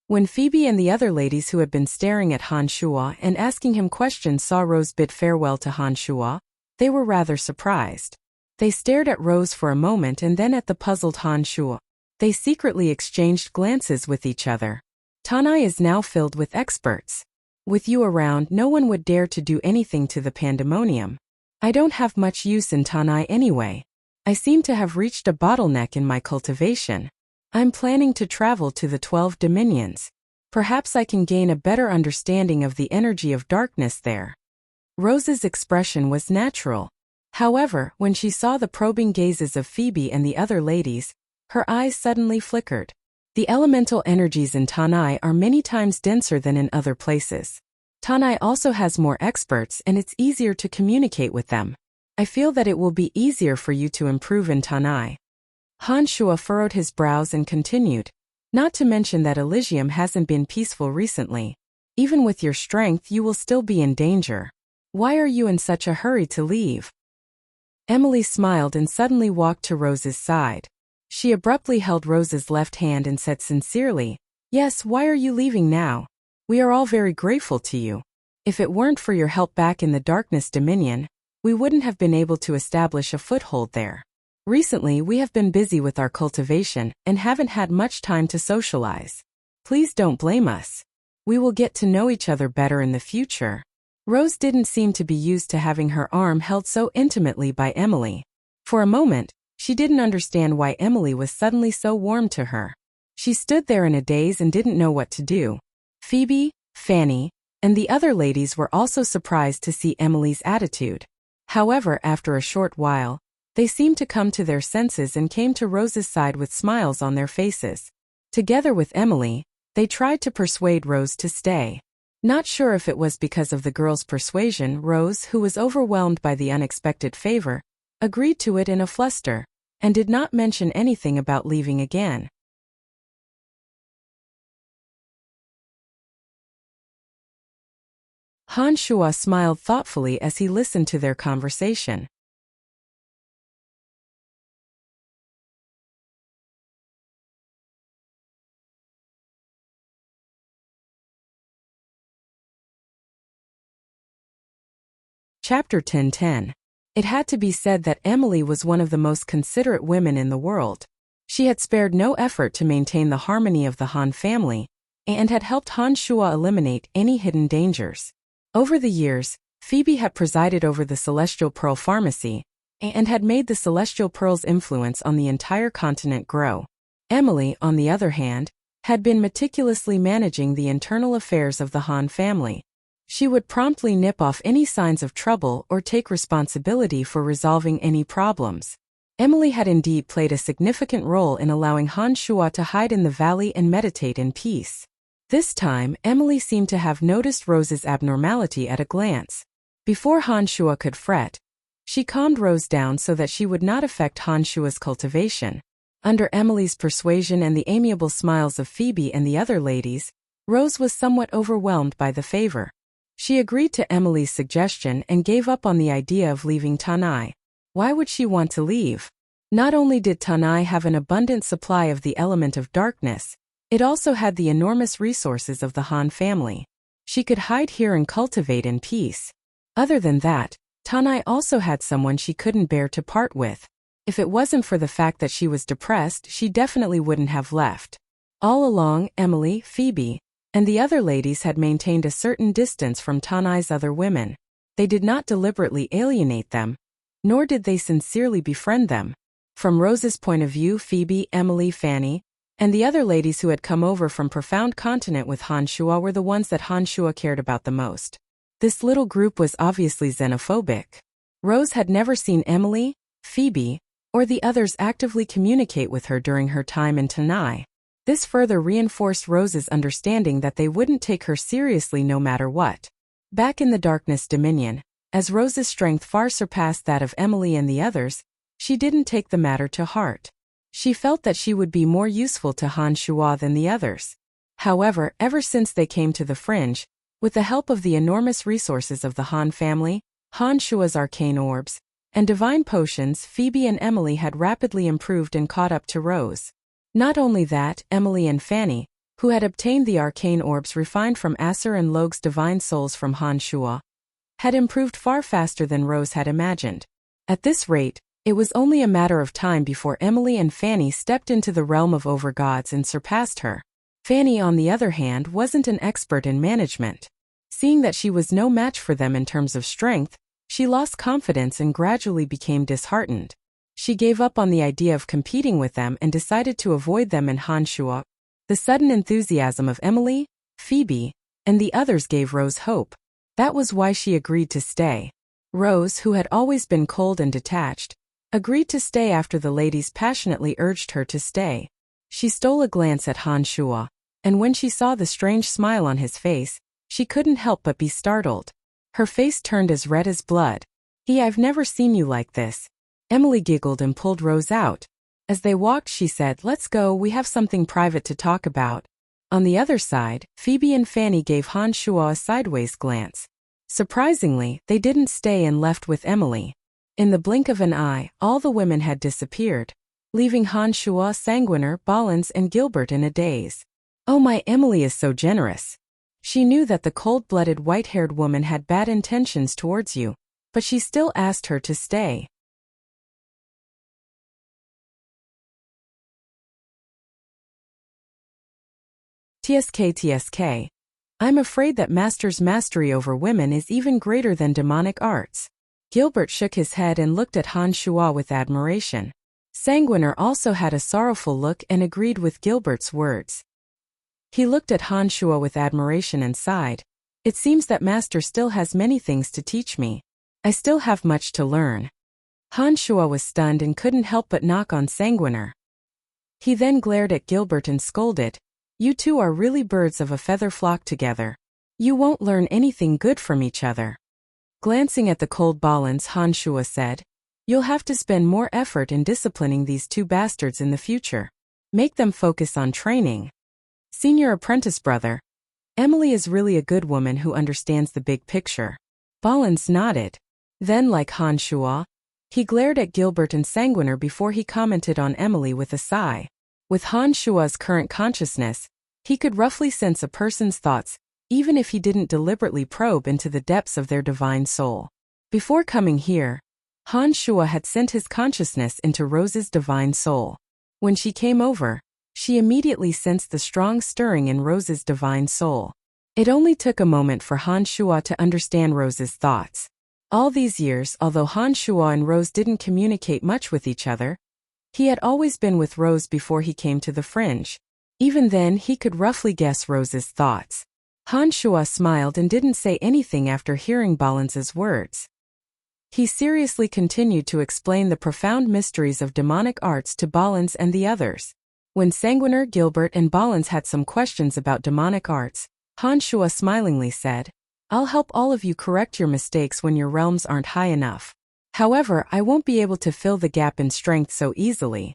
When Phoebe and the other ladies who had been staring at Han Shuo and asking him questions saw Rose bid farewell to Han Shuo, they were rather surprised. They stared at Rose for a moment and then at the puzzled Han Shuo. They secretly exchanged glances with each other. Tanai is now filled with experts. With you around, no one would dare to do anything to the Pandemonium. I don't have much use in Tanai anyway. I seem to have reached a bottleneck in my cultivation. I'm planning to travel to the 12 Dominions. Perhaps I can gain a better understanding of the energy of darkness there. Rose's expression was natural. However, when she saw the probing gazes of Phoebe and the other ladies, her eyes suddenly flickered. The elemental energies in Tanai are many times denser than in other places. Tanai also has more experts and it's easier to communicate with them. I feel that it will be easier for you to improve in Tanai. Han Shuo furrowed his brows and continued, "Not to mention that Elysium hasn't been peaceful recently. Even with your strength you will still be in danger. Why are you in such a hurry to leave?" Emily smiled and suddenly walked to Rose's side. She abruptly held Rose's left hand and said sincerely, "Yes, why are you leaving now? We are all very grateful to you. If it weren't for your help back in the Darkness Dominion, we wouldn't have been able to establish a foothold there. Recently we have been busy with our cultivation and haven't had much time to socialize. Please don't blame us. We will get to know each other better in the future." Rose didn't seem to be used to having her arm held so intimately by Emily. For a moment, she didn't understand why Emily was suddenly so warm to her. She stood there in a daze and didn't know what to do. Phoebe, Fanny, and the other ladies were also surprised to see Emily's attitude. However, after a short while, they seemed to come to their senses and came to Rose's side with smiles on their faces. Together with Emily, they tried to persuade Rose to stay. Not sure if it was because of the girl's persuasion, Rose, who was overwhelmed by the unexpected favor, agreed to it in a fluster, and did not mention anything about leaving again. Han Shuo smiled thoughtfully as he listened to their conversation. Chapter 10:10. It had to be said that Emily was one of the most considerate women in the world. She had spared no effort to maintain the harmony of the Han family, and had helped Han Shuo eliminate any hidden dangers. Over the years, Phoebe had presided over the Celestial Pearl Pharmacy, and had made the Celestial Pearl's influence on the entire continent grow. Emily, on the other hand, had been meticulously managing the internal affairs of the Han family. She would promptly nip off any signs of trouble or take responsibility for resolving any problems. Emily had indeed played a significant role in allowing Han Shuo to hide in the valley and meditate in peace. This time, Emily seemed to have noticed Rose's abnormality at a glance. Before Han Shuo could fret, she calmed Rose down so that she would not affect Han Shuo's cultivation. Under Emily's persuasion and the amiable smiles of Phoebe and the other ladies, Rose was somewhat overwhelmed by the favor. She agreed to Emily's suggestion and gave up on the idea of leaving Tanai. Why would she want to leave? Not only did Tanai have an abundant supply of the element of darkness, it also had the enormous resources of the Han family. She could hide here and cultivate in peace. Other than that, Tanai also had someone she couldn't bear to part with. If it wasn't for the fact that she was depressed, she definitely wouldn't have left. All along, Emily, Phoebe, and the other ladies had maintained a certain distance from Tanai's other women. They did not deliberately alienate them, nor did they sincerely befriend them. From Rose's point of view, Phoebe, Emily, Fanny, and the other ladies who had come over from Profound Continent with Han Shuo were the ones that Han Shuo cared about the most. This little group was obviously xenophobic. Rose had never seen Emily, Phoebe, or the others actively communicate with her during her time in Tanai. This further reinforced Rose's understanding that they wouldn't take her seriously no matter what. Back in the Darkness Dominion, as Rose's strength far surpassed that of Emily and the others, she didn't take the matter to heart. She felt that she would be more useful to Han Shuo than the others. However, ever since they came to the Fringe, with the help of the enormous resources of the Han family, Han Shuo's arcane orbs, and divine potions, Phoebe and Emily had rapidly improved and caught up to Rose. Not only that, Emily and Fanny, who had obtained the arcane orbs refined from Acer and Logue's divine souls from Han Shuo, had improved far faster than Rose had imagined. At this rate, it was only a matter of time before Emily and Fanny stepped into the realm of overgods and surpassed her. Fanny, on the other hand, wasn't an expert in management. Seeing that she was no match for them in terms of strength, she lost confidence and gradually became disheartened. She gave up on the idea of competing with them and decided to avoid them and Han Shuo. The sudden enthusiasm of Emily, Phoebe, and the others gave Rose hope. That was why she agreed to stay. Rose, who had always been cold and detached, agreed to stay after the ladies passionately urged her to stay. She stole a glance at Han Shuo, and when she saw the strange smile on his face, she couldn't help but be startled. Her face turned as red as blood. I've never seen you like this." Emily giggled and pulled Rose out. As they walked, she said, "Let's go, we have something private to talk about." On the other side, Phoebe and Fanny gave Han Shuo a sideways glance. Surprisingly, they didn't stay and left with Emily. In the blink of an eye, all the women had disappeared, leaving Han Shuo, Sanguiner, Ballins, and Gilbert in a daze. "Oh, my Emily is so generous." She knew that the cold-blooded white-haired woman had bad intentions towards you, but she still asked her to stay. TSK. I'm afraid that Master's mastery over women is even greater than demonic arts. Gilbert shook his head and looked at Han Shuo with admiration. Sanguiner also had a sorrowful look and agreed with Gilbert's words. He looked at Han Shuo with admiration and sighed. "It seems that Master still has many things to teach me. I still have much to learn." Han Shuo was stunned and couldn't help but knock on Sanguiner. He then glared at Gilbert and scolded, "You two are really birds of a feather flock together. You won't learn anything good from each other." Glancing at the cold Ballins, Han Shuo said, "You'll have to spend more effort in disciplining these two bastards in the future. Make them focus on training." "Senior apprentice brother, Emily is really a good woman who understands the big picture." Ballins nodded. Then, like Han Shuo, he glared at Gilbert and Sanguiner before he commented on Emily with a sigh. With Han Shuo's current consciousness, he could roughly sense a person's thoughts, even if he didn't deliberately probe into the depths of their divine soul. Before coming here, Han Shuo had sent his consciousness into Rose's divine soul. When she came over, she immediately sensed the strong stirring in Rose's divine soul. It only took a moment for Han Shuo to understand Rose's thoughts. All these years, although Han Shuo and Rose didn't communicate much with each other, he had always been with Rose before he came to the Fringe. Even then, he could roughly guess Rose's thoughts. Han Shuo smiled and didn't say anything after hearing Ballins's words. He seriously continued to explain the profound mysteries of demonic arts to Balins and the others. When Sanguiner, Gilbert, and Balins had some questions about demonic arts, Han Shua smilingly said, "I'll help all of you correct your mistakes when your realms aren't high enough. However, I won't be able to fill the gap in strength so easily."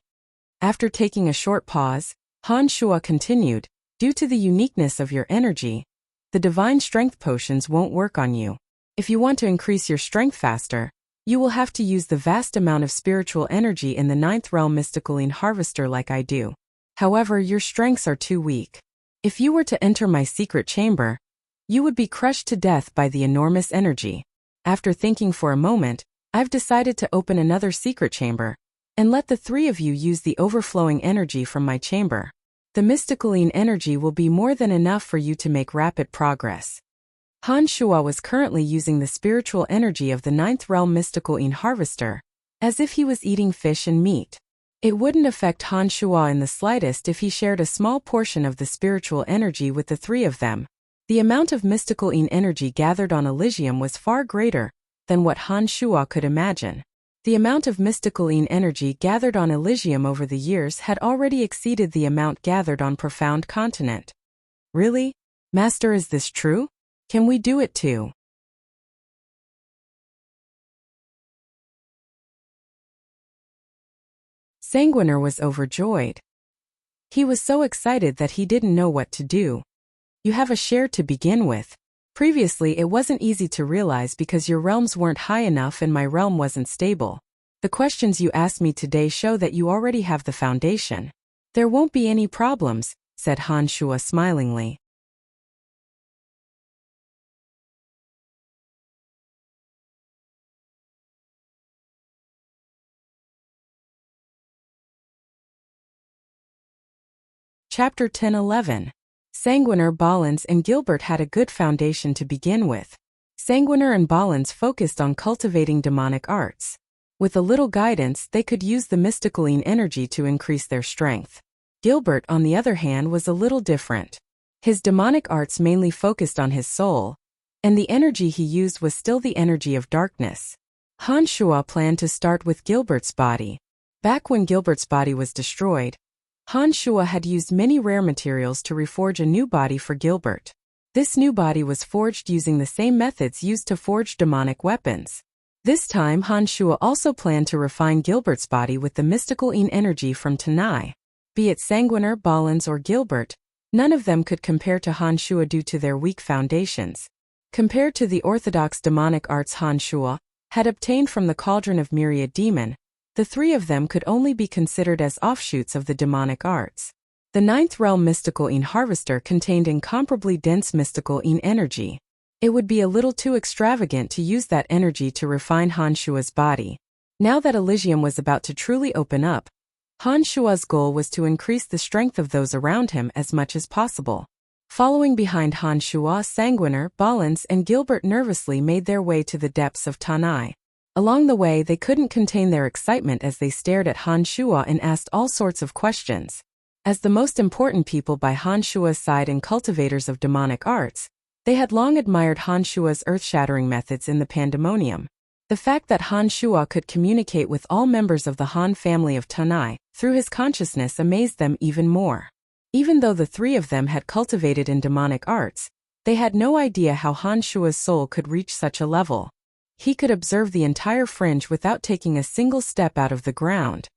After taking a short pause, Han Shua continued, "Due to the uniqueness of your energy, the divine strength potions won't work on you. If you want to increase your strength faster, you will have to use the vast amount of spiritual energy in the ninth realm Mysticaline Harvester like I do. However, your strengths are too weak. If you were to enter my secret chamber, you would be crushed to death by the enormous energy. After thinking for a moment, I've decided to open another secret chamber, and let the three of you use the overflowing energy from my chamber. The Mysticaline energy will be more than enough for you to make rapid progress." Han Shua was currently using the spiritual energy of the ninth realm Mysticaline Harvester, as if he was eating fish and meat. It wouldn't affect Han Shua in the slightest if he shared a small portion of the spiritual energy with the three of them. The amount of Mysticaline energy gathered on Elysium was far greater than what Han Shua could imagine. The amount of Mysticaline energy gathered on Elysium over the years had already exceeded the amount gathered on Profound Continent. "Really? Master, is this true? Can we do it too?" Sanguiner was overjoyed. He was so excited that he didn't know what to do. "You have a share to begin with. Previously it wasn't easy to realize because your realms weren't high enough and my realm wasn't stable. The questions you asked me today show that you already have the foundation. There won't be any problems," said Han Shua smilingly. Chapter 10-11. Sanguiner, Balins, and Gilbert had a good foundation to begin with. Sanguiner and Balins focused on cultivating demonic arts. With a little guidance, they could use the Mysticaline energy to increase their strength. Gilbert, on the other hand, was a little different. His demonic arts mainly focused on his soul, and the energy he used was still the energy of darkness. Han Shua planned to start with Gilbert's body. Back when Gilbert's body was destroyed, Han Shua had used many rare materials to reforge a new body for Gilbert. This new body was forged using the same methods used to forge demonic weapons. This time Han Shua also planned to refine Gilbert's body with the Mysticaline energy from Tanai. Be it Sanguiner, Balins, or Gilbert, none of them could compare to Han Shua due to their weak foundations. Compared to the orthodox demonic arts Han Shua had obtained from the Cauldron of Myriad Demon, the three of them could only be considered as offshoots of the demonic arts. The ninth realm Mysticaline Harvester contained incomparably dense Mysticaline energy. It would be a little too extravagant to use that energy to refine Han Shua's body. Now that Elysium was about to truly open up, Han Shua's goal was to increase the strength of those around him as much as possible. Following behind Han Shua, Sanguiner, Balins, and Gilbert nervously made their way to the depths of Tanai. Along the way, they couldn't contain their excitement as they stared at Han Shua and asked all sorts of questions. As the most important people by Han Shua's side and cultivators of demonic arts, they had long admired Han Shua's earth-shattering methods in the Pandemonium. The fact that Han Shua could communicate with all members of the Han family of Tanai through his consciousness amazed them even more. Even though the three of them had cultivated in demonic arts, they had no idea how Han Shua's soul could reach such a level. He could observe the entire fringe without taking a single step out of the ground.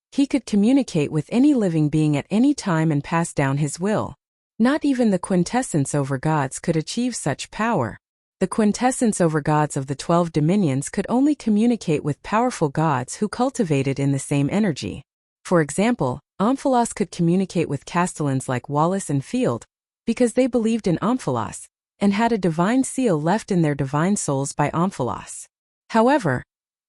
He could communicate with any living being at any time and pass down his will. Not even the quintessence over gods could achieve such power. The quintessence over gods of the 12 dominions could only communicate with powerful gods who cultivated in the same energy. For example, Omphalos could communicate with castellans like Wallace and Field, because they believed in Omphalos, and had a divine seal left in their divine souls by Omphalos. However,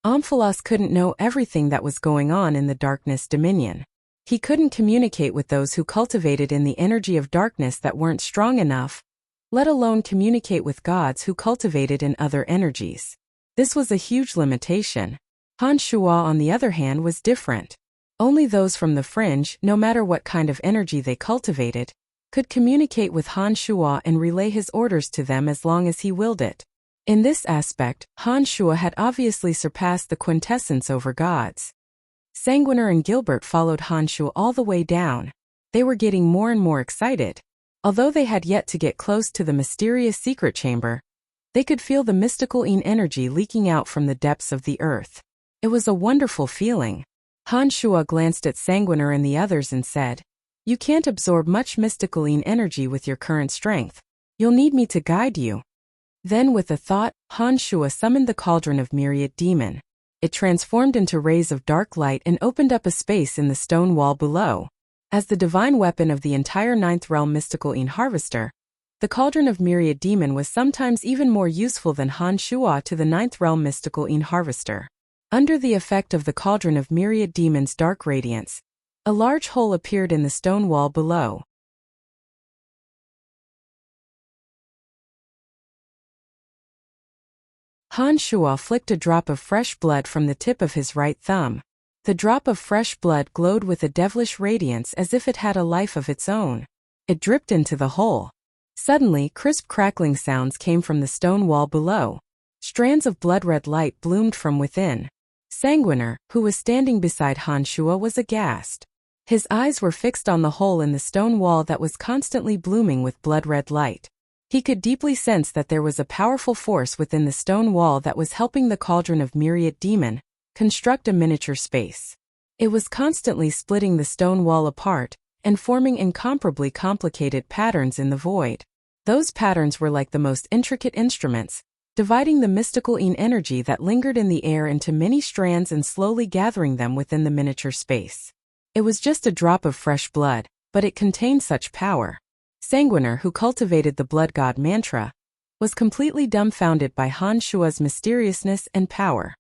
Omphalos couldn't know everything that was going on in the darkness dominion. He couldn't communicate with those who cultivated in the energy of darkness that weren't strong enough, let alone communicate with gods who cultivated in other energies. This was a huge limitation. Han Shua, on the other hand, was different. Only those from the fringe, no matter what kind of energy they cultivated, could communicate with Han Shua and relay his orders to them as long as he willed it. In this aspect, Han Shua had obviously surpassed the quintessence over gods. Sanguiner and Gilbert followed Han Shua all the way down. They were getting more and more excited. Although they had yet to get close to the mysterious secret chamber, they could feel the mystical energy leaking out from the depths of the earth. It was a wonderful feeling. Han Shua glanced at Sanguiner and the others and said, "You can't absorb much mystical energy with your current strength. You'll need me to guide you." Then with a thought, Han Shua summoned the cauldron of myriad demon. It transformed into rays of dark light and opened up a space in the stone wall below. As the divine weapon of the entire Ninth Realm mystical harvester, the cauldron of myriad demon was sometimes even more useful than Han Shua to the Ninth Realm mystical harvester. Under the effect of the cauldron of myriad demon's dark radiance, a large hole appeared in the stone wall below. Han Shua flicked a drop of fresh blood from the tip of his right thumb. The drop of fresh blood glowed with a devilish radiance as if it had a life of its own. It dripped into the hole. Suddenly, crisp crackling sounds came from the stone wall below. Strands of blood-red light bloomed from within. Sanguiner, who was standing beside Han Shua, was aghast. His eyes were fixed on the hole in the stone wall that was constantly blooming with blood-red light. He could deeply sense that there was a powerful force within the stone wall that was helping the cauldron of myriad demon construct a miniature space. It was constantly splitting the stone wall apart and forming incomparably complicated patterns in the void. Those patterns were like the most intricate instruments, dividing the mystical energy that lingered in the air into many strands and slowly gathering them within the miniature space. It was just a drop of fresh blood, but it contained such power. Sanguiner, who cultivated the blood god mantra, was completely dumbfounded by Han Shua's mysteriousness and power.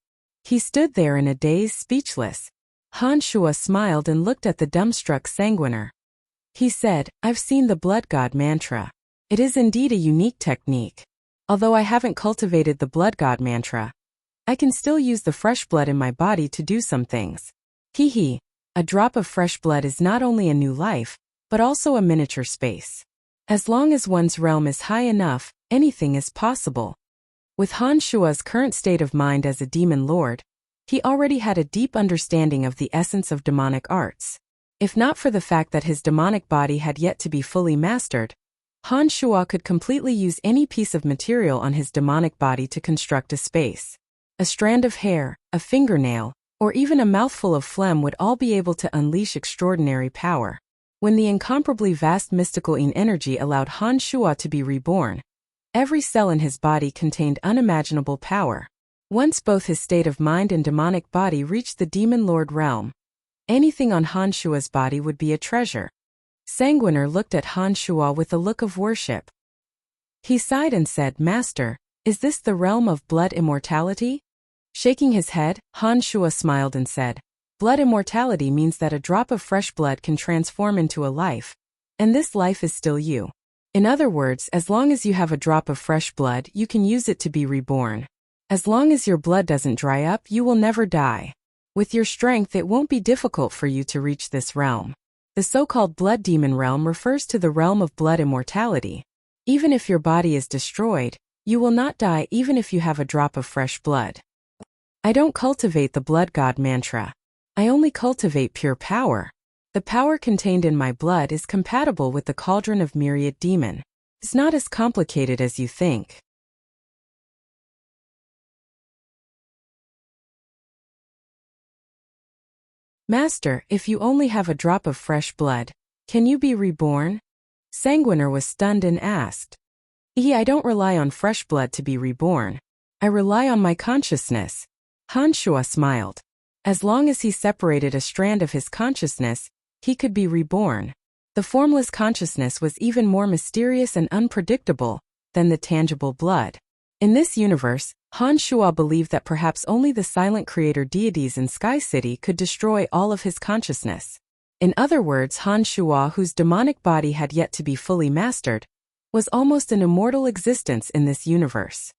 He stood there in a daze, speechless. Han Shua smiled and looked at the dumbstruck Sanguiner. He said, "I've seen the blood god mantra. It is indeed a unique technique. Although I haven't cultivated the blood god mantra, I can still use the fresh blood in my body to do some things." Hee. A drop of fresh blood is not only a new life, but also a miniature space. As long as one's realm is high enough, anything is possible. With Han Shua's current state of mind as a demon lord, he already had a deep understanding of the essence of demonic arts. If not for the fact that his demonic body had yet to be fully mastered, Han Shua could completely use any piece of material on his demonic body to construct a space. A strand of hair, a fingernail, or even a mouthful of phlegm would all be able to unleash extraordinary power. When the incomparably vast mystical energy allowed Han Shua to be reborn, every cell in his body contained unimaginable power. Once both his state of mind and demonic body reached the demon lord realm, anything on Han Shua's body would be a treasure. Sanguiner looked at Han Shua with a look of worship. He sighed and said, "Master, is this the realm of blood immortality?" Shaking his head, Han Shua smiled and said, "Blood immortality means that a drop of fresh blood can transform into a life, and this life is still you. In other words, as long as you have a drop of fresh blood, you can use it to be reborn. As long as your blood doesn't dry up, you will never die. With your strength, it won't be difficult for you to reach this realm." The so-called blood demon realm refers to the realm of blood immortality. Even if your body is destroyed, you will not die even if you have a drop of fresh blood. I don't cultivate the blood god mantra. I only cultivate pure power. The power contained in my blood is compatible with the cauldron of myriad demon. It's not as complicated as you think. Master, if you only have a drop of fresh blood, can you be reborn? Sanguiner was stunned and asked. I don't rely on fresh blood to be reborn. I rely on my consciousness. Han Shua smiled. As long as he separated a strand of his consciousness, he could be reborn. The formless consciousness was even more mysterious and unpredictable than the tangible blood. In this universe, Han Shua believed that perhaps only the silent creator deities in Sky City could destroy all of his consciousness. In other words, Han Shua, whose demonic body had yet to be fully mastered, was almost an immortal existence in this universe.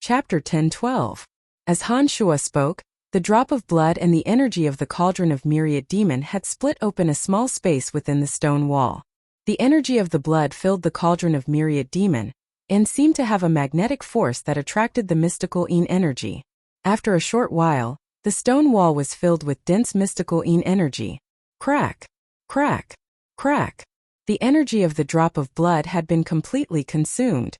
Chapter 10:12. As Han Shuo spoke, the drop of blood and the energy of the cauldron of myriad demon had split open a small space within the stone wall. The energy of the blood filled the cauldron of myriad demon, and seemed to have a magnetic force that attracted the mystical Yin energy. After a short while, the stone wall was filled with dense mystical Yin energy. Crack! Crack! Crack! The energy of the drop of blood had been completely consumed.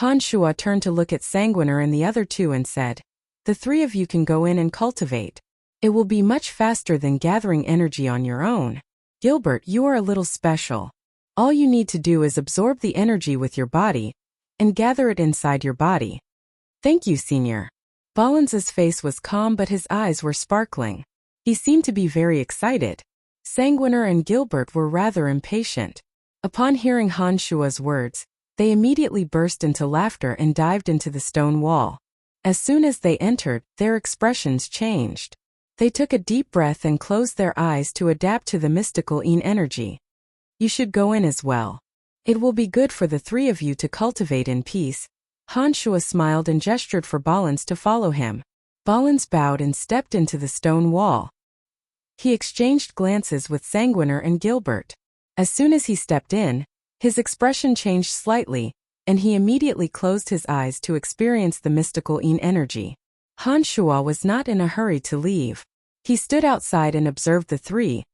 Han Shuo turned to look at Sanguiner and the other two and said, "The three of you can go in and cultivate. It will be much faster than gathering energy on your own. Gilbert, you are a little special. All you need to do is absorb the energy with your body and gather it inside your body." "Thank you, Senior." Balance's face was calm but his eyes were sparkling. He seemed to be very excited. Sanguiner and Gilbert were rather impatient. Upon hearing Han Shuo's words, they immediately burst into laughter and dived into the stone wall. As soon as they entered, their expressions changed. They took a deep breath and closed their eyes to adapt to the mystical Yin energy. "You should go in as well. It will be good for the three of you to cultivate in peace." Han Shuo smiled and gestured for Balance to follow him. Balance bowed and stepped into the stone wall. He exchanged glances with Sanguiner and Gilbert. As soon as he stepped in, his expression changed slightly, and he immediately closed his eyes to experience the mystical Yin energy. Han Shuo was not in a hurry to leave. He stood outside and observed the three,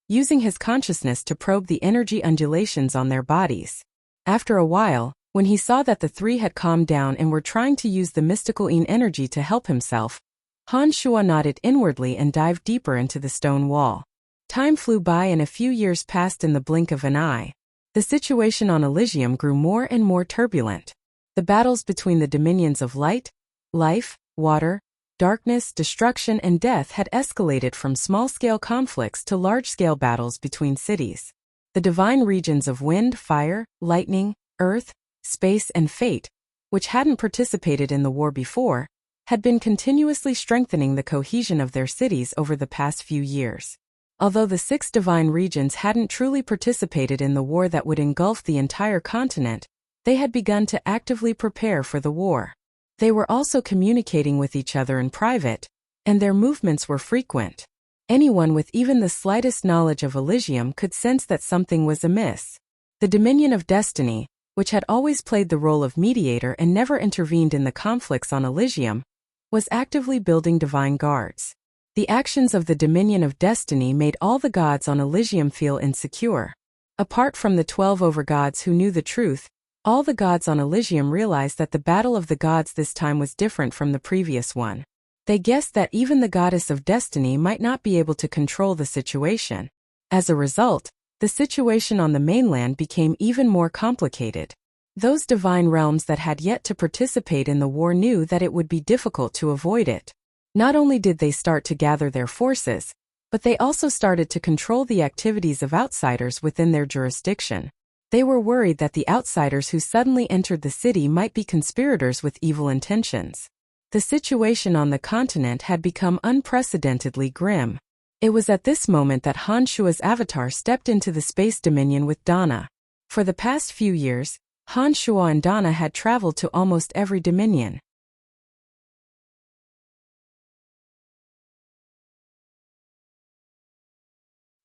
using his consciousness to probe the energy undulations on their bodies. After a while, when he saw that the three had calmed down and were trying to use the mystical Yin energy to help himself, Han Shuo nodded inwardly and dived deeper into the stone wall. Time flew by and a few years passed in the blink of an eye. The situation on Elysium grew more and more turbulent. The battles between the dominions of light, life, water, darkness, destruction, and death had escalated from small-scale conflicts to large-scale battles between cities. The divine regions of wind, fire, lightning, earth, space, and fate, which hadn't participated in the war before, had been continuously strengthening the cohesion of their cities over the past few years. Although the 6 divine regions hadn't truly participated in the war that would engulf the entire continent, they had begun to actively prepare for the war. They were also communicating with each other in private, and their movements were frequent. Anyone with even the slightest knowledge of Elysium could sense that something was amiss. The Dominion of Destiny, which had always played the role of mediator and never intervened in the conflicts on Elysium, was actively building divine guards. The actions of the Dominion of Destiny made all the gods on Elysium feel insecure. Apart from the 12 overgods who knew the truth, all the gods on Elysium realized that the battle of the gods this time was different from the previous one. They guessed that even the goddess of destiny might not be able to control the situation. As a result, the situation on the mainland became even more complicated. Those divine realms that had yet to participate in the war knew that it would be difficult to avoid it. Not only did they start to gather their forces, but they also started to control the activities of outsiders within their jurisdiction. They were worried that the outsiders who suddenly entered the city might be conspirators with evil intentions. The situation on the continent had become unprecedentedly grim. It was at this moment that Han Shuo's avatar stepped into the space dominion with Donna. For the past few years, Han Shuo and Donna had traveled to almost every dominion.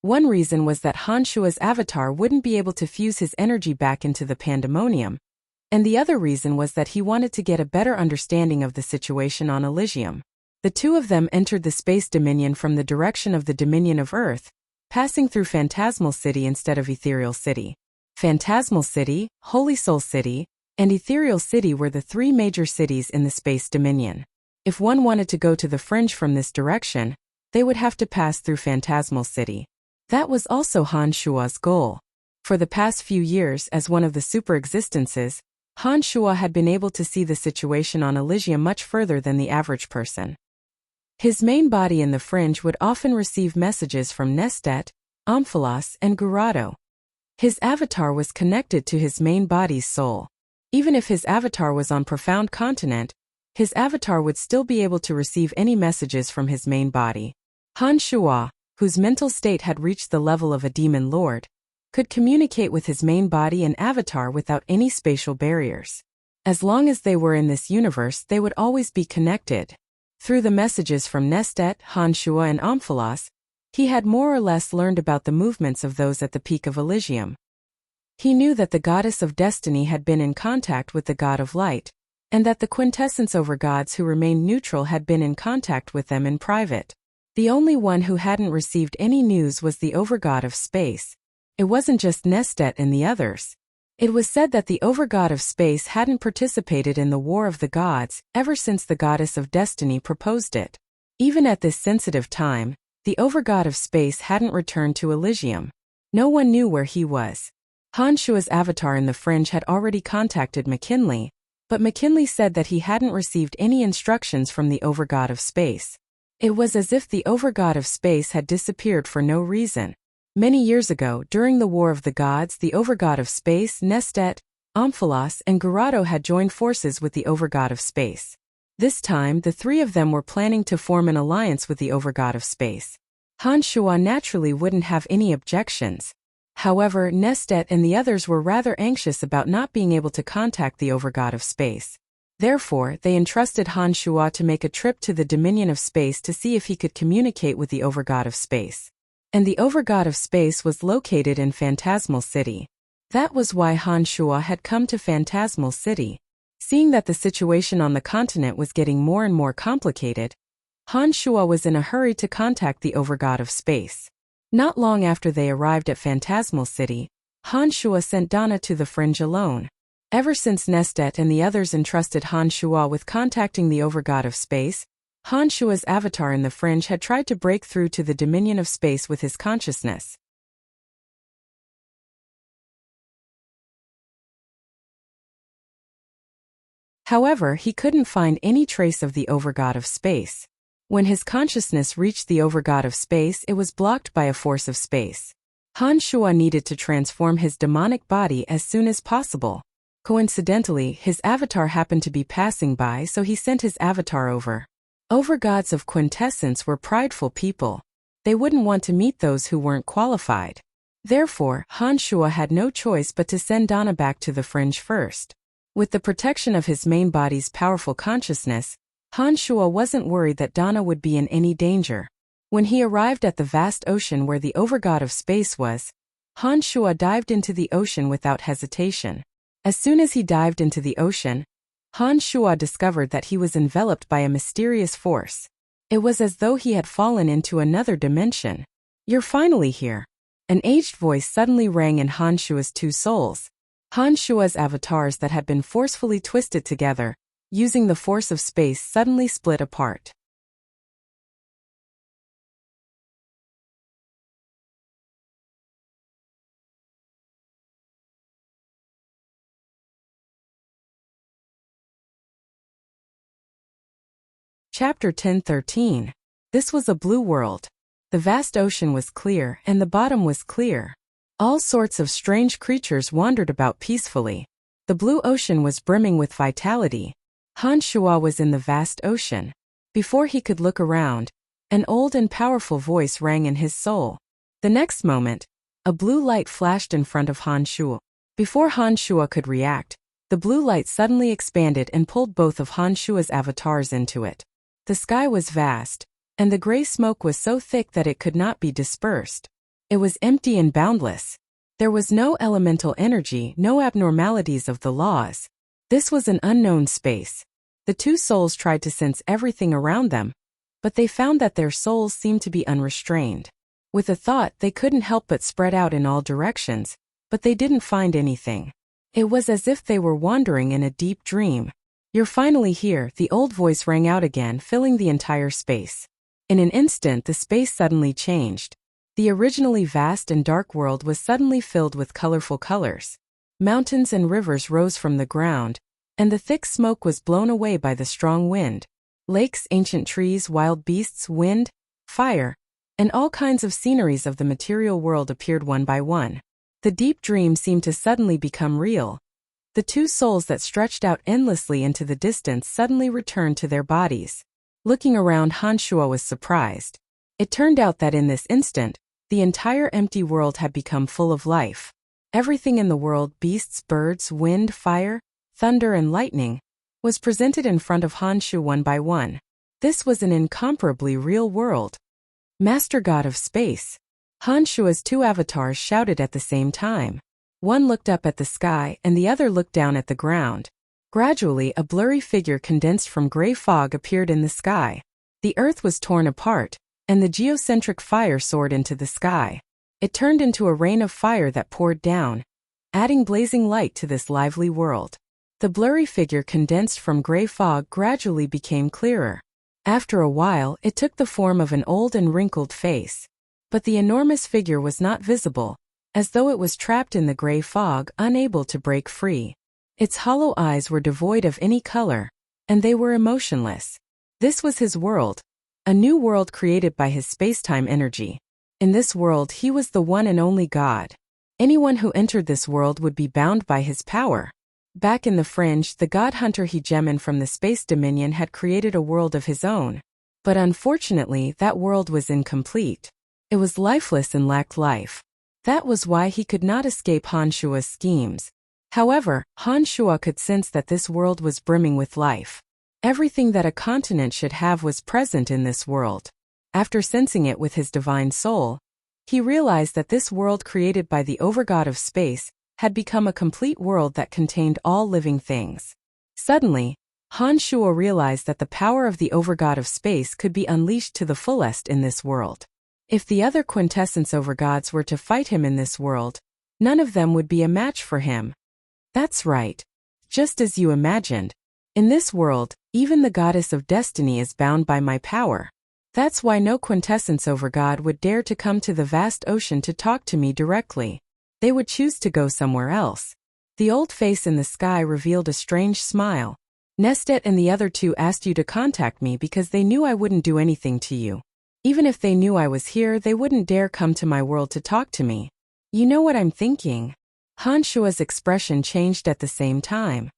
One reason was that Han Shuo's avatar wouldn't be able to fuse his energy back into the pandemonium, and the other reason was that he wanted to get a better understanding of the situation on Elysium. The two of them entered the space dominion from the direction of the Dominion of Earth, passing through Phantasmal City instead of Ethereal City. Phantasmal City, Holy Soul City, and Ethereal City were the 3 major cities in the space dominion. If one wanted to go to the fringe from this direction, they would have to pass through Phantasmal City. That was also Han Shuo's goal. For the past few years, as one of the super existences, Han Shuo had been able to see the situation on Elysium much further than the average person. His main body in the fringe would often receive messages from Nestet, Omphalos, and Gurado. His avatar was connected to his main body's soul. Even if his avatar was on Profound Continent, his avatar would still be able to receive any messages from his main body. Han Shuo, whose mental state had reached the level of a demon lord, could communicate with his main body and avatar without any spatial barriers. As long as they were in this universe, they would always be connected. Through the messages from Nestet, Hanshua and Amphalos, he had more or less learned about the movements of those at the peak of Elysium. He knew that the goddess of destiny had been in contact with the god of light, and that the quintessence overgods who remained neutral had been in contact with them in private. The only one who hadn't received any news was the overgod of space. It wasn't just Nestet and the others. It was said that the overgod of space hadn't participated in the War of the Gods ever since the goddess of destiny proposed it. Even at this sensitive time, the overgod of space hadn't returned to Elysium. No one knew where he was. Hanshua's avatar in the fringe had already contacted McKinley, but McKinley said that he hadn't received any instructions from the overgod of space. It was as if the overgod of space had disappeared for no reason. Many years ago, during the War of the Gods, the overgod of space, Nestet, Amphalos, and Gerato had joined forces with the overgod of space. This time, the three of them were planning to form an alliance with the overgod of space. Hanshua naturally wouldn't have any objections. However, Nestet and the others were rather anxious about not being able to contact the overgod of space. Therefore, they entrusted Hanshua to make a trip to the Dominion of Space to see if he could communicate with the overgod of space. And the overgod of space was located in Phantasmal City. That was why Hanshua had come to Phantasmal City. Seeing that the situation on the continent was getting more and more complicated, Hanshua was in a hurry to contact the overgod of space. Not long after they arrived at Phantasmal City, Hanshua sent Dana to the fringe alone. Ever since Nestet and the others entrusted Hanshua with contacting the overgod of space, Hanshua's avatar in the fringe had tried to break through to the Dominion of Space with his consciousness. However, he couldn't find any trace of the overgod of space. When his consciousness reached the overgod of space, it was blocked by a force of space. Hanshua needed to transform his demonic body as soon as possible. Coincidentally, his avatar happened to be passing by, so he sent his avatar over. Overgods of quintessence were prideful people. They wouldn't want to meet those who weren't qualified. Therefore, Hanshua had no choice but to send Dana back to the fringe first. With the protection of his main body's powerful consciousness, Hanshua wasn't worried that Dana would be in any danger. When he arrived at the vast ocean where the overgod of space was, Hanshua dived into the ocean without hesitation. As soon as he dived into the ocean, Hanshua discovered that he was enveloped by a mysterious force. It was as though he had fallen into another dimension. "You're finally here." An aged voice suddenly rang in Hanshua's two souls. Hanshua's avatars that had been forcefully twisted together, using the force of space, suddenly split apart. Chapter 10:13. This was a blue world. The vast ocean was clear, and the bottom was clear. All sorts of strange creatures wandered about peacefully. The blue ocean was brimming with vitality. Hanshua was in the vast ocean. Before he could look around, an old and powerful voice rang in his soul. The next moment, a blue light flashed in front of Hanshua. Before Hanshua could react, the blue light suddenly expanded and pulled both of Hanshua's avatars into it. The sky was vast, and the gray smoke was so thick that it could not be dispersed. It was empty and boundless. There was no elemental energy, no abnormalities of the laws. This was an unknown space. The two souls tried to sense everything around them, but they found that their souls seemed to be unrestrained. With a thought, they couldn't help but spread out in all directions, but they didn't find anything. It was as if they were wandering in a deep dream. "You're finally here," the old voice rang out again, filling the entire space. In an instant, the space suddenly changed. The originally vast and dark world was suddenly filled with colorful colors. Mountains and rivers rose from the ground, and the thick smoke was blown away by the strong wind. Lakes, ancient trees, wild beasts, wind, fire, and all kinds of sceneries of the material world appeared one by one. The deep dream seemed to suddenly become real. The two souls that stretched out endlessly into the distance suddenly returned to their bodies. Looking around, Hanshua was surprised. It turned out that in this instant, the entire empty world had become full of life. Everything in the world, beasts, birds, wind, fire, thunder and lightning, was presented in front of Honshu one by one. This was an incomparably real world. Master God of Space. Honshua's two avatars shouted at the same time. One looked up at the sky and the other looked down at the ground. Gradually, a blurry figure condensed from gray fog appeared in the sky. The earth was torn apart, and the geocentric fire soared into the sky. It turned into a rain of fire that poured down, adding blazing light to this lively world. The blurry figure condensed from gray fog gradually became clearer. After a while, it took the form of an old and wrinkled face. But the enormous figure was not visible, as though it was trapped in the gray fog, unable to break free. Its hollow eyes were devoid of any color, and they were emotionless. This was his world, a new world created by his space-time energy. In this world, he was the one and only God. Anyone who entered this world would be bound by his power. Back in the Fringe, the god hunter Hegemon from the Space Dominion had created a world of his own. But unfortunately, that world was incomplete. It was lifeless and lacked life. That was why he could not escape Honshua's schemes. However, Honshua could sense that this world was brimming with life. Everything that a continent should have was present in this world. After sensing it with his divine soul, he realized that this world created by the Overgod of Space had become a complete world that contained all living things. Suddenly, Honshua realized that the power of the Overgod of Space could be unleashed to the fullest in this world. If the other quintessence overgods were to fight him in this world, none of them would be a match for him. That's right. Just as you imagined. In this world, even the goddess of destiny is bound by my power. That's why no quintessence overgod would dare to come to the vast ocean to talk to me directly. They would choose to go somewhere else. The old face in the sky revealed a strange smile. Nestet and the other two asked you to contact me because they knew I wouldn't do anything to you. Even if they knew I was here, they wouldn't dare come to my world to talk to me. You know what I'm thinking? Honshua's expression changed at the same time.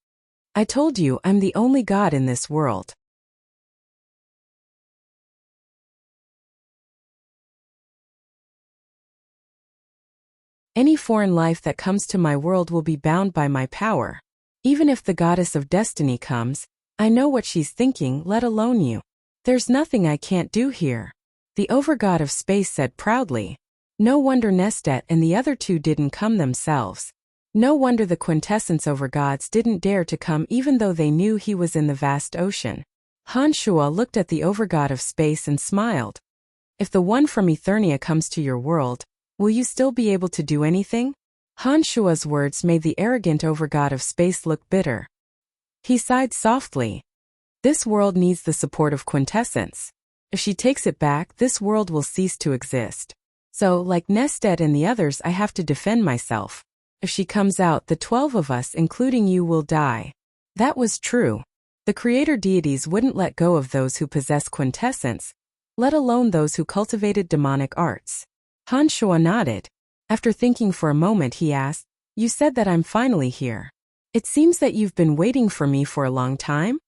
I told you I'm the only god in this world. Any foreign life that comes to my world will be bound by my power. Even if the goddess of destiny comes, I know what she's thinking, let alone you. There's nothing I can't do here. The Overgod of Space said proudly. No wonder Nestet and the other two didn't come themselves. No wonder the quintessence overgods didn't dare to come even though they knew he was in the vast ocean. Honshua looked at the Overgod of Space and smiled. If the one from Eternia comes to your world, will you still be able to do anything? Honshua's words made the arrogant Overgod of Space look bitter. He sighed softly. This world needs the support of quintessence. If she takes it back, this world will cease to exist. So, like Nestet and the others, I have to defend myself. If she comes out, the 12 of us, including you, will die. That was true. The creator deities wouldn't let go of those who possess quintessence, let alone those who cultivated demonic arts. Honshua nodded. After thinking for a moment, he asked, You said that I'm finally here. It seems that you've been waiting for me for a long time?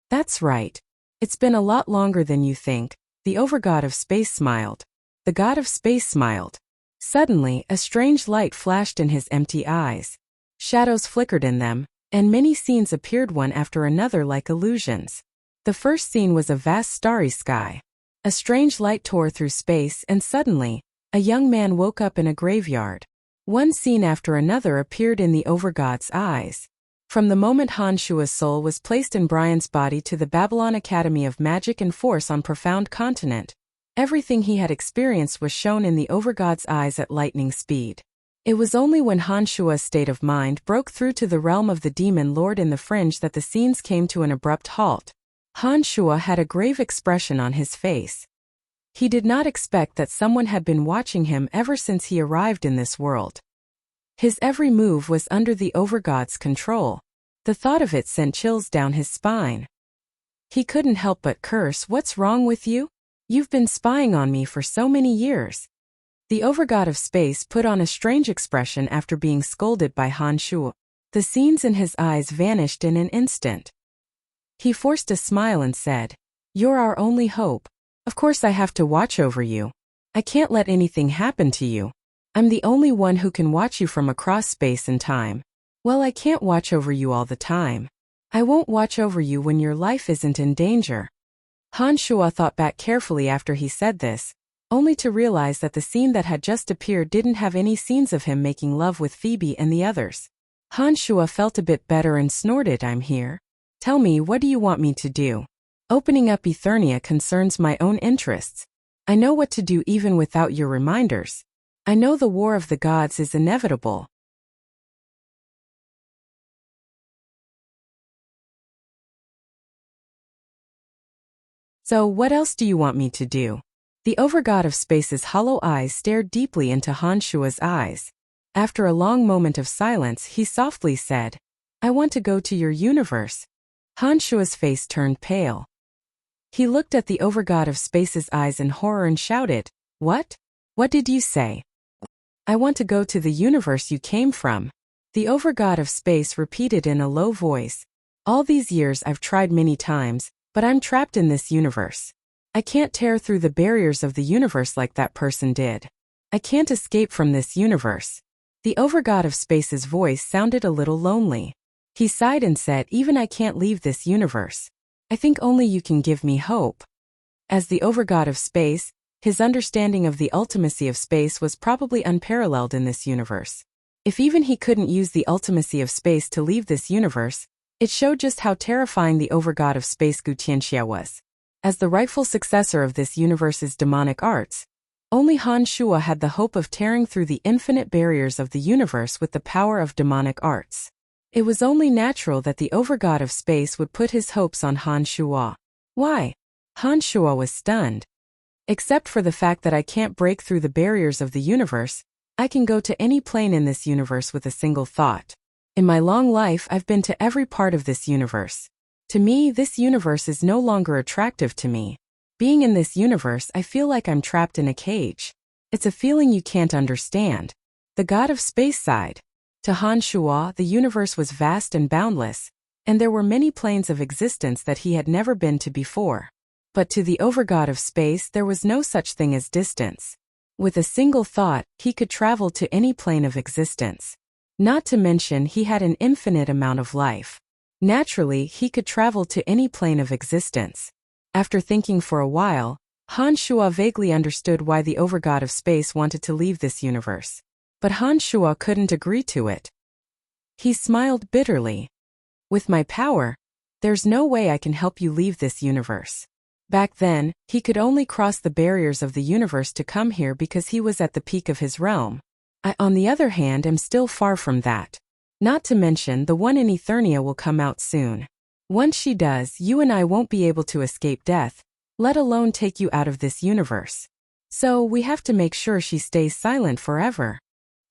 That's right. It's been a lot longer than you think. The Overgod of Space smiled. The God of Space smiled. Suddenly, a strange light flashed in his empty eyes. Shadows flickered in them, and many scenes appeared one after another like illusions. The first scene was a vast starry sky. A strange light tore through space, and suddenly, a young man woke up in a graveyard. One scene after another appeared in the Overgod's eyes. From the moment Honshua's soul was placed in Brian's body to the Babylon Academy of Magic and Force on Profound Continent, everything he had experienced was shown in the Overgod's eyes at lightning speed. It was only when Honshua's state of mind broke through to the realm of the demon lord in the Fringe that the scenes came to an abrupt halt. Honshua had a grave expression on his face. He did not expect that someone had been watching him ever since he arrived in this world. His every move was under the Overgod's control. The thought of it sent chills down his spine. He couldn't help but curse, What's wrong with you? You've been spying on me for so many years. The Overgod of Space put on a strange expression after being scolded by Honshua. The scenes in his eyes vanished in an instant. He forced a smile and said, You're our only hope. Of course I have to watch over you. I can't let anything happen to you. I'm the only one who can watch you from across space and time. Well, I can't watch over you all the time. I won't watch over you when your life isn't in danger. Han Shuo thought back carefully after he said this, only to realize that the scene that had just appeared didn't have any scenes of him making love with Phoebe and the others. Han Shuo felt a bit better and snorted, I'm here. Tell me, what do you want me to do? Opening up Eternia concerns my own interests. I know what to do even without your reminders. I know the war of the gods is inevitable. So what else do you want me to do? The overgod of space's hollow eyes stared deeply into Han Shuo's eyes. After a long moment of silence, he softly said, I want to go to your universe. Han Shuo's face turned pale. He looked at the overgod of space's eyes in horror and shouted, What? What did you say? I want to go to the universe you came from. The overgod of space repeated in a low voice. All these years I've tried many times, but I'm trapped in this universe. I can't tear through the barriers of the universe like that person did. I can't escape from this universe. The overgod of space's voice sounded a little lonely. He sighed and said, Even I can't leave this universe. I think only you can give me hope. As the overgod of space, his understanding of the ultimacy of space was probably unparalleled in this universe. If even he couldn't use the ultimacy of space to leave this universe, it showed just how terrifying the overgod of space Gu Tianxia was. As the rightful successor of this universe's demonic arts, only Han Shuo had the hope of tearing through the infinite barriers of the universe with the power of demonic arts. It was only natural that the overgod of space would put his hopes on Han Shuo. Why? Han Shuo was stunned. Except for the fact that I can't break through the barriers of the universe, I can go to any plane in this universe with a single thought. In my long life, I've been to every part of this universe. To me, this universe is no longer attractive to me. Being in this universe, I feel like I'm trapped in a cage. It's a feeling you can't understand. The god of space sighed. To Han Shuo, the universe was vast and boundless, and there were many planes of existence that he had never been to before. But to the overgod of space, there was no such thing as distance. With a single thought, he could travel to any plane of existence. Not to mention, he had an infinite amount of life. Naturally, he could travel to any plane of existence. After thinking for a while, Han Shuo vaguely understood why the overgod of space wanted to leave this universe. But Han Shuo couldn't agree to it. He smiled bitterly. With my power, there's no way I can help you leave this universe. Back then, he could only cross the barriers of the universe to come here because he was at the peak of his realm. I, on the other hand, am still far from that. Not to mention, the one in Eternia will come out soon. Once she does, you and I won't be able to escape death, let alone take you out of this universe. So, we have to make sure she stays silent forever.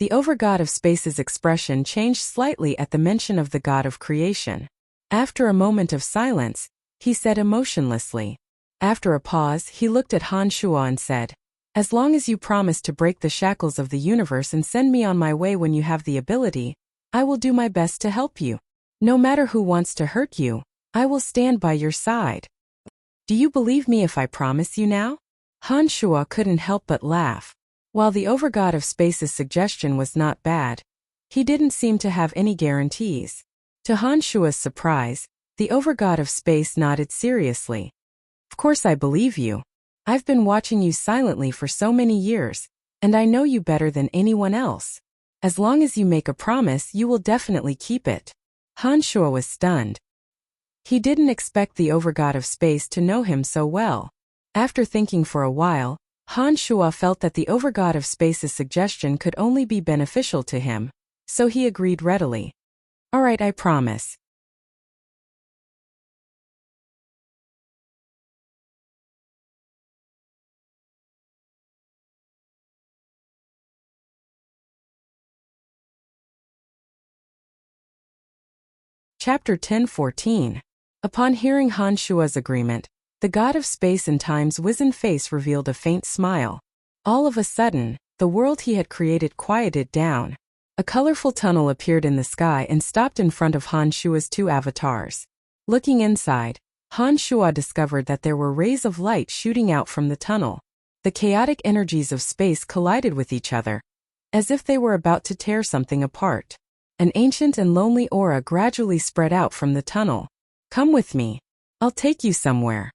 The overgod of space's expression changed slightly at the mention of the god of creation. After a moment of silence, he said emotionlessly. After a pause, he looked at Han Shuo and said, As long as you promise to break the shackles of the universe and send me on my way when you have the ability, I will do my best to help you. No matter who wants to hurt you, I will stand by your side. Do you believe me if I promise you now? Han Shuo couldn't help but laugh. While the overgod of space's suggestion was not bad, he didn't seem to have any guarantees. To Han Shuo's surprise, the overgod of space nodded seriously. Of course I believe you. I've been watching you silently for so many years, and I know you better than anyone else. As long as you make a promise, you will definitely keep it. Han Shuo was stunned. He didn't expect the overgod of space to know him so well. After thinking for a while, Han Shuo felt that the overgod of space's suggestion could only be beneficial to him, so he agreed readily. All right, I promise. Chapter 10:14. Upon hearing Han Shuo's agreement, the god of space and time's wizened face revealed a faint smile. All of a sudden, the world he had created quieted down. A colorful tunnel appeared in the sky and stopped in front of Han Shuo's two avatars. Looking inside, Han Shuo discovered that there were rays of light shooting out from the tunnel. The chaotic energies of space collided with each other, as if they were about to tear something apart. An ancient and lonely aura gradually spread out from the tunnel. Come with me. I'll take you somewhere.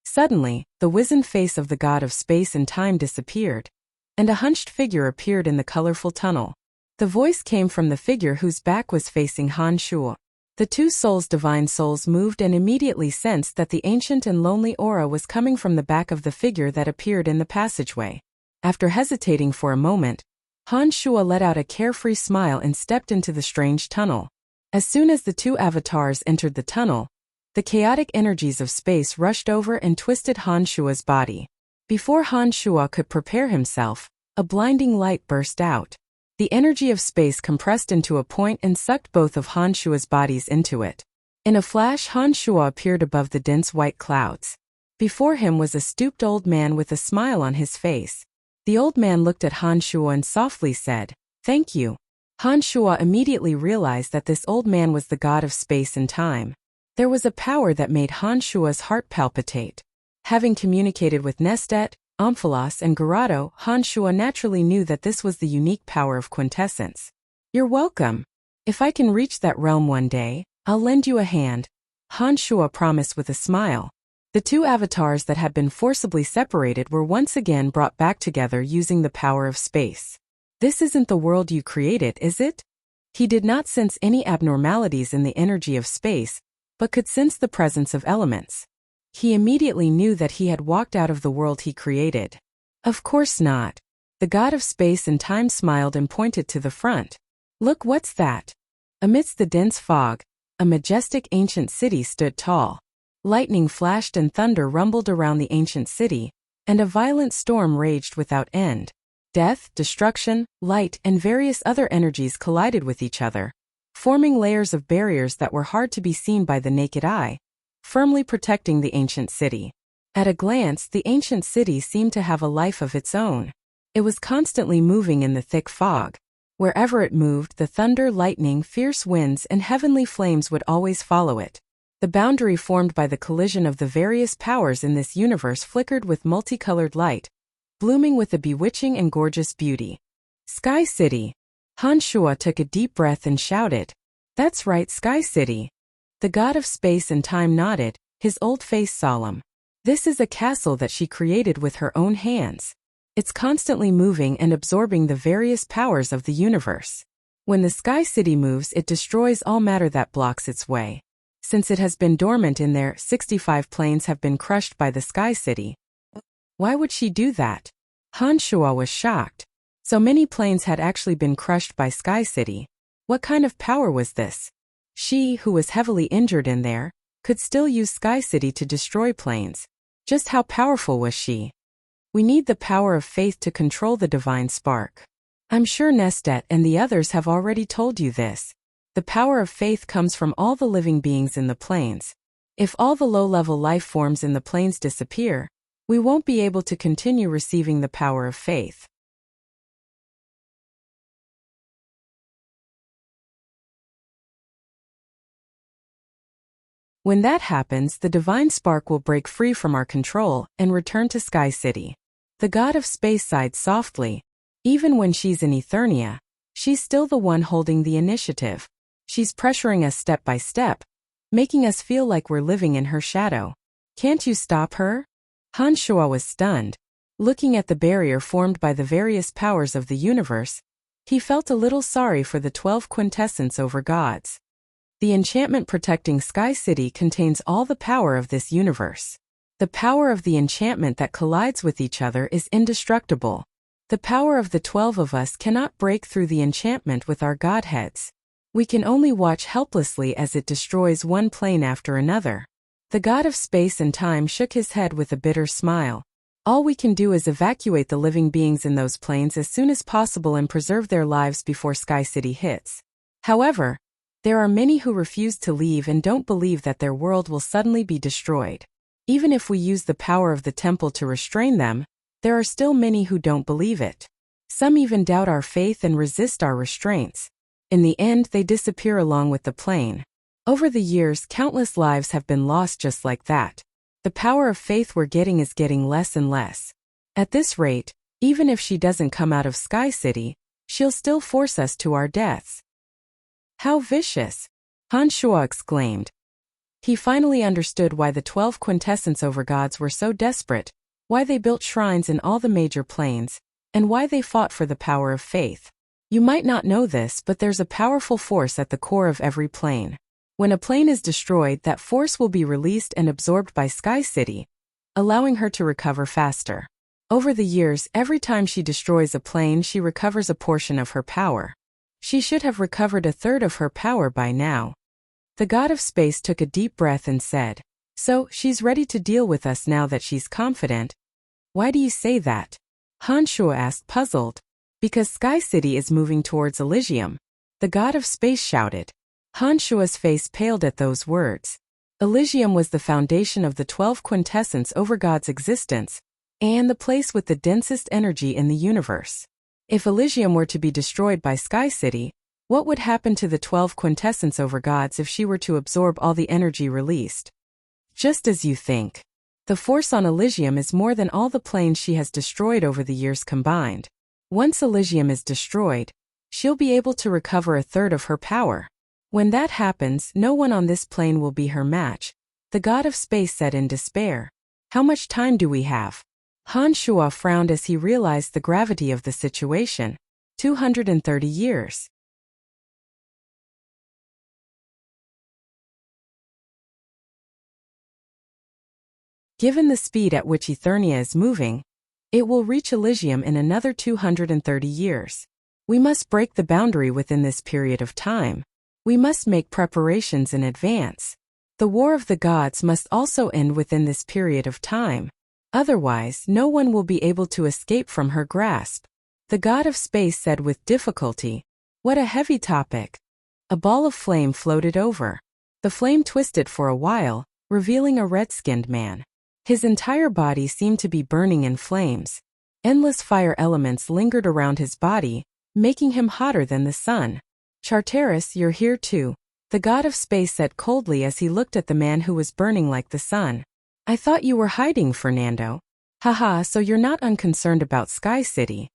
Suddenly, the wizened face of the god of space and time disappeared, and a hunched figure appeared in the colorful tunnel. The voice came from the figure whose back was facing Han Shuo. The two divine souls moved and immediately sensed that the ancient and lonely aura was coming from the back of the figure that appeared in the passageway. After hesitating for a moment, Han Shuo let out a carefree smile and stepped into the strange tunnel. As soon as the two avatars entered the tunnel, the chaotic energies of space rushed over and twisted Han Shuo's body. Before Han Shuo could prepare himself, a blinding light burst out. The energy of space compressed into a point and sucked both of Han Shuo's bodies into it. In a flash, Han Shuo appeared above the dense white clouds. Before him was a stooped old man with a smile on his face. The old man looked at Han Shuo and softly said, "Thank you." Han Shuo immediately realized that this old man was the god of space and time. There was a power that made Han Shuo's heart palpitate. Having communicated with Nestet, Omphalos and Gerardo, Han Shuo naturally knew that this was the unique power of quintessence. "You're welcome. If I can reach that realm one day, I'll lend you a hand," Han Shuo promised with a smile. The two avatars that had been forcibly separated were once again brought back together using the power of space. "This isn't the world you created, is it?" He did not sense any abnormalities in the energy of space, but could sense the presence of elements. He immediately knew that he had walked out of the world he created. Of course not. The god of space and time smiled and pointed to the front. "Look, what's that?" Amidst the dense fog, a majestic ancient city stood tall. Lightning flashed and thunder rumbled around the ancient city, and a violent storm raged without end. Death, destruction, light, and various other energies collided with each other, forming layers of barriers that were hard to be seen by the naked eye, firmly protecting the ancient city. At a glance, the ancient city seemed to have a life of its own. It was constantly moving in the thick fog. Wherever it moved, the thunder, lightning, fierce winds, and heavenly flames would always follow it. The boundary formed by the collision of the various powers in this universe flickered with multicolored light, blooming with a bewitching and gorgeous beauty. "Sky City!" Han Shuo took a deep breath and shouted, "That's right, Sky City." The god of space and time nodded, his old face solemn. "This is a castle that she created with her own hands. It's constantly moving and absorbing the various powers of the universe. When the Sky City moves, it destroys all matter that blocks its way. Since it has been dormant in there, 65 planes have been crushed by the Sky City." Why would she do that? Han Shuo was shocked. So many planes had actually been crushed by Sky City. What kind of power was this? She, who was heavily injured in there, could still use Sky City to destroy planes. Just how powerful was she? "We need the power of faith to control the divine spark. I'm sure Nestet and the others have already told you this. The power of faith comes from all the living beings in the planes. If all the low-level life forms in the planes disappear, we won't be able to continue receiving the power of faith. When that happens, the divine spark will break free from our control and return to Sky City." The god of space sighed softly. "Even when she's in Eternia, she's still the one holding the initiative. She's pressuring us step by step, making us feel like we're living in her shadow. Can't you stop her?" Han Shuo was stunned. Looking at the barrier formed by the various powers of the universe, he felt a little sorry for the 12 quintessence over gods. The enchantment protecting Sky City contains all the power of this universe. The power of the enchantment that collides with each other is indestructible. The power of the 12 of us cannot break through the enchantment with our godheads. We can only watch helplessly as it destroys one plane after another. The god of space and time shook his head with a bitter smile. "All we can do is evacuate the living beings in those planes as soon as possible and preserve their lives before Sky City hits. However, there are many who refuse to leave and don't believe that their world will suddenly be destroyed. Even if we use the power of the temple to restrain them, there are still many who don't believe it. Some even doubt our faith and resist our restraints. In the end, they disappear along with the plane. Over the years, countless lives have been lost just like that. The power of faith we're getting is getting less and less. At this rate, even if she doesn't come out of Sky City, she'll still force us to our deaths." How vicious! Han Shuo exclaimed. He finally understood why the 12 quintessence overgods were so desperate, why they built shrines in all the major planes, and why they fought for the power of faith. You might not know this, but there's a powerful force at the core of every plane. When a plane is destroyed, that force will be released and absorbed by Sky City, allowing her to recover faster. Over the years, every time she destroys a plane, she recovers a portion of her power. She should have recovered a third of her power by now. The god of space took a deep breath and said, "So, she's ready to deal with us now that she's confident." Why do you say that? Han Shuo asked, puzzled. Because Sky City is moving towards Elysium. The god of space shouted. Han Shuo's face paled at those words. Elysium was the foundation of the 12 quintessence overgods' existence, and the place with the densest energy in the universe. If Elysium were to be destroyed by Sky City, what would happen to the 12 quintessence overgods if she were to absorb all the energy released? Just as you think. The force on Elysium is more than all the planes she has destroyed over the years combined. Once Elysium is destroyed, she'll be able to recover a third of her power. When that happens, no one on this plane will be her match, the god of space said in despair. How much time do we have? Han Shuo frowned as he realized the gravity of the situation. 230 years. Given the speed at which Eternia is moving, it will reach Elysium in another 230 years. We must break the boundary within this period of time. We must make preparations in advance. The War of the Gods must also end within this period of time. Otherwise, no one will be able to escape from her grasp. The god of space said with difficulty. What a heavy topic. A ball of flame floated over. The flame twisted for a while, revealing a red-skinned man. His entire body seemed to be burning in flames. Endless fire elements lingered around his body, making him hotter than the sun. Charteris, you're here too, the god of space said coldly as he looked at the man who was burning like the sun. I thought you were hiding, Fernando. Haha, so you're not unconcerned about Sky City.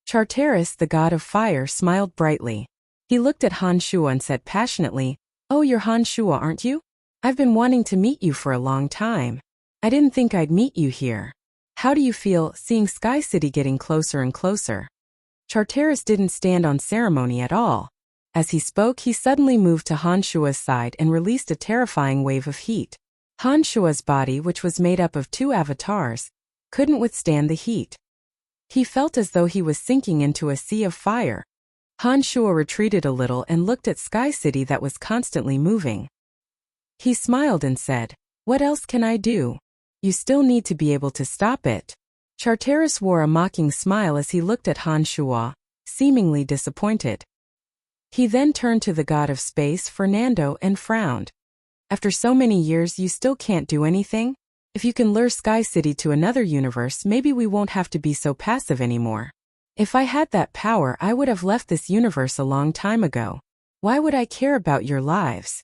Charteris, the god of fire, smiled brightly. He looked at Han Shuo and said passionately, "Oh, you're Han Shuo, aren't you? I've been wanting to meet you for a long time. I didn't think I'd meet you here. How do you feel, seeing Sky City getting closer and closer?" Charteris didn't stand on ceremony at all. As he spoke, he suddenly moved to Han Shuo's side and released a terrifying wave of heat. Han Shuo's body, which was made up of 2 avatars, couldn't withstand the heat. He felt as though he was sinking into a sea of fire. Han Shuo retreated a little and looked at Sky City that was constantly moving. He smiled and said, "What else can I do? You still need to be able to stop it." Charteris wore a mocking smile as he looked at Han Shuo, seemingly disappointed. He then turned to the god of space, Fernando, and frowned. "After so many years, you still can't do anything? If you can lure Sky City to another universe, maybe we won't have to be so passive anymore. If I had that power, I would have left this universe a long time ago. Why would I care about your lives?"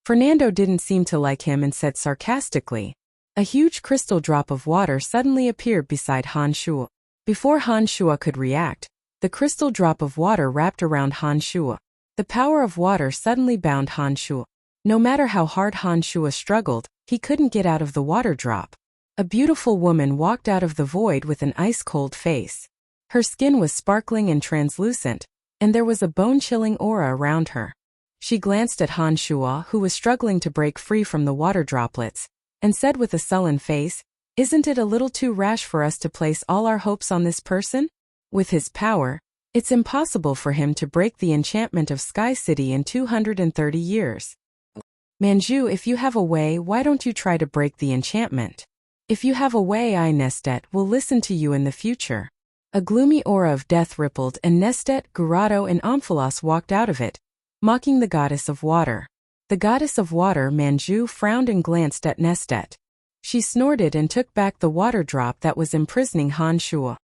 Fernando didn't seem to like him and said sarcastically. A huge crystal drop of water suddenly appeared beside Han Shuo. Before Han Shuo could react, the crystal drop of water wrapped around Han Shuo. The power of water suddenly bound Han Shuo. No matter how hard Han Shuo struggled, he couldn't get out of the water drop. A beautiful woman walked out of the void with an ice-cold face. Her skin was sparkling and translucent, and there was a bone-chilling aura around her. She glanced at Han Shuo, who was struggling to break free from the water droplets, and said with a sullen face, "Isn't it a little too rash for us to place all our hopes on this person? With his power, it's impossible for him to break the enchantment of Sky City in 230 years. Manju, if you have a way, why don't you try to break the enchantment? If you have a way, I, Nestet, will listen to you in the future." A gloomy aura of death rippled and Nestet, Gurado and Omphalos walked out of it, mocking the goddess of water. The goddess of water, Manju, frowned and glanced at Nestet. She snorted and took back the water drop that was imprisoning Han Shuo.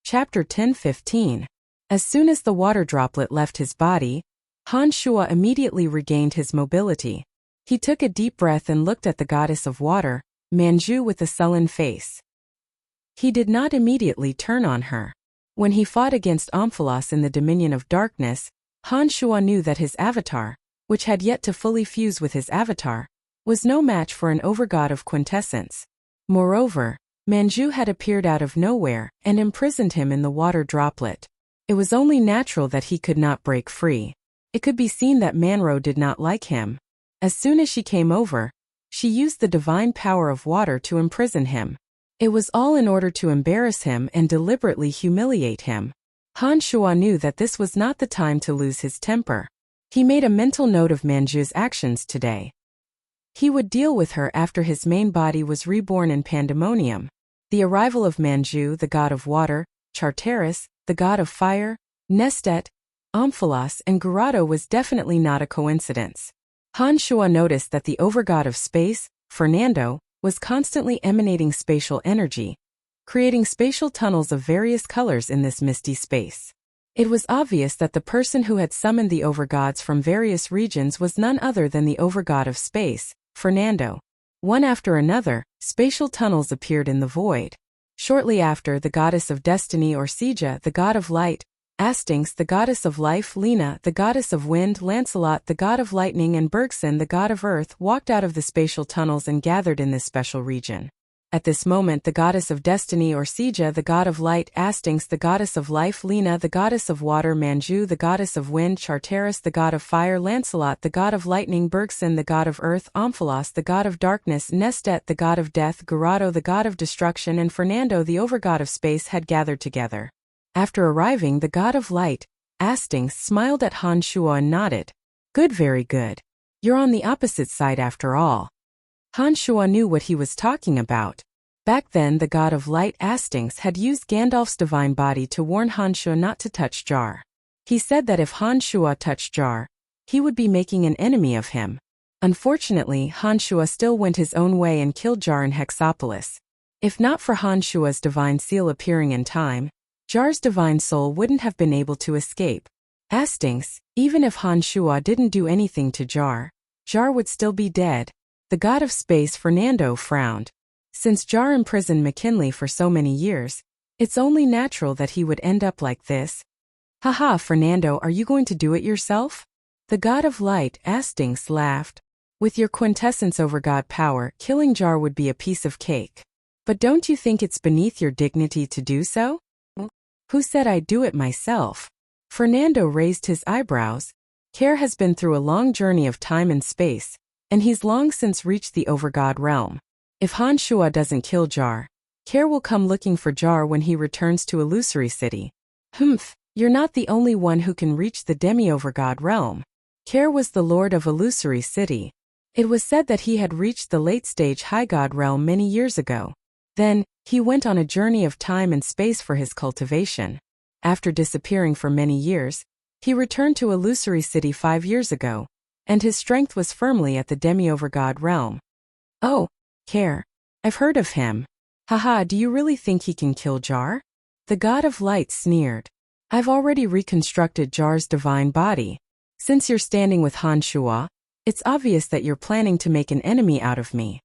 Chapter 10:15. As soon as the water droplet left his body, Han Shua immediately regained his mobility. He took a deep breath and looked at the goddess of water, Manju, with a sullen face. He did not immediately turn on her. When he fought against Omphalos in the Dominion of Darkness, Han Shua knew that his avatar, which had yet to fully fuse with his avatar, was no match for an overgod of quintessence. Moreover, Manju had appeared out of nowhere and imprisoned him in the water droplet. It was only natural that he could not break free. It could be seen that Manro did not like him. As soon as she came over, she used the divine power of water to imprison him. It was all in order to embarrass him and deliberately humiliate him. Han Shua knew that this was not the time to lose his temper. He made a mental note of Manju's actions today. He would deal with her after his main body was reborn in Pandemonium. The arrival of Manju, the god of water, Charteris, the god of fire, Nestet, Omphalos, and Garado was definitely not a coincidence. Han Shua noticed that the overgod of space, Fernando, was constantly emanating spatial energy, creating spatial tunnels of various colors in this misty space. It was obvious that the person who had summoned the overgods from various regions was none other than the overgod of space, Fernando. One after another, spatial tunnels appeared in the void. Shortly after, the goddess of destiny Orsija, the god of light, Astinx, the goddess of life, Lena, the goddess of wind, Lancelot, the god of lightning, and Bergson, the god of earth, walked out of the spatial tunnels and gathered in this special region. At this moment, the goddess of destiny Orsija, the god of light, Astinx, the goddess of life, Lena, the goddess of water, Manju, the goddess of wind, Charteris, the god of fire, Lancelot, the god of lightning, Bergson, the god of earth, Omphalos, the god of darkness, Nestet, the god of death, Garado, the god of destruction, and Fernando, the overgod of space, had gathered together. After arriving, the god of light, Astinx, smiled at Han Shua and nodded. Good, very good. You're on the opposite side after all. Han Shua knew what he was talking about. Back then, the god of light, Astinx, had used Gandalf's divine body to warn Han Shua not to touch Jar. He said that if Han Shua touched Jar, he would be making an enemy of him. Unfortunately, Han Shua still went his own way and killed Jar in Hexopolis. If not for Han Shua's divine seal appearing in time, Jar's divine soul wouldn't have been able to escape. Astinx, even if Han Shua didn't do anything to Jar, Jar would still be dead. The god of space, Fernando, frowned. Since Jar imprisoned McKinley for so many years, it's only natural that he would end up like this. Haha, Fernando, are you going to do it yourself? The god of light, Astinx, laughed. With your quintessence overgod power, killing Jar would be a piece of cake. But don't you think it's beneath your dignity to do so? Who said I'd do it myself? Fernando raised his eyebrows. Care has been through a long journey of time and space, and he's long since reached the overgod realm. If Han Shua doesn't kill Jar, Care will come looking for Jar when he returns to Illusory City. Humph, you're not the only one who can reach the demi-overgod realm. Care was the lord of Illusory City. It was said that he had reached the late-stage high god realm many years ago. Then, he went on a journey of time and space for his cultivation. After disappearing for many years, he returned to Illusory City 5 years ago, and his strength was firmly at the demi-overgod realm. Oh, Care. I've heard of him. Haha, do you really think he can kill Jar? The god of light sneered. I've already reconstructed Jar's divine body. Since you're standing with Han Shua, it's obvious that you're planning to make an enemy out of me.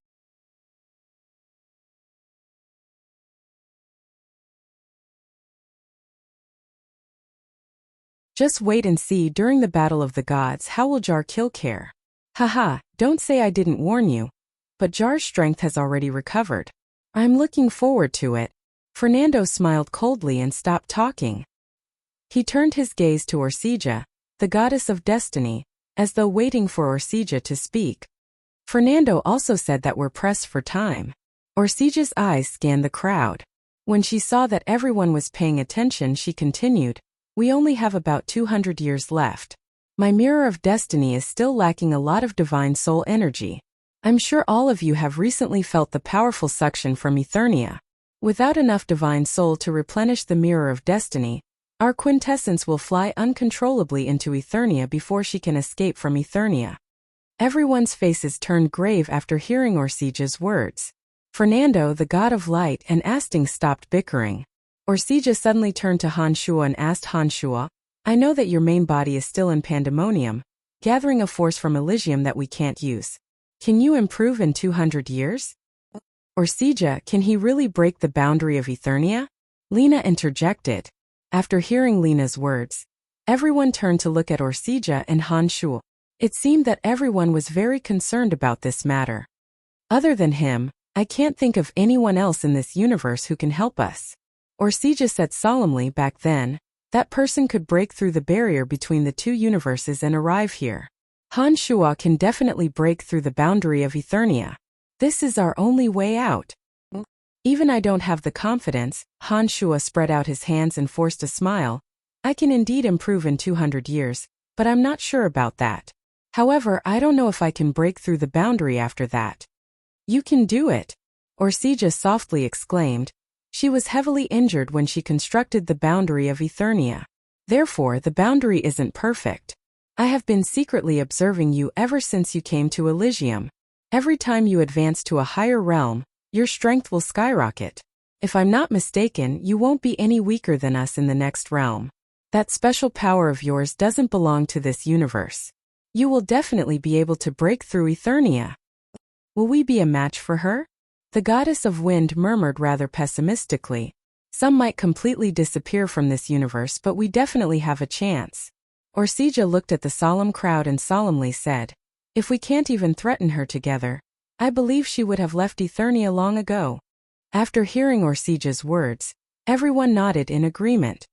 Just wait and see during the Battle of the Gods how will Jar kill Care. Haha, don't say I didn't warn you. But Jar's strength has already recovered. I'm looking forward to it. Fernando smiled coldly and stopped talking. He turned his gaze to Orsija, the goddess of destiny, as though waiting for Orsija to speak. Fernando also said that we're pressed for time. Orsija's eyes scanned the crowd. When she saw that everyone was paying attention, she continued, we only have about 200 years left. My mirror of destiny is still lacking a lot of divine soul energy. I'm sure all of you have recently felt the powerful suction from Eternia. Without enough divine soul to replenish the mirror of destiny, our quintessence will fly uncontrollably into Eternia before she can escape from Eternia. Everyone's faces turned grave after hearing Orsija's words. Fernando, the god of light, and Astinx stopped bickering. Orsija suddenly turned to Han Shua and asked Han Shua, I know that your main body is still in Pandemonium, gathering a force from Elysium that we can't use. Can you improve in 200 years? Orsija, can he really break the boundary of Eternia? Lena interjected. After hearing Lena's words, everyone turned to look at Orsija and Han Shuo. It seemed that everyone was very concerned about this matter. Other than him, I can't think of anyone else in this universe who can help us. Orsija said solemnly back then, that person could break through the barrier between the two universes and arrive here. Han Shuo can definitely break through the boundary of Eternia. This is our only way out. Even I don't have the confidence, Han Shuo spread out his hands and forced a smile. I can indeed improve in 200 years, but I'm not sure about that. However, I don't know if I can break through the boundary after that. You can do it, Orsija softly exclaimed. She was heavily injured when she constructed the boundary of Eternia. Therefore, the boundary isn't perfect. I have been secretly observing you ever since you came to Elysium. Every time you advance to a higher realm, your strength will skyrocket. If I'm not mistaken, you won't be any weaker than us in the next realm. That special power of yours doesn't belong to this universe. You will definitely be able to break through Eternia. Will we be a match for her? The goddess of wind murmured rather pessimistically. Some might completely disappear from this universe, but we definitely have a chance. Orsija looked at the solemn crowd and solemnly said, if we can't even threaten her together, I believe she would have left Eternia long ago. After hearing Orsija's words, everyone nodded in agreement.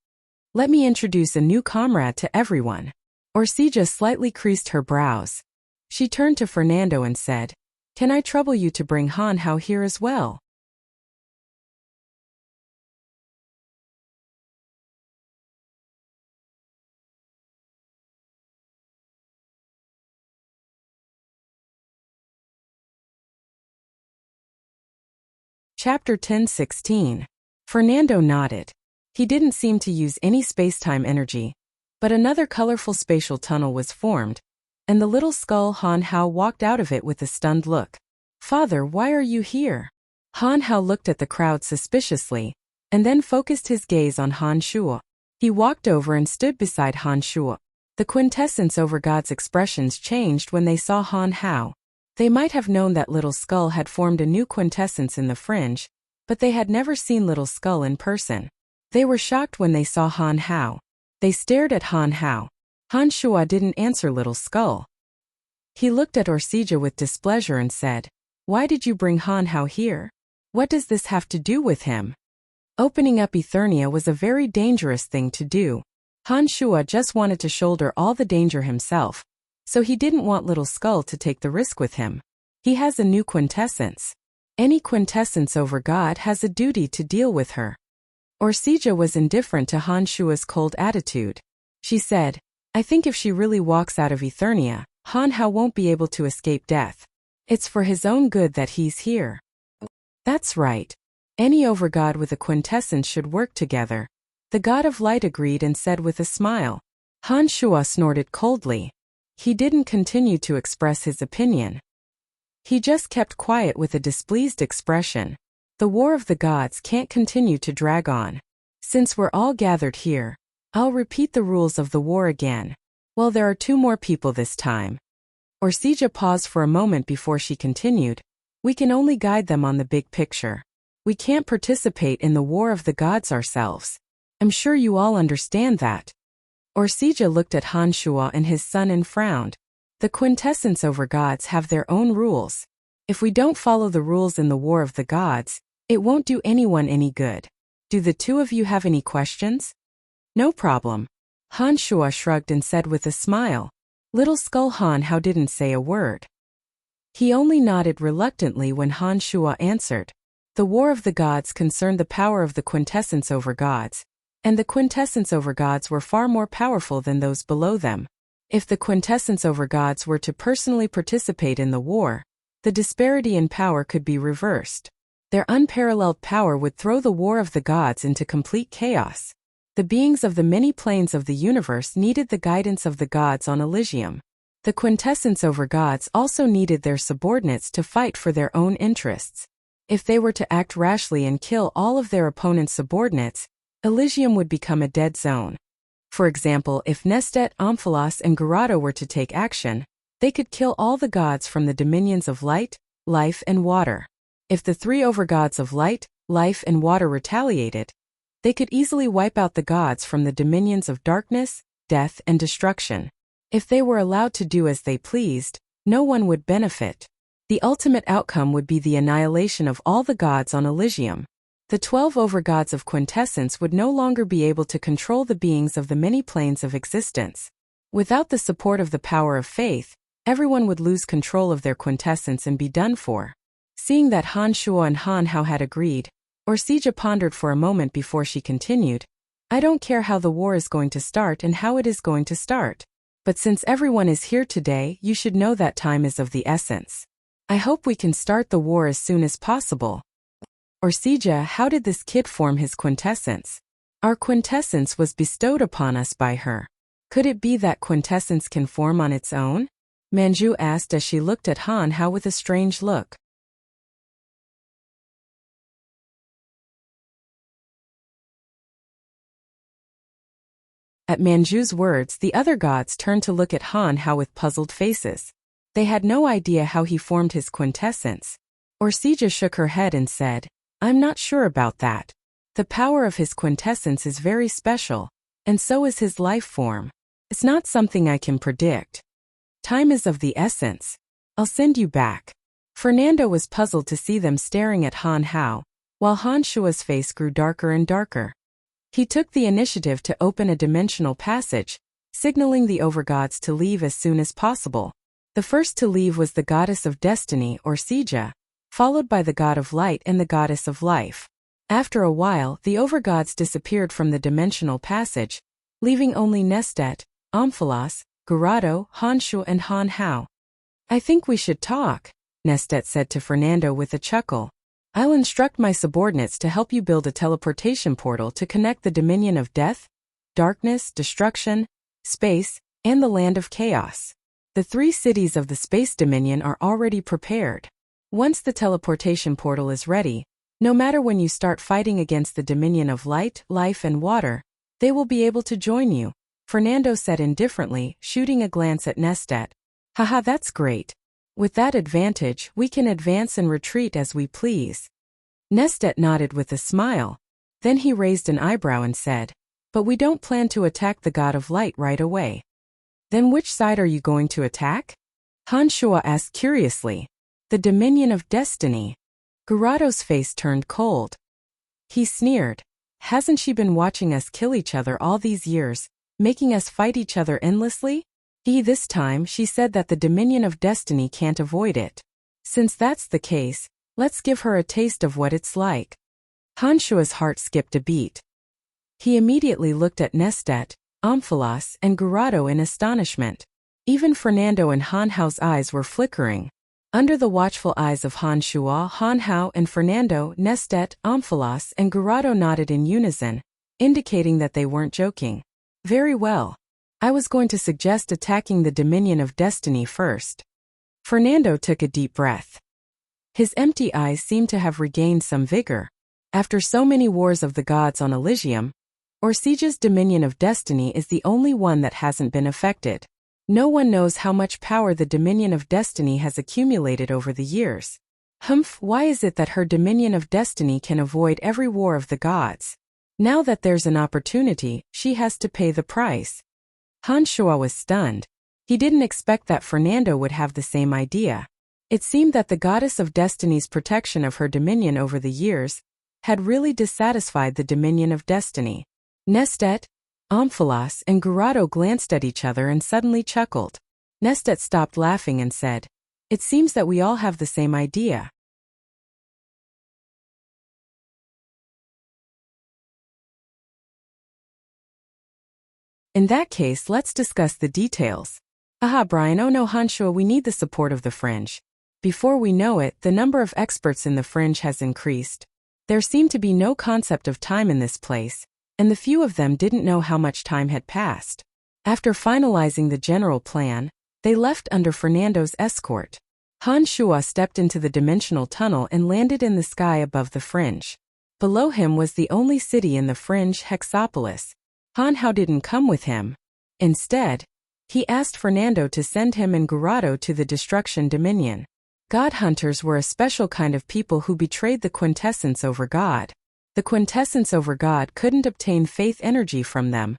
Let me introduce a new comrade to everyone. Orsija slightly creased her brows. She turned to Fernando and said, can I trouble you to bring Han Hao here as well? Chapter 10:16. Fernando nodded. He didn't seem to use any space-time energy, but another colorful spatial tunnel was formed, and the little skull Han Hao walked out of it with a stunned look. Father, why are you here? Han Hao looked at the crowd suspiciously, and then focused his gaze on Han Shuo. He walked over and stood beside Han Shuo. The quintessence over God's expressions changed when they saw Han Hao. They might have known that Little Skull had formed a new quintessence in the fringe, but they had never seen Little Skull in person. They were shocked when they saw Han Hao. They stared at Han Hao. Han Shuo didn't answer Little Skull. He looked at Orsija with displeasure and said, why did you bring Han Hao here? What does this have to do with him? Opening up Eternia was a very dangerous thing to do. Han Shuo just wanted to shoulder all the danger himself, so he didn't want Little Skull to take the risk with him. He has a new quintessence. Any quintessence over God has a duty to deal with her. Orsija was indifferent to Han Shuo's cold attitude. She said, I think if she really walks out of Eternia, Han Hao won't be able to escape death. It's for his own good that he's here. That's right. Any overgod with a quintessence should work together. The god of light agreed and said with a smile. Han Shuo snorted coldly. He didn't continue to express his opinion. He just kept quiet with a displeased expression. The war of the gods can't continue to drag on. Since we're all gathered here, I'll repeat the rules of the war again. Well, there are 2 more people this time. Orsija paused for a moment before she continued. We can only guide them on the big picture. We can't participate in the war of the gods ourselves. I'm sure you all understand that. Orsija looked at Han Shuo and his son and frowned. The quintessence over gods have their own rules. If we don't follow the rules in the war of the gods, it won't do anyone any good. Do the 2 of you have any questions? No problem. Han Shuo shrugged and said with a smile. Little Skull Han Hao didn't say a word. He only nodded reluctantly when Han Shuo answered. The war of the gods concerned the power of the quintessence over gods, and the quintessence over gods were far more powerful than those below them. If the quintessence over gods were to personally participate in the war, the disparity in power could be reversed. Their unparalleled power would throw the war of the gods into complete chaos. The beings of the many planes of the universe needed the guidance of the gods on Elysium. The quintessence over gods also needed their subordinates to fight for their own interests. If they were to act rashly and kill all of their opponent's subordinates, Elysium would become a dead zone. For example, if Nestet, Omphalos, and Garado were to take action, they could kill all the gods from the dominions of light, life, and water. If the three overgods of light, life, and water retaliated, they could easily wipe out the gods from the dominions of darkness, death, and destruction. If they were allowed to do as they pleased, no one would benefit. The ultimate outcome would be the annihilation of all the gods on Elysium. The 12 overgods of quintessence would no longer be able to control the beings of the many planes of existence. Without the support of the power of faith, everyone would lose control of their quintessence and be done for. Seeing that Han Shuo and Han Hao had agreed, Orsija pondered for a moment before she continued, I don't care how the war is going to start and how it is going to start. But since everyone is here today, you should know that time is of the essence. I hope we can start the war as soon as possible. Orsija, how did this kid form his quintessence? Our quintessence was bestowed upon us by her. Could it be that quintessence can form on its own? Manju asked as she looked at Han Hao with a strange look. At Manju's words, the other gods turned to look at Han Hao with puzzled faces. They had no idea how he formed his quintessence. Orsija shook her head and said, I'm not sure about that. The power of his quintessence is very special, and so is his life form. It's not something I can predict. Time is of the essence. I'll send you back. Fernando was puzzled to see them staring at Han Hao, while Han Shua's face grew darker and darker. He took the initiative to open a dimensional passage, signaling the overgods to leave as soon as possible. The first to leave was the goddess of destiny, Orsija, followed by the god of light and the goddess of life. After a while, the overgods disappeared from the dimensional passage, leaving only Nestet, Omphalos, Garado, Han Shuo, and Han Hao. I think we should talk, Nestet said to Fernando with a chuckle. I'll instruct my subordinates to help you build a teleportation portal to connect the dominion of death, darkness, destruction, space, and the land of chaos. The 3 cities of the space dominion are already prepared. Once the teleportation portal is ready, no matter when you start fighting against the dominion of light, life, and water, they will be able to join you, Fernando said indifferently, shooting a glance at Nestet. Haha, that's great. With that advantage, we can advance and retreat as we please. Nestet nodded with a smile. Then he raised an eyebrow and said, But we don't plan to attack the god of light right away. Then which side are you going to attack? Han Shuo asked curiously. The dominion of destiny. Garado's face turned cold. He sneered. Hasn't she been watching us kill each other all these years, making us fight each other endlessly? This time she said that the dominion of destiny can't avoid it. Since that's the case, let's give her a taste of what it's like. Han Shuo's heart skipped a beat. He immediately looked at Nestet, Omphalos, and Garado in astonishment. Even Fernando and Han Hao's eyes were flickering. Under the watchful eyes of Han Shuo, Han Hao and Fernando, Nestet, Omphalos, and Garado nodded in unison, indicating that they weren't joking. Very well. I was going to suggest attacking the dominion of destiny first. Fernando took a deep breath. His empty eyes seemed to have regained some vigor. After so many wars of the gods on Elysium, Orsija's dominion of destiny is the only one that hasn't been affected. No one knows how much power the dominion of destiny has accumulated over the years. Why is it that her dominion of destiny can avoid every war of the gods? Now that there's an opportunity, she has to pay the price. Han Shuo was stunned. He didn't expect that Fernando would have the same idea. It seemed that the goddess of destiny's protection of her dominion over the years had really dissatisfied the dominion of destiny. Nestet, Omphalos, and Garado glanced at each other and suddenly chuckled. Nestet stopped laughing and said, It seems that we all have the same idea. In that case, let's discuss the details. Aha, Brian, oh no, Han Shuo, we need the support of the fringe. Before we know it, the number of experts in the fringe has increased. There seemed to be no concept of time in this place, and the few of them didn't know how much time had passed. After finalizing the general plan, they left under Fernando's escort. Han Shuo stepped into the dimensional tunnel and landed in the sky above the fringe. Below him was the only city in the fringe, Hexopolis. Han Hao didn't come with him. Instead, he asked Fernando to send him and Gurado to the Destruction Dominion. God hunters were a special kind of people who betrayed the quintessence over God. The quintessence over God couldn't obtain faith energy from them,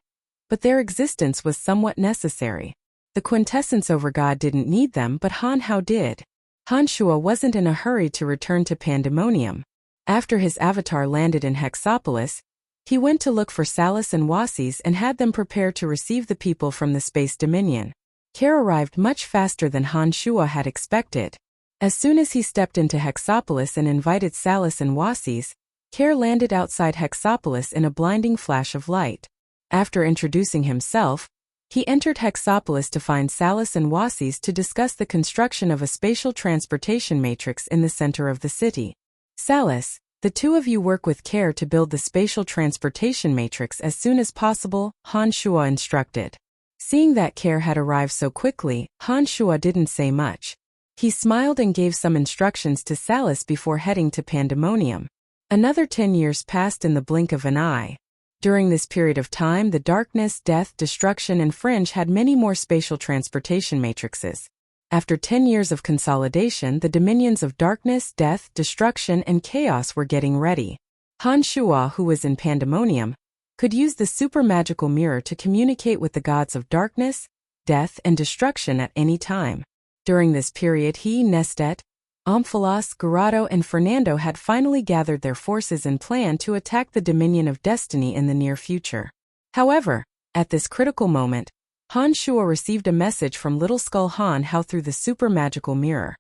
but their existence was somewhat necessary. The quintessence over God didn't need them, but Han Hao did. Han Shuo wasn't in a hurry to return to Pandemonium. After his avatar landed in Hexopolis, he went to look for Salus and Wasis and had them prepare to receive the people from the Space Dominion. Care arrived much faster than Han Shuo had expected. As soon as he stepped into Hexopolis and invited Salus and Wasis, Care landed outside Hexopolis in a blinding flash of light. After introducing himself, he entered Hexopolis to find Salus and Wasis to discuss the construction of a spatial transportation matrix in the center of the city. Salus, the two of you work with Care to build the spatial transportation matrix as soon as possible, Han Shuo instructed. Seeing that Care had arrived so quickly, Han Shuo didn't say much. He smiled and gave some instructions to Salus before heading to Pandemonium. Another 10 years passed in the blink of an eye. During this period of time, the Darkness, Death, Destruction, and Fringe had many more spatial transportation matrices. After 10 years of consolidation, the dominions of Darkness, Death, Destruction, and Chaos were getting ready. Han Shuo, who was in Pandemonium, could use the super magical mirror to communicate with the gods of Darkness, Death, and Destruction at any time. During this period, he, Nestet, Amphalos, Gurado, and Fernando had finally gathered their forces and planned to attack the Dominion of Destiny in the near future. However, at this critical moment, Han Shuo received a message from Little Skull Han Hao through the super magical mirror.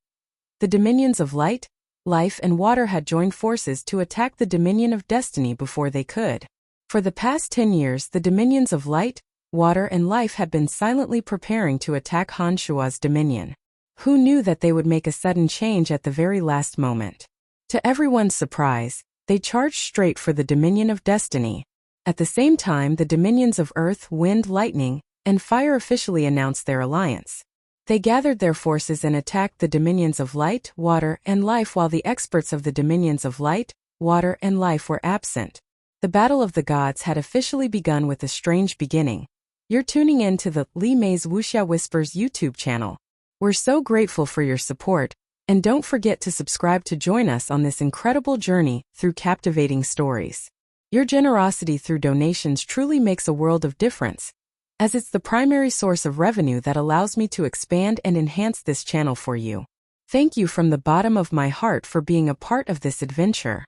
The Dominions of Light, Life, and Water had joined forces to attack the Dominion of Destiny before they could. For the past 10 years, the Dominions of Light, Water, and Life had been silently preparing to attack Han Shuo's dominion. Who knew that they would make a sudden change at the very last moment? To everyone's surprise, they charged straight for the Dominion of Destiny. At the same time, the Dominions of Earth, Wind, Lightning, and Fire officially announced their alliance. They gathered their forces and attacked the Dominions of Light, Water, and Life while the experts of the Dominions of Light, Water, and Life were absent. The Battle of the Gods had officially begun with a strange beginning. You're tuning in to the Li Mei's Wuxia Whispers YouTube channel. We're so grateful for your support, and don't forget to subscribe to join us on this incredible journey through captivating stories. Your generosity through donations truly makes a world of difference, as it's the primary source of revenue that allows me to expand and enhance this channel for you. Thank you from the bottom of my heart for being a part of this adventure.